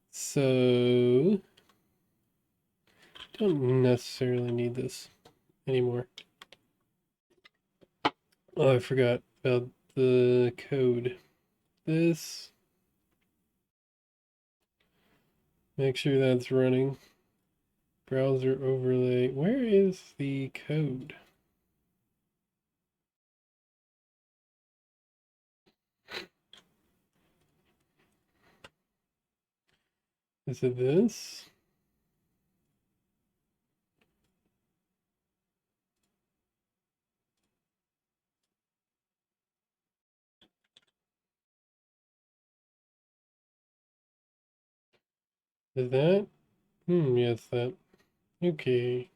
So don't necessarily need this anymore. Oh, I forgot about the code. This. Make sure that's running. Browser overlay. Where is the code? Is it this? Is that? Yes, that. Okay.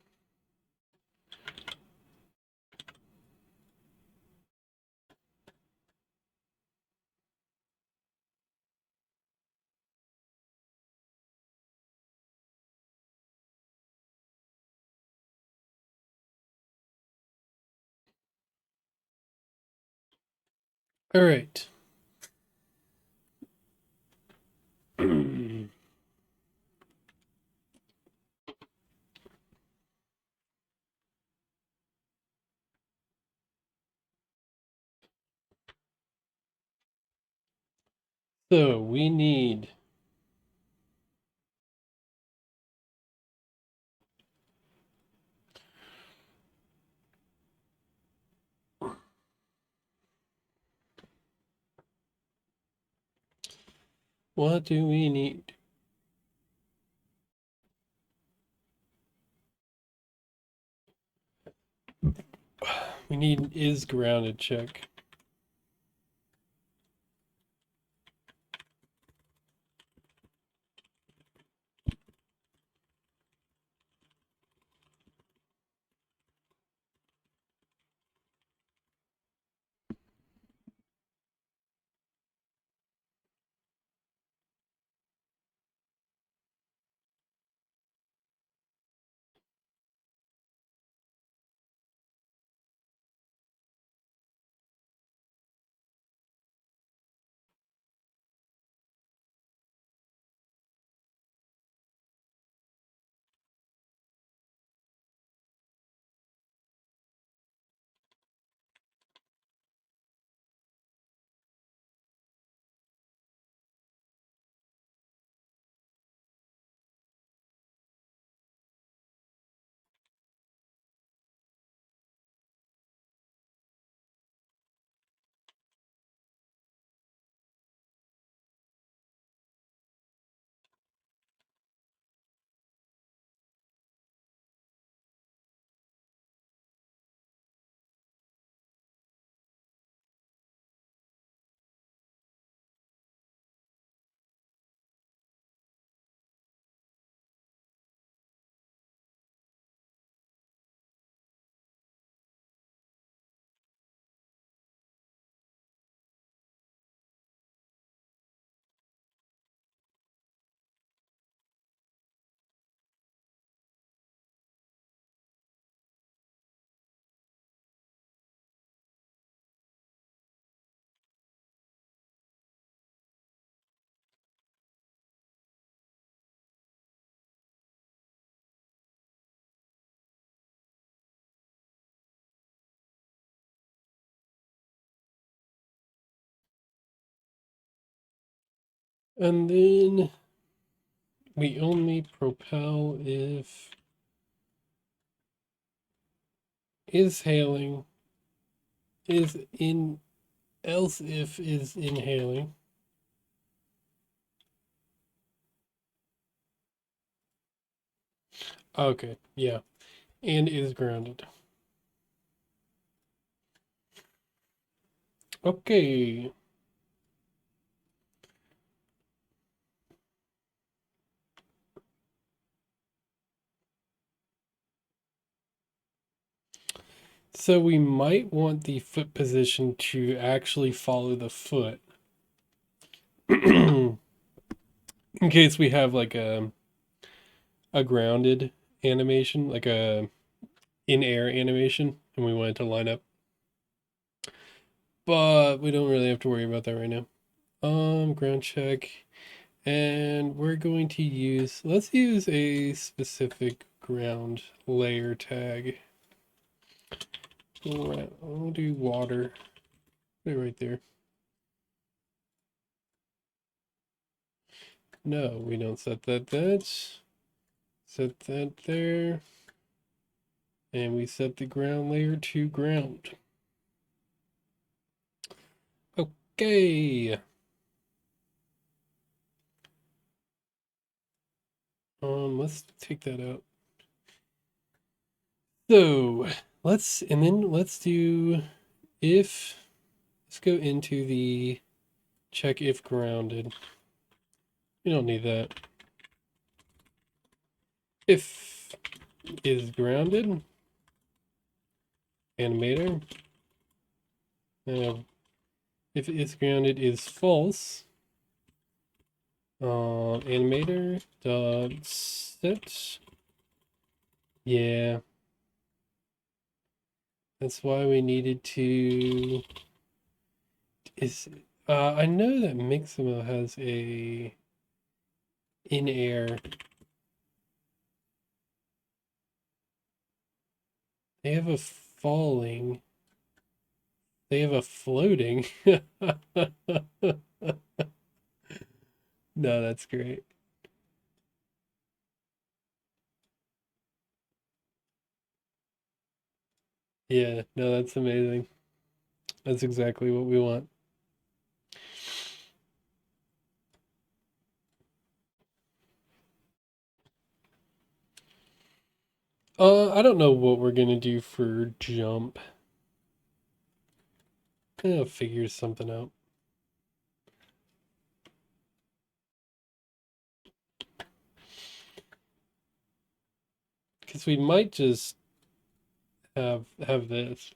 All right. So we need what do we need? We need is grounded check. And then we only propel if is hailing, is in, else if is inhaling. Okay, yeah. And is grounded. Okay. So we might want the foot position to actually follow the foot. In case we have like a grounded animation, like a in-air animation, and we want it to line up. But we don't really have to worry about that right now. Ground check. And we're going to use, let's use a specific ground layer tag. I'll do water. Put it right there. No, we don't set that. Set that there. And we set the ground layer to ground. Okay. Let's take that out. So let's do if, let's go into the check if grounded. We don't need that. If is grounded, animator. If is grounded is false, animator dot set. Yeah, that's why we needed to. Is I know that Mixamo has a in air. They have a falling. They have a floating. No, that's great. Yeah, no, that's amazing. That's exactly what we want. I don't know what we're gonna do for jump. I'll figure something out. Because we might just have this.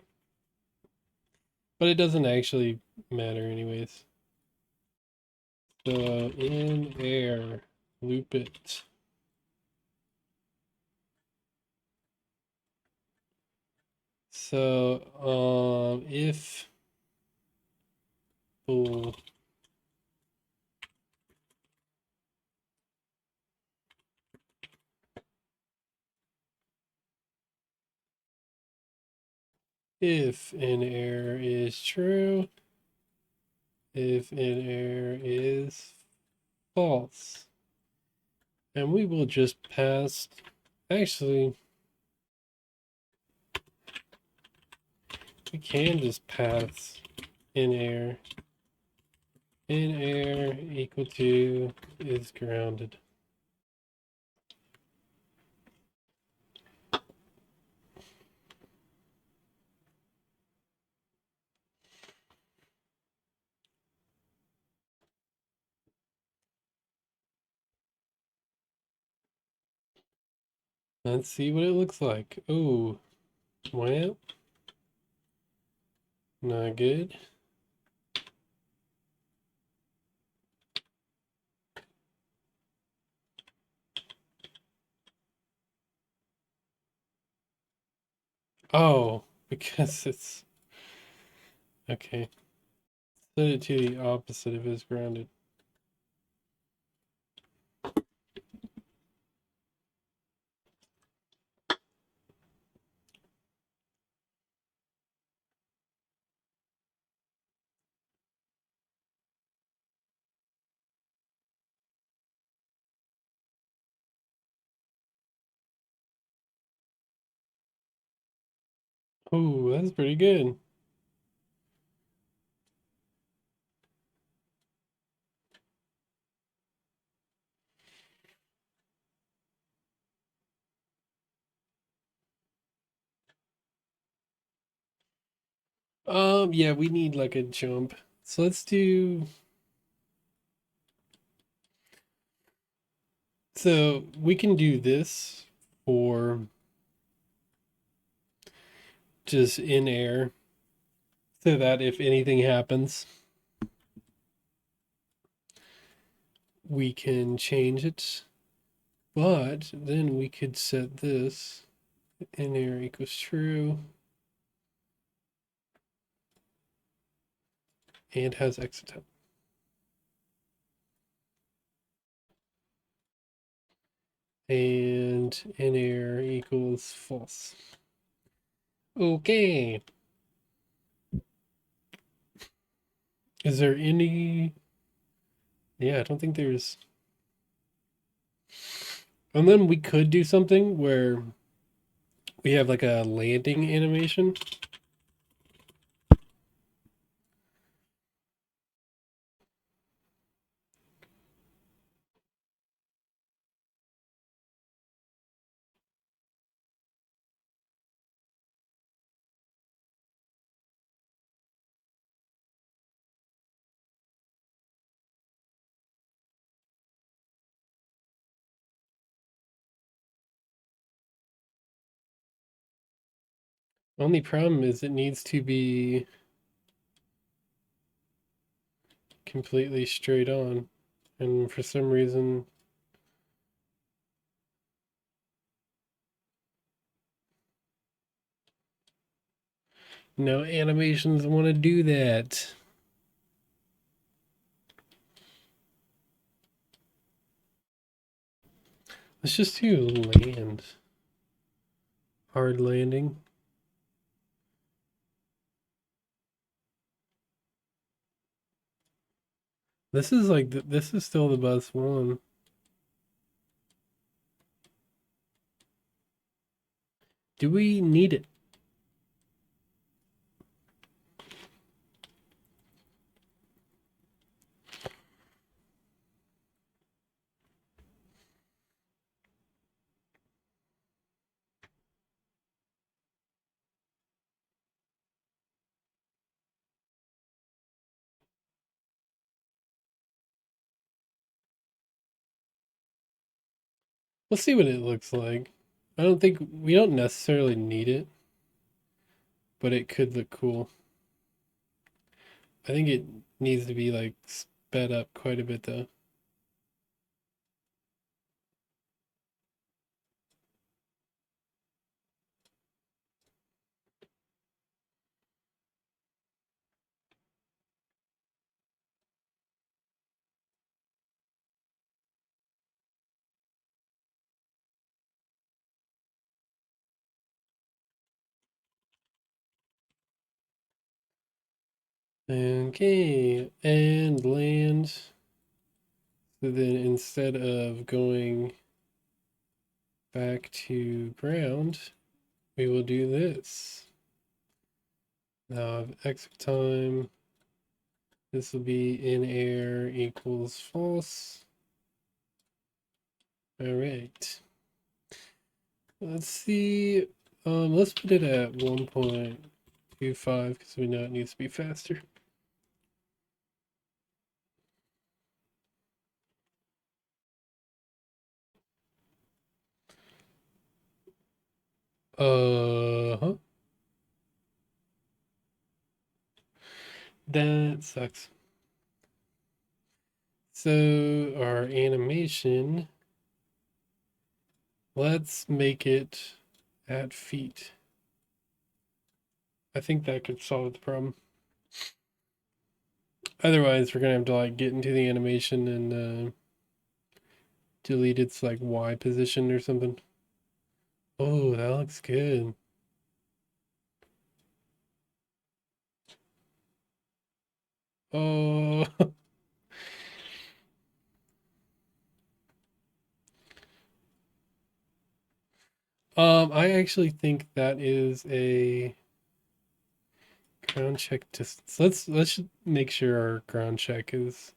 But it doesn't actually matter anyways. So in air, loop it. So if bool if in air is true, if in air is false. And we will just pass, actually, we can just pass in air equal to is grounded. Let's see what it looks like. Oh, well, not good. Oh, because it's okay. Set it to the opposite of is grounded. Oh, that's pretty good. Yeah, we need like a jump. So let's do. So we can do this for just in air, so that if anything happens, we can change it. But then we could set this in air equals true and has exit time. And in air equals false. Okay. Is there any? Yeah, I don't think there's. And then we could do something where we have like a landing animation. Only problem is it needs to be completely straight on. And for some reason, no animations want to do that. Let's just do land. Hard landing. This is like, this is still the best one. Do we need it? Let's see what it looks like. I don't think, we don't necessarily need it, but it could look cool. I think it needs to be like sped up quite a bit though. Okay, and land. So then instead of going back to ground, we will do this. Now exit time. This will be in air equals false. All right. Let's see. Let's put it at 1.25 because we know it needs to be faster. Uh-huh. That sucks. So our animation, let's make it at feet. I think that could solve the problem. Otherwise, we're gonna have to like get into the animation and delete its like Y position or something. Oh, that looks good. Oh, I actually think that is a Ground check distance. Let's make sure our ground check is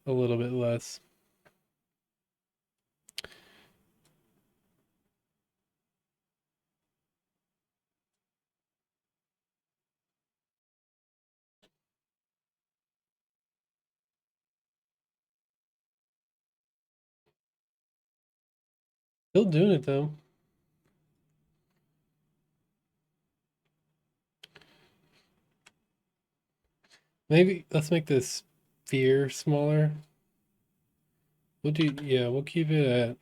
a little bit less. Still doing it though. Maybe let's make this sphere smaller. We'll do, yeah, we'll keep it at,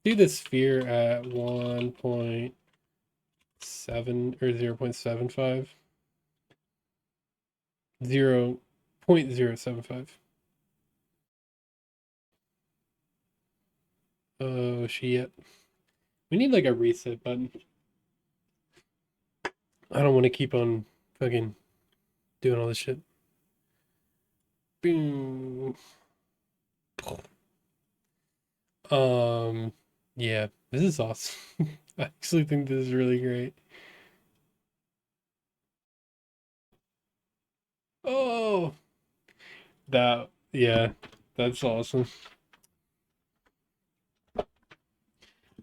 do the sphere at 1.7 or 0.75. 0.075. Oh shit. We need like a reset button. I don't want to keep on fucking doing all this shit. Boom. Yeah, this is awesome. I actually think this is really great. Oh, yeah, that's awesome.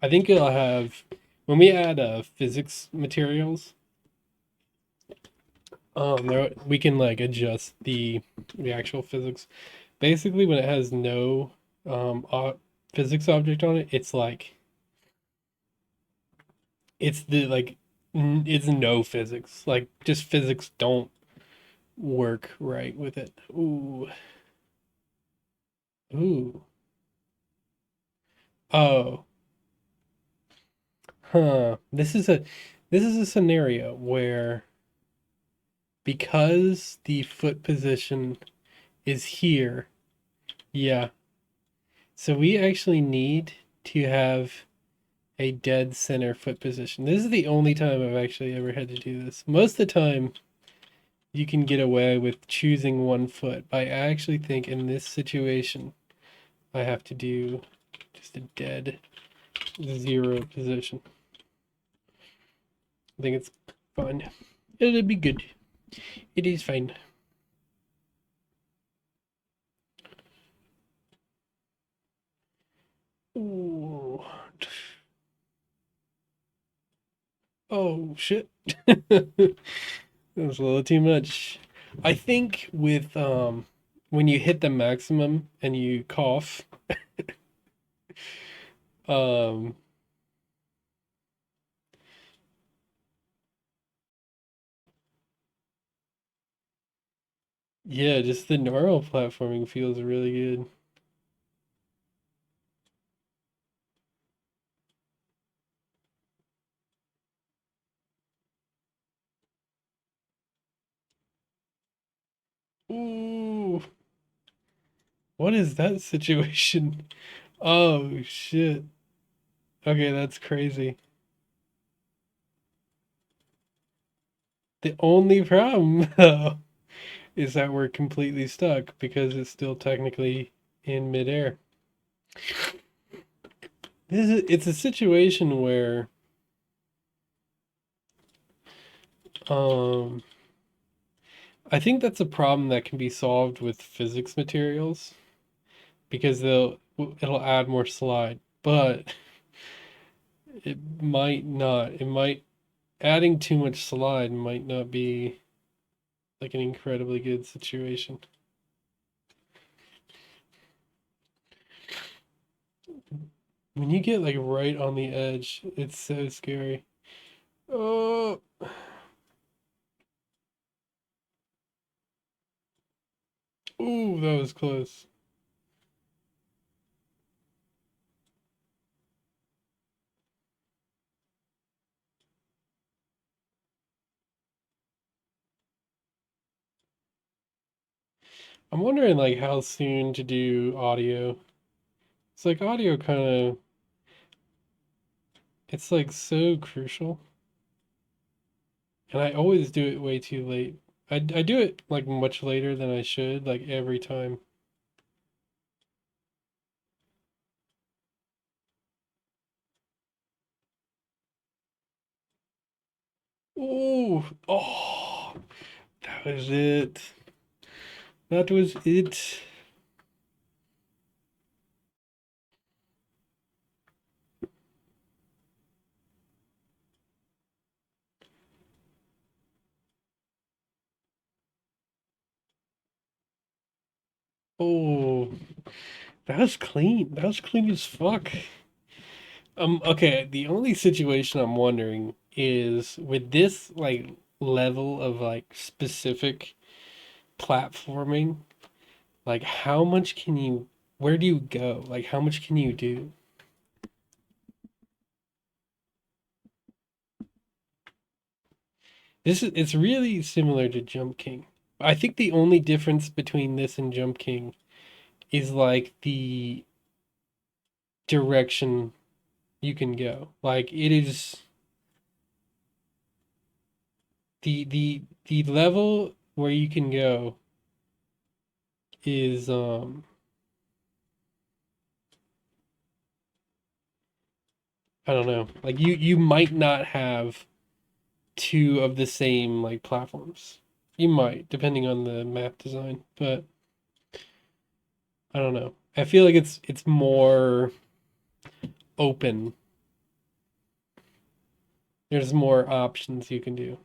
I think it'll have, when we add physics materials, we can like adjust the actual physics. Basically, when it has no physics object on it, it's like it's the like it's no physics. Like just physics don't work right with it. Ooh. Ooh. Oh. Huh. This is a scenario where because the foot position is here, yeah. So we actually need to have a dead center foot position. This is the only time I've actually ever had to do this. Most of the time you can get away with choosing one foot. I actually think in this situation I have to do just a dead zero position. I think it's fine. It'll be good. It is fine. Ooh. Oh shit. That was a little too much. I think with when you hit the maximum and you cough, um yeah, just the normal platforming feels really good. Ooh. What is that situation? Oh shit. Okay, that's crazy. The only problem though is that we're completely stuck because it's still technically in midair. It's a situation where um I think that's a problem that can be solved with physics materials because it'll add more slide, but it might not. It might adding too much slide might not be like an incredibly good situation. When you get like right on the edge, it's so scary. Oh, ooh, that was close. I'm wondering like how soon to do audio. It's like audio kind of, it's like so crucial. And I always do it way too late. I do it like much later than I should, like every time. Ooh, oh, That was it. That was it. Oh, that was clean. That was clean as fuck. Okay, the only situation I'm wondering is with this like level of like specific platforming, like how much can you where do you go? Like how much can you do? It's really similar to Jump King. I think the only difference between this and Jump King is like the direction you can go. Like it is the level where you can go is I don't know. Like you might not have two of the same like platforms. You might, depending on the map design, but I don't know. I feel like it's more open. There's more options you can do.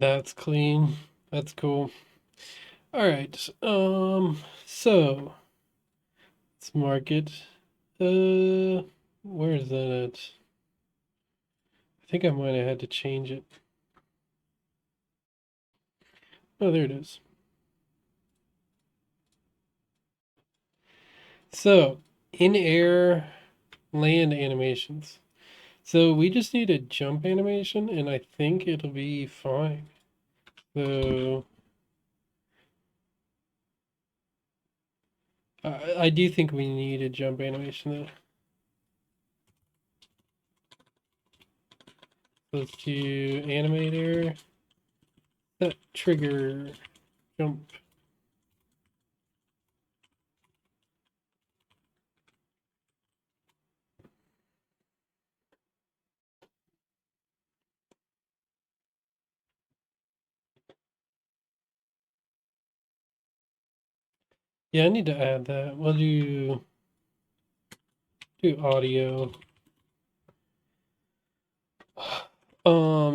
That's clean. That's cool. All right. So let's mark it. Where is that at? I think I might have had to change it. Oh, there it is. So, in-air land animations. So we just need a jump animation, and I think it'll be fine. So I do think we need a jump animation though. Let's do animator, set trigger, jump. Yeah, I need to add that. We'll do audio.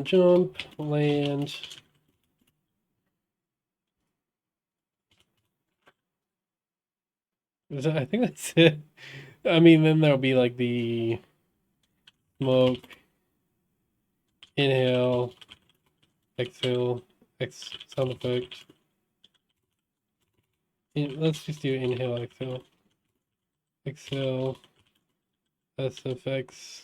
Jump, land. I think that's it. I mean, then there'll be like the smoke, inhale, exhale, sound effect. Let's just do inhale, exhale, exhale, SFX.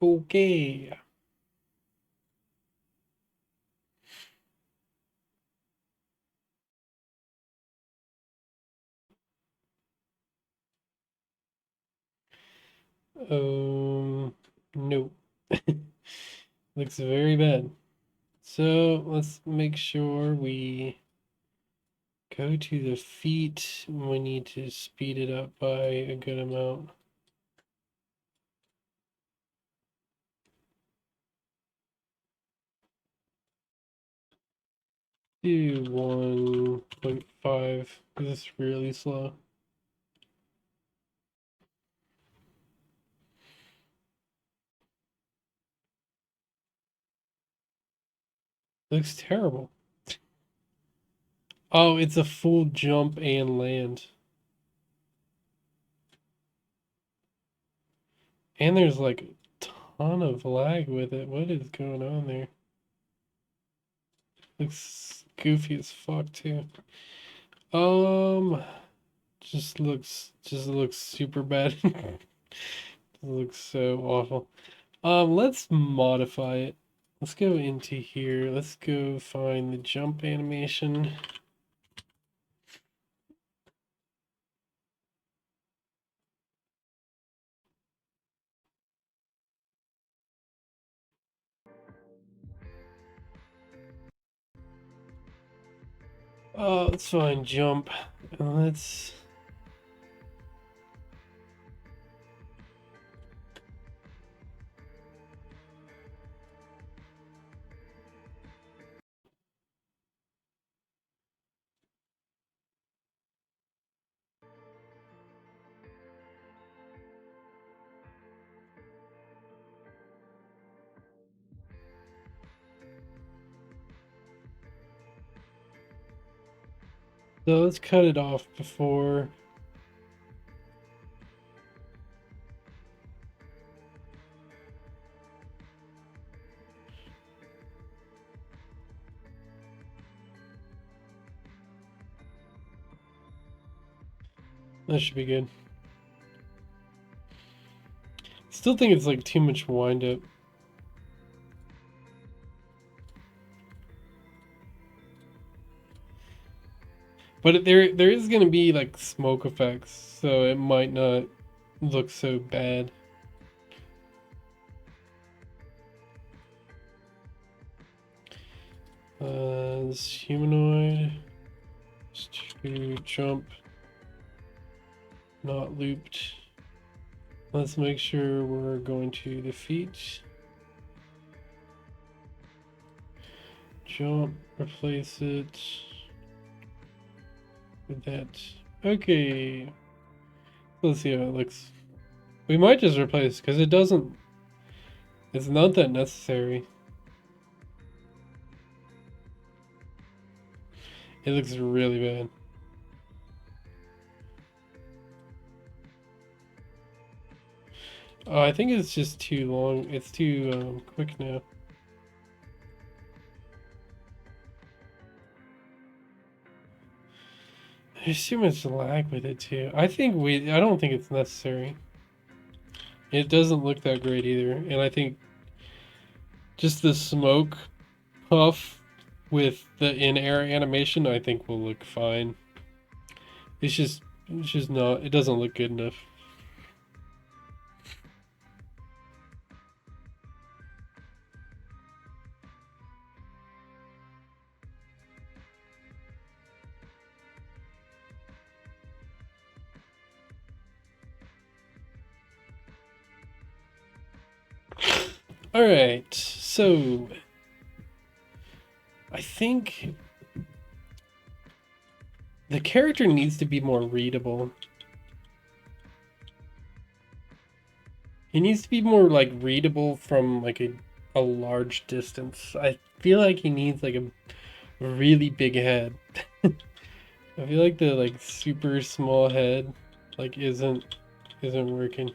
Okay. No. Looks very bad. So let's make sure we go to the feet. We need to speed it up by a good amount. Do 1.5 because it's really slow. Looks terrible. Oh, it's a full jump and land. And there's like a ton of lag with it. What is going on there? Looks goofy as fuck too. Um, just looks super bad. Looks so awful. Let's modify it. Let's go into here. Let's go find the jump animation. Let's find jump. And let's. So let's cut it off before. That should be good. Still think it's like too much wind up. But there is gonna be like smoke effects, so it might not look so bad. This humanoid is to jump, not looped. Let's make sure we're going to the feet. Jump, replace it with that. Okay. Let's see how it looks. We might just replace because it doesn't. It's not that necessary. It looks really bad. Oh, I think it's just too long. It's too quick now. There's too much lag with it too. I don't think it's necessary. It doesn't look that great either. And I think just the smoke puff with the in-air animation, I think will look fine. It's just not, it doesn't look good enough. Alright, so I think the character needs to be more readable. He needs to be more like readable from like a large distance. I feel like he needs like a really big head. I feel like the like super small head like isn't working.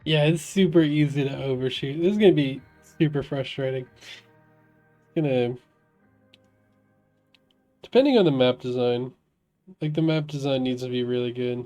Yeah, it's super easy to overshoot. This is gonna be super frustrating. Gonna Depending on the map design, like the map design needs to be really good.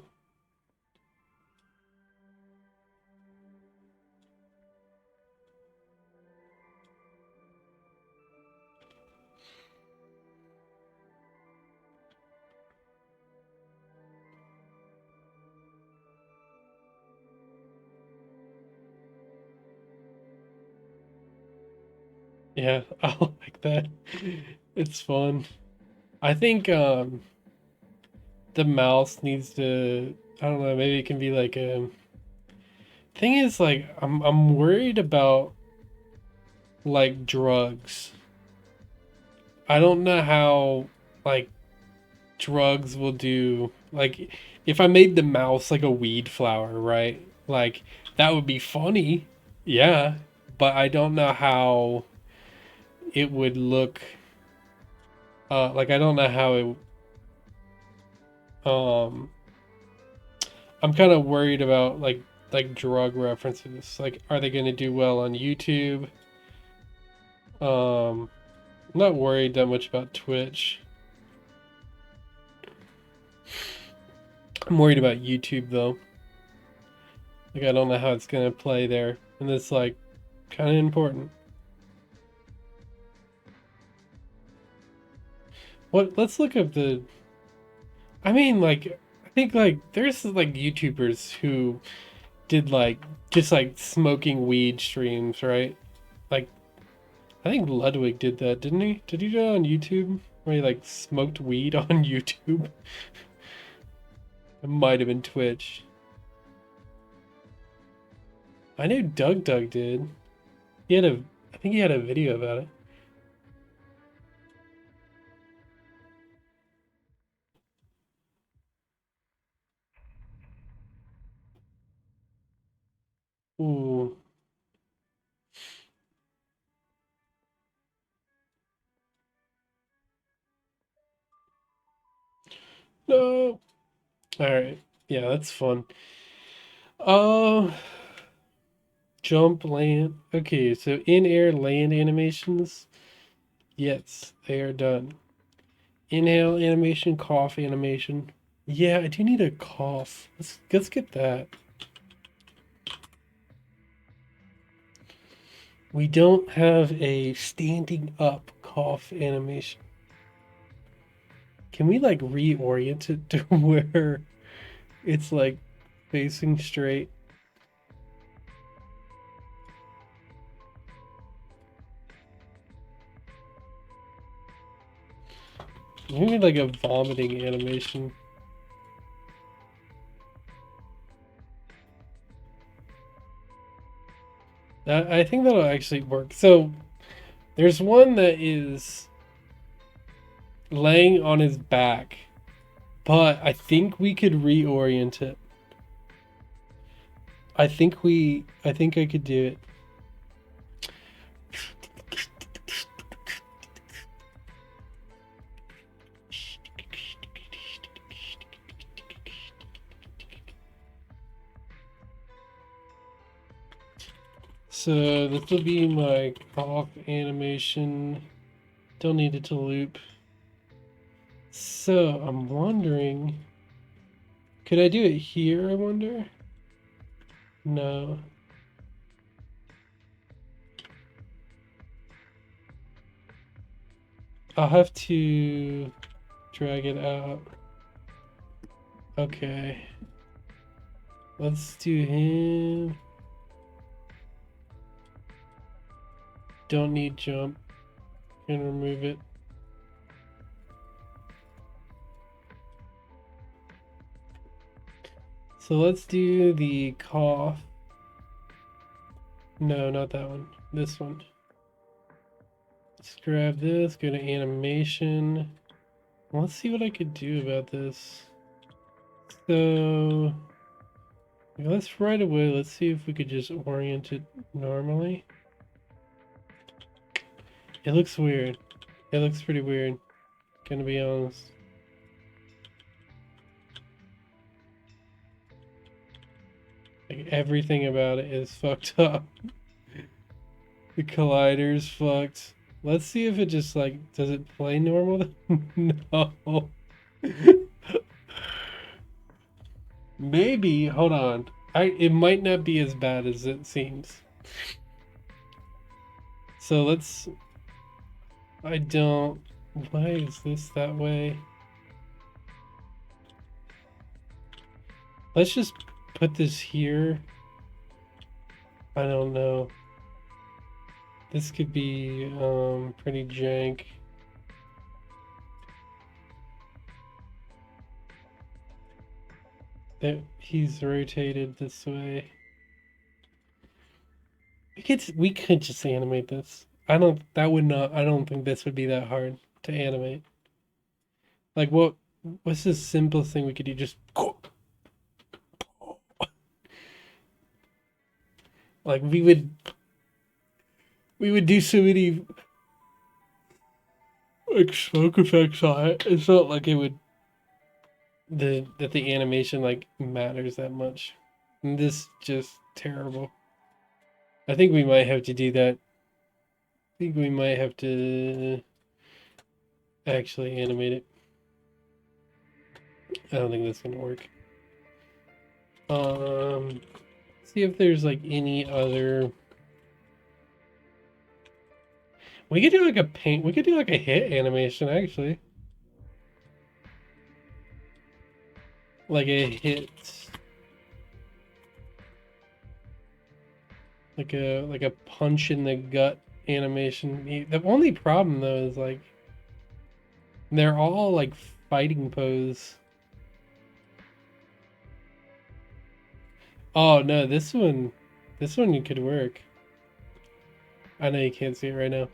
Yeah, I like that. It's fun. I think the mouse needs to, I don't know, maybe it can be like a thing is like I'm worried about like drugs. I don't know how like drugs will do like if I made the mouse like a weed flower, right? Like that would be funny. Yeah, but I don't know how it would look like I don't know how it um I'm kind of worried about like drug references. Like are they going to do well on YouTube? I'm not worried that much about Twitch. I'm worried about YouTube though. Like I don't know how it's going to play there. And it's like kind of important. What let's look up the I mean like I think like there's like YouTubers who did like just like smoking weed streams, right? Like I think Ludwig did that, didn't he? Did he do that on YouTube? Where he like smoked weed on YouTube? It might have been Twitch. I knew Doug did. He had a I think he had a video about it. Ooh. No. Alright. Yeah, that's fun. Uh jump land. Okay, so in-air land animations. Yes, they are done. Inhale animation, cough animation. Yeah, I do need a cough. Let's get that. We don't have a standing up cough animation. Can we like reorient it to where it's like facing straight? Maybe like a vomiting animation. I think that'll actually work. So there's one that is laying on his back, but I think we could reorient it. I think I could do it. So this will be my cough animation. Don't need it to loop. So I'm wondering, could I do it here, I wonder? No. I'll have to drag it out. Okay. Let's do him. Don't need jump. Gonna remove it. So let's do the cough. No, not that one. This one. Let's grab this, go to animation. Let's see what I could do about this. So let's right away, let's see if we could just orient it normally. It looks weird. It looks pretty weird, gonna be honest. Like everything about it is fucked up. The collider's fucked. Let's see if it just like, does it play normal? No. Maybe, hold on. It might not be as bad as it seems. So let's, why is this that way? Let's just put this here. I don't know. This could be pretty jank. That he's rotated this way. We could just animate this. I don't think this would be that hard to animate. Like what's the simplest thing we could do? Just like we would do so many like smoke effects on it. It's not like it would the animation like matters that much. And this just terrible. I think we might have to do that. I think we might have to actually animate it. I don't think that's gonna work. See if there's like any other. We could do like a paint. We could do like a hit animation actually. Like a hit. Like a punch in the gut animation. The only problem though is like they're all like fighting pose. Oh no, this one could work. I know you can't see it right now.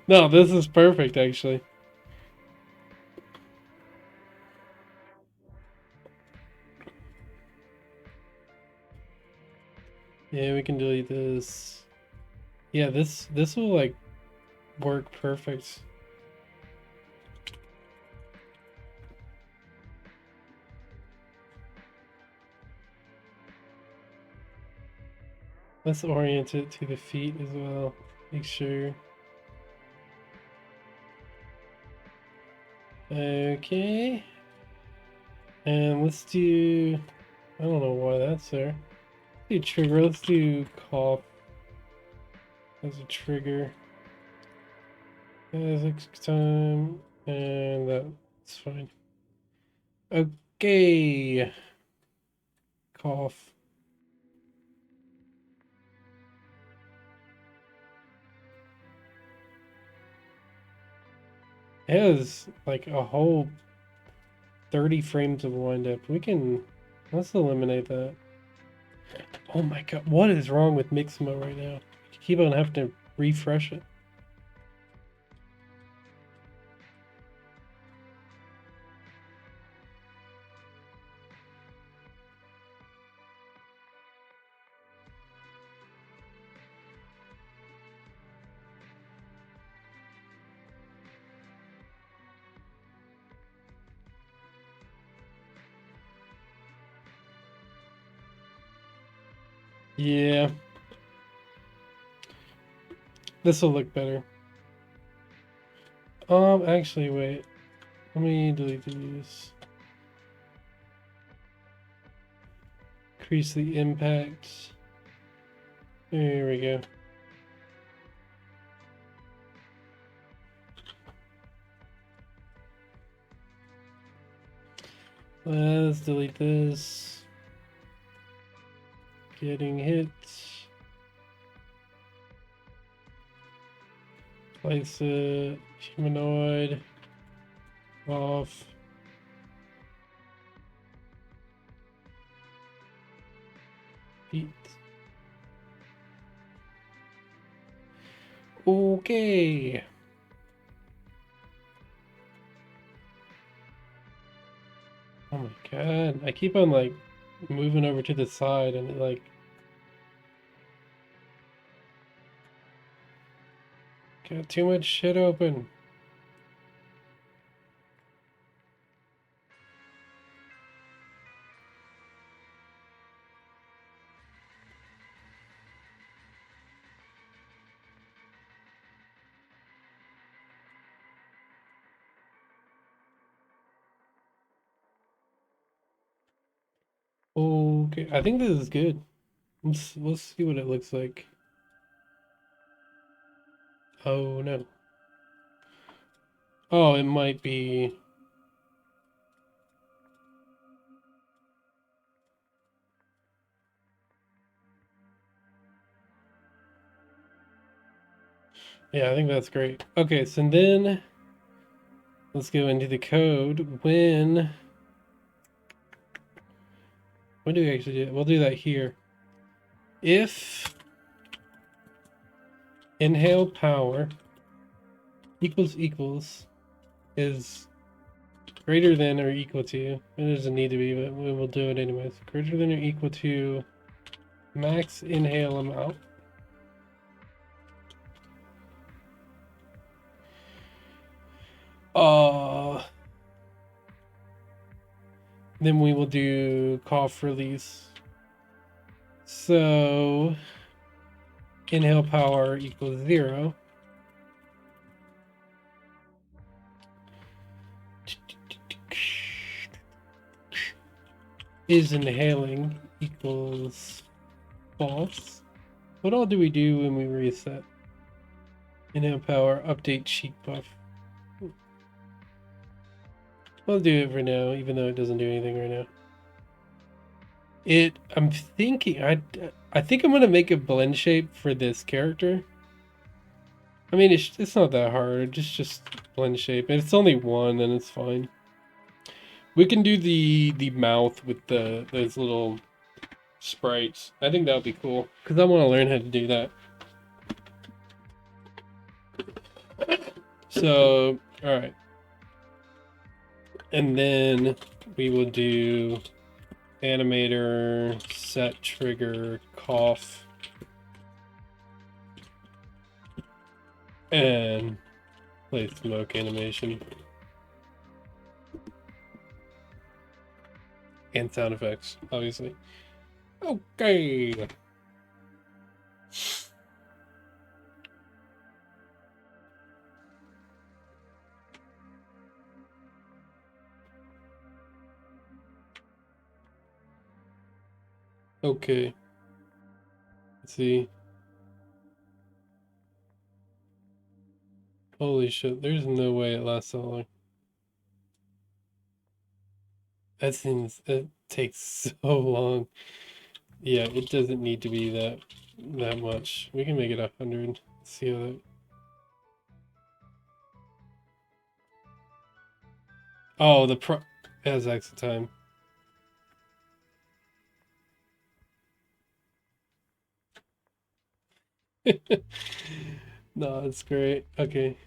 No, this is perfect actually. Yeah, we can delete this. Yeah, this will like work perfect. Let's orient it to the feet as well. Make sure. Okay. And let's do, I don't know why that's there. Let's do trigger. Let's do cough as a trigger. Next time, and that's fine. Okay. Cough. It has like a whole 30 frames of wind up. Let's eliminate that. Oh my god, what is wrong with Mixamo right now? You keep on having to refresh it. Yeah. This will look better. Actually, wait. Let me delete these. Increase the impact. There we go. Let's delete this. Getting hit. Place it. Humanoid. Off. Feet. Okay. Oh my god. I keep on like moving over to the side and it like got too much shit open. Okay, I think this is good. Let's see what it looks like. Oh no. Oh, it might be. Yeah, I think that's great. Okay, so then let's go into the code. When do we actually do it? We'll do that here. If inhale power equals is greater than or equal to, it doesn't need to be, but we will do it anyways. Greater than or equal to max inhale amount. Then we will do cough release. So inhale power equals 0. Is inhaling equals false. What all do we do when we reset? Inhale power, update cheek buff. I'll do it for now, even though it doesn't do anything right now. I'm thinking, I think I'm gonna make a blend shape for this character. I mean, it's not that hard. Just blend shape, and it's only one, and it's fine. We can do the mouth with those little sprites. I think that would be cool because I want to learn how to do that. So, all right, and then we will do animator set trigger cough and play smoke animation and sound effects, obviously. Okay. Okay. Let's see. Holy shit, there's no way it lasts so long. It takes so long. Yeah, it doesn't need to be that much. We can make it 100. See how that. Oh, it has exit time. No, it's great. Okay.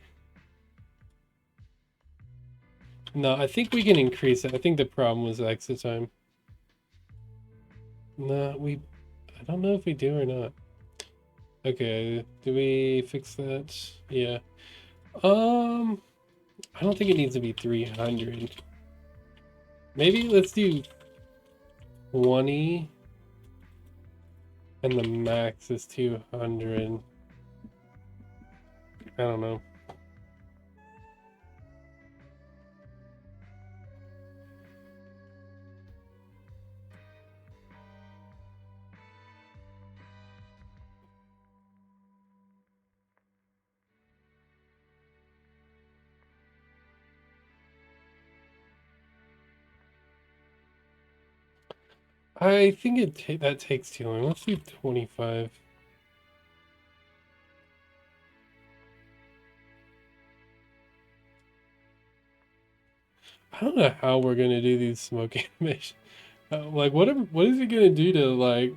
No, I think we can increase it. I think the problem was exit time. No, I don't know if we do or not. Okay, do we fix that? Yeah. I don't think it needs to be 300. Maybe let's do 20 and the max is 200. I don't know. I think that takes too long. Let's do 25. I don't know how we're gonna do these smoke animations. Like, what is he gonna do to like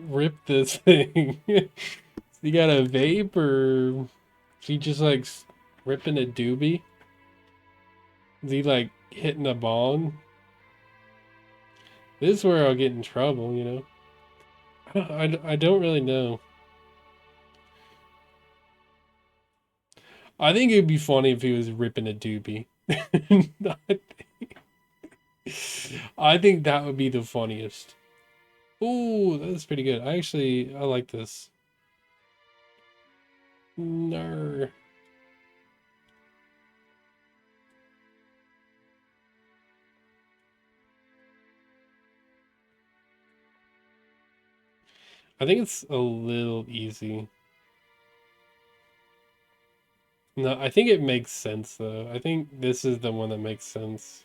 rip this thing? You got a vape, or is he just like ripping a doobie? Is he like hitting a bong? This is where I'll get in trouble, you know. I don't really know. I think it'd be funny if he was ripping a doobie. I think that would be the funniest. Ooh, that's pretty good. I like this. No. I think it's a little easy. No, I think it makes sense though. I think this is the one that makes sense.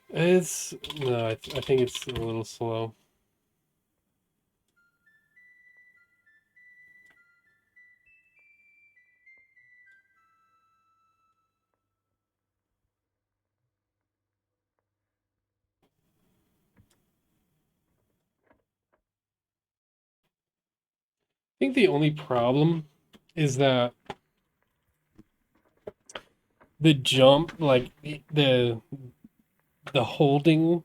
It's no, I think it's a little slow. I think the only problem is that the jump, like the holding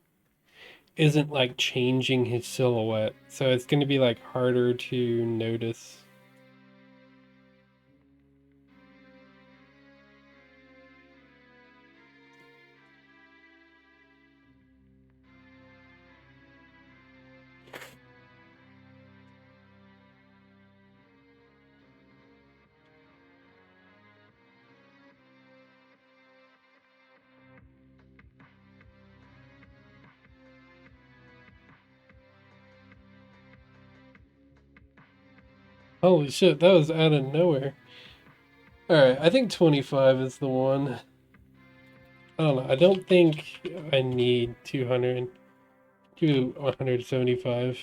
isn't like changing his silhouette. So it's going to be like harder to notice. Holy shit, that was out of nowhere. Alright, I think 25 is the one. I don't know. I don't think I need 200 to 175.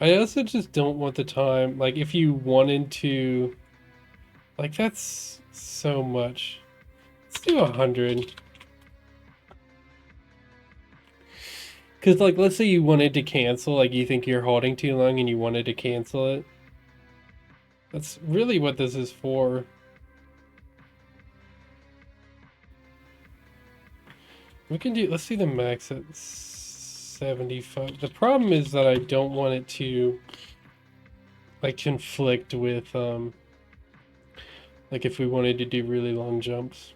I also just don't want the time. Like, if you wanted to... Like, that's so much. Let's do 100. Because, like, let's say you wanted to cancel. Like, you think you're holding too long and you wanted to cancel it. That's really what this is for. We can do... Let's do the max at 75. The problem is that I don't want it to... like conflict with like if we wanted to do really long jumps.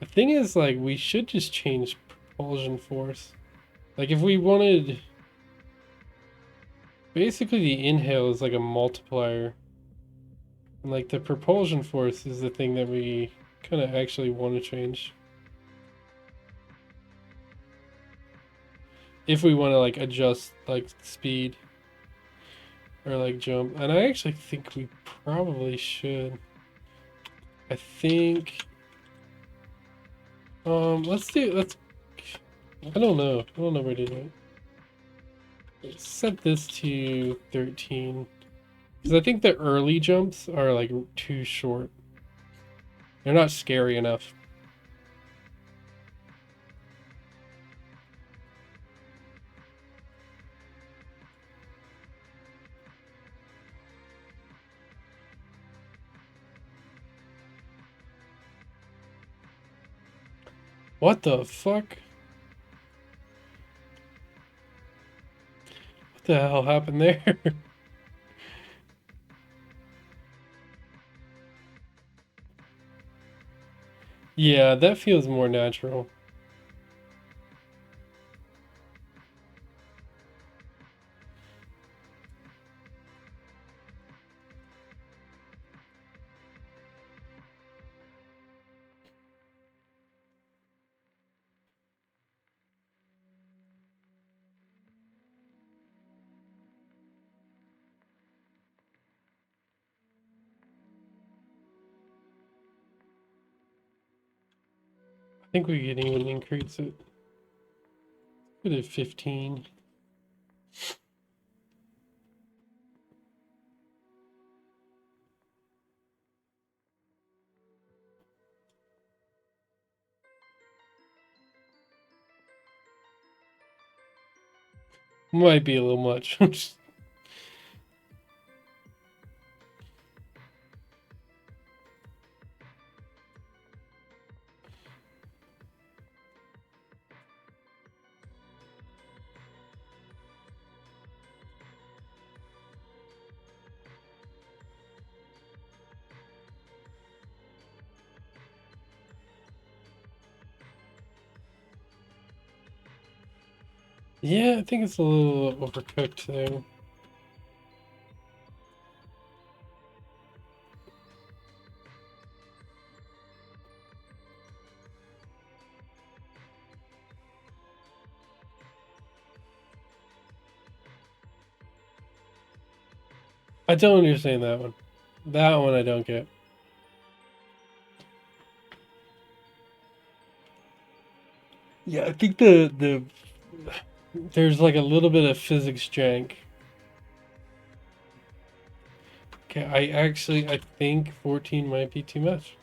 The thing is, like, we should just change propulsion force. Like, if we wanted, basically the inhale is like a multiplier, and like the propulsion force is the thing that we kind of actually want to change if we want to like adjust like speed or like jump. And I actually think we probably should. I think let's I don't know. I don't know where to do it. Let's set this to 13. Because I think the early jumps are like too short. They're not scary enough. What the fuck? What the hell happened there? Yeah, that feels more natural. I think we can even increase it. Put it 15. Might be a little much. Yeah, I think it's a little overcooked there. I don't understand that one. That one I don't get. Yeah, I think there's like a little bit of physics jank. Okay, I think 14 might be too much.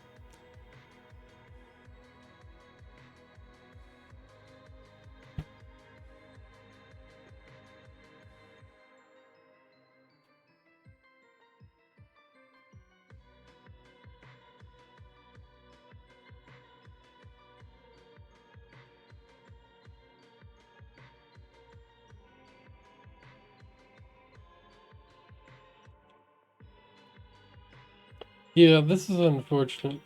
Yeah, this is unfortunate.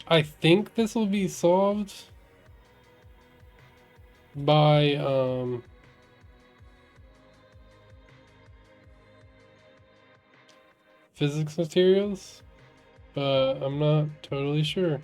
I think this will be solved by physics materials, but I'm not totally sure.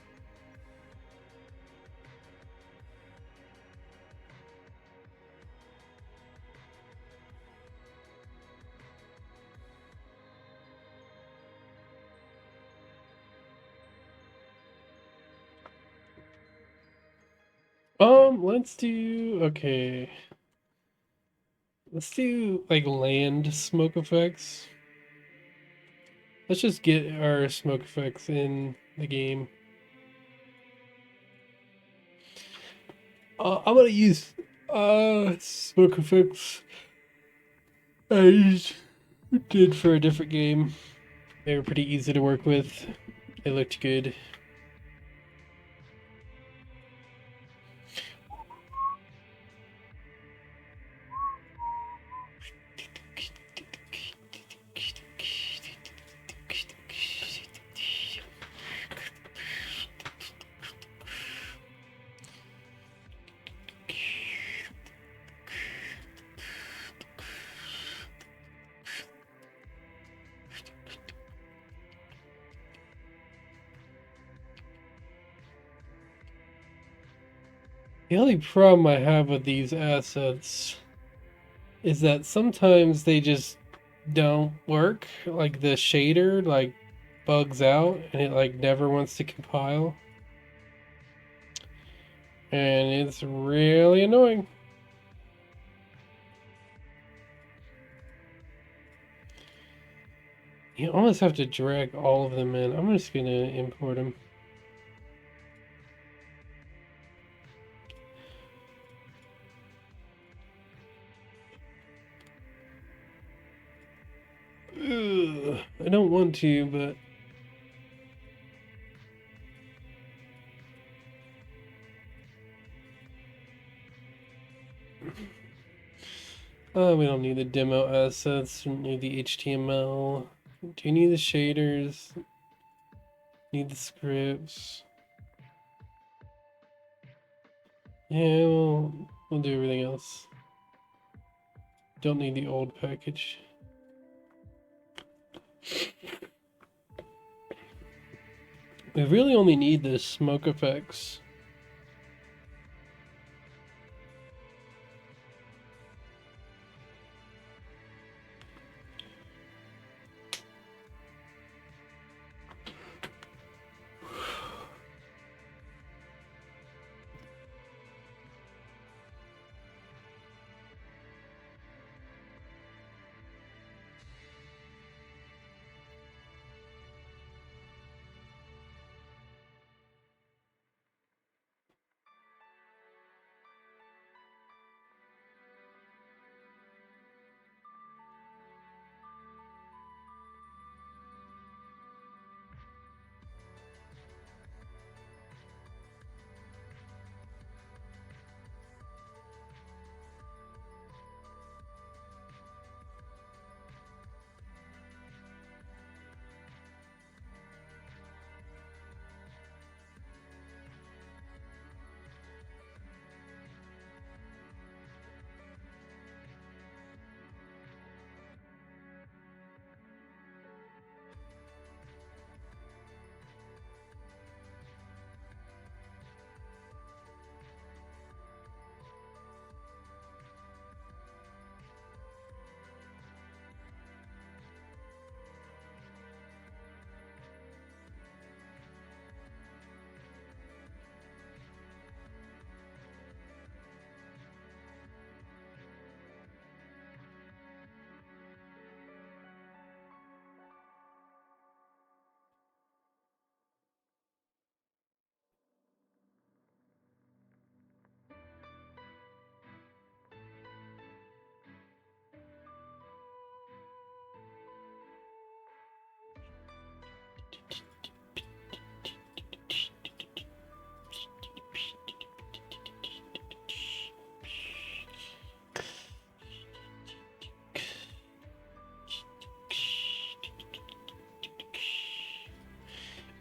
Let's do, okay. Let's do like land smoke effects. Let's just get our smoke effects in the game. I'm gonna use smoke effects I did for a different game. They were pretty easy to work with. They looked good. The only problem I have with these assets is that sometimes they just don't work. Like the shader like bugs out and it like never wants to compile. And it's really annoying. You almost have to drag all of them in. I'm just gonna import them. Ugh, I don't want to, but we don't need the demo assets. We don't need the HTML. Do you need the shaders? Need the scripts? Yeah, we'll do everything else. Don't need the old package. We really only need the smoke effects.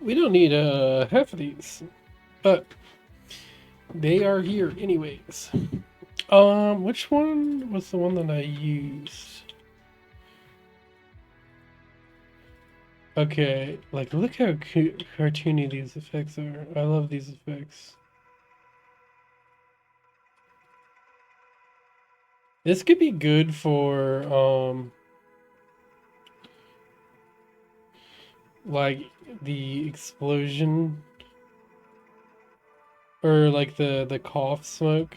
We don't need half of these, but they are here anyways. Which one was the one that I used? Okay, like look how cartoony these effects are. I love these effects. This could be good for like the explosion or like the cough smoke.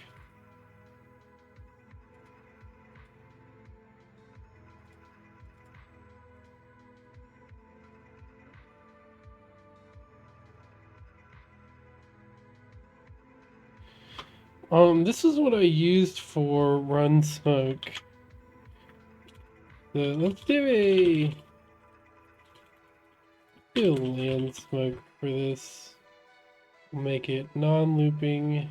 This is what I used for run smoke. So let's do a land smoke for this. Make it non-looping.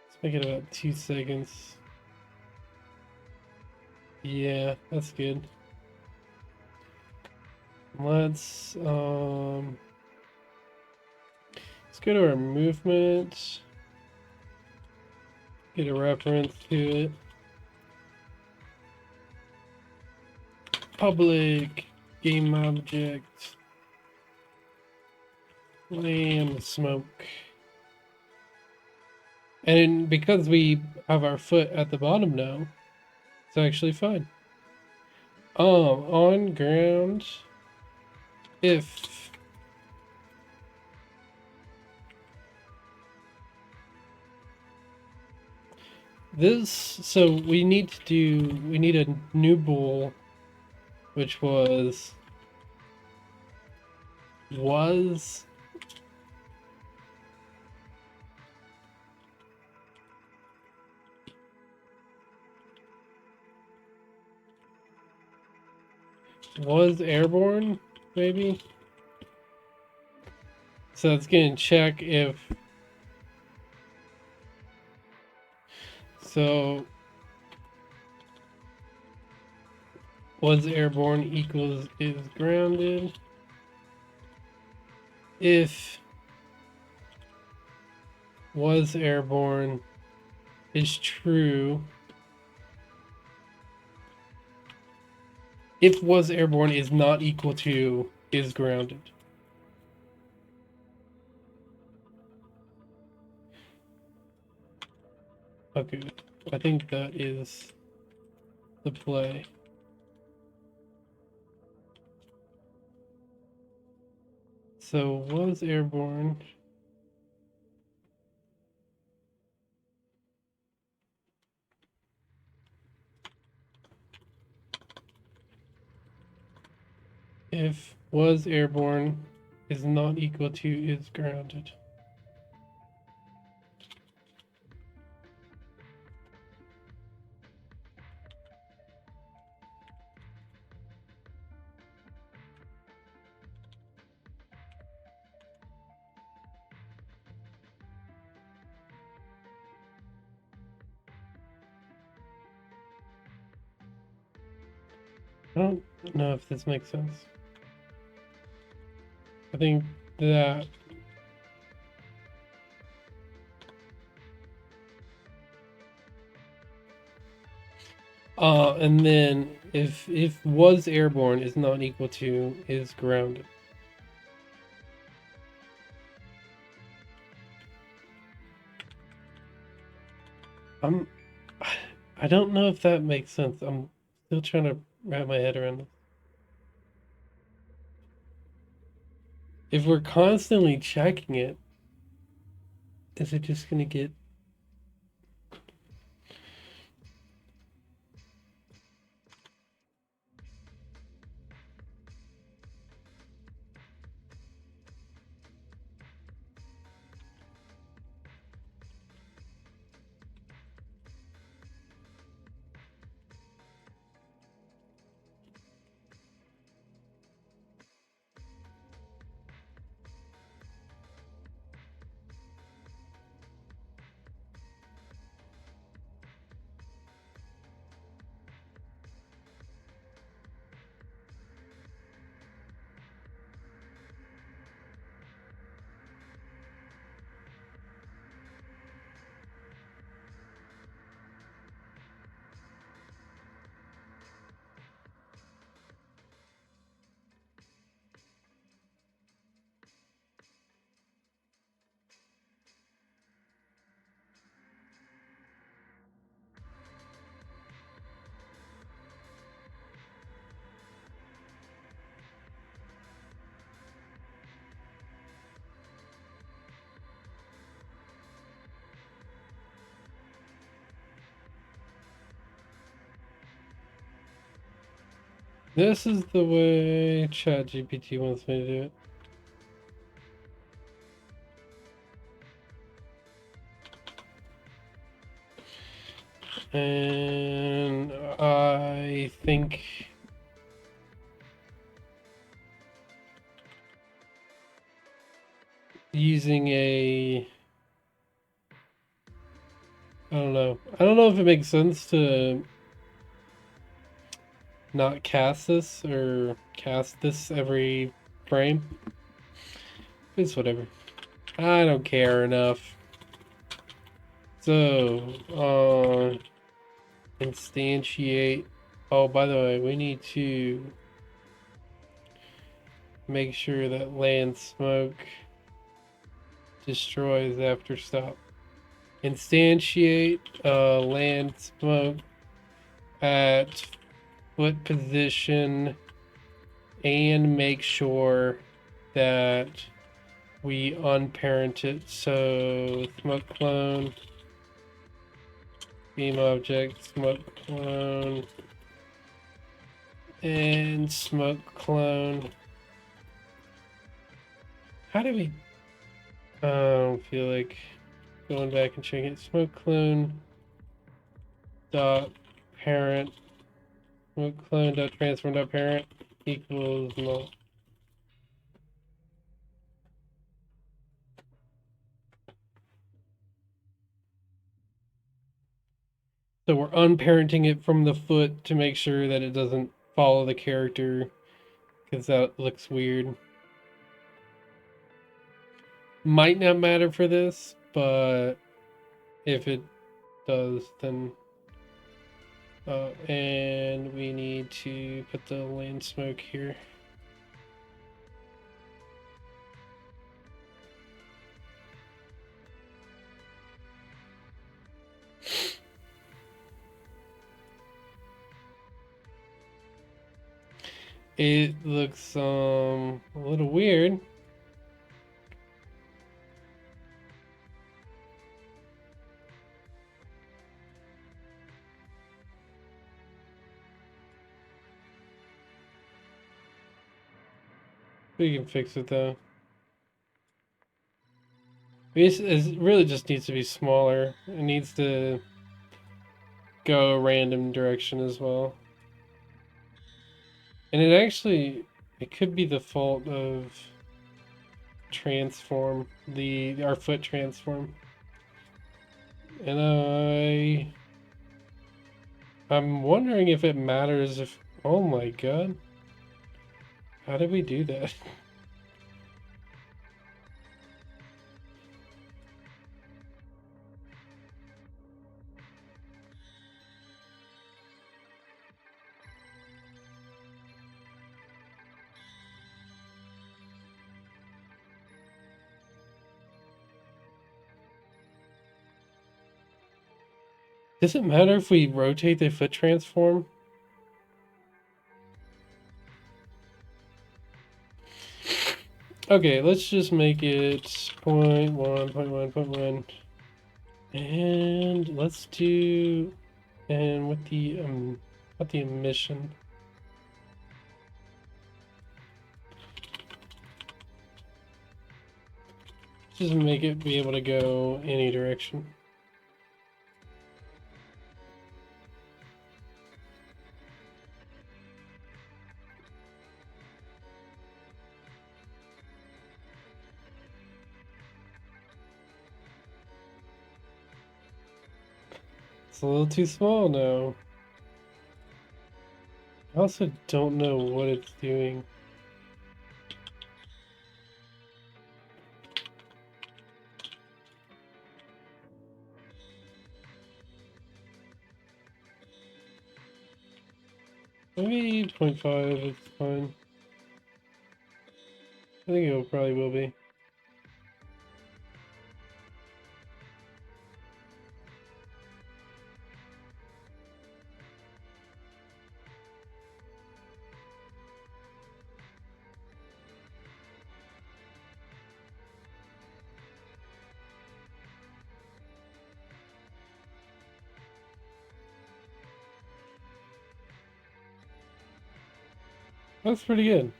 Let's make it about 2 seconds. Yeah, that's good. Let's go to our movement. Get a reference to it. Public game object. Land smoke. And because we have our foot at the bottom now, it's actually fine. On ground, if this, so we need a new bool, which was airborne, maybe? So it's gonna check if, so was airborne equals is grounded. If was airborne is true. If was airborne is not equal to is grounded. Okay, I think that is the play. So was airborne. If was airborne is not equal to is grounded. I don't know if this makes sense. I think that and then if was airborne is not equal to is grounded. I don't know if that makes sense. I'm still trying to wrap my head around it. If we're constantly checking it, is it just gonna get? This is the way ChatGPT wants me to do it. And I think using I don't know. I don't know if it makes sense to not cast this or cast this every frame. It's whatever. I don't care enough. So, instantiate. Oh, by the way, we need to make sure that land smoke destroys after stop. Instantiate land smoke at foot position and make sure that we unparent it. So smoke clone, beam object, smoke clone, and smoke clone. How do we? I don't feel like going back and checking it. Smoke clone dot parent. Smoke clone dot transform dot parent equals null. So we're unparenting it from the foot to make sure that it doesn't follow the character, because that looks weird. Might not matter for this, but if it does, then and we need to put the land smoke here. It looks a little weird. We can fix it though. It really just needs to be smaller. It needs to go a random direction as well. And it could be the fault of transform, our foot transform. And I'm wondering if it matters if, oh my god. How did we do that? Does it matter if we rotate the foot transform? Okay, let's just make it 0.1, 0.1, 0.1. And let's do, and with the emission. Just make it be able to go any direction. It's a little too small now. I also don't know what it's doing. Maybe 0.5 is fine. I think it probably will be. That's pretty good.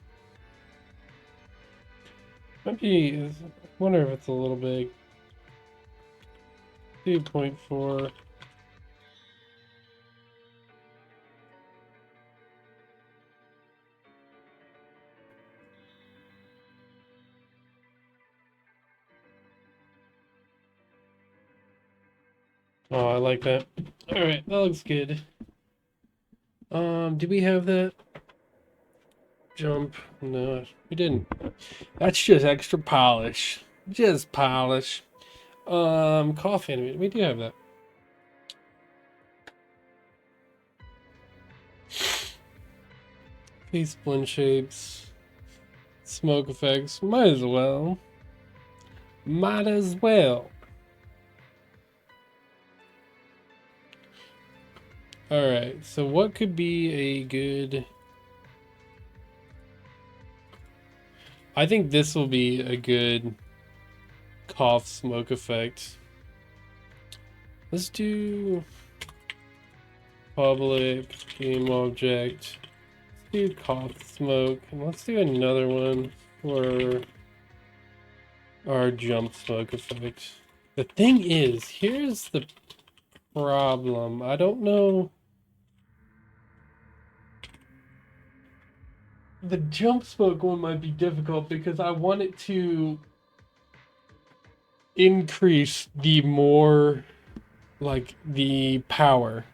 Might be, I wonder if it's a little big. 2.4. Oh, I like that. Alright, that looks good. Do we have that? Jump? No, we didn't. That's just extra polish. Just polish. Cough animate. We do have that. Face blend shapes. Smoke effects. Might as well. Might as well. Alright, so what could be a good... I think this will be a good cough smoke effect. Let's do public game object. Let's do cough smoke. And let's do another one for our jump smoke effect. The thing is, here's the problem. I don't know. The jump smoke one might be difficult because I want it to increase the more, like, the power.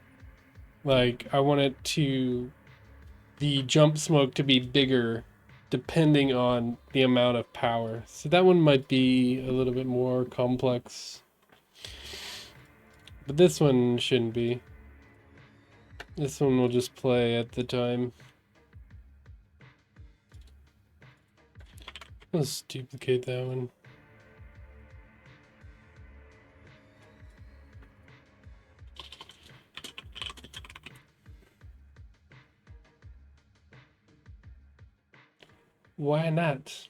Like, I want it to, the jump smoke to be bigger depending on the amount of power. So that one might be a little bit more complex. But this one shouldn't be. This one will just play at the time. Let's duplicate that one. Why not?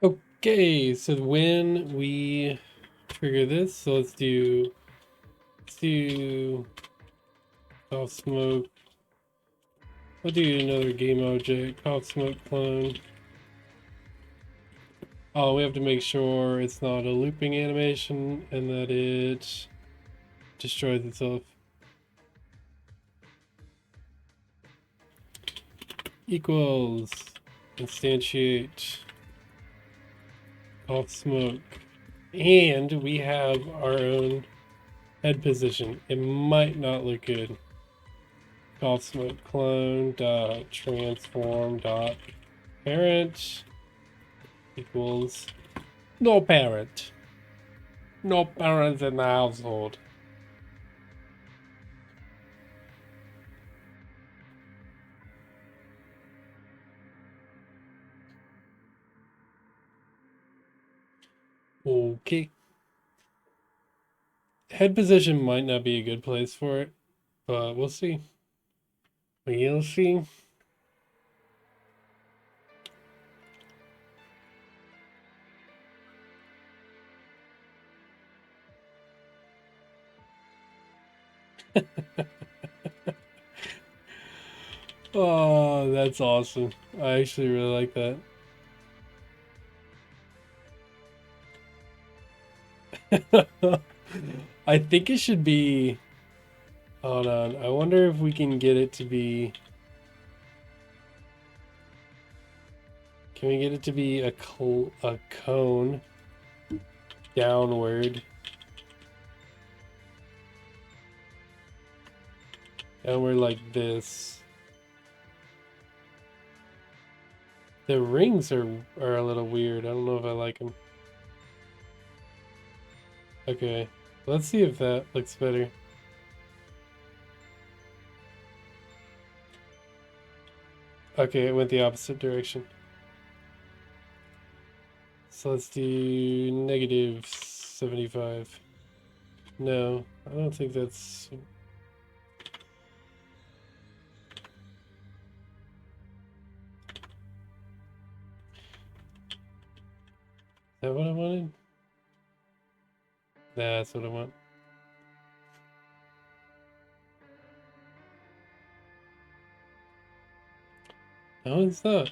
Okay, so when we trigger this, so let's do cough smoke. I'll do another game object, cough smoke clone. Oh, we have to make sure it's not a looping animation and that it destroys itself. Equals instantiate cough smoke. And we have our own head position. It might not look good. Cough smoke clone dot transform dot parent equals no parent. No parents in the household. Okay. Head position might not be a good place for it, but we'll see. We'll see. Oh, that's awesome. I actually really like that. I think it should be... Hold on. I wonder if we can get it to be... Can we get it to be a cone downward? Downward like this. The rings are a little weird. I don't know if I like them. Okay, let's see if that looks better. Okay, it went the opposite direction. So let's do negative 75. No, I don't think that's... Is that what I wanted? That's what I want. No, it's not.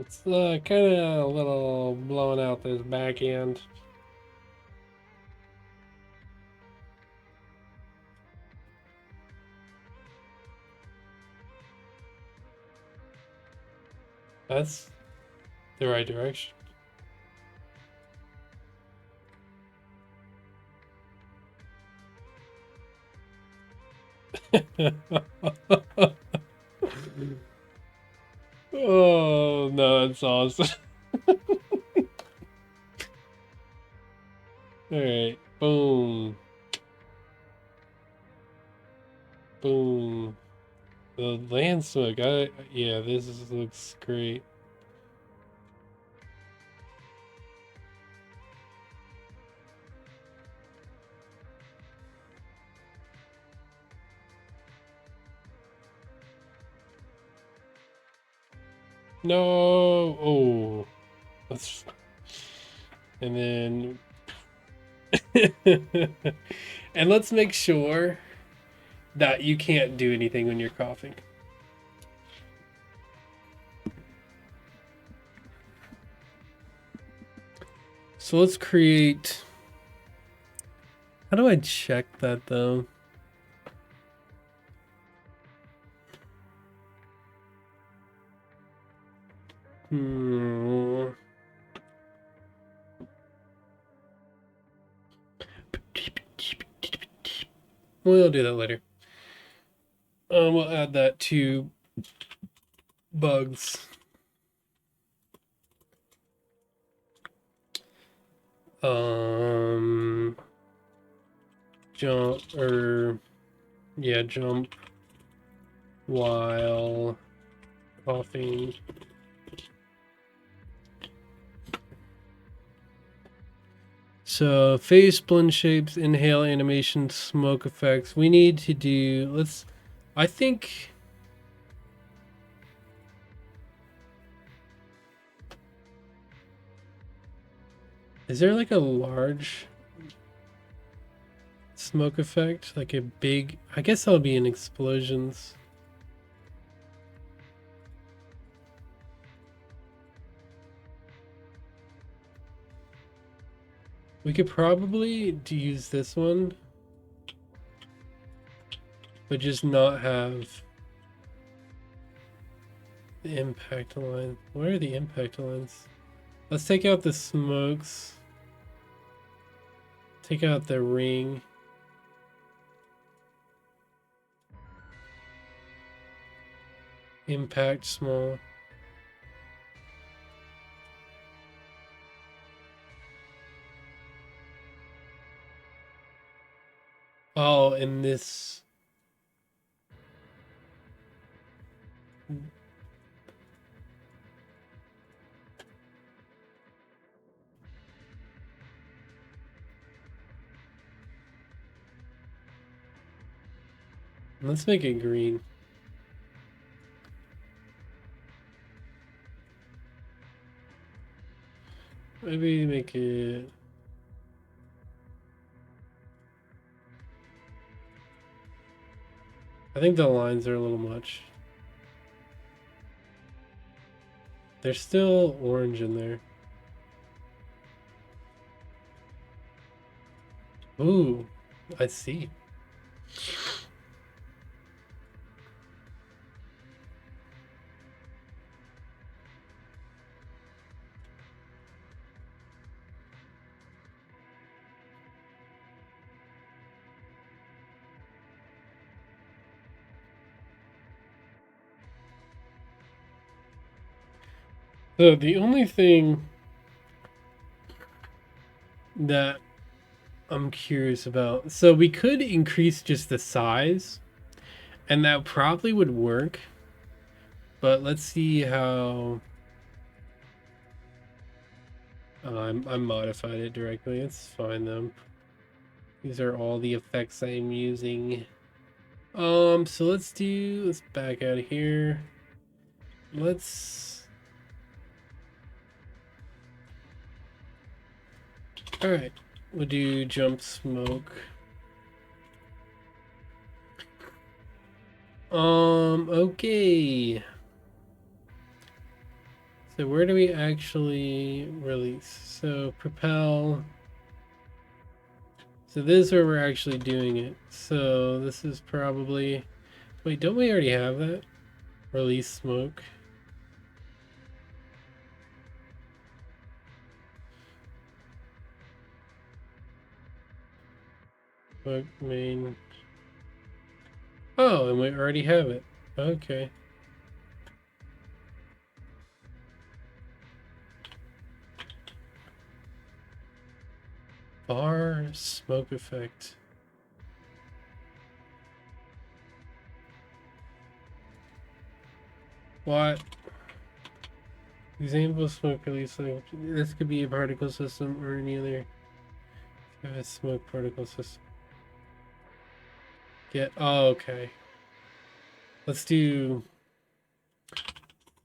It's kind of a little blowing out this back end. That's the right direction. Oh, no, that's awesome. Alright, boom. Boom. The land smoke, yeah, looks great. No, oh, let's, and then, and let's make sure that you can't do anything when you're coughing. So let's create, how do I check that though? We'll do that later. We'll add that to bugs. Jump while coughing. So face, blend shapes, inhale animation, smoke effects. We need to do, I think, is there like a large smoke effect? Like a big, I guess that'll be in explosions. We could probably use this one, but just not have the impact line. Where are the impact lines? Let's take out the smokes. Take out the ring. Impact small. Oh, and this. Let's make it green. Maybe make it. I think the lines are a little much. There's still orange in there. Ooh, I see. So the only thing that I'm curious about, so we could increase just the size, and that probably would work. But let's see how. I modified it directly. It's fine though. These are all the effects I'm using. So let's back out of here. Alright. We'll do jump smoke. Okay. So where do we actually release? So propel. So this is where we're actually doing it. So this is probably... Wait, don't we already have that? Release smoke. Smoke main. Oh, and we already have it. Okay. Bar smoke effect. What? Example smoke release. Like, this could be a particle system or any other smoke particle system. Oh, okay. Let's do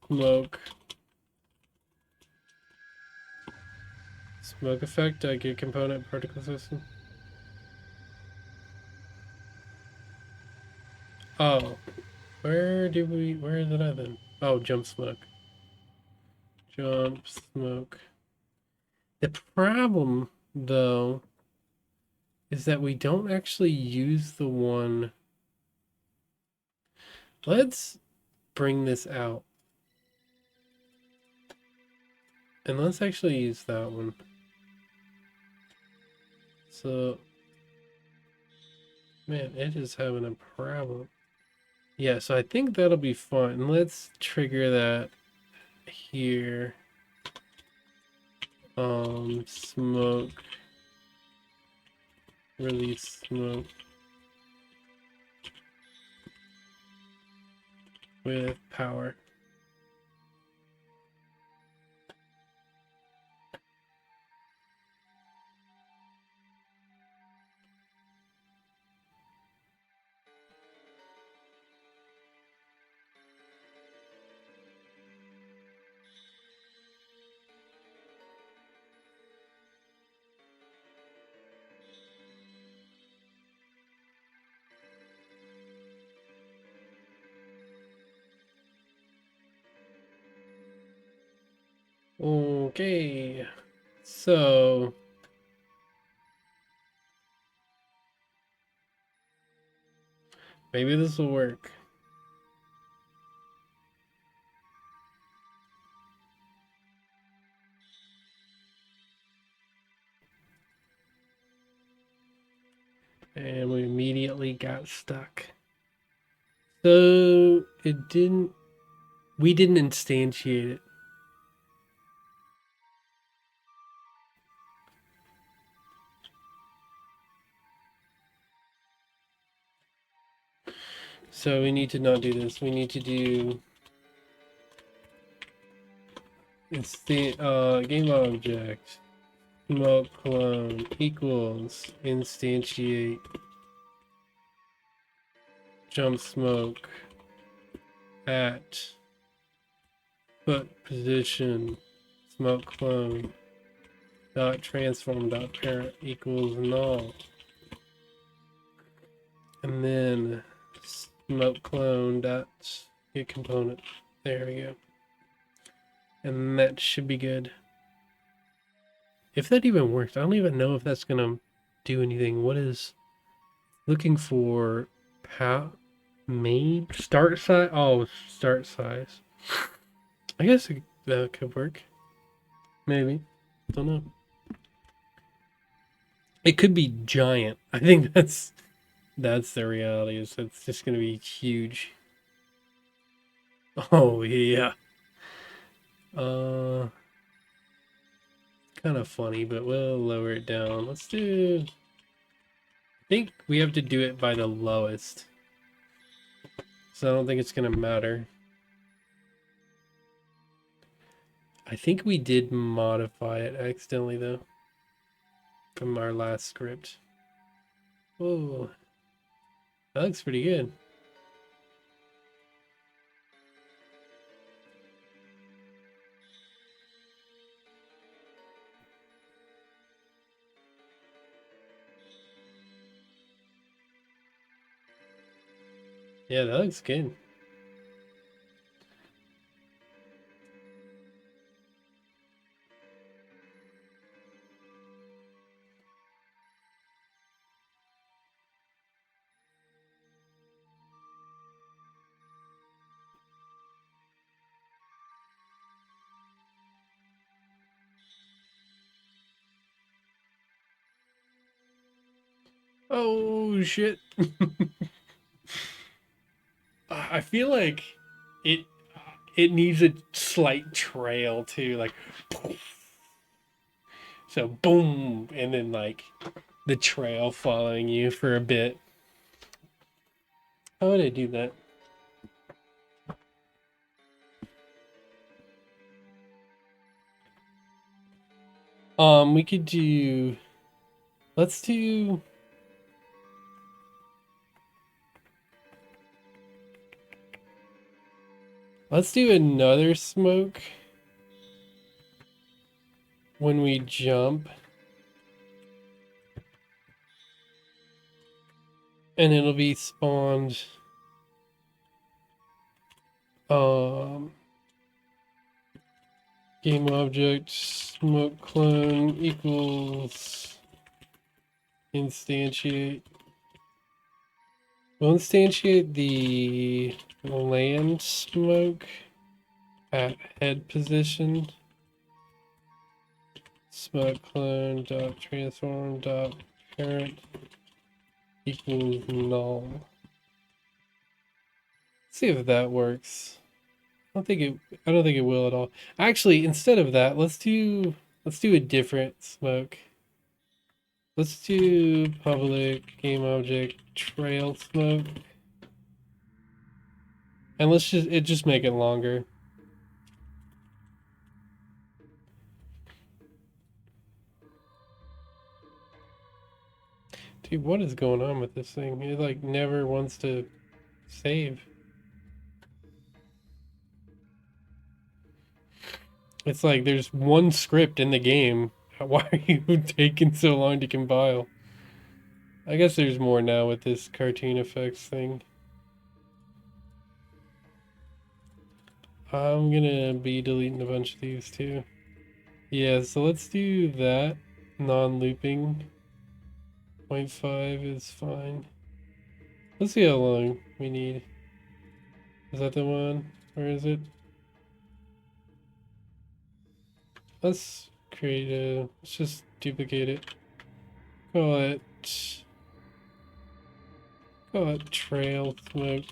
smoke. Smoke effect, get component particle system. Oh. Where is it at then? Oh, jump smoke. Jump smoke. The problem, though, is that we don't actually use the one. Let's bring this out. And let's actually use that one. So, man, it is having a problem. Yeah, so I think that'll be fun. Let's trigger that here. Smoke. Release smoke. With power. Okay, so maybe this will work. And we immediately got stuck. So we didn't instantiate it. So we need to not do this. We need to do game object smoke clone equals instantiate jump smoke at foot position smoke clone dot transform dot parent equals null, and then smoke clone dot get component. There we go. And that should be good. If that even works, I don't even know if that's gonna do anything. What is looking for main start size? Oh, start size. I guess that could work. Maybe. Don't know. It could be giant. I think that's the reality, is it's just gonna be huge. Oh yeah. Kind of funny, but we'll lower it down. Let's do. I think we have to do it by the lowest, so I don't think it's gonna matter. I think we did modify it accidentally though, from our last script. Oh, that looks pretty good. Yeah, that looks good. Oh shit. I feel like it it needs a slight trail too, like so boom, and then like the trail following you for a bit. How would I do that? We could do. Let's do. Let's do another smoke when we jump. And it'll be spawned. Game object smoke clone equals instantiate. We'll instantiate the land smoke at head position. Smoke clone dot transform dot parent equals null. See if that works. I don't think it will at all. Actually, instead of that, let's do a different smoke. Let's do public game object trail smoke. And let's just make it longer. Dude, what is going on with this thing? It like never wants to save. It's like there's one script in the game. Why are you taking so long to compile? I guess there's more now with this cartoon effects thing. I'm gonna be deleting a bunch of these too. Yeah, so let's do that. Non-looping. 0.5 is fine. Let's see how long we need. Is that the one? Where is it? Let's let's just duplicate it. Call it trail smoke.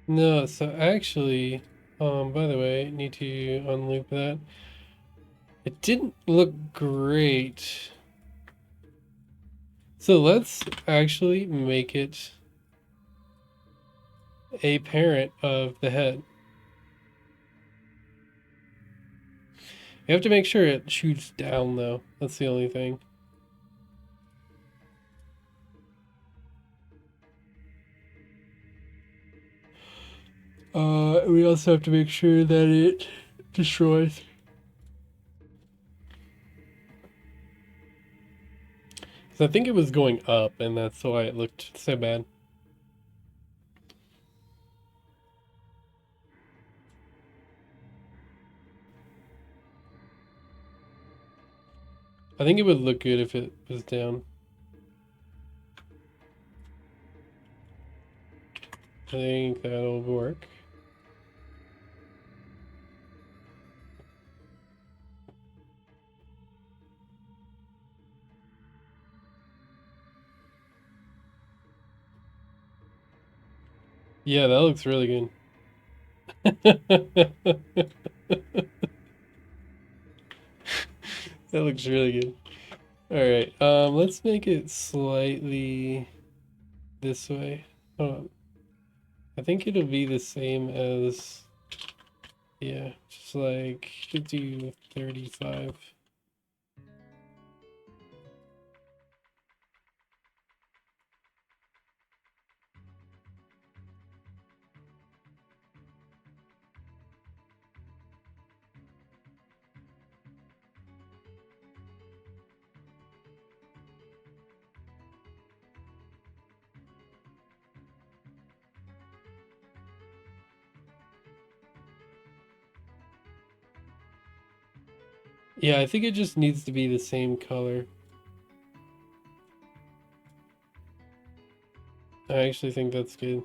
No, so actually, by the way, need to unloop that. It didn't look great. So let's actually make it a parent of the head. You have to make sure it shoots down though. That's the only thing. We also have to make sure that it destroys. So I think it was going up, and that's why it looked so bad. I think it would look good if it was down. I think that'll work. Yeah, that looks really good. That looks really good. Alright, let's make it slightly this way. Hold on. I think it'll be the same as, yeah, just like 50, 35. Yeah, I think it just needs to be the same color. I actually think that's good.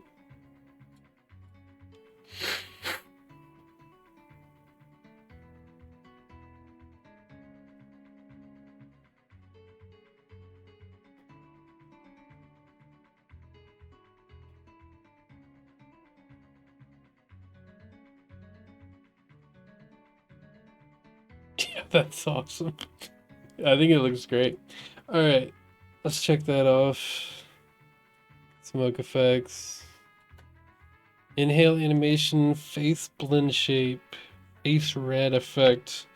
Yeah, that's awesome. I think it looks great. Alright, let's check that off. Smoke effects. Inhale animation, face blend shape, face red effect,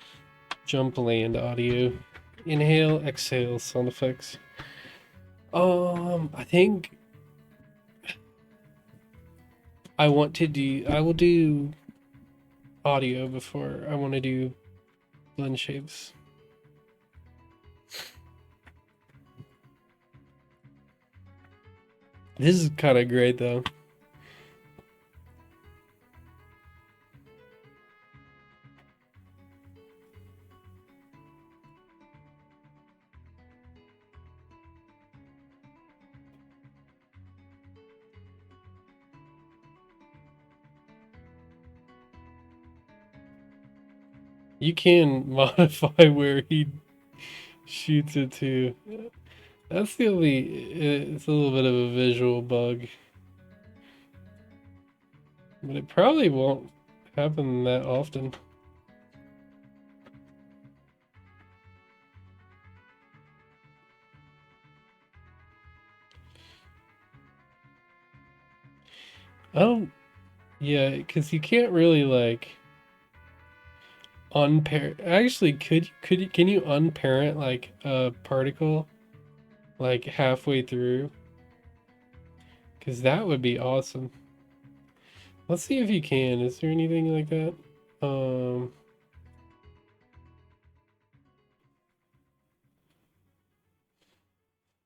jump land audio. Inhale, exhale sound effects. I think I will do audio before I want to do blend shapes. This is kind of great though. You can modify where he shoots it to. That's the only, it's a little bit of a visual bug. But it probably won't happen that often. I don't, yeah, because you can't really like unparent. Actually, can you unparent like a particle like halfway through? Because that would be awesome. Let's see if you can. Is there anything like that?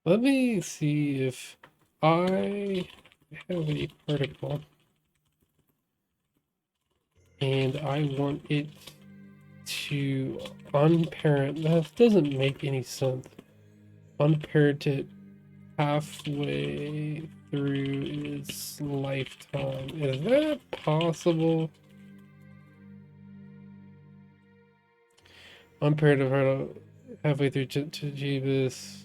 Let me see if I have a particle and I want it to unparent. That doesn't make any sense. Unparent it halfway through its lifetime. Is that possible? Unparent a particle halfway through to Jeebus.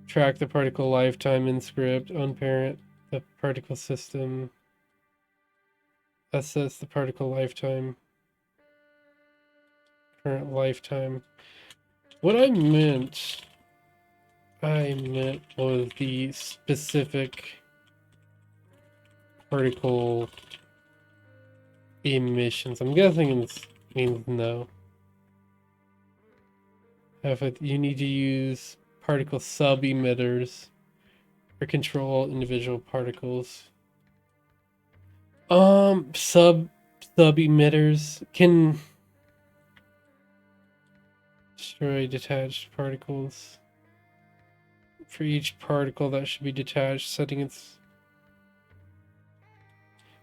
Track the particle lifetime in script. Unparent the particle system. Assess the particle lifetime. Current lifetime. What I meant was the specific particle emissions. I'm guessing this means no. You need to use particle sub-emitters or control individual particles. Sub emitters can destroy detached particles. For each particle that should be detached, setting its.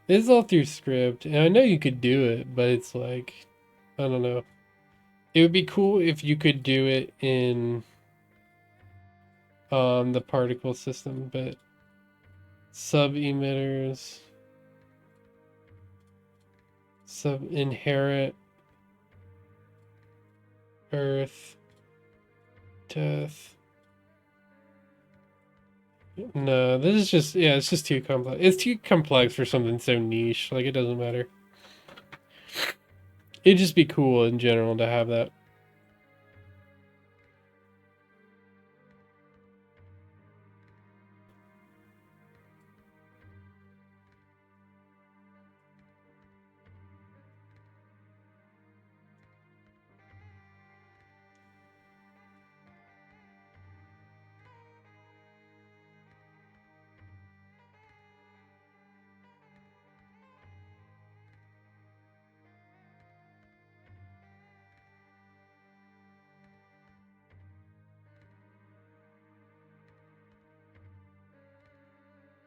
This is all through script, and I know you could do it, but it's like, I don't know. It would be cool if you could do it in the particle system, but sub emitters, sub inherit, Earth, death. No, this is just, yeah, it's just too complex. It's too complex for something so niche. Like, it doesn't matter. It'd just be cool in general to have that.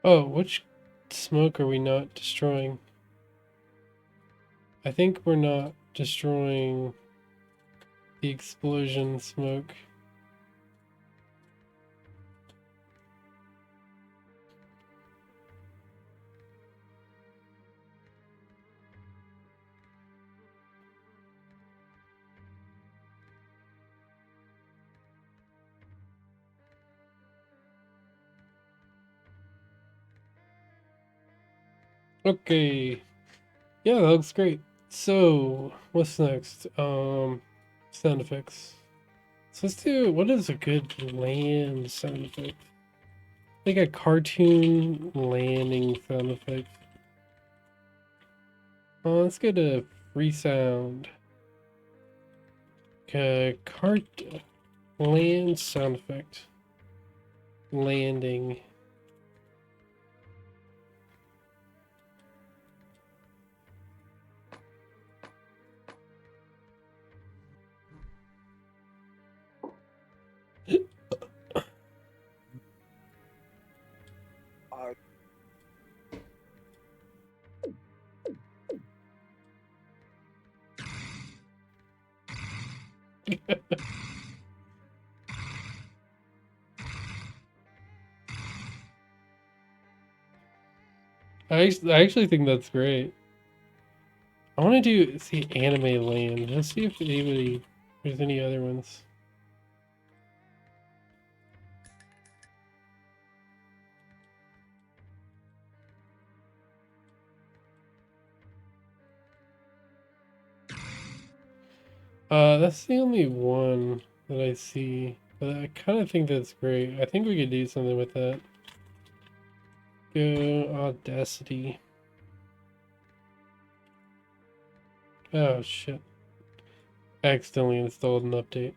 Oh, which smoke are we not destroying? I think we're not destroying the explosion smoke. Okay. Yeah, that looks great. So, what's next? Sound effects. So let's do, what is a good land sound effect? Like a cartoon landing sound effect. Let's go to free sound. Land sound effect. Landing. I actually think that's great. I want to see anime land. Let's see if there's any other ones. That's the only one that I see, but I kind of think that's great. I think we could do something with that. Go Audacity. Oh shit. Accidentally installed an update.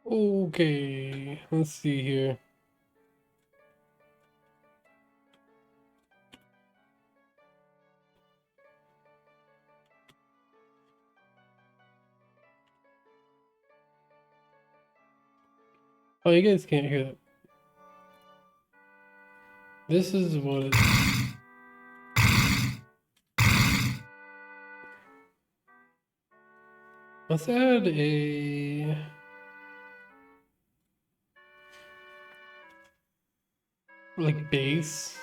Okay, let's see here. Oh, you guys can't hear that. This is what it... Let's add a like base.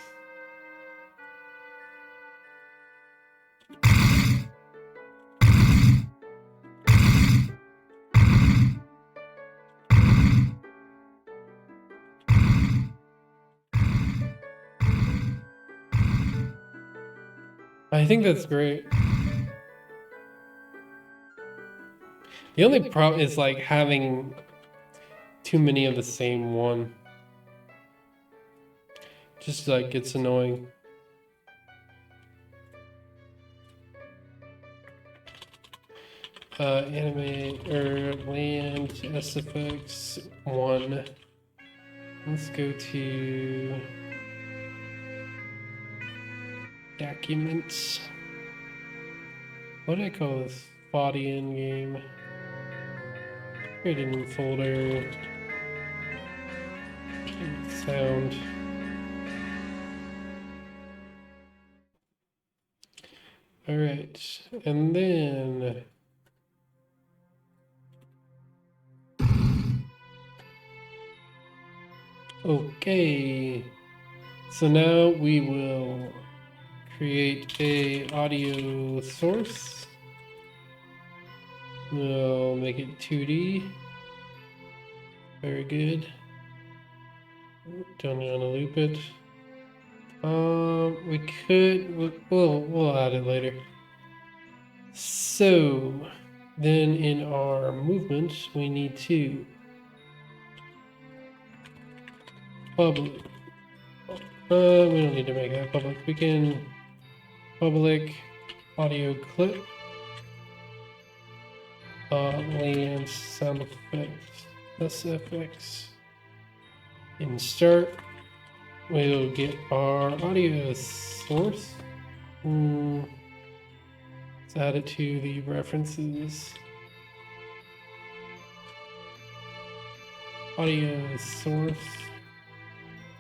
I think that's great. The only problem is like having too many of the same one. Just like gets annoying. Anime or land SFX 1. Let's go to documents. What do I call this? Faudian game. Create a new folder. Sound. All right, and then okay. So now we will create a audio source. We'll make it 2D. Very good. Don't want to loop it. We could. We'll add it later. So then in our movement, we need to public. We don't need to make that public. We can public audio clip. Land sound effects. SFX. In start, we'll get our audio source. Let's add it to the references. Audio source.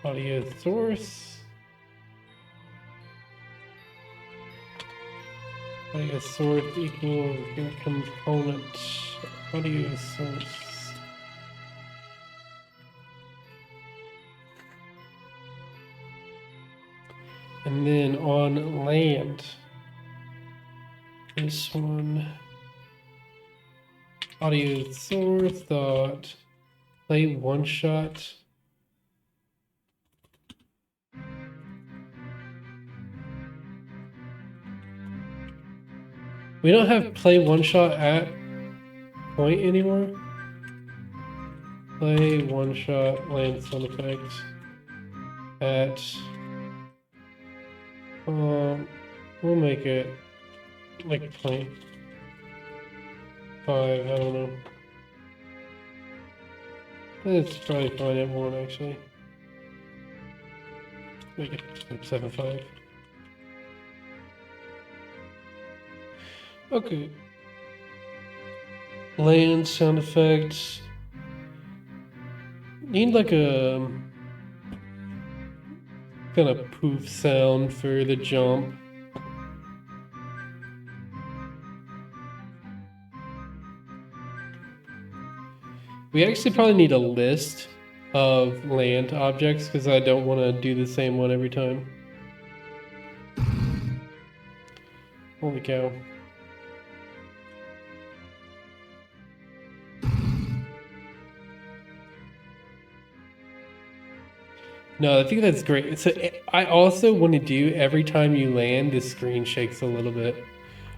Audio source. Audio source equals component. Audio source. And then on land, this one, audio source dot play one shot. We don't have play one shot at point anymore. Play one shot land sound effects at we'll make it like 0.5, I don't know. It's probably fine at 1 actually. Make it 7.5. Okay. Land sound effects. Need like a kind of poof sound for the jump. We actually probably need a list of land objects because I don't want to do the same one every time. Holy cow. No, I think that's great. So I also want to do every time you land, the screen shakes a little bit.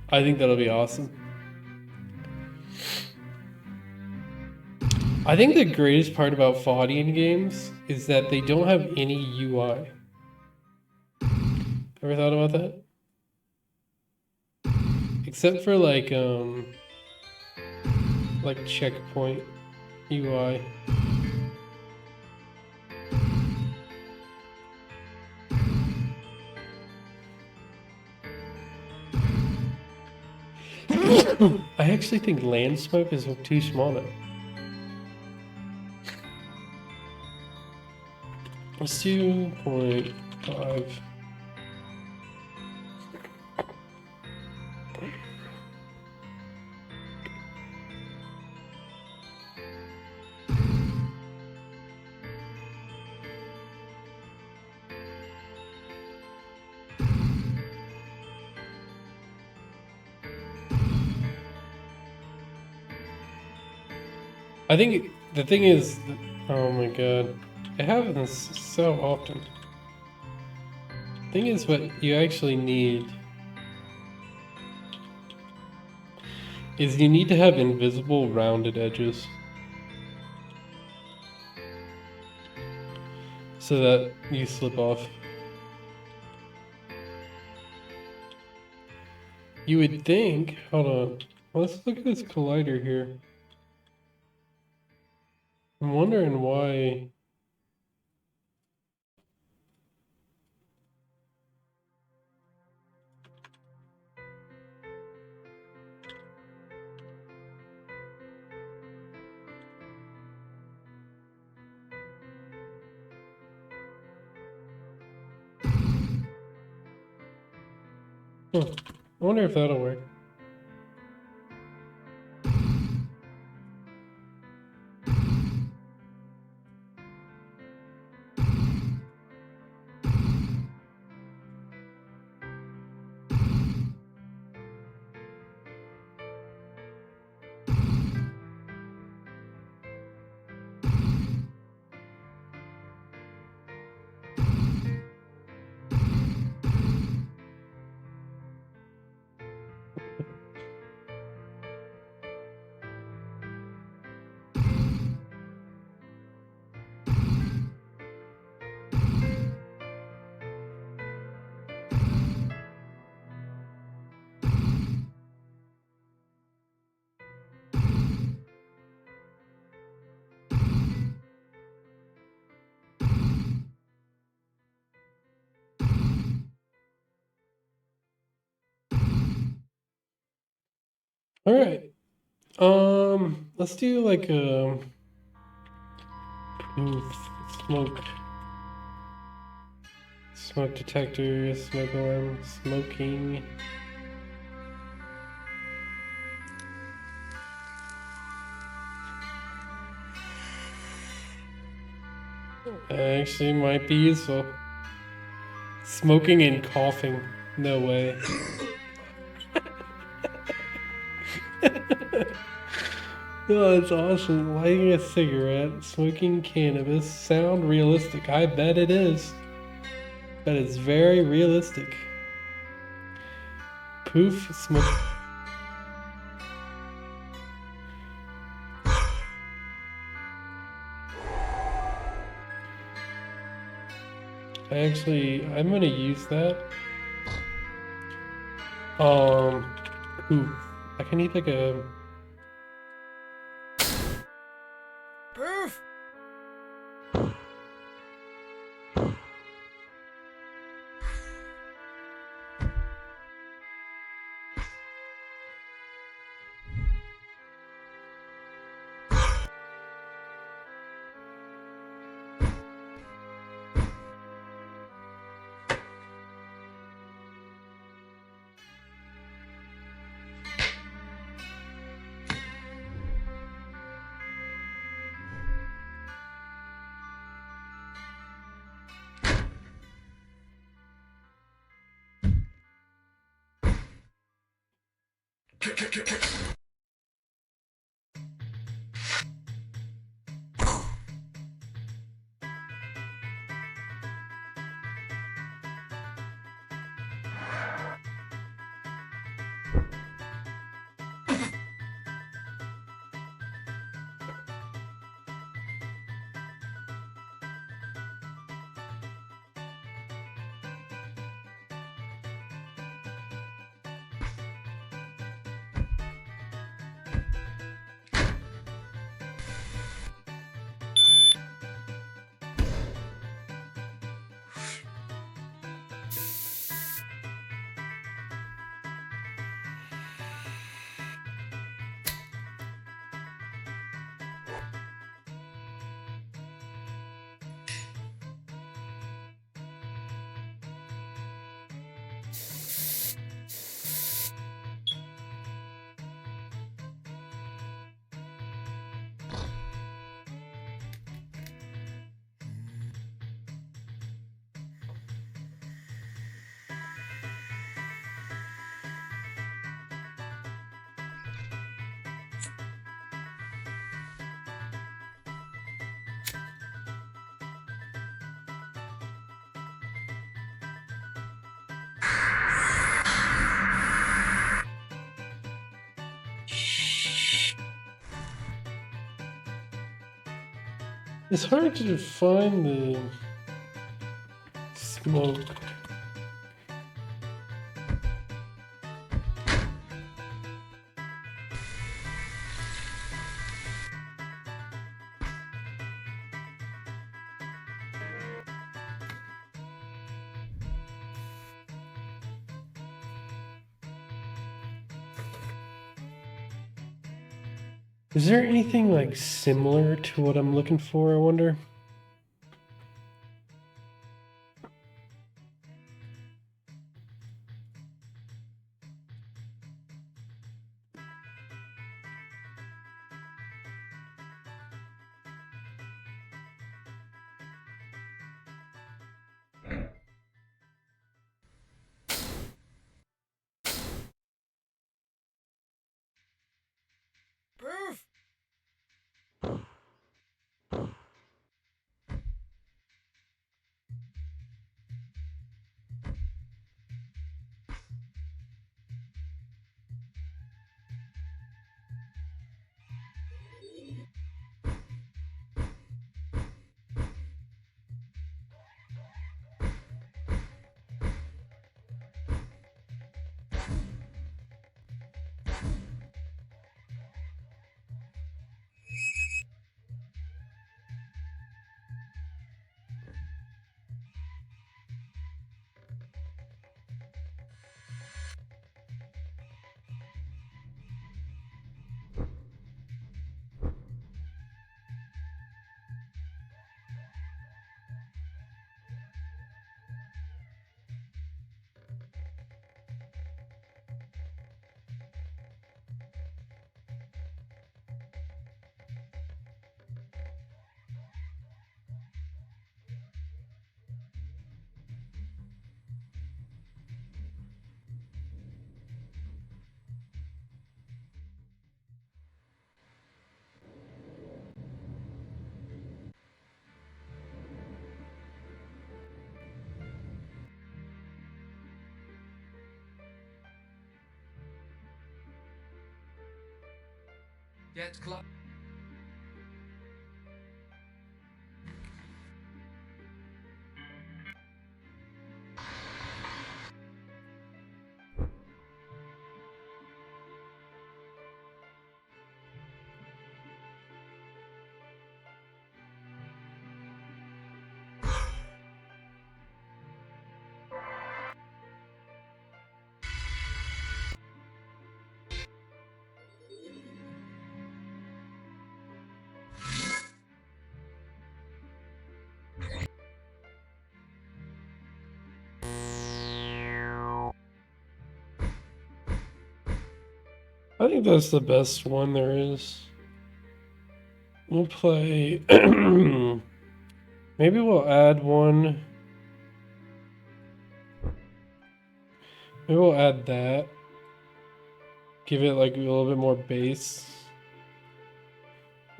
I think that'll be awesome. I think the greatest part about Faudian games is that they don't have any UI. Ever thought about that? Except for like checkpoint UI. I actually think land smoke is too small now. Let's do 0.5. I think the thing is, oh my god, it happens so often. Thing is, what you actually need is you need to have invisible rounded edges so that you slip off. You would think, hold on, let's look at this collider here. I'm wondering why. Huh. I wonder if that'll work. All right. Let's do like a smoke detector, smoke alarm, smoking. Actually might be useful. Smoking and coughing. No way. Oh, that's awesome. Lighting a cigarette, smoking cannabis. Sound realistic. I bet it is. But it's very realistic. Poof, smoke. I'm gonna use that. Ooh, I can eat like a. Proof! It's hard to find the smoke. Is there anything like similar to what I'm looking for, I wonder? Get close. I think that's the best one there is. We'll play. Maybe we'll add one. Maybe we'll add that. Give it like a little bit more bass.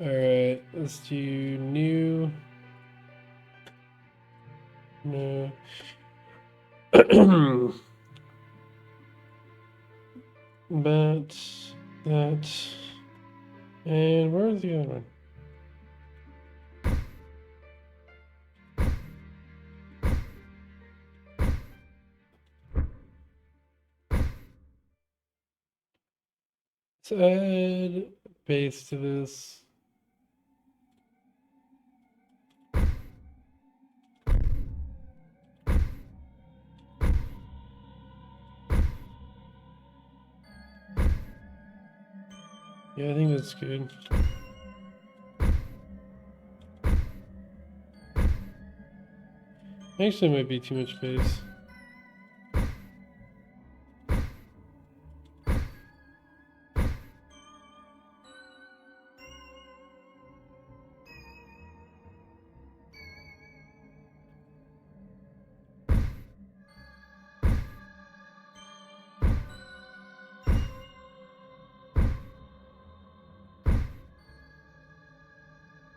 Alright, let's do new. No. That. And where's the other one? Let's add bass to this. Yeah, I think that's good. Actually, it might be too much bass.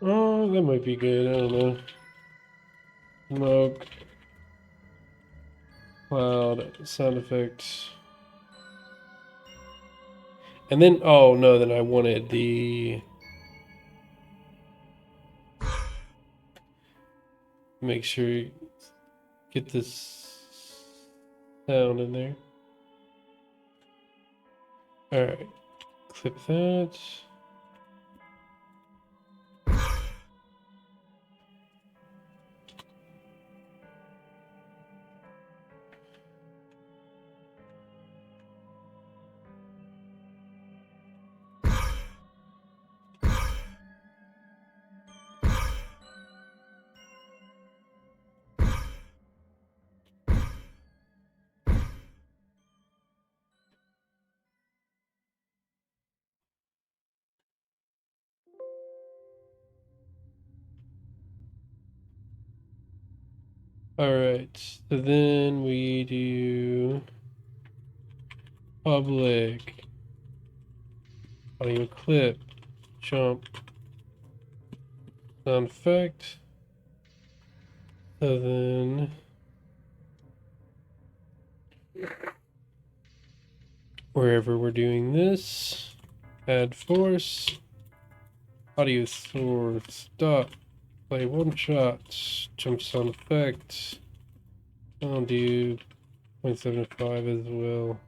Oh, that might be good. I don't know. Smoke. Cloud. Sound effects. And then, oh no, then I wanted the... Make sure you get this sound in there. Alright, clip that. Alright, so then we do public, audio clip, jump, sound effect. So then wherever we're doing this, add force, audio source, stop, play one shot, jump sound effect. I'll do 0.75 as well.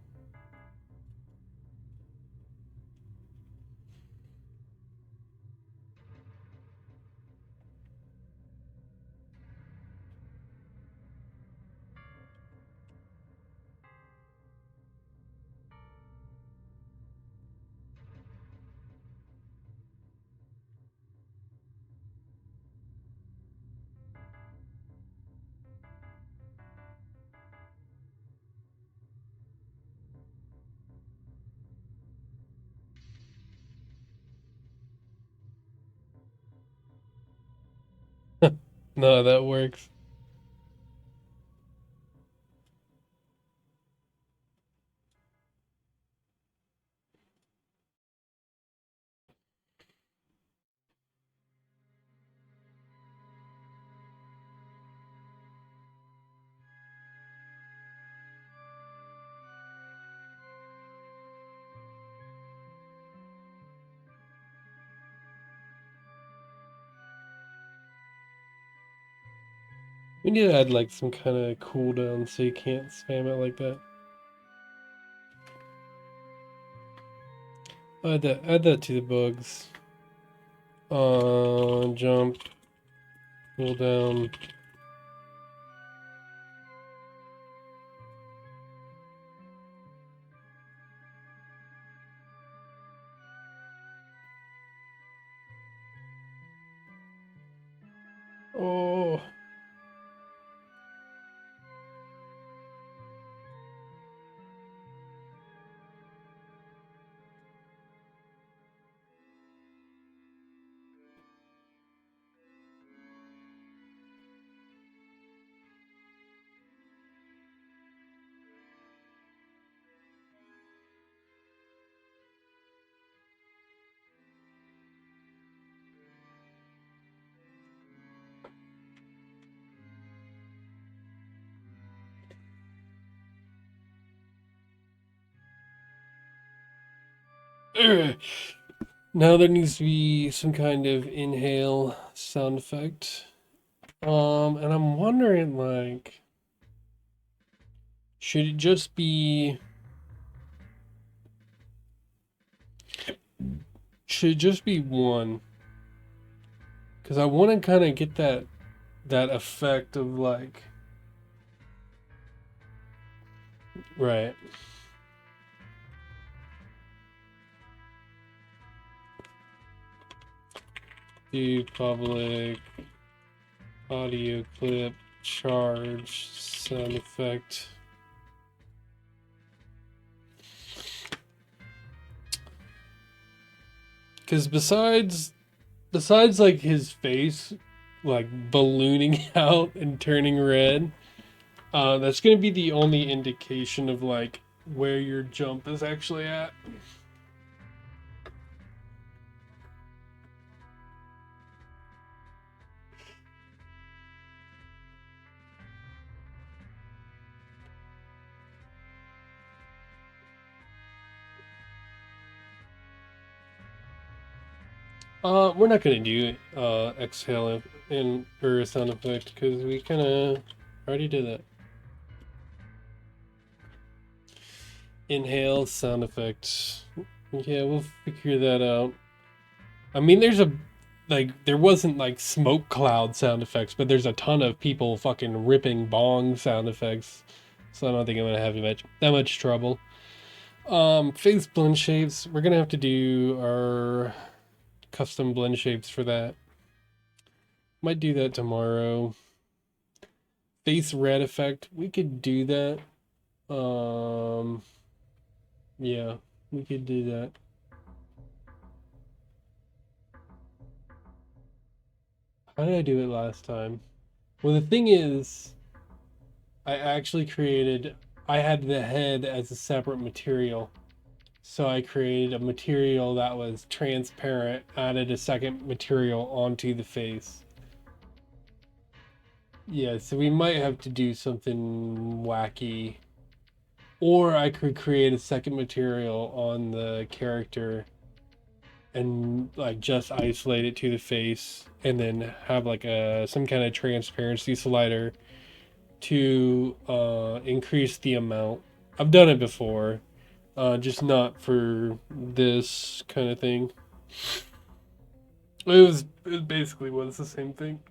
No, that works. We need to add like some kind of cooldown so you can't spam it like that. Add that to the bugs. Jump, cooldown. Oh. Now there needs to be some kind of inhale sound effect. And I'm wondering, like, should it just be one? Because I want to kind of get that effect of like, right. Do public audio clip charge sound effect. Because besides like his face like ballooning out and turning red, that's gonna be the only indication of like where your jump is actually at. We're not gonna do exhale and or a sound effect because we kind of already did that. Inhale sound effect. Yeah, we'll figure that out. I mean, there wasn't like smoke cloud sound effects, but there's a ton of people fucking ripping bong sound effects. So I don't think I'm gonna have that much trouble. Face blend shapes. We're gonna have to do our custom blend shapes for that. Might do that tomorrow. Face red effect. We could do that. Yeah, we could do that. How did I do it last time? Well, the thing is, I actually I had the head as a separate material. So I created a material that was transparent, added a second material onto the face. Yeah, so we might have to do something wacky. Or I could create a second material on the character and like just isolate it to the face and then have like some kind of transparency slider to increase the amount. I've done it before, just not for this kind of thing. It basically was the same thing.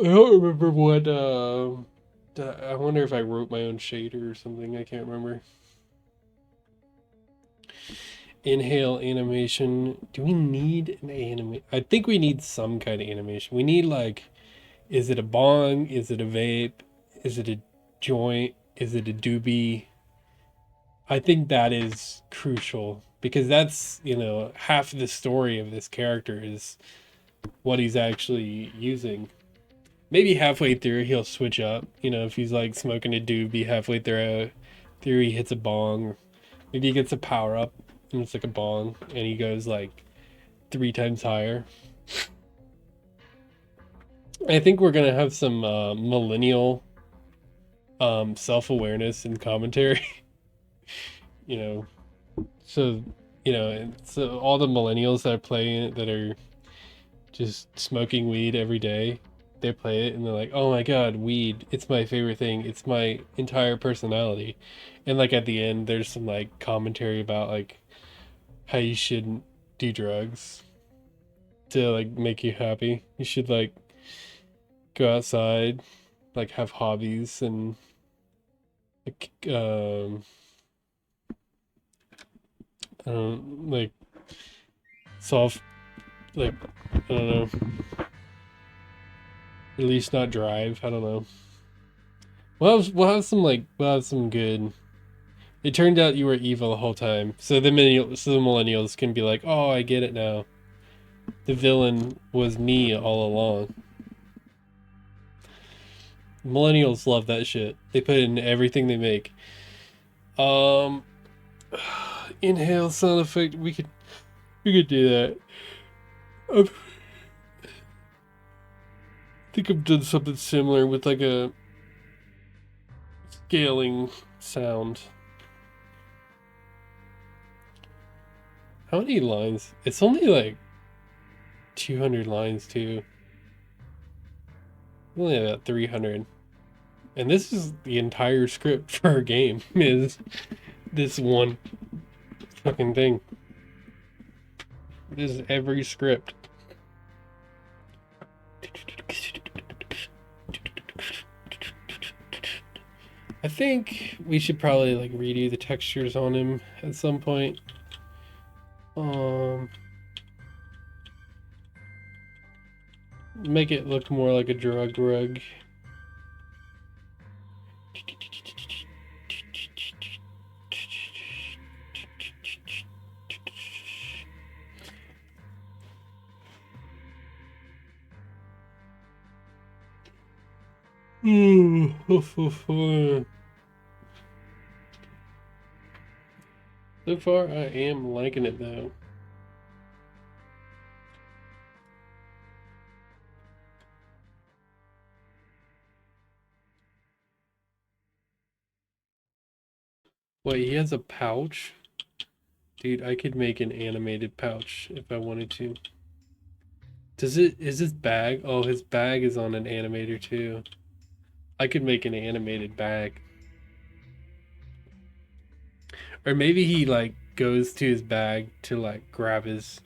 I don't remember what. I wonder if I wrote my own shader or something. I can't remember. Inhale animation. Do we need an animation? I think we need some kind of animation. We need like, is it a bong? Is it a vape? Is it a joint? Is it a doobie? I think that is crucial because that's, half the story of this character is what he's actually using. Maybe halfway through he'll switch up, if he's like smoking a doobie halfway through he hits a bong. Maybe he gets a power up and it's like a bong and he goes like 3 times higher. I think we're gonna have some millennial self-awareness and commentary. you know so so all the millennials that are playing it, that are just smoking weed every day, they play it and they're like, oh my god, weed, it's my favorite thing, it's my entire personality. And like at the end there's some like commentary about like how you shouldn't do drugs to like make you happy. You should like go outside, like have hobbies and like like solve, like, I don't know, at least not drive. I don't know. We'll have some good. It turned out you were evil the whole time, so the millennials can be like, oh, I get it now. The villain was me all along. Millennials love that shit. They put it in everything they make. Um, inhale sound effect. We could do that. I think I've done something similar with like a scaling sound. How many lines? It's only like 200 lines too. Only about 300. And this is the entire script for our game, is this one fucking thing. This is every script. I think we should probably like redo the textures on him at some point. Make it look more like a drug rug. So far, I am liking it though. Wait, he has a pouch? Dude, I could make an animated pouch if I wanted to. Is his bag? Oh, his bag is on an animator too. I could make an animated bag. Or maybe he like goes to his bag to like grab his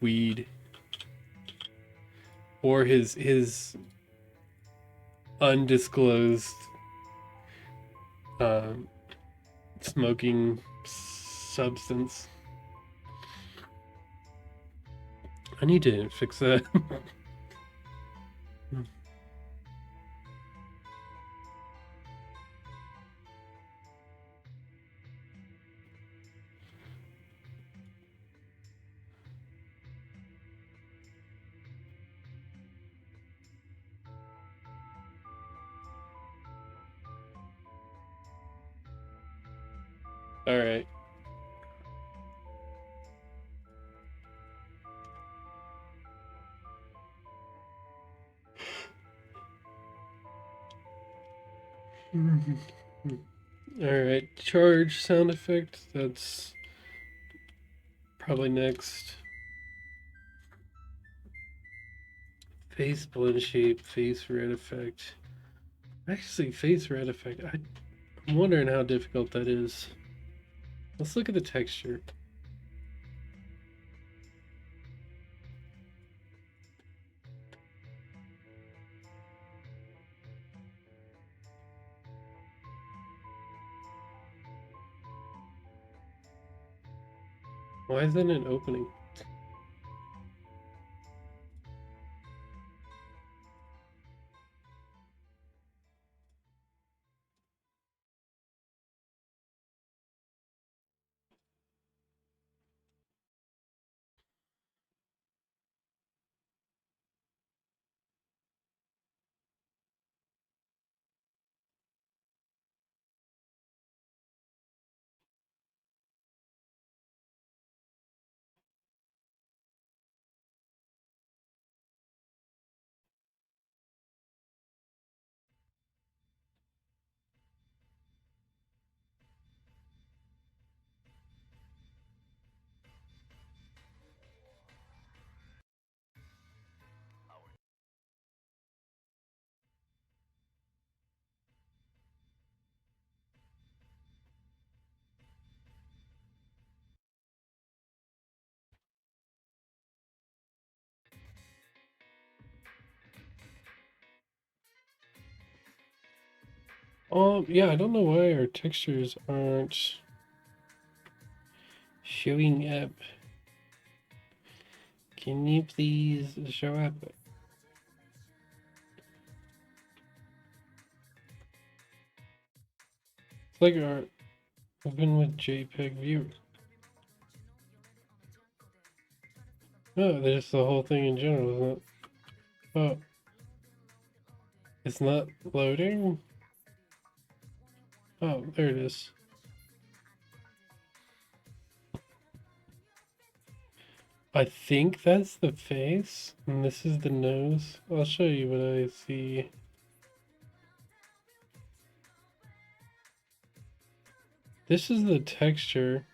weed or his undisclosed um, smoking substance. I need to fix that. All right. All right, charge sound effect. That's probably next. Face blend shape, face red effect. Actually, face red effect. I'm wondering how difficult that is. Let's look at the texture. Why isn't it opening? Yeah, I don't know why our textures aren't showing up. Can you please show up? It's like our open with JPEG viewer. Oh, there's the whole thing in general, isn't it? Oh, it's not loading? Oh, there it is. I think that's the face, and this is the nose. I'll show you what I see. This is the texture.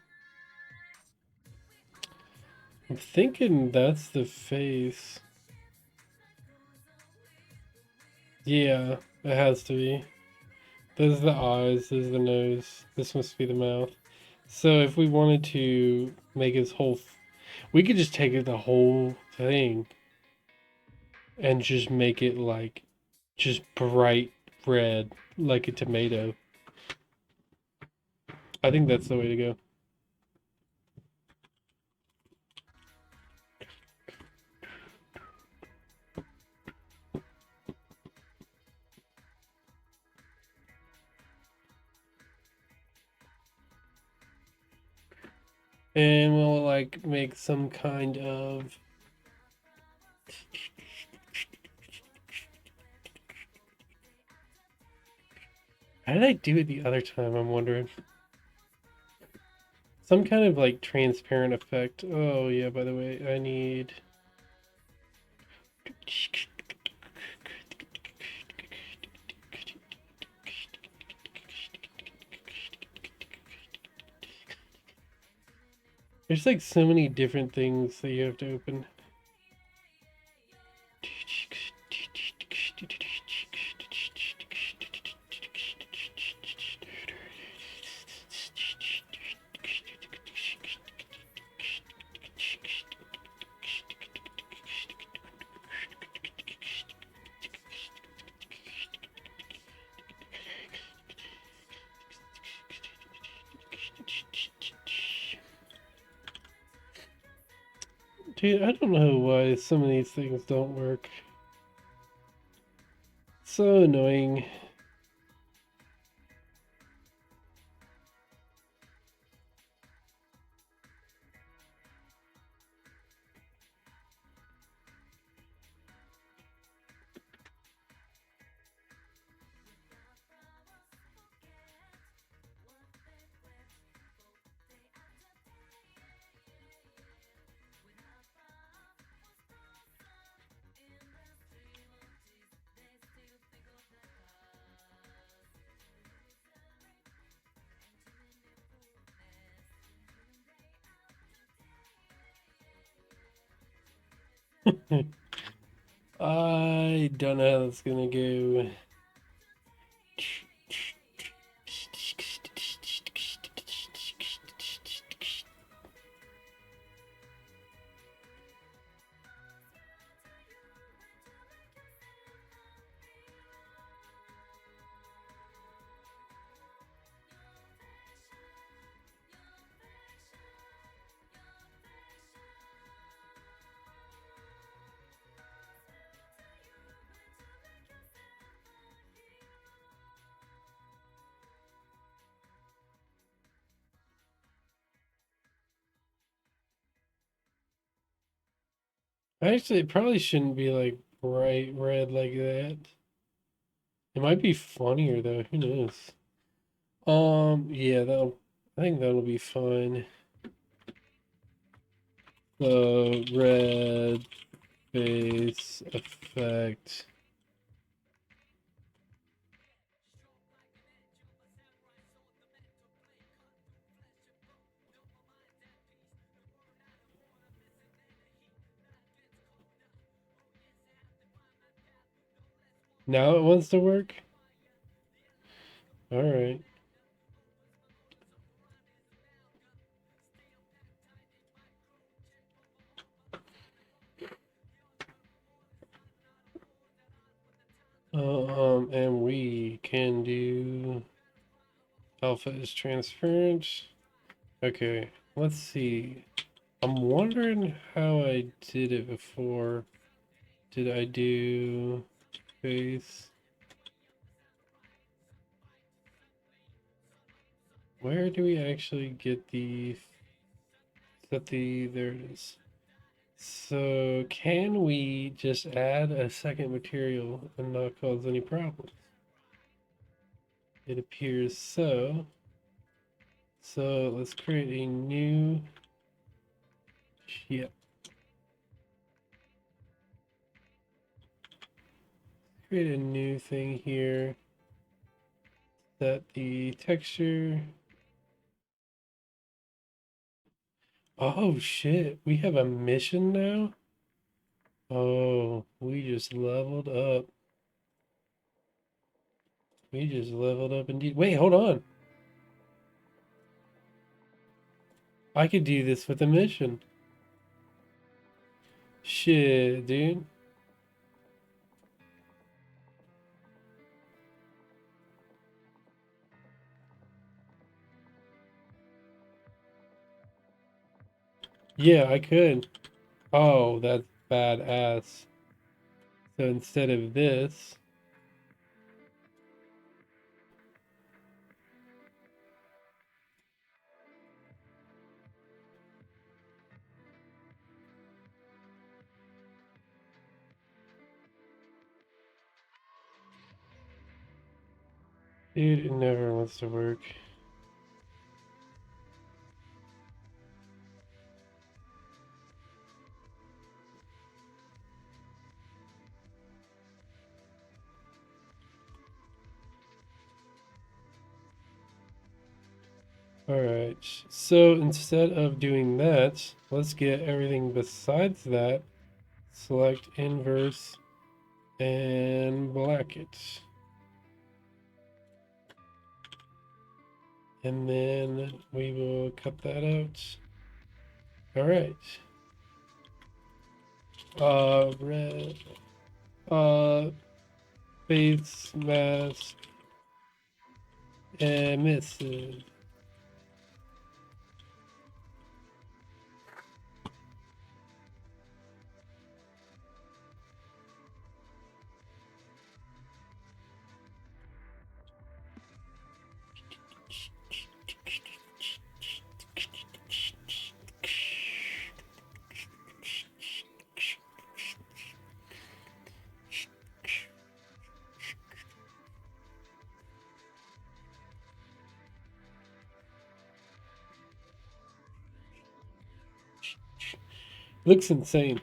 I'm thinking that's the face. Yeah, it has to be. Those are the eyes, this is the nose. This must be the mouth. So if we wanted to make his whole... we could just take it the whole thing and just make it like just bright red like a tomato. I think that's the way to go. And we'll like make some kind of... how did I do it the other time, I'm wondering? Some kind of like transparent effect. Oh yeah, by the way, I need... There's like so many different things that you have to open. Dude, I don't know why some of these things don't work. So annoying. I don't know how that's gonna go. Actually, it probably shouldn't be like bright red like that. It might be funnier though. Who knows? Yeah, I think that'll be fine. The red face effect. Now it wants to work? All right. And we can do alpha is transparent. Okay, let's see. I'm wondering how I did it before. Did I do face? Where do we actually get there it is. So can we just add a second material and not cause any problems? It appears so. So let's create a new, yep. Create a new thing here. Set the texture. Oh shit, we have a mission now? Oh, we just leveled up. We just leveled up indeed. Wait, hold on. I could do this with a mission. Shit, dude. Yeah, I could. Oh, that's badass. So instead of this, dude, it never wants to work. Alright, so instead of doing that, let's get everything besides that. Select inverse and black it. And then we will cut that out. Alright. Red. Face mask. Emissive. Looks insane.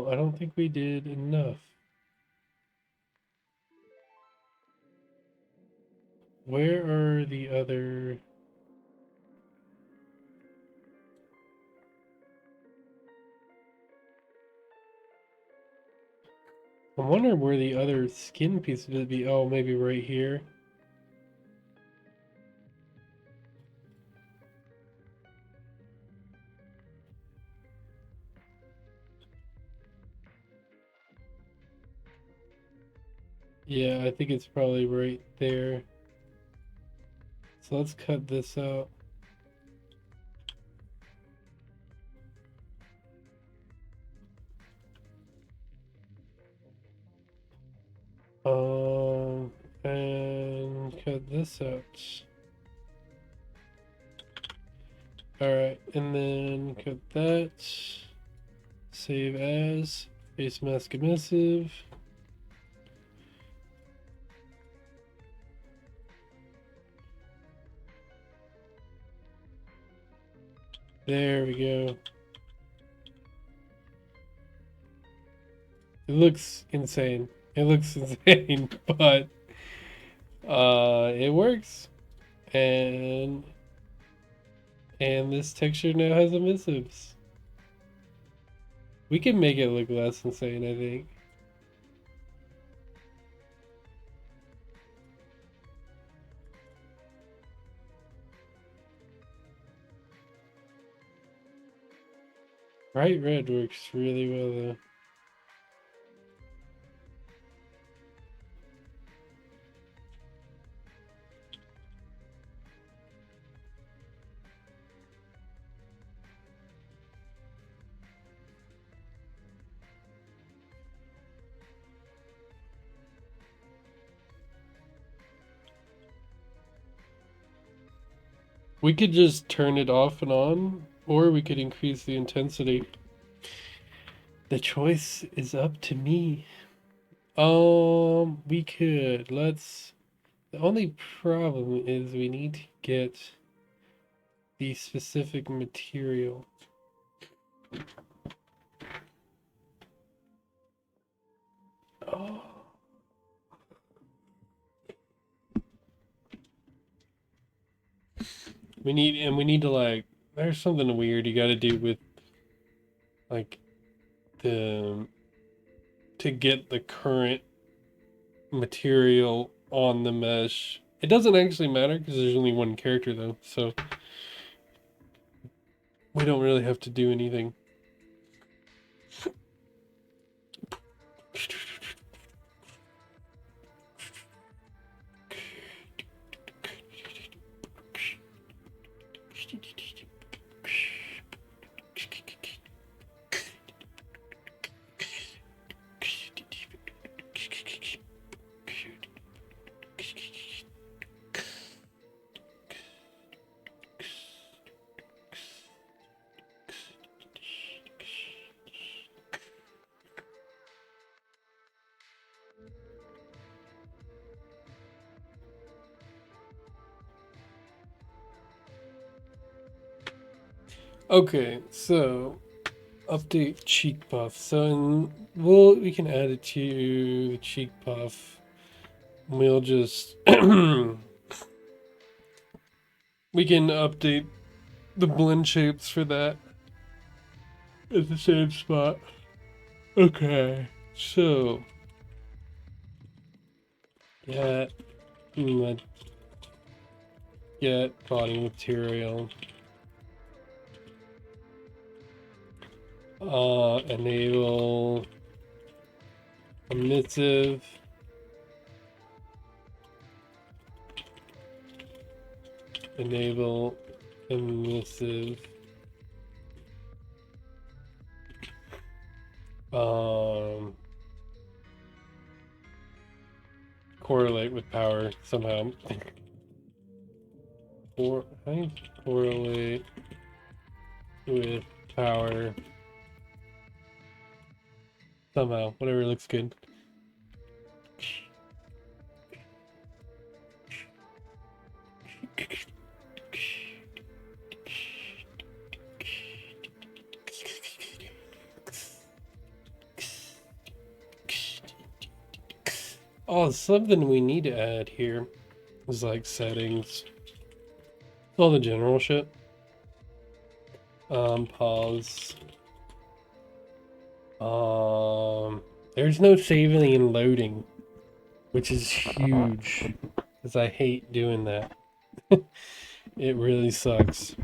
I don't think we did enough. Where are the other... I'm wondering where the other skin pieces would be. Oh, maybe right here. Yeah, I think it's probably right there. So let's cut this out. And cut this out. Alright, and then cut that. Save as. Face mask emissive. There we go. It looks insane. It looks insane, but it works. And this texture now has emissives. We can make it look less insane, I think. Bright red works really well though. We could just turn it off and on, or we could increase the intensity. The choice is up to me. We could. Let's... The only problem is we need to get the specific material. Oh. We need to like, there's something weird you gotta do with like to get the current material on the mesh. It doesn't actually matter because there's only one character though, so we don't really have to do anything. Okay, so Update cheek buff. So we can add it to the cheek buff. We'll just we can update the blend shapes for that at the same spot. Okay, so get get body material. Enable emissive. Enable emissive. Correlate with power somehow. Correlate with power somehow. Whatever looks good. Oh, something we need to add here is like settings. All the general shit. Pause. There's no saving and loading, which is huge, because I hate doing that. It really sucks.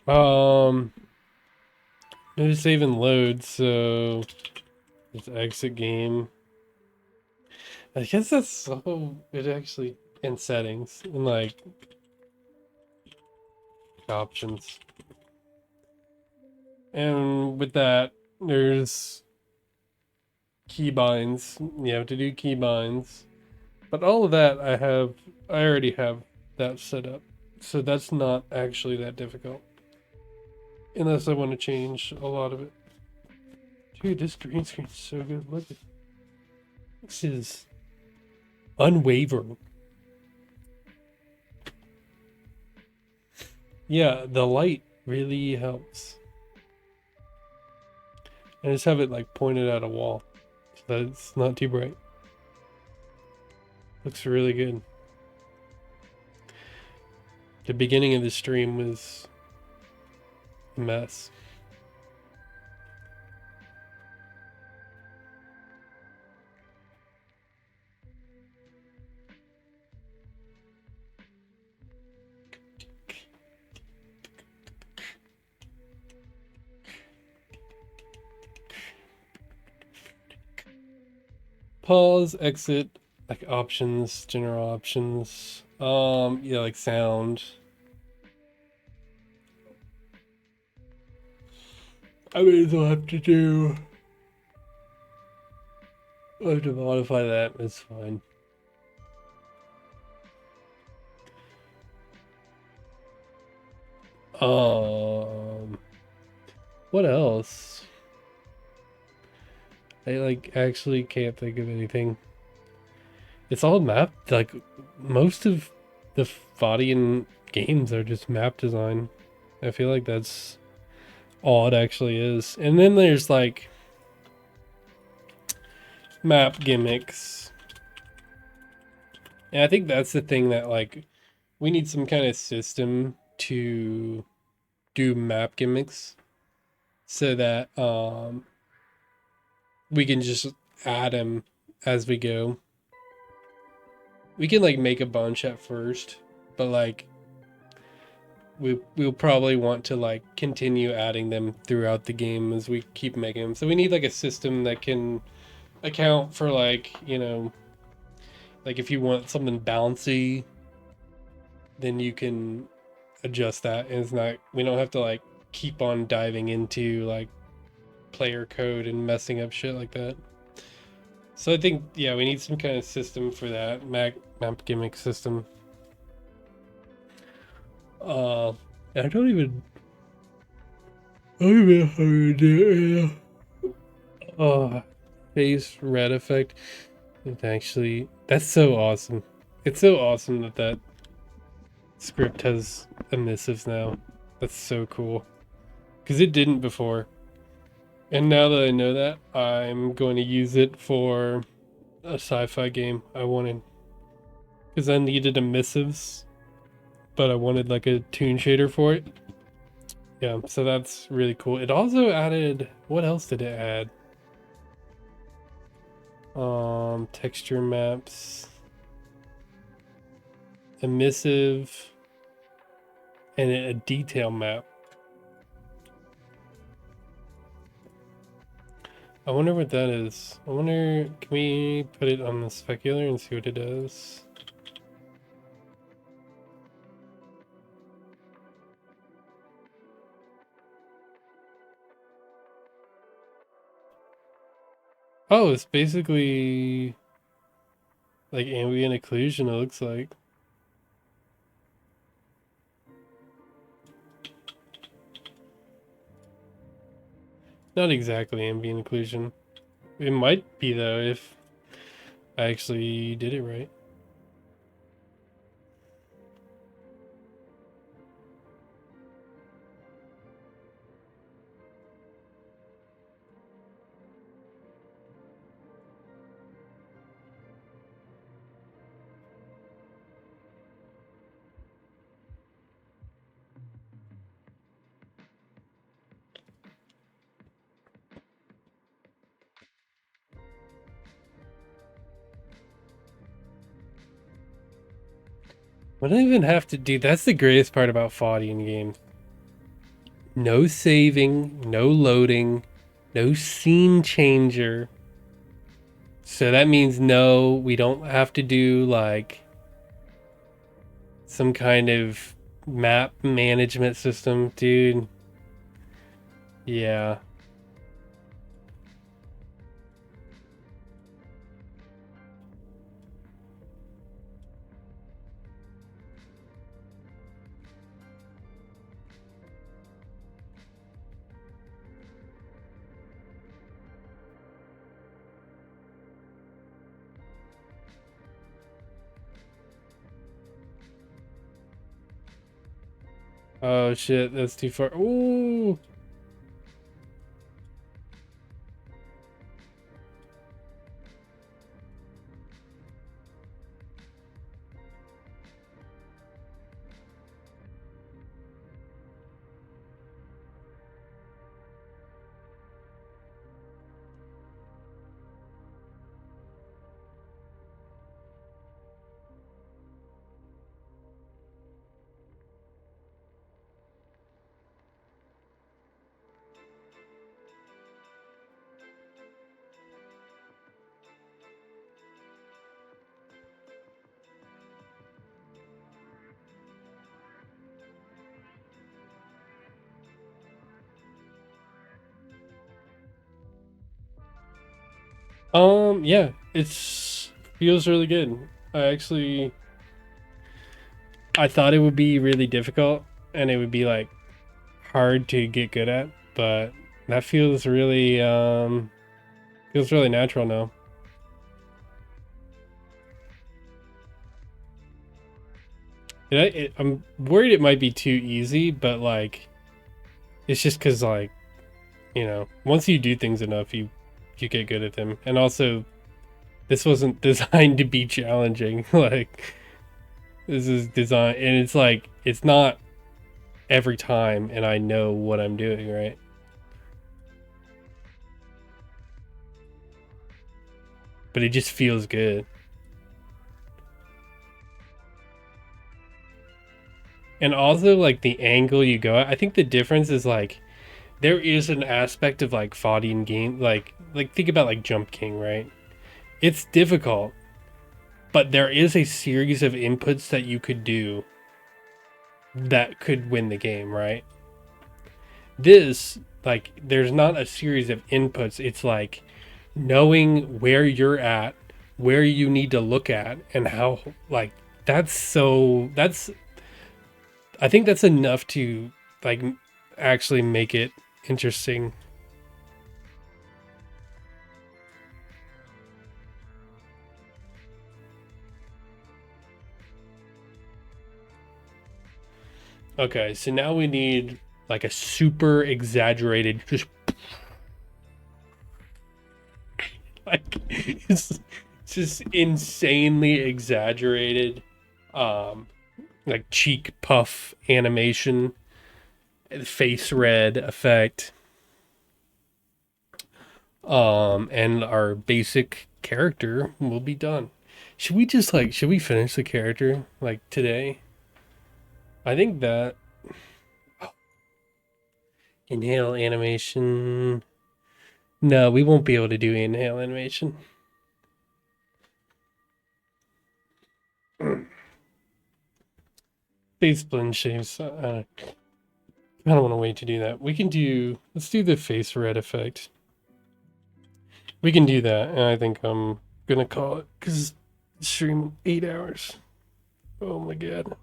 No save and load, so let's exit game. I guess that's so it actually in settings and like options. And with that, there's keybinds. You have to do keybinds. But all of that I already have that set up. So that's not actually that difficult. Unless I want to change a lot of it. Dude, this green screen is so good. Look at this is unwavering. Yeah, the light really helps. And just have it like pointed at a wall so that it's not too bright. Looks really good. The beginning of the stream was a mess. Pause, exit, like options, general options. Yeah, like sound. I may as well have to do. I have to modify that. It's fine. What else? I like actually can't think of anything. It's all map. Like most of the Faudian games are just map design. I feel like that's all it actually is. And then there's like map gimmicks. And I think that's the thing that like we need some kind of system to do map gimmicks so that we can just add them as we go. We can like make a bunch at first, but like we'll probably want to like continue adding them throughout the game as we keep making them. So we need like a system that can account for like, you know, like if you want something bouncy, then you can adjust that. And it's not, we don't have to like keep on diving into like player code and messing up shit like that. So I think, yeah, we need some kind of system for that map gimmick system. I don't even know how to do it. Face red effect. It actually, that's so awesome. It's so awesome that that script has emissives now. That's so cool. because it didn't before. And now that I know that, I'm going to use it for a sci-fi game I wanted. Because I needed emissives, but I wanted like a toon shader for it. Yeah, so that's really cool. It also added, what else did it add? Texture maps, emissive, and a detail map. I wonder what that is. I wonder, can we put it on the specular and see what it does? Oh, it's basically like ambient occlusion, it looks like. Not exactly ambient occlusion. It might be though if I actually did it right. I don't even have to do, that's the greatest part about Faudian games. No saving, no loading, no scene changer. So that means no, we don't have to do like some kind of map management system, dude. Yeah. Oh shit, that's too far. Ooh. Yeah, it's feels really good. I thought it would be really difficult and it would be like hard to get good at, but that feels really natural now. I'm worried it might be too easy, but like it's just because like, you know, once you do things enough, you get good at them. And also, this wasn't designed to be challenging. Like this is designed, and it's like it's not every time, and I know what I'm doing, right? But it just feels good. And also like the angle you go at, I think the difference is like there is an aspect of like Faudian game, like think about like Jump King, right? It's difficult, but there is a series of inputs that you could do that could win the game, right? This, like, there's not a series of inputs. It's like knowing where you're at, where you need to look at, and how, like, that's, I think that's enough to, like, actually make it interesting. Okay, so now we need like a super exaggerated, like it's just insanely exaggerated, like cheek puff animation, face red effect, and our basic character will be done. Should we finish the character like today? I think that inhale animation. No, we won't be able to do inhale animation. Face blend shapes. I don't want to wait to do that. Let's do the face red effect. We can do that, and I think I'm gonna call it because stream 8 hours. Oh my god.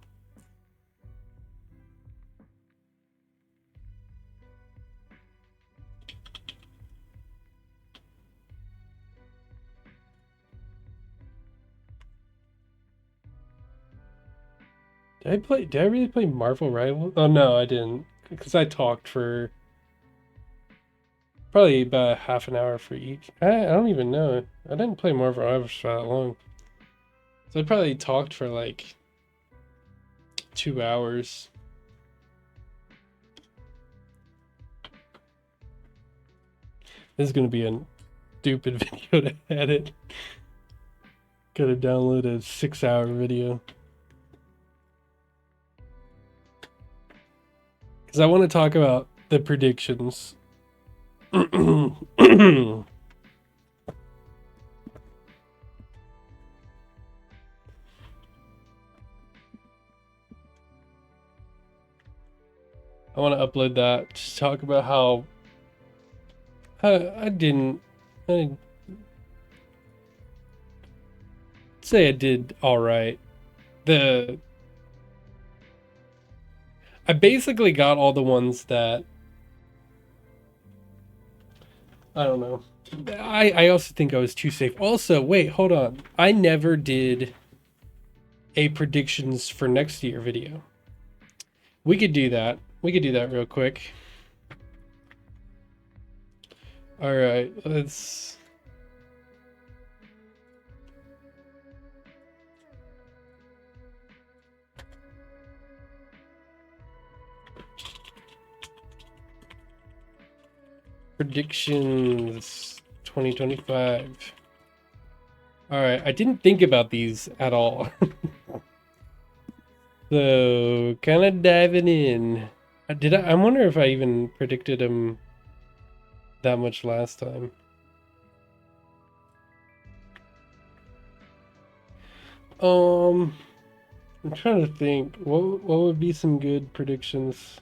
Did I really play Marvel Rivals? Oh no, I didn't. Because I talked for probably about half an hour for each. I don't even know. I didn't play Marvel Rivals for that long. So I probably talked for like 2 hours. This is gonna be a stupid video to edit. Gotta download a 6-hour video. Because I want to talk about the predictions. I want to upload that. Just talk about how I didn't say I did all right. I basically got all the ones that I don't know. I also think I was too safe. Also, wait, hold on. I never did a predictions for next year video. We could do that. We could do that real quick. All right, let's. Predictions 2025. All right, I didn't think about these at all. So, kind of diving in. I wonder if I even predicted them that much last time. I'm trying to think. What would be some good predictions?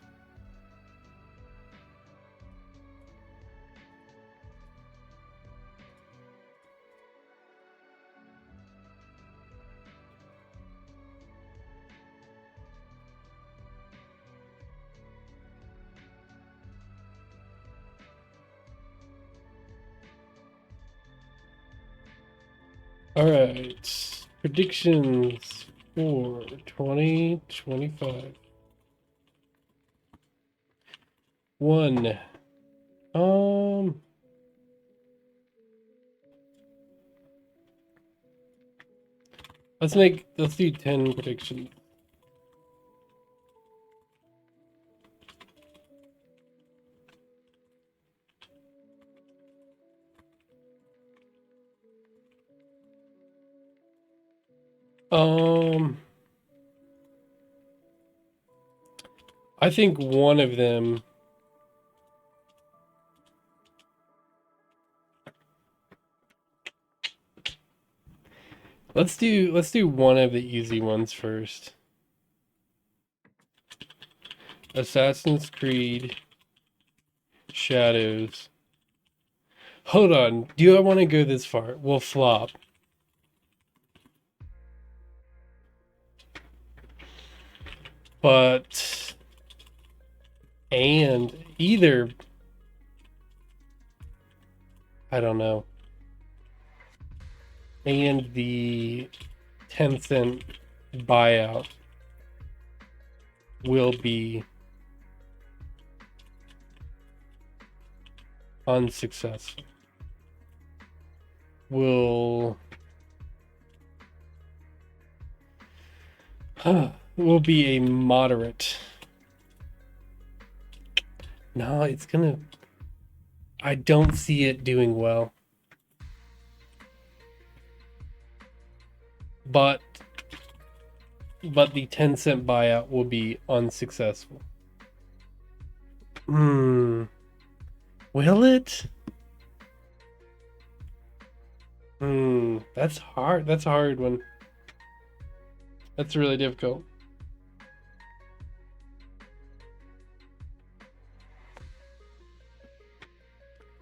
All right, predictions for 2025. One. Let's do 10 predictions. I think one of them. Let's do one of the easy ones first. Assassin's Creed Shadows. Hold on. Do I want to go this far? Will flop. But and either I don't know. And the Tencent buyout will be unsuccessful. Will will be a moderate. No, it's gonna. I don't see it doing well. But the 10-cent buyout will be unsuccessful. Will it? That's hard. That's a hard one. That's really difficult.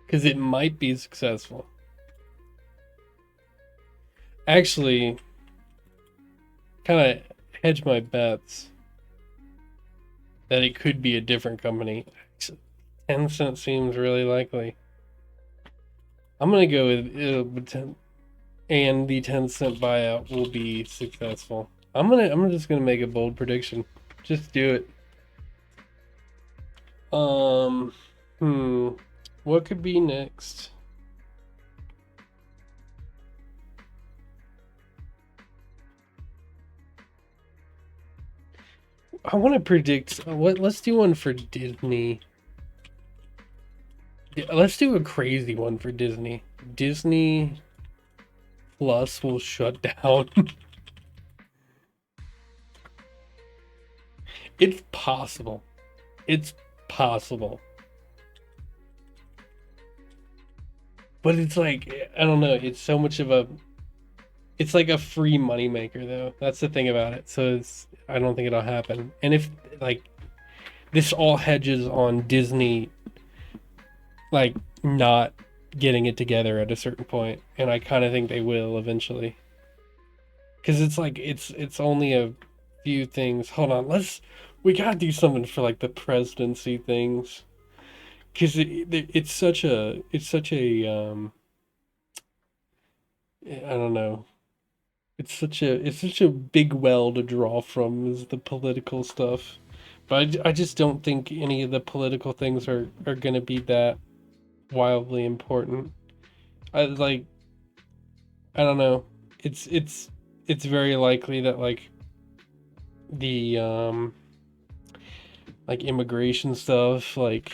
Because it might be successful. Actually, kind of hedge my bets that it could be a different company. 10 cent seems really likely. I'm gonna go with 10, and the 10-cent buyout will be successful. I'm just gonna make a bold prediction. Just do it. What could be next? I want to predict what. Let's do one for Disney. Let's do a crazy one for Disney. Disney Plus will shut down. It's possible. It's possible. But it's like, I don't know, it's so much of a, it's like a free moneymaker though. That's the thing about it. So I don't think it'll happen. And if like this all hedges on Disney like not getting it together at a certain point, and I kind of think they will eventually. Cuz it's like it's only a few things. Hold on, we got to do something for like the presidency things. Cuz it's such a I don't know. It's such a big well to draw from is the political stuff. But I just don't think any of the political things are going to be that wildly important. I like I don't know. It's very likely that the like immigration stuff, like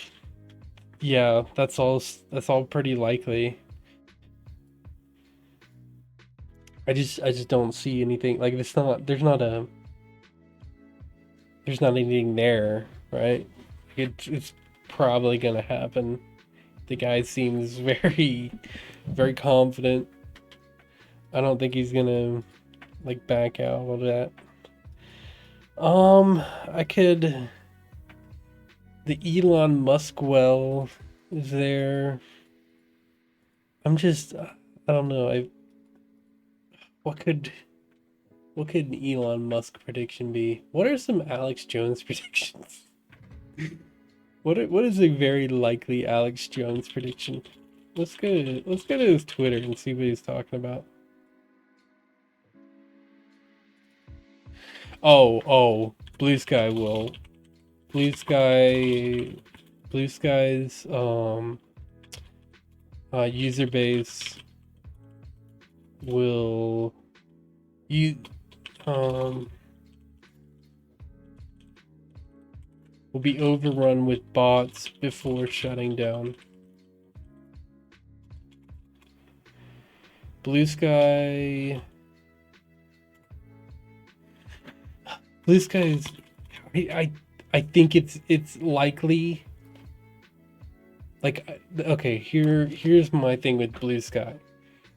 yeah, that's all pretty likely. I just don't see anything like there's not anything there, right? It's probably gonna happen. The guy seems very confident. I don't think he's gonna like back out of that. I could. The Elon Musk well is there. I'm just, I don't know. What could what could an Elon Musk prediction be? What are some Alex Jones predictions? What is a very likely Alex Jones prediction? Let's go to his Twitter and see what he's talking about. Oh, Blue Sky will. Blue Sky Blue Sky's user base will you will be overrun with bots before shutting down. Blue Sky Blue Sky's I think it's likely like okay, here's my thing with Blue Sky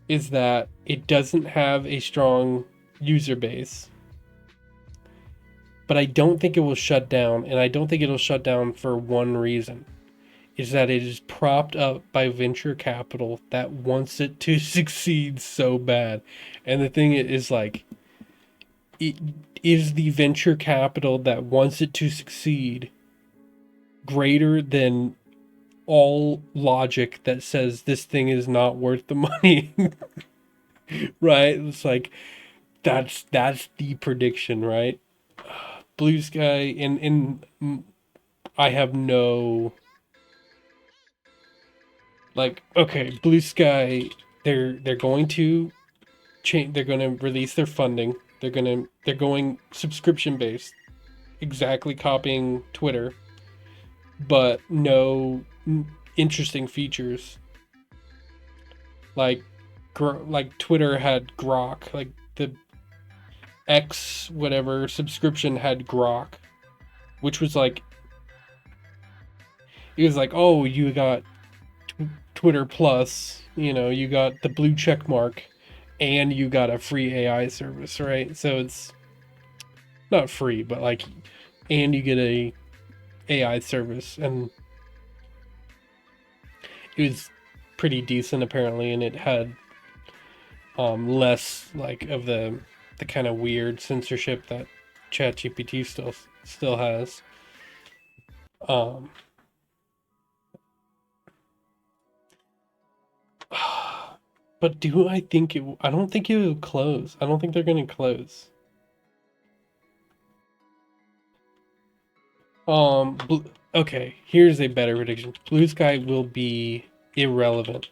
is that it doesn't have a strong user base. But I don't think it will shut down, and I don't think it'll shut down for one reason. Is that it is propped up by venture capital that wants it to succeed so bad. And the thing is like it is the venture capital that wants it to succeed greater than all logic that says this thing is not worth the money. Right? It's like that's the prediction, right? Blue Sky and I have no Like, okay, Blue Sky, they're going to change. They're going to release their funding. They're going subscription based, exactly copying Twitter, but no interesting features. Like, like Twitter had Grok, like the X whatever subscription had Grok, which was like, it was like, oh, you got Twitter Plus, you know, you got the blue check mark, and you got a free AI service, right? So it's not free, but like, and you get a AI service, and it was pretty decent apparently, and it had less like of the kind of weird censorship that ChatGPT still has. Um, but do I think it? I don't think it will close. I don't think they're gonna close. Okay, here's a better prediction. Blue Sky will be irrelevant.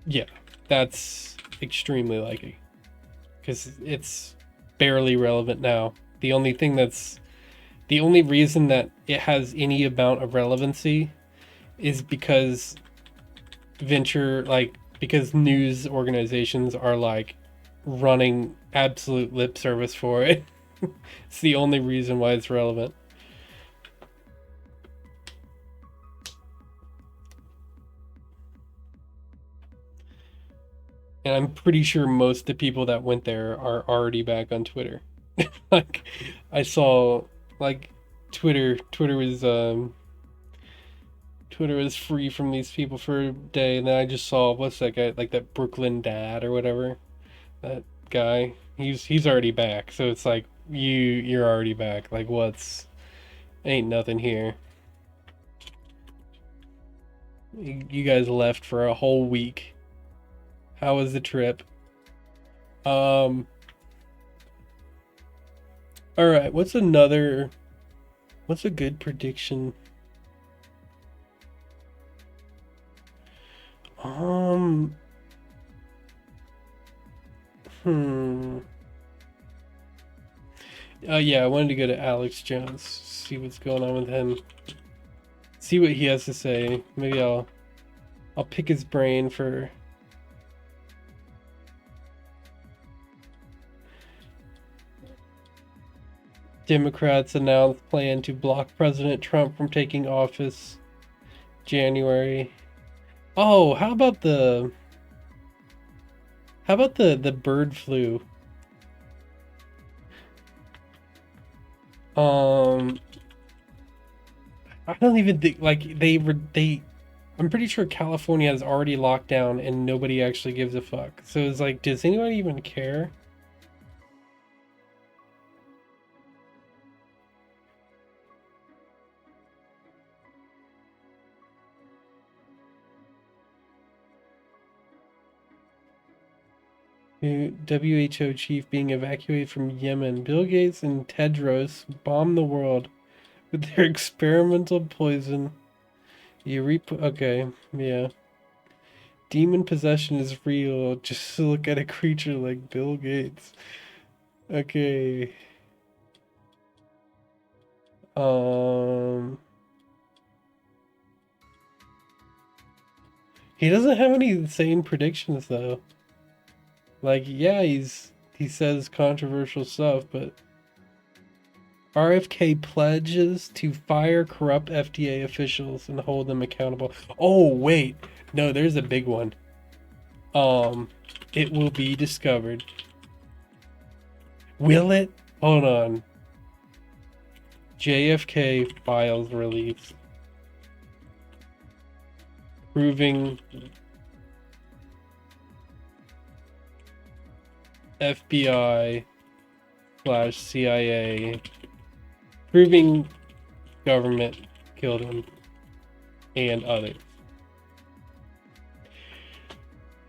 Yeah, that's extremely likely. Because it's barely relevant now. The only reason that it has any amount of relevancy is because because news organizations are like running absolute lip service for it. It's the only reason why it's relevant. And I'm pretty sure most of the people that went there are already back on Twitter. Like, I saw, like, Twitter was free from these people for a day, and then I just saw, what's that guy, like that Brooklyn Dad or whatever, that guy. He's already back, so it's like you're already back. Like, ain't nothing here. You guys left for a whole week. How was the trip? All right, what's a good prediction? Um, yeah, I wanted to go to Alex Jones, see what's going on with him. See what he has to say. Maybe I'll pick his brain for Democrats announced plan to block President Trump from taking office January. Oh, how about the bird flu? I don't even think like they I'm pretty sure California has already locked down and nobody actually gives a fuck. So it's like, does anybody even care? WHO chief being evacuated from Yemen. Bill Gates and Tedros bomb the world with their experimental poison. Okay, yeah. Demon possession is real. Just look at a creature like Bill Gates. Okay. He doesn't have any insane predictions though. Like, yeah, he says controversial stuff, but RFK pledges to fire corrupt FDA officials and hold them accountable. Oh, wait. No, there's a big one. It will be discovered. Will it? Hold on. JFK files released. Proving FBI/CIA proving government killed him and others.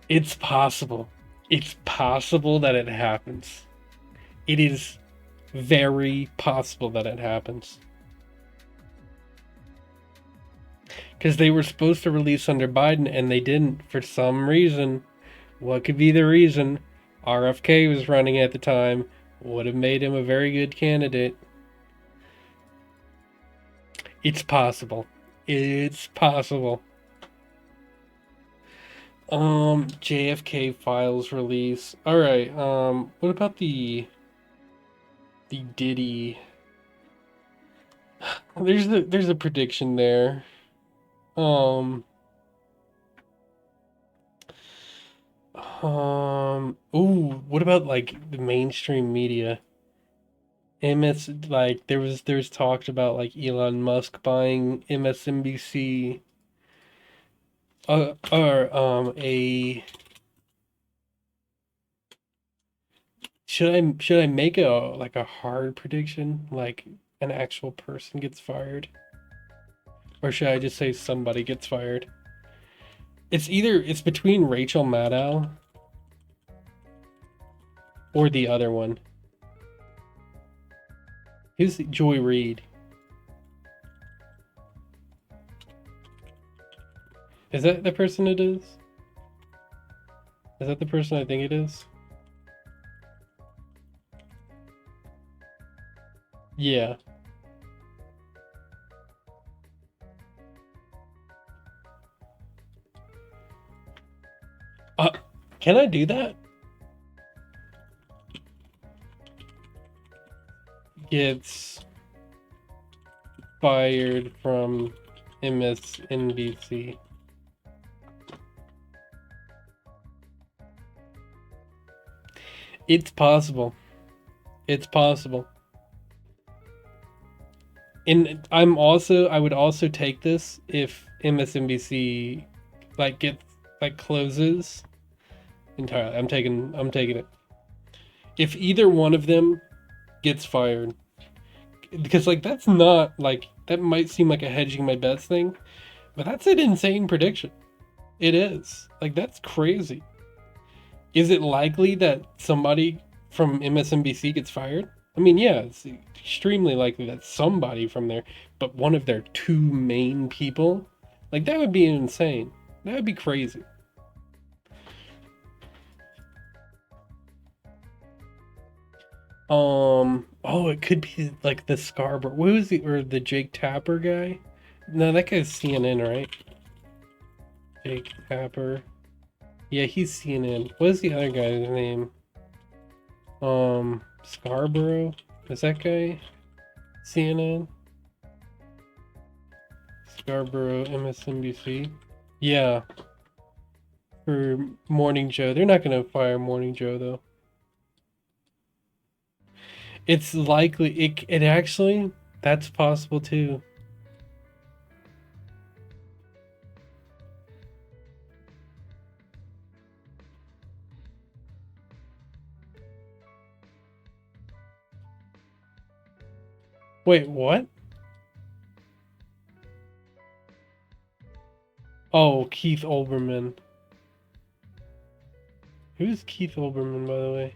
It's possible. It's possible that it happens. It is Very possible that it happens. Because they were supposed to release under Biden and they didn't for some reason. What could be the reason? RFK was running at the time. Would have made him a very good candidate. It's possible. It's possible. JFK files release. Alright, what about the Diddy? There's a prediction there. Ooh, what about like the mainstream media? MS, like there was talked about like Elon Musk buying MSNBC, or a should I make a like a hard prediction, like an actual person gets fired, or should I just say somebody gets fired? It's between Rachel Maddow or the other one. Who's Joy Reid? Is that the person it is? Is that the person I think it is? Yeah. Uh, can I do that? Gets fired from MSNBC. It's possible. It's possible. And I would also take this if MSNBC closes entirely. I'm taking it. If either one of them gets fired, because that's not that might seem like a hedging my bets thing, but that's an insane prediction. It is. That's crazy. Is it likely that somebody from MSNBC gets fired? I mean, yeah, it's extremely likely that somebody from there, but one of their two main people, that would be insane. That would be crazy. Oh, it could be the Scarborough. What was or the Jake Tapper guy? No, that guy's CNN, right? Jake Tapper. Yeah, he's CNN. What is the other guy's name? Scarborough? Is that guy CNN? Scarborough, MSNBC? Yeah. For Morning Joe. They're not gonna fire Morning Joe, though. It's likely, it actually, that's possible, too. Wait, what? Oh, Keith Olbermann. Who's Keith Olbermann, by the way?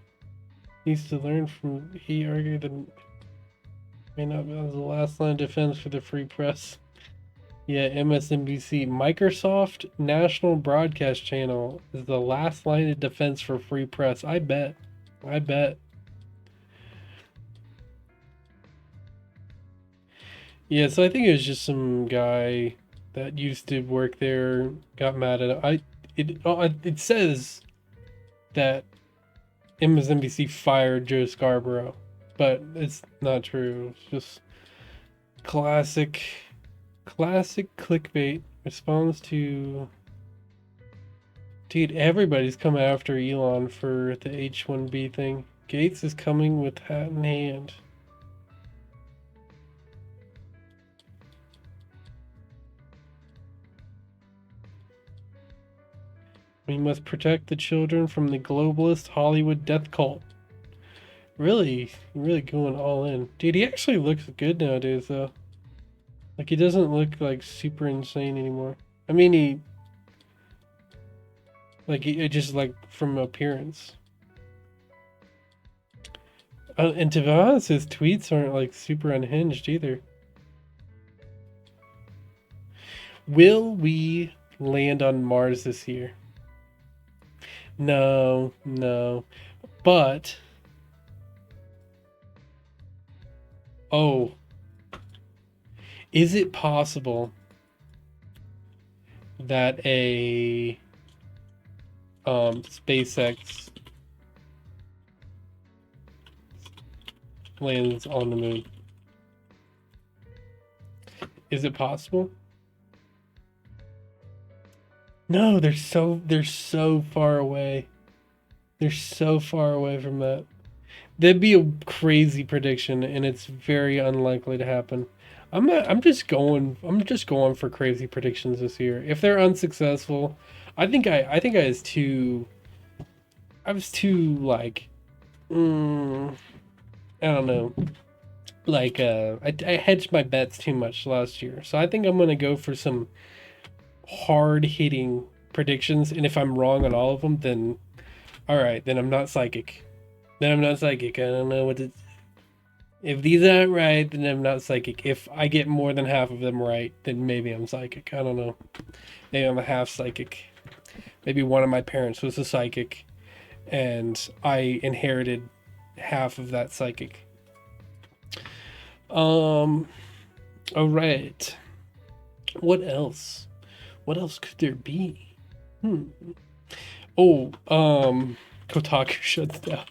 Needs to learn from. He argued that may not be the last line of defense for the free press. Yeah, MSNBC. Microsoft National Broadcast Channel is the last line of defense for free press. I bet. I bet. Yeah, so I think it was just some guy that used to work there, got mad at it says that MSNBC fired Joe Scarborough, but it's not true. It's just classic clickbait. Responds to, dude, everybody's coming after Elon for the H-1B thing. Gates is coming with hat in hand. We must protect the children from the globalist Hollywood death cult. Really going all in. Dude, he actually looks good nowadays, though. He doesn't look super insane anymore. I mean, he just from appearance. And to be honest, his tweets aren't like super unhinged either. Will we land on Mars this year? No, no. But oh, is it possible that a SpaceX lands on the moon? Is it possible? No, they're so far away. They're so far away from that. That'd be a crazy prediction, and it's very unlikely to happen. I'm just going for crazy predictions this year. If they're unsuccessful, I think I was too like I don't know. Like I hedged my bets too much last year. So I think I'm gonna go for some hard hitting predictions, and if I'm wrong on all of them, then all right, then I'm not psychic. Then I'm not psychic. I don't know what to. If these aren't right, then I'm not psychic. If I get more than half of them right, then maybe I'm psychic. I don't know. Maybe I'm a half psychic. Maybe one of my parents was a psychic, and I inherited half of that psychic. All right. What else? What else could there be? Oh, Kotaku shuts down.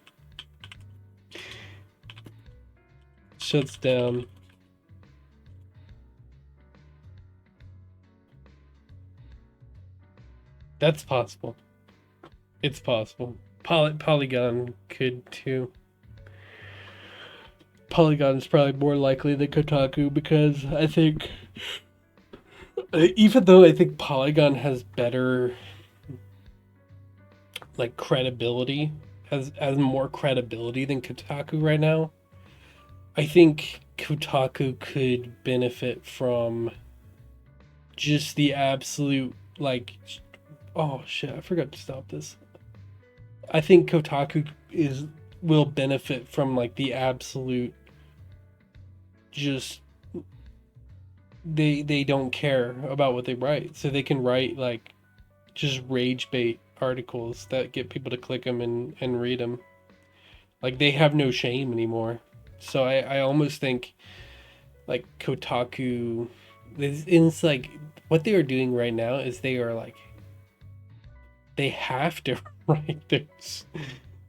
Shuts down. That's possible. It's possible. Polygon could too. Polygon is probably more likely than Kotaku because I think, even though I think Polygon has better like credibility, has more credibility than Kotaku right now, I think Kotaku could benefit from just the absolute like, oh shit, I forgot to stop this. I think Kotaku will benefit from like the absolute just they don't care about what they write, so they can write like just rage bait articles that get people to click them and read them. Like they have no shame anymore. So I almost think like Kotaku, it's like what they are doing right now is they are like they have to write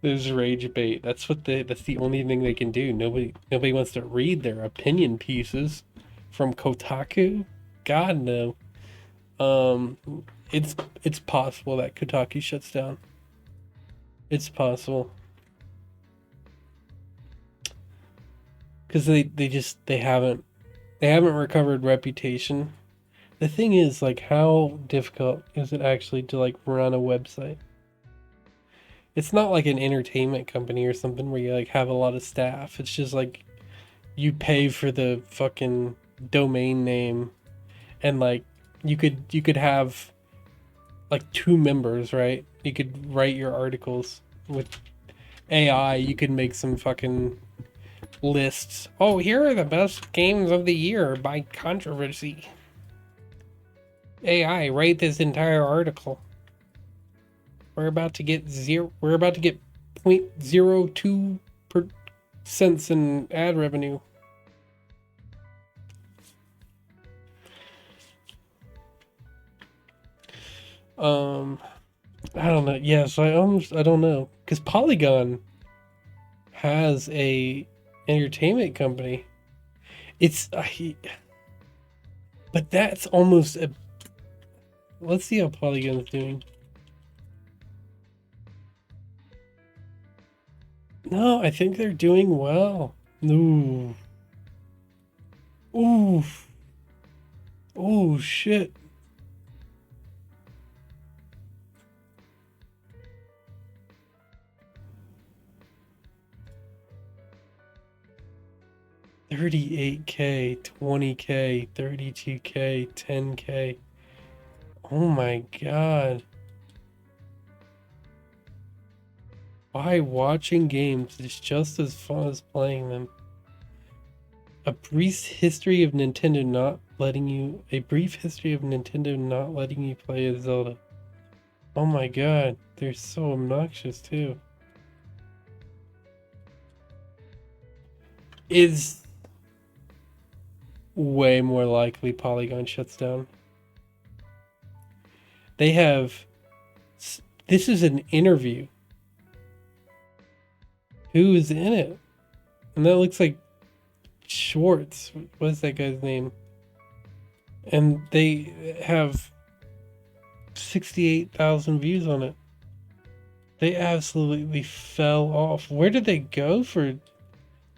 there's rage bait. That's the only thing they can do. Nobody wants to read their opinion pieces from Kotaku. God no. It's possible that Kotaku shuts down. It's possible. Cuz they haven't recovered reputation. The thing is, like, how difficult is it actually to like run a website? It's not like an entertainment company or something where you like have a lot of staff. It's just like you pay for the fucking domain name, and like you could have like 2 members, right? You could write your articles with AI. You could make some fucking lists. Oh, here are the best games of the year by controversy. AI, write this entire article. We're about to get 0.02 cents in ad revenue. I don't know. Yeah, so I don't know, because Polygon has a entertainment company. But that's almost a. Let's see how Polygon's doing. No, I think they're doing well. Ooh. Ooh. Oh shit. $38K, $20K, $32K, $10K. Oh my god. Why watching games is just as fun as playing them. A brief history of Nintendo not letting you play as Zelda. Oh my god, they're so obnoxious too. Is way more likely Polygon shuts down. They have. This is an interview. Who is in it? And that looks like Schwartz. What's that guy's name? And they have 68,000 views on it. They absolutely fell off. Where did they go for?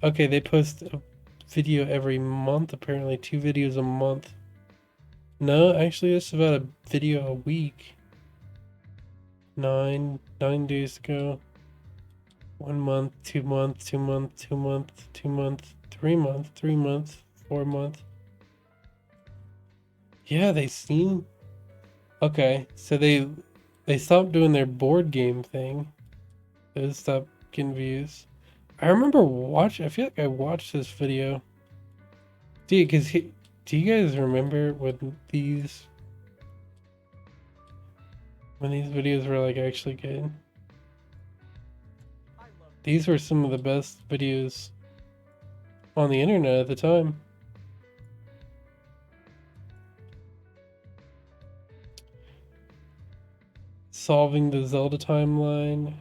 Okay, they post a video every month, apparently 2 videos a month. No, actually it's about a video a week. 9 days ago. 1 month, 2 months, 2 months, 2 months, 2 months, 3 months, 3 months, 4 months. Yeah, they seem okay. So they stopped doing their board game thing. They stopped getting views. I remember I feel like I watched this video. Dude, do you guys remember when these videos were like actually good? These were some of the best videos on the internet at the time. Solving the Zelda timeline.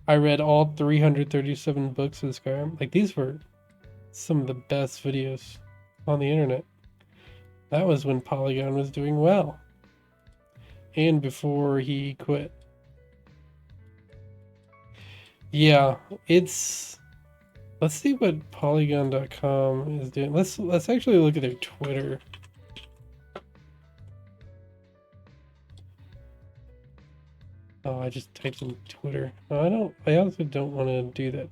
I read all 337 books of Skyrim. Like, these were some of the best videos on the internet. That was when Polygon was doing well. And before he quit. Yeah, it's... Let's see what Polygon.com is doing. Let's actually look at their Twitter. Oh, I just typed in Twitter. I also don't want to do that.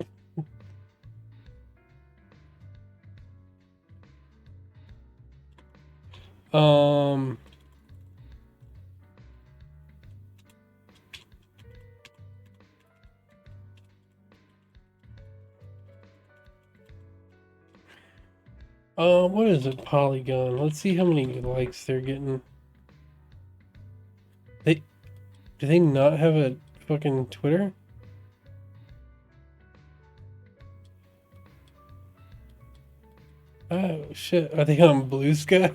What is it, Polygon? Let's see how many likes they're getting. Do they not have a fucking Twitter? Oh shit, are they on Blue Sky?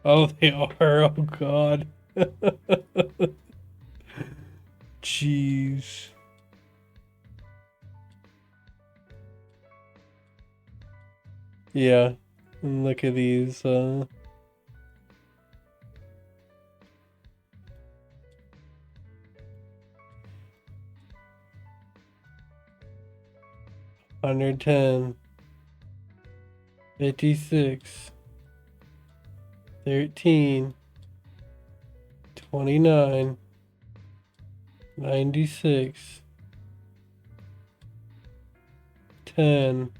Oh, they are. Oh god. Jeez. Yeah. And look at these, 110, 56, 13, 29, 96, 10,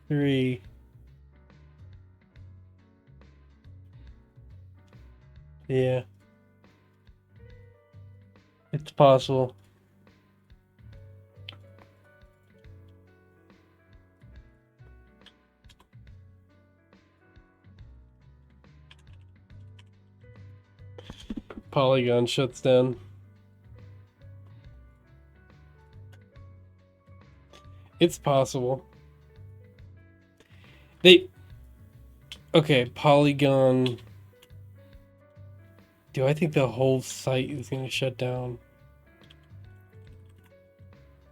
3. Yeah. It's possible. Polygon shuts down. It's possible. Okay, Polygon. Do I think the whole site is going to shut down?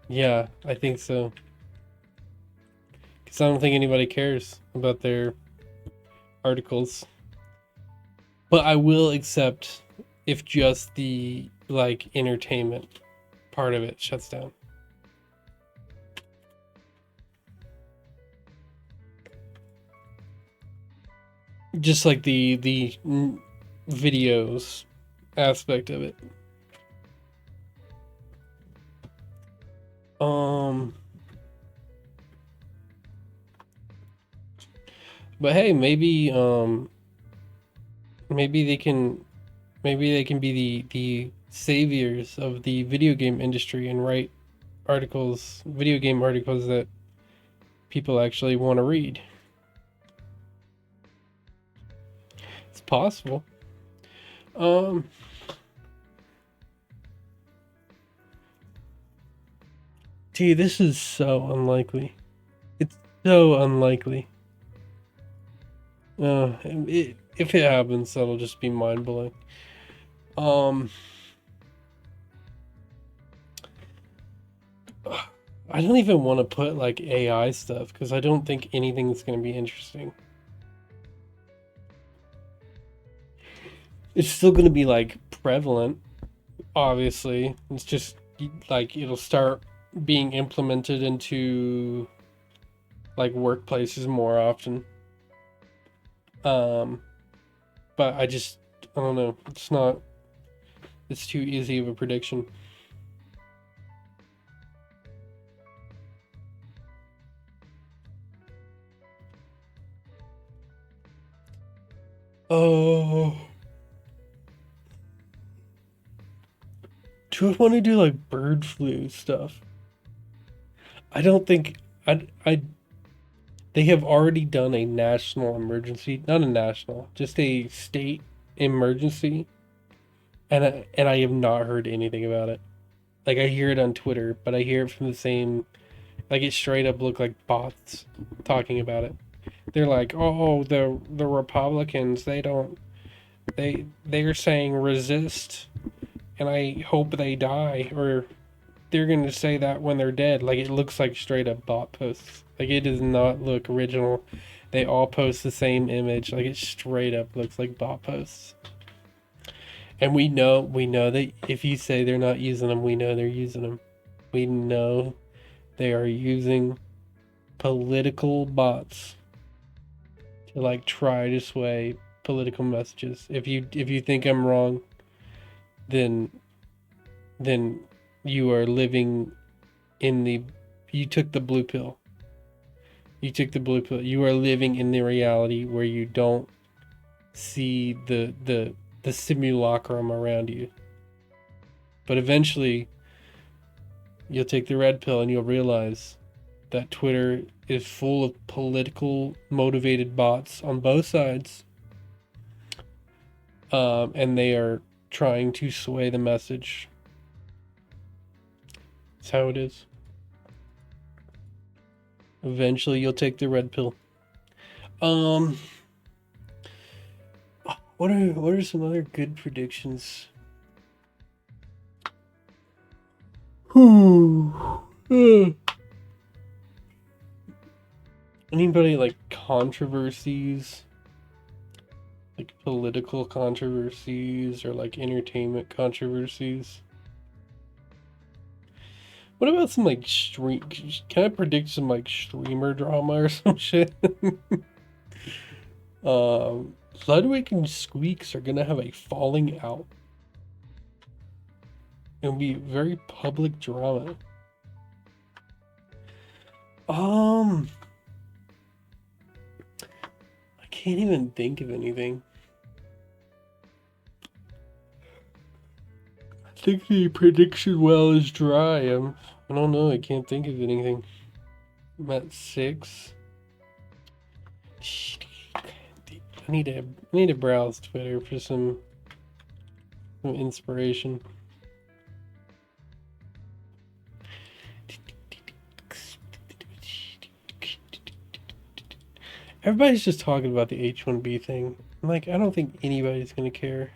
Yeah, I think so. Because I don't think anybody cares about their articles. But I will accept if just the, like, entertainment part of it shuts down. Just like the videos aspect of it. But hey, maybe they can be the saviors of the video game industry and write video game articles that people actually want to read. It's possible. Gee, this is so unlikely. It's so unlikely. If it happens, that'll just be mind-blowing. I don't even want to put like AI stuff because I don't think anything's going to be interesting. It's still going to be like prevalent, obviously. It's just like it'll start being implemented into like workplaces more often. But I don't know. It's too easy of a prediction. Oh. Do I want to do like bird flu stuff? I don't think they have already done a national emergency, not a national, just a state emergency, and I have not heard anything about it. Like I hear it on Twitter, but I hear it from the same, like it straight up look like bots talking about it. They're like, oh, the Republicans, they're saying resist, and I hope they die, or they're gonna say that when they're dead. Like it looks like straight up bot posts. Like it does not look original. They all post the same image. Like it straight up looks like bot posts. And we know that if you say they're not using them, we know they're using them. We know they are using political bots to like try to sway political messages. If you think I'm wrong, then you are living you took the blue pill. You took the blue pill. You are living in the reality where you don't see the simulacrum around you. But eventually you'll take the red pill and you'll realize that Twitter is full of political motivated bots on both sides. And they are trying to sway the message. That's how it is. Eventually you'll take the red pill. What are some other good predictions? Anybody like controversies? Like political controversies or like entertainment controversies? What about some like can I predict some like streamer drama or some shit? Ludwig and Squeaks are gonna have a falling out. It'll be very public drama. I can't even think of anything. I think the prediction well is dry. I don't know. I can't think of anything. I'm at 6. I need to browse Twitter for some inspiration. Everybody's just talking about the H-1B thing. I'm like, I don't think anybody's gonna care.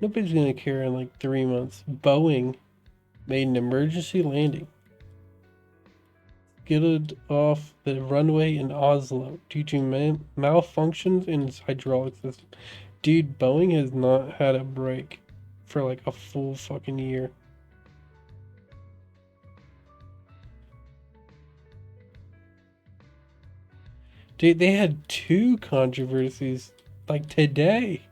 Nobody's gonna care in like 3 months. Boeing made an emergency landing. Skidded off the runway in Oslo due to malfunctions in its hydraulic system. Dude, Boeing has not had a break for like a full fucking year. Dude, they had 2 controversies like today.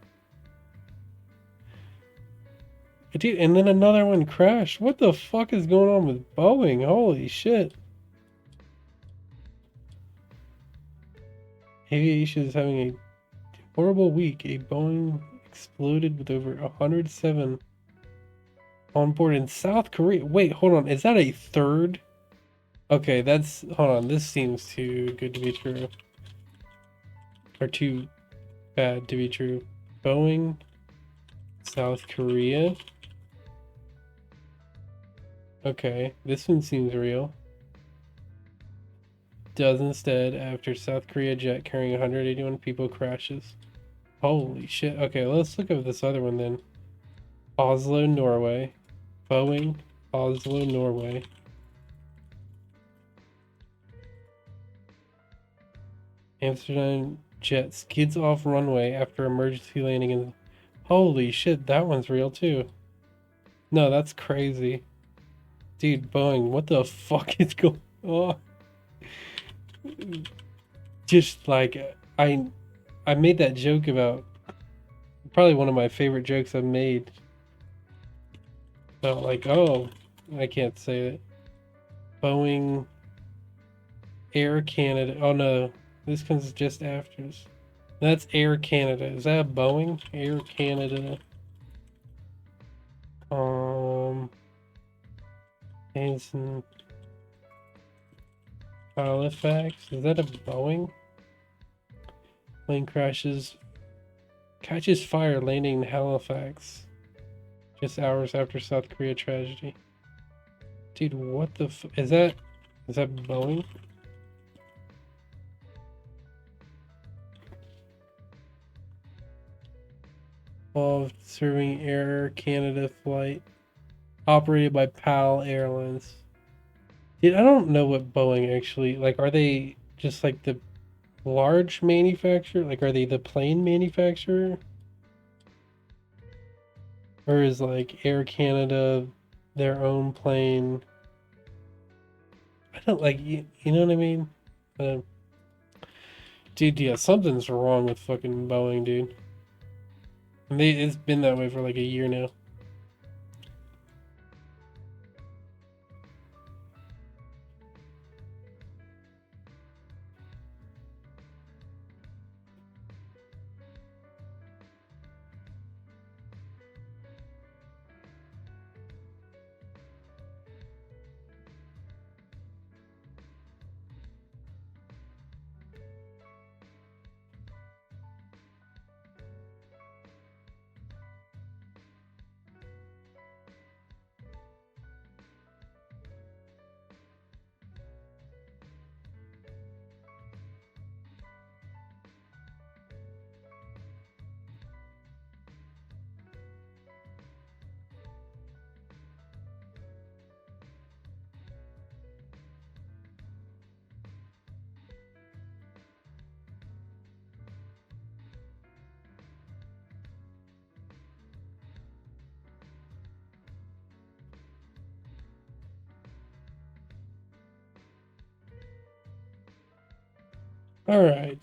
Dude, and then another one crashed. What the fuck is going on with Boeing? Holy shit. Aviation is having a horrible week. A Boeing exploded with over 107 on board in South Korea. Wait, hold on. Is that a third? Okay, that's... Hold on. This seems too good to be true. Or too bad to be true. Boeing, South Korea. Okay, this one seems real. Does instead after South Korea jet carrying 181 people crashes. Holy shit. Okay, let's look at this other one then. Oslo, Norway. Boeing, Oslo, Norway. Amsterdam jet skids off runway after emergency landing in... Holy shit, that one's real too. No, that's crazy. Dude, Boeing, what the fuck is going on? Just like, I made that joke about... Probably one of my favorite jokes I've made. About like, oh, I can't say it. Boeing, Air Canada. Oh no, this comes just after. That's Air Canada. Is that a Boeing? Air Canada. Hanson. Halifax. Is that a Boeing? Plane catches fire landing in Halifax. Just hours after South Korea tragedy. Dude, what the is that Boeing? Of serving Air Canada flight operated by PAL Airlines. Dude, I don't know what Boeing actually like. Are they just like the large manufacturer? Like, are they the plane manufacturer? Or is like Air Canada their own plane? I don't like you know what I mean? Dude, yeah, something's wrong with fucking Boeing, dude. And it's been that way for like a year now. All right.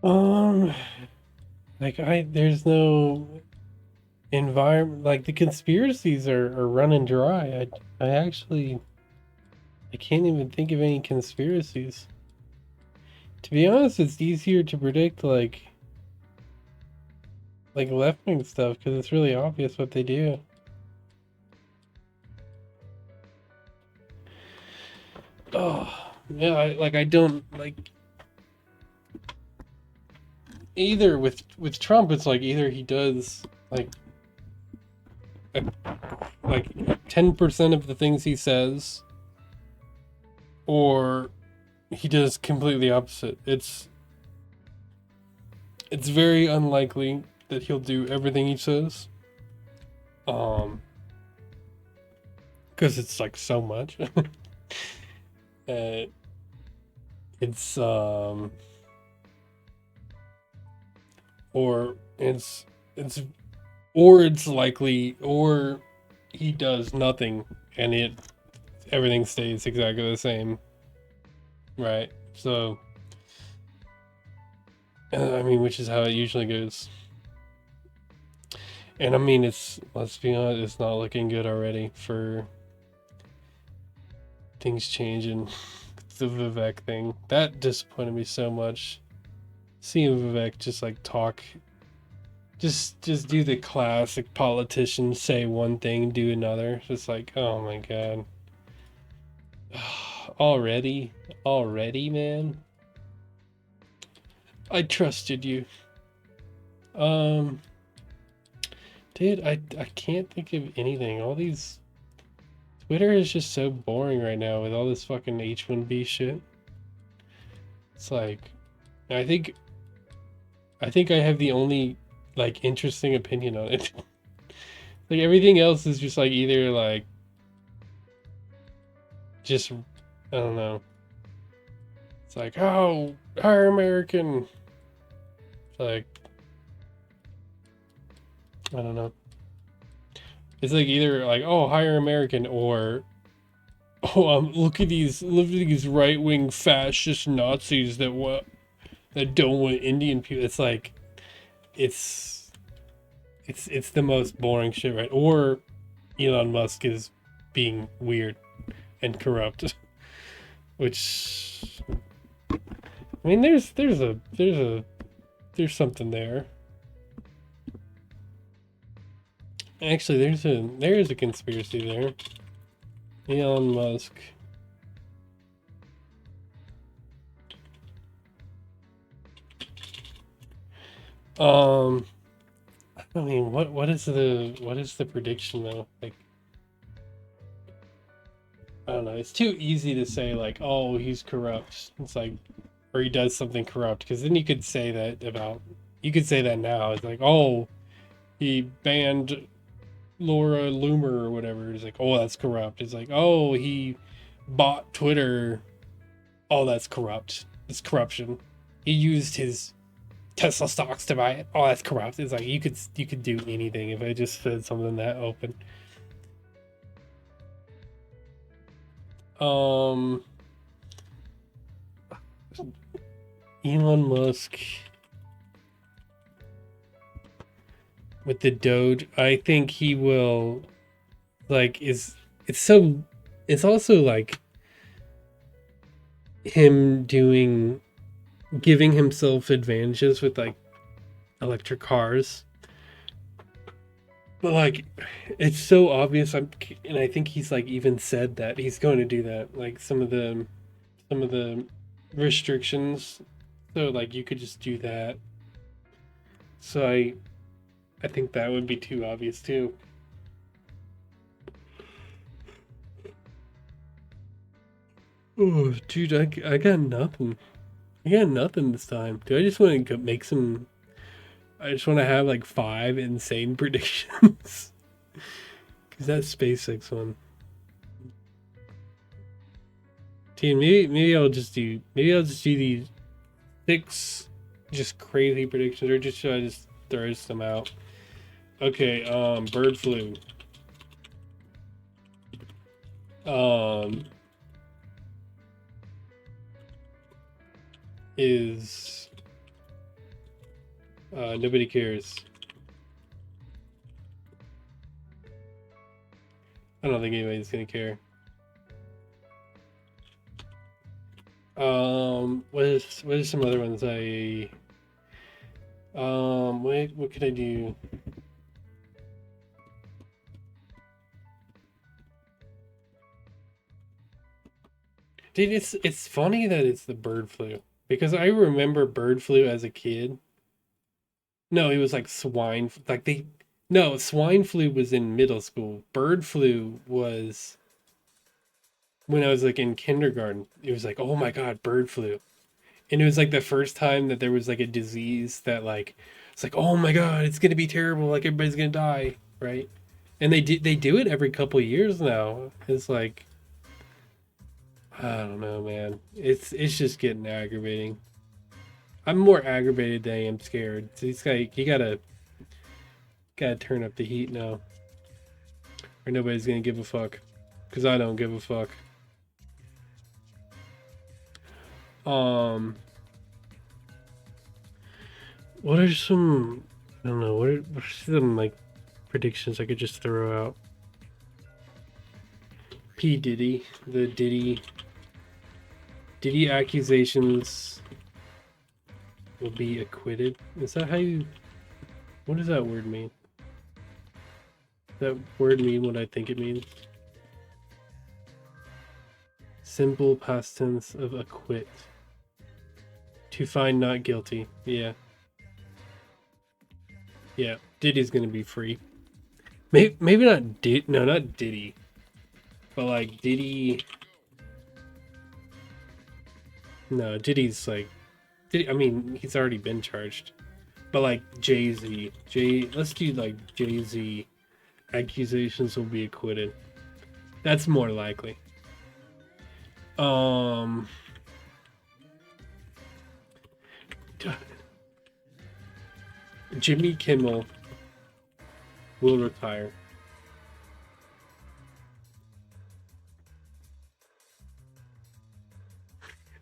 Um, there's no environment, like the conspiracies are running dry. I can't even think of any conspiracies. To be honest, it's easier to predict like left wing stuff because it's really obvious what they do. Oh, yeah, I don't like either with Trump. It's like either he does a, like 10% of the things he says, or he does completely opposite. It's very unlikely that he'll do everything he says. Because it's like so much. uh, it's or it's or it's likely, or he does nothing and everything stays exactly the same, right? So I mean, which is how it usually goes. And I mean, let's be honest, it's not looking good already for things changing. The Vivek thing that disappointed me so much. Seeing Vivek just like talk, just do the classic politician, say one thing, do another. Just like, oh my god, already, man. I trusted you. Dude, I can't think of anything. All these Twitter is just so boring right now with all this fucking H1B shit. It's like, I think I have the only like interesting opinion on it. Like everything else is just like either like just I don't know. It's like, oh, hire American. It's like I don't know. It's like either like, oh, hire American, or oh, look at these right wing fascist Nazis that don't want Indian people. It's like it's the most boring shit, right? Or Elon Musk is being weird and corrupt, which I mean, there's something there. Actually, there is a conspiracy there. Elon Musk. I mean, what is the prediction though? Like, I don't know. It's too easy to say like, oh, he's corrupt. It's like, or he does something corrupt, because then you could say that now. It's like, oh, he banned Laura Loomer or whatever. It's like, oh, that's corrupt. It's like, oh, he bought Twitter. Oh, that's corrupt. It's corruption. He used his Tesla stocks to buy it. Oh, that's corrupt. It's like you could do anything if I just said something that open. Elon Musk with the Doge, I think he will like it's also like him giving himself advantages with like electric cars. But like it's so obvious, and I think he's like even said that he's going to do that. Like some of the restrictions, so like you could just do that. So I think that would be too obvious too. Oh, dude, I got nothing. I got nothing this time. Do I just want to make some? I just want to have like 5 insane predictions. Cause that SpaceX one. Team, maybe I'll just do these 6 just crazy predictions, or should I just throw some out? Okay, bird flu. Is Nobody cares. I don't think anybody's gonna care. What is some other ones what could I do? Dude, it's funny that it's the bird flu because I remember bird flu as a kid. No, it was like no, swine flu was in middle school. Bird flu was when I was like in kindergarten. It was like, oh my God, bird flu. And it was like the first time that there was like a disease that like it's like, oh my God, it's gonna be terrible, like everybody's gonna die, right? And they do it every couple of years now. It's like I don't know, man. It's just getting aggravating. I'm more aggravated than I am scared. So it's like you gotta turn up the heat now, or nobody's gonna give a fuck. Cause I don't give a fuck. Um, what are some? I don't know. What are some like predictions I could just throw out? P Diddy, the Diddy accusations will be acquitted. Is that how you? What does that word mean? Does that word mean what I think it means? Simple past tense of acquit. To find not guilty. Yeah. Yeah. Diddy's gonna be free. Maybe not no, not Diddy. But like Diddy. No, Diddy's like I mean, he's already been charged. But like Jay-Z. Let's do like Jay-Z accusations will be acquitted. That's more likely. Jimmy Kimmel will retire.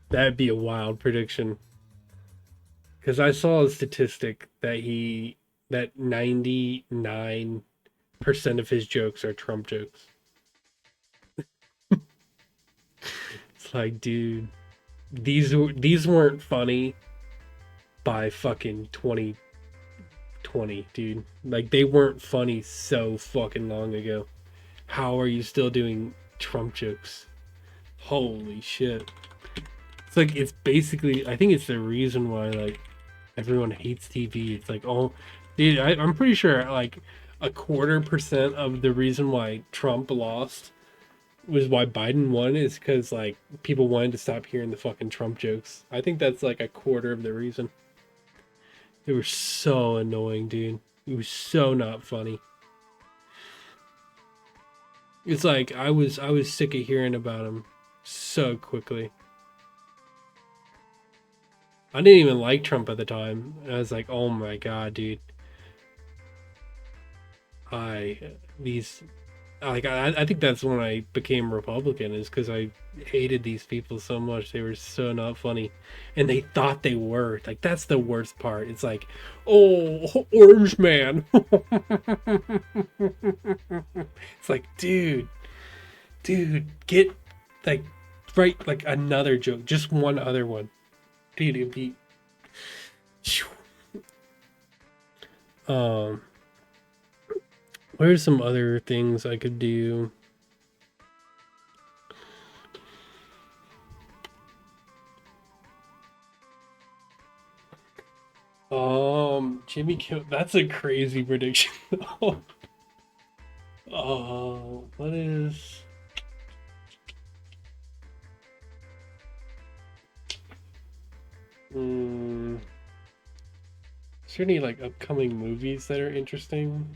That'd be a wild prediction. Because I saw a statistic that 99% of his jokes are Trump jokes. It's like, dude, these weren't funny by fucking 2020, dude. Like they weren't funny so fucking long ago. How are you still doing Trump jokes? Holy shit. It's like it's basically I think it's the reason why like everyone hates TV. It's like, oh, dude, I'm pretty sure like 25% of the reason why Trump lost was why Biden won is because like people wanted to stop hearing the fucking Trump jokes. I think that's like a quarter of the reason. They were so annoying, dude. It was so not funny. It's like I was sick of hearing about him so quickly. I didn't even like Trump at the time. I was like, oh my God, dude. I think that's when I became Republican is because I hated these people so much. They were so not funny, and they thought they were. Like that's the worst part. It's like, oh, Orange Man. It's like, dude, get like write like another joke, just one other one, dude. It'd be. What are some other things I could do? Jimmy Kimmel. That's a crazy prediction. Oh, what is? Is there any like upcoming movies that are interesting?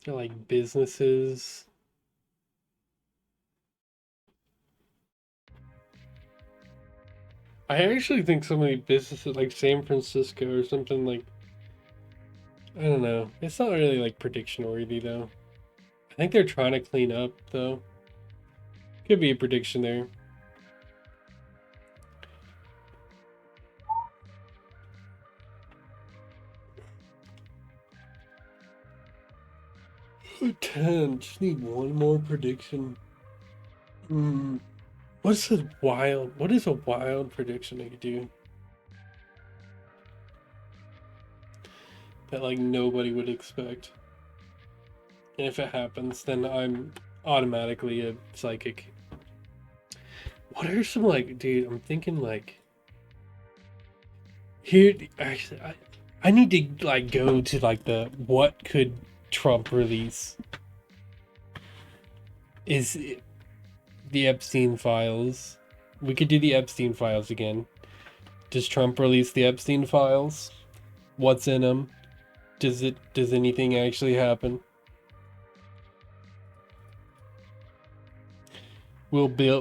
Like businesses. I actually think so many businesses like San Francisco or something like I don't know. It's not really like prediction worthy though. I think they're trying to clean up though. Could be a prediction there. Oh, 10. Just need one more prediction. What is a wild prediction I could do? That like nobody would expect. And if it happens, then I'm automatically a psychic. What are some like, dude, I'm thinking like here actually I need to like go to like the what could Trump release? Is it the Epstein files? We could do the Epstein files again. Does Trump release the Epstein files? What's in them? Does anything actually happen? Will Bill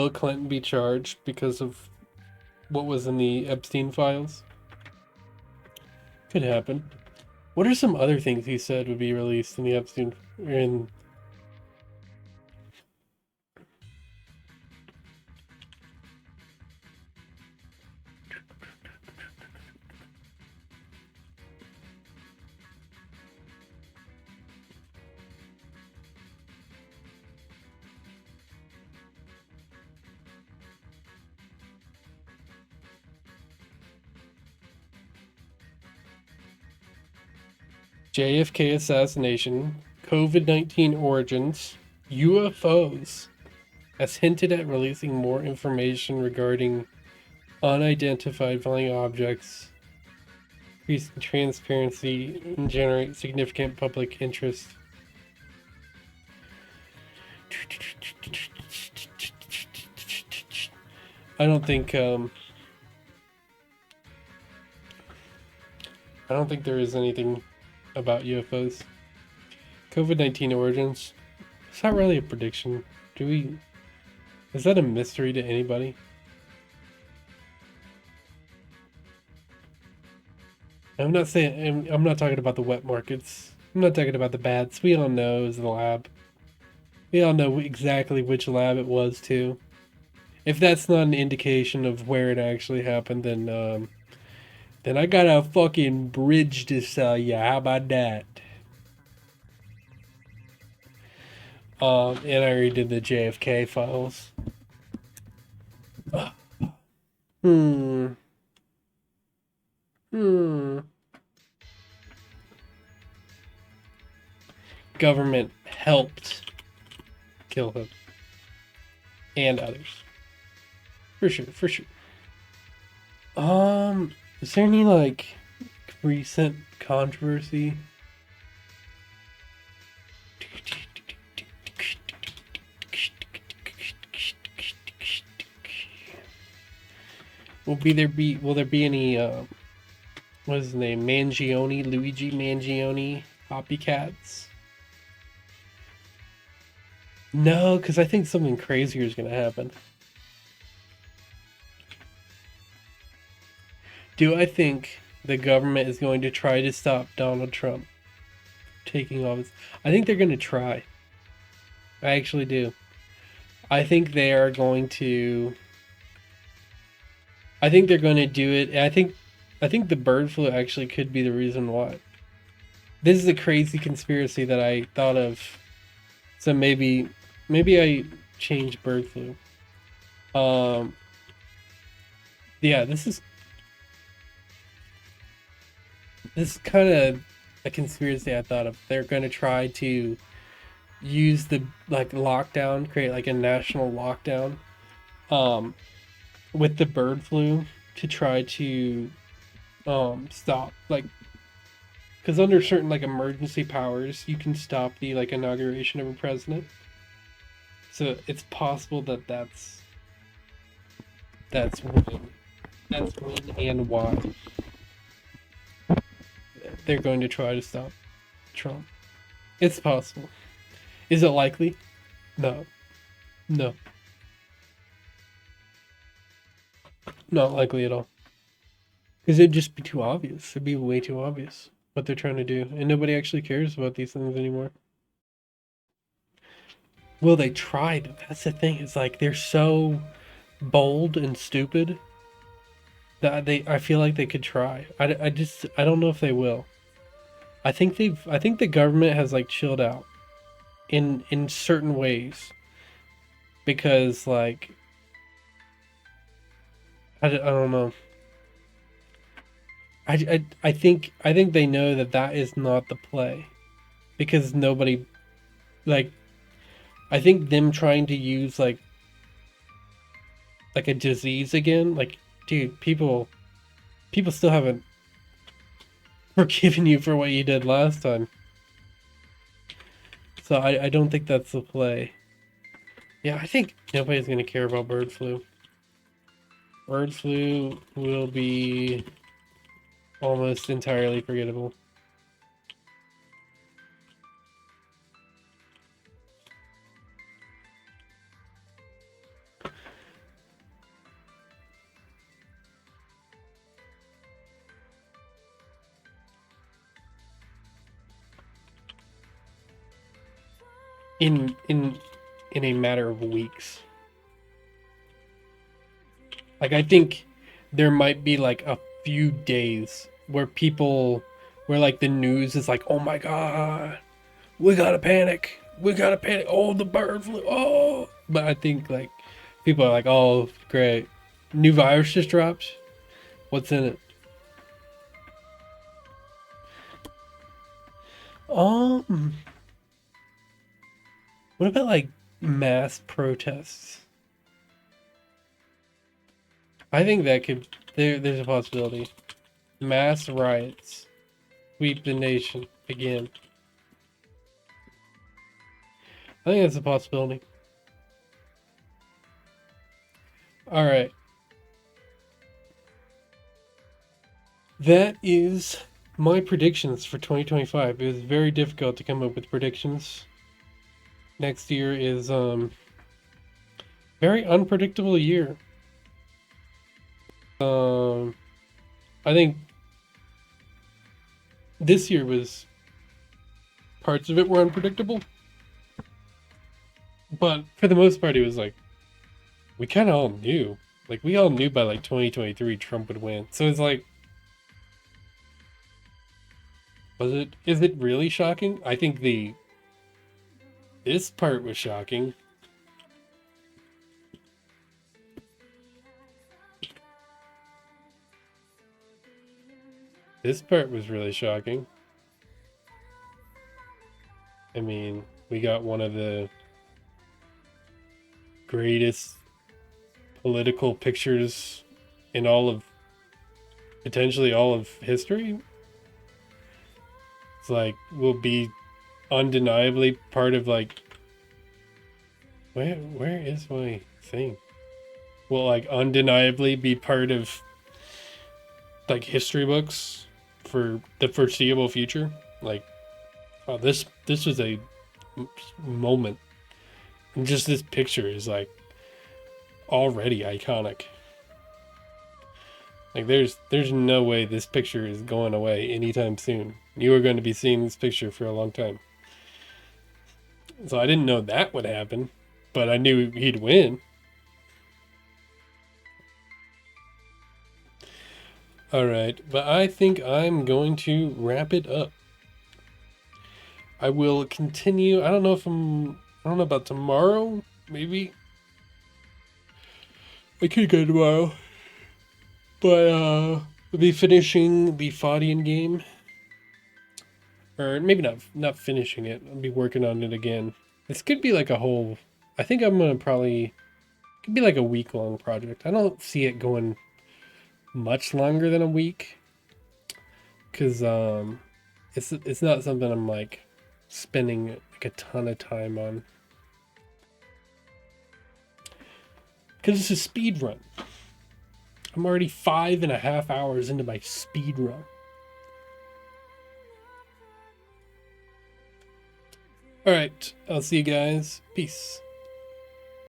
Clinton be charged because of what was in the Epstein files? Could happen. What are some other things he said would be released in the Epstein in JFK assassination, COVID-19 origins, UFOs, has hinted at releasing more information regarding unidentified flying objects, increase transparency, and generate significant public interest. I don't think there is anything about UFOs. COVID-19 origins. It's not really a prediction. Is that a mystery to anybody? I'm not talking about the wet markets. I'm not talking about the bats. We all know it was the lab. We all know exactly which lab it was too. If that's not an indication of where it actually happened, then I got a fucking bridge to sell you. How about that? And I already did the JFK files. Government helped kill him. And others. For sure. Is there any, like, recent controversy? Will there be any, what is his name? Luigi Mangione copycats? No, because I think something crazier is going to happen. Do I think the government is going to try to stop Donald Trump taking office? I think they're going to try. I actually do. I think they are going to. I think they're going to do it. I think the bird flu actually could be the reason why. This is a crazy conspiracy that I thought of. So maybe I changed bird flu. Yeah, this is kind of a conspiracy I thought of. They're going to try to use the lockdown, create like a national lockdown with the bird flu to try to stop, like, because under certain like emergency powers you can stop the like inauguration of a president. So it's possible that that's when and why they're going to try to stop Trump. It's possible. Is it likely? No. Not likely at all. Because it'd just be too obvious. It'd be way too obvious what they're trying to do. And nobody actually cares about these things anymore. Well, they tried. That's the thing. It's like they're so bold and stupid that I feel like they could try. I don't know if they will. I think the government has like chilled out in certain ways because like I don't know. I think they know that that is not the play because nobody like I think them trying to use like a disease again, like dude, people still haven't forgiven you for what you did last time. So I don't think that's the play. Yeah, I think nobody's gonna care about bird flu. Bird flu will be almost entirely forgettable. In in a matter of weeks. Like I think there might be like a few days where where like the news is like, oh my god, we gotta panic. We gotta panic. Oh, the bird flu. Oh, but I think like people are like, oh, great, new virus just dropped. What's in it? Um, what about like mass protests? I think that could there's a possibility. Mass riots sweep the nation again. I think that's a possibility. All right. That is my predictions for 2025. It was very difficult to come up with predictions. Next year is very unpredictable year. I think this year was parts of it were unpredictable. But for the most part it was like we kind of all knew. Like we all knew by like 2023 Trump would win. So it's like is it really shocking? I think this part was shocking. This part was really shocking. I mean, we got one of the greatest political pictures in potentially all of history. It's like, will be undeniably part of like, where is my thing? Will like undeniably be part of like history books for the foreseeable future. Like, oh, this was a moment, and just this picture is like already iconic. Like, there's no way this picture is going away anytime soon. You are going to be seeing this picture for a long time. So I didn't know that would happen, but I knew he'd win. All right, but I think I'm going to wrap it up. I will continue. I don't know about tomorrow. Maybe I could go tomorrow, but we'll be finishing the Faudian game, or maybe not finishing it. I'll be working on it again. This could be like a whole. I think I'm gonna probably could be like a week-long project. I don't see it going much longer than a week, because it's not something I'm like spending like a ton of time on, because it's a speed run. I'm already 5.5 hours into my speed run. All right, I'll see you guys. Peace.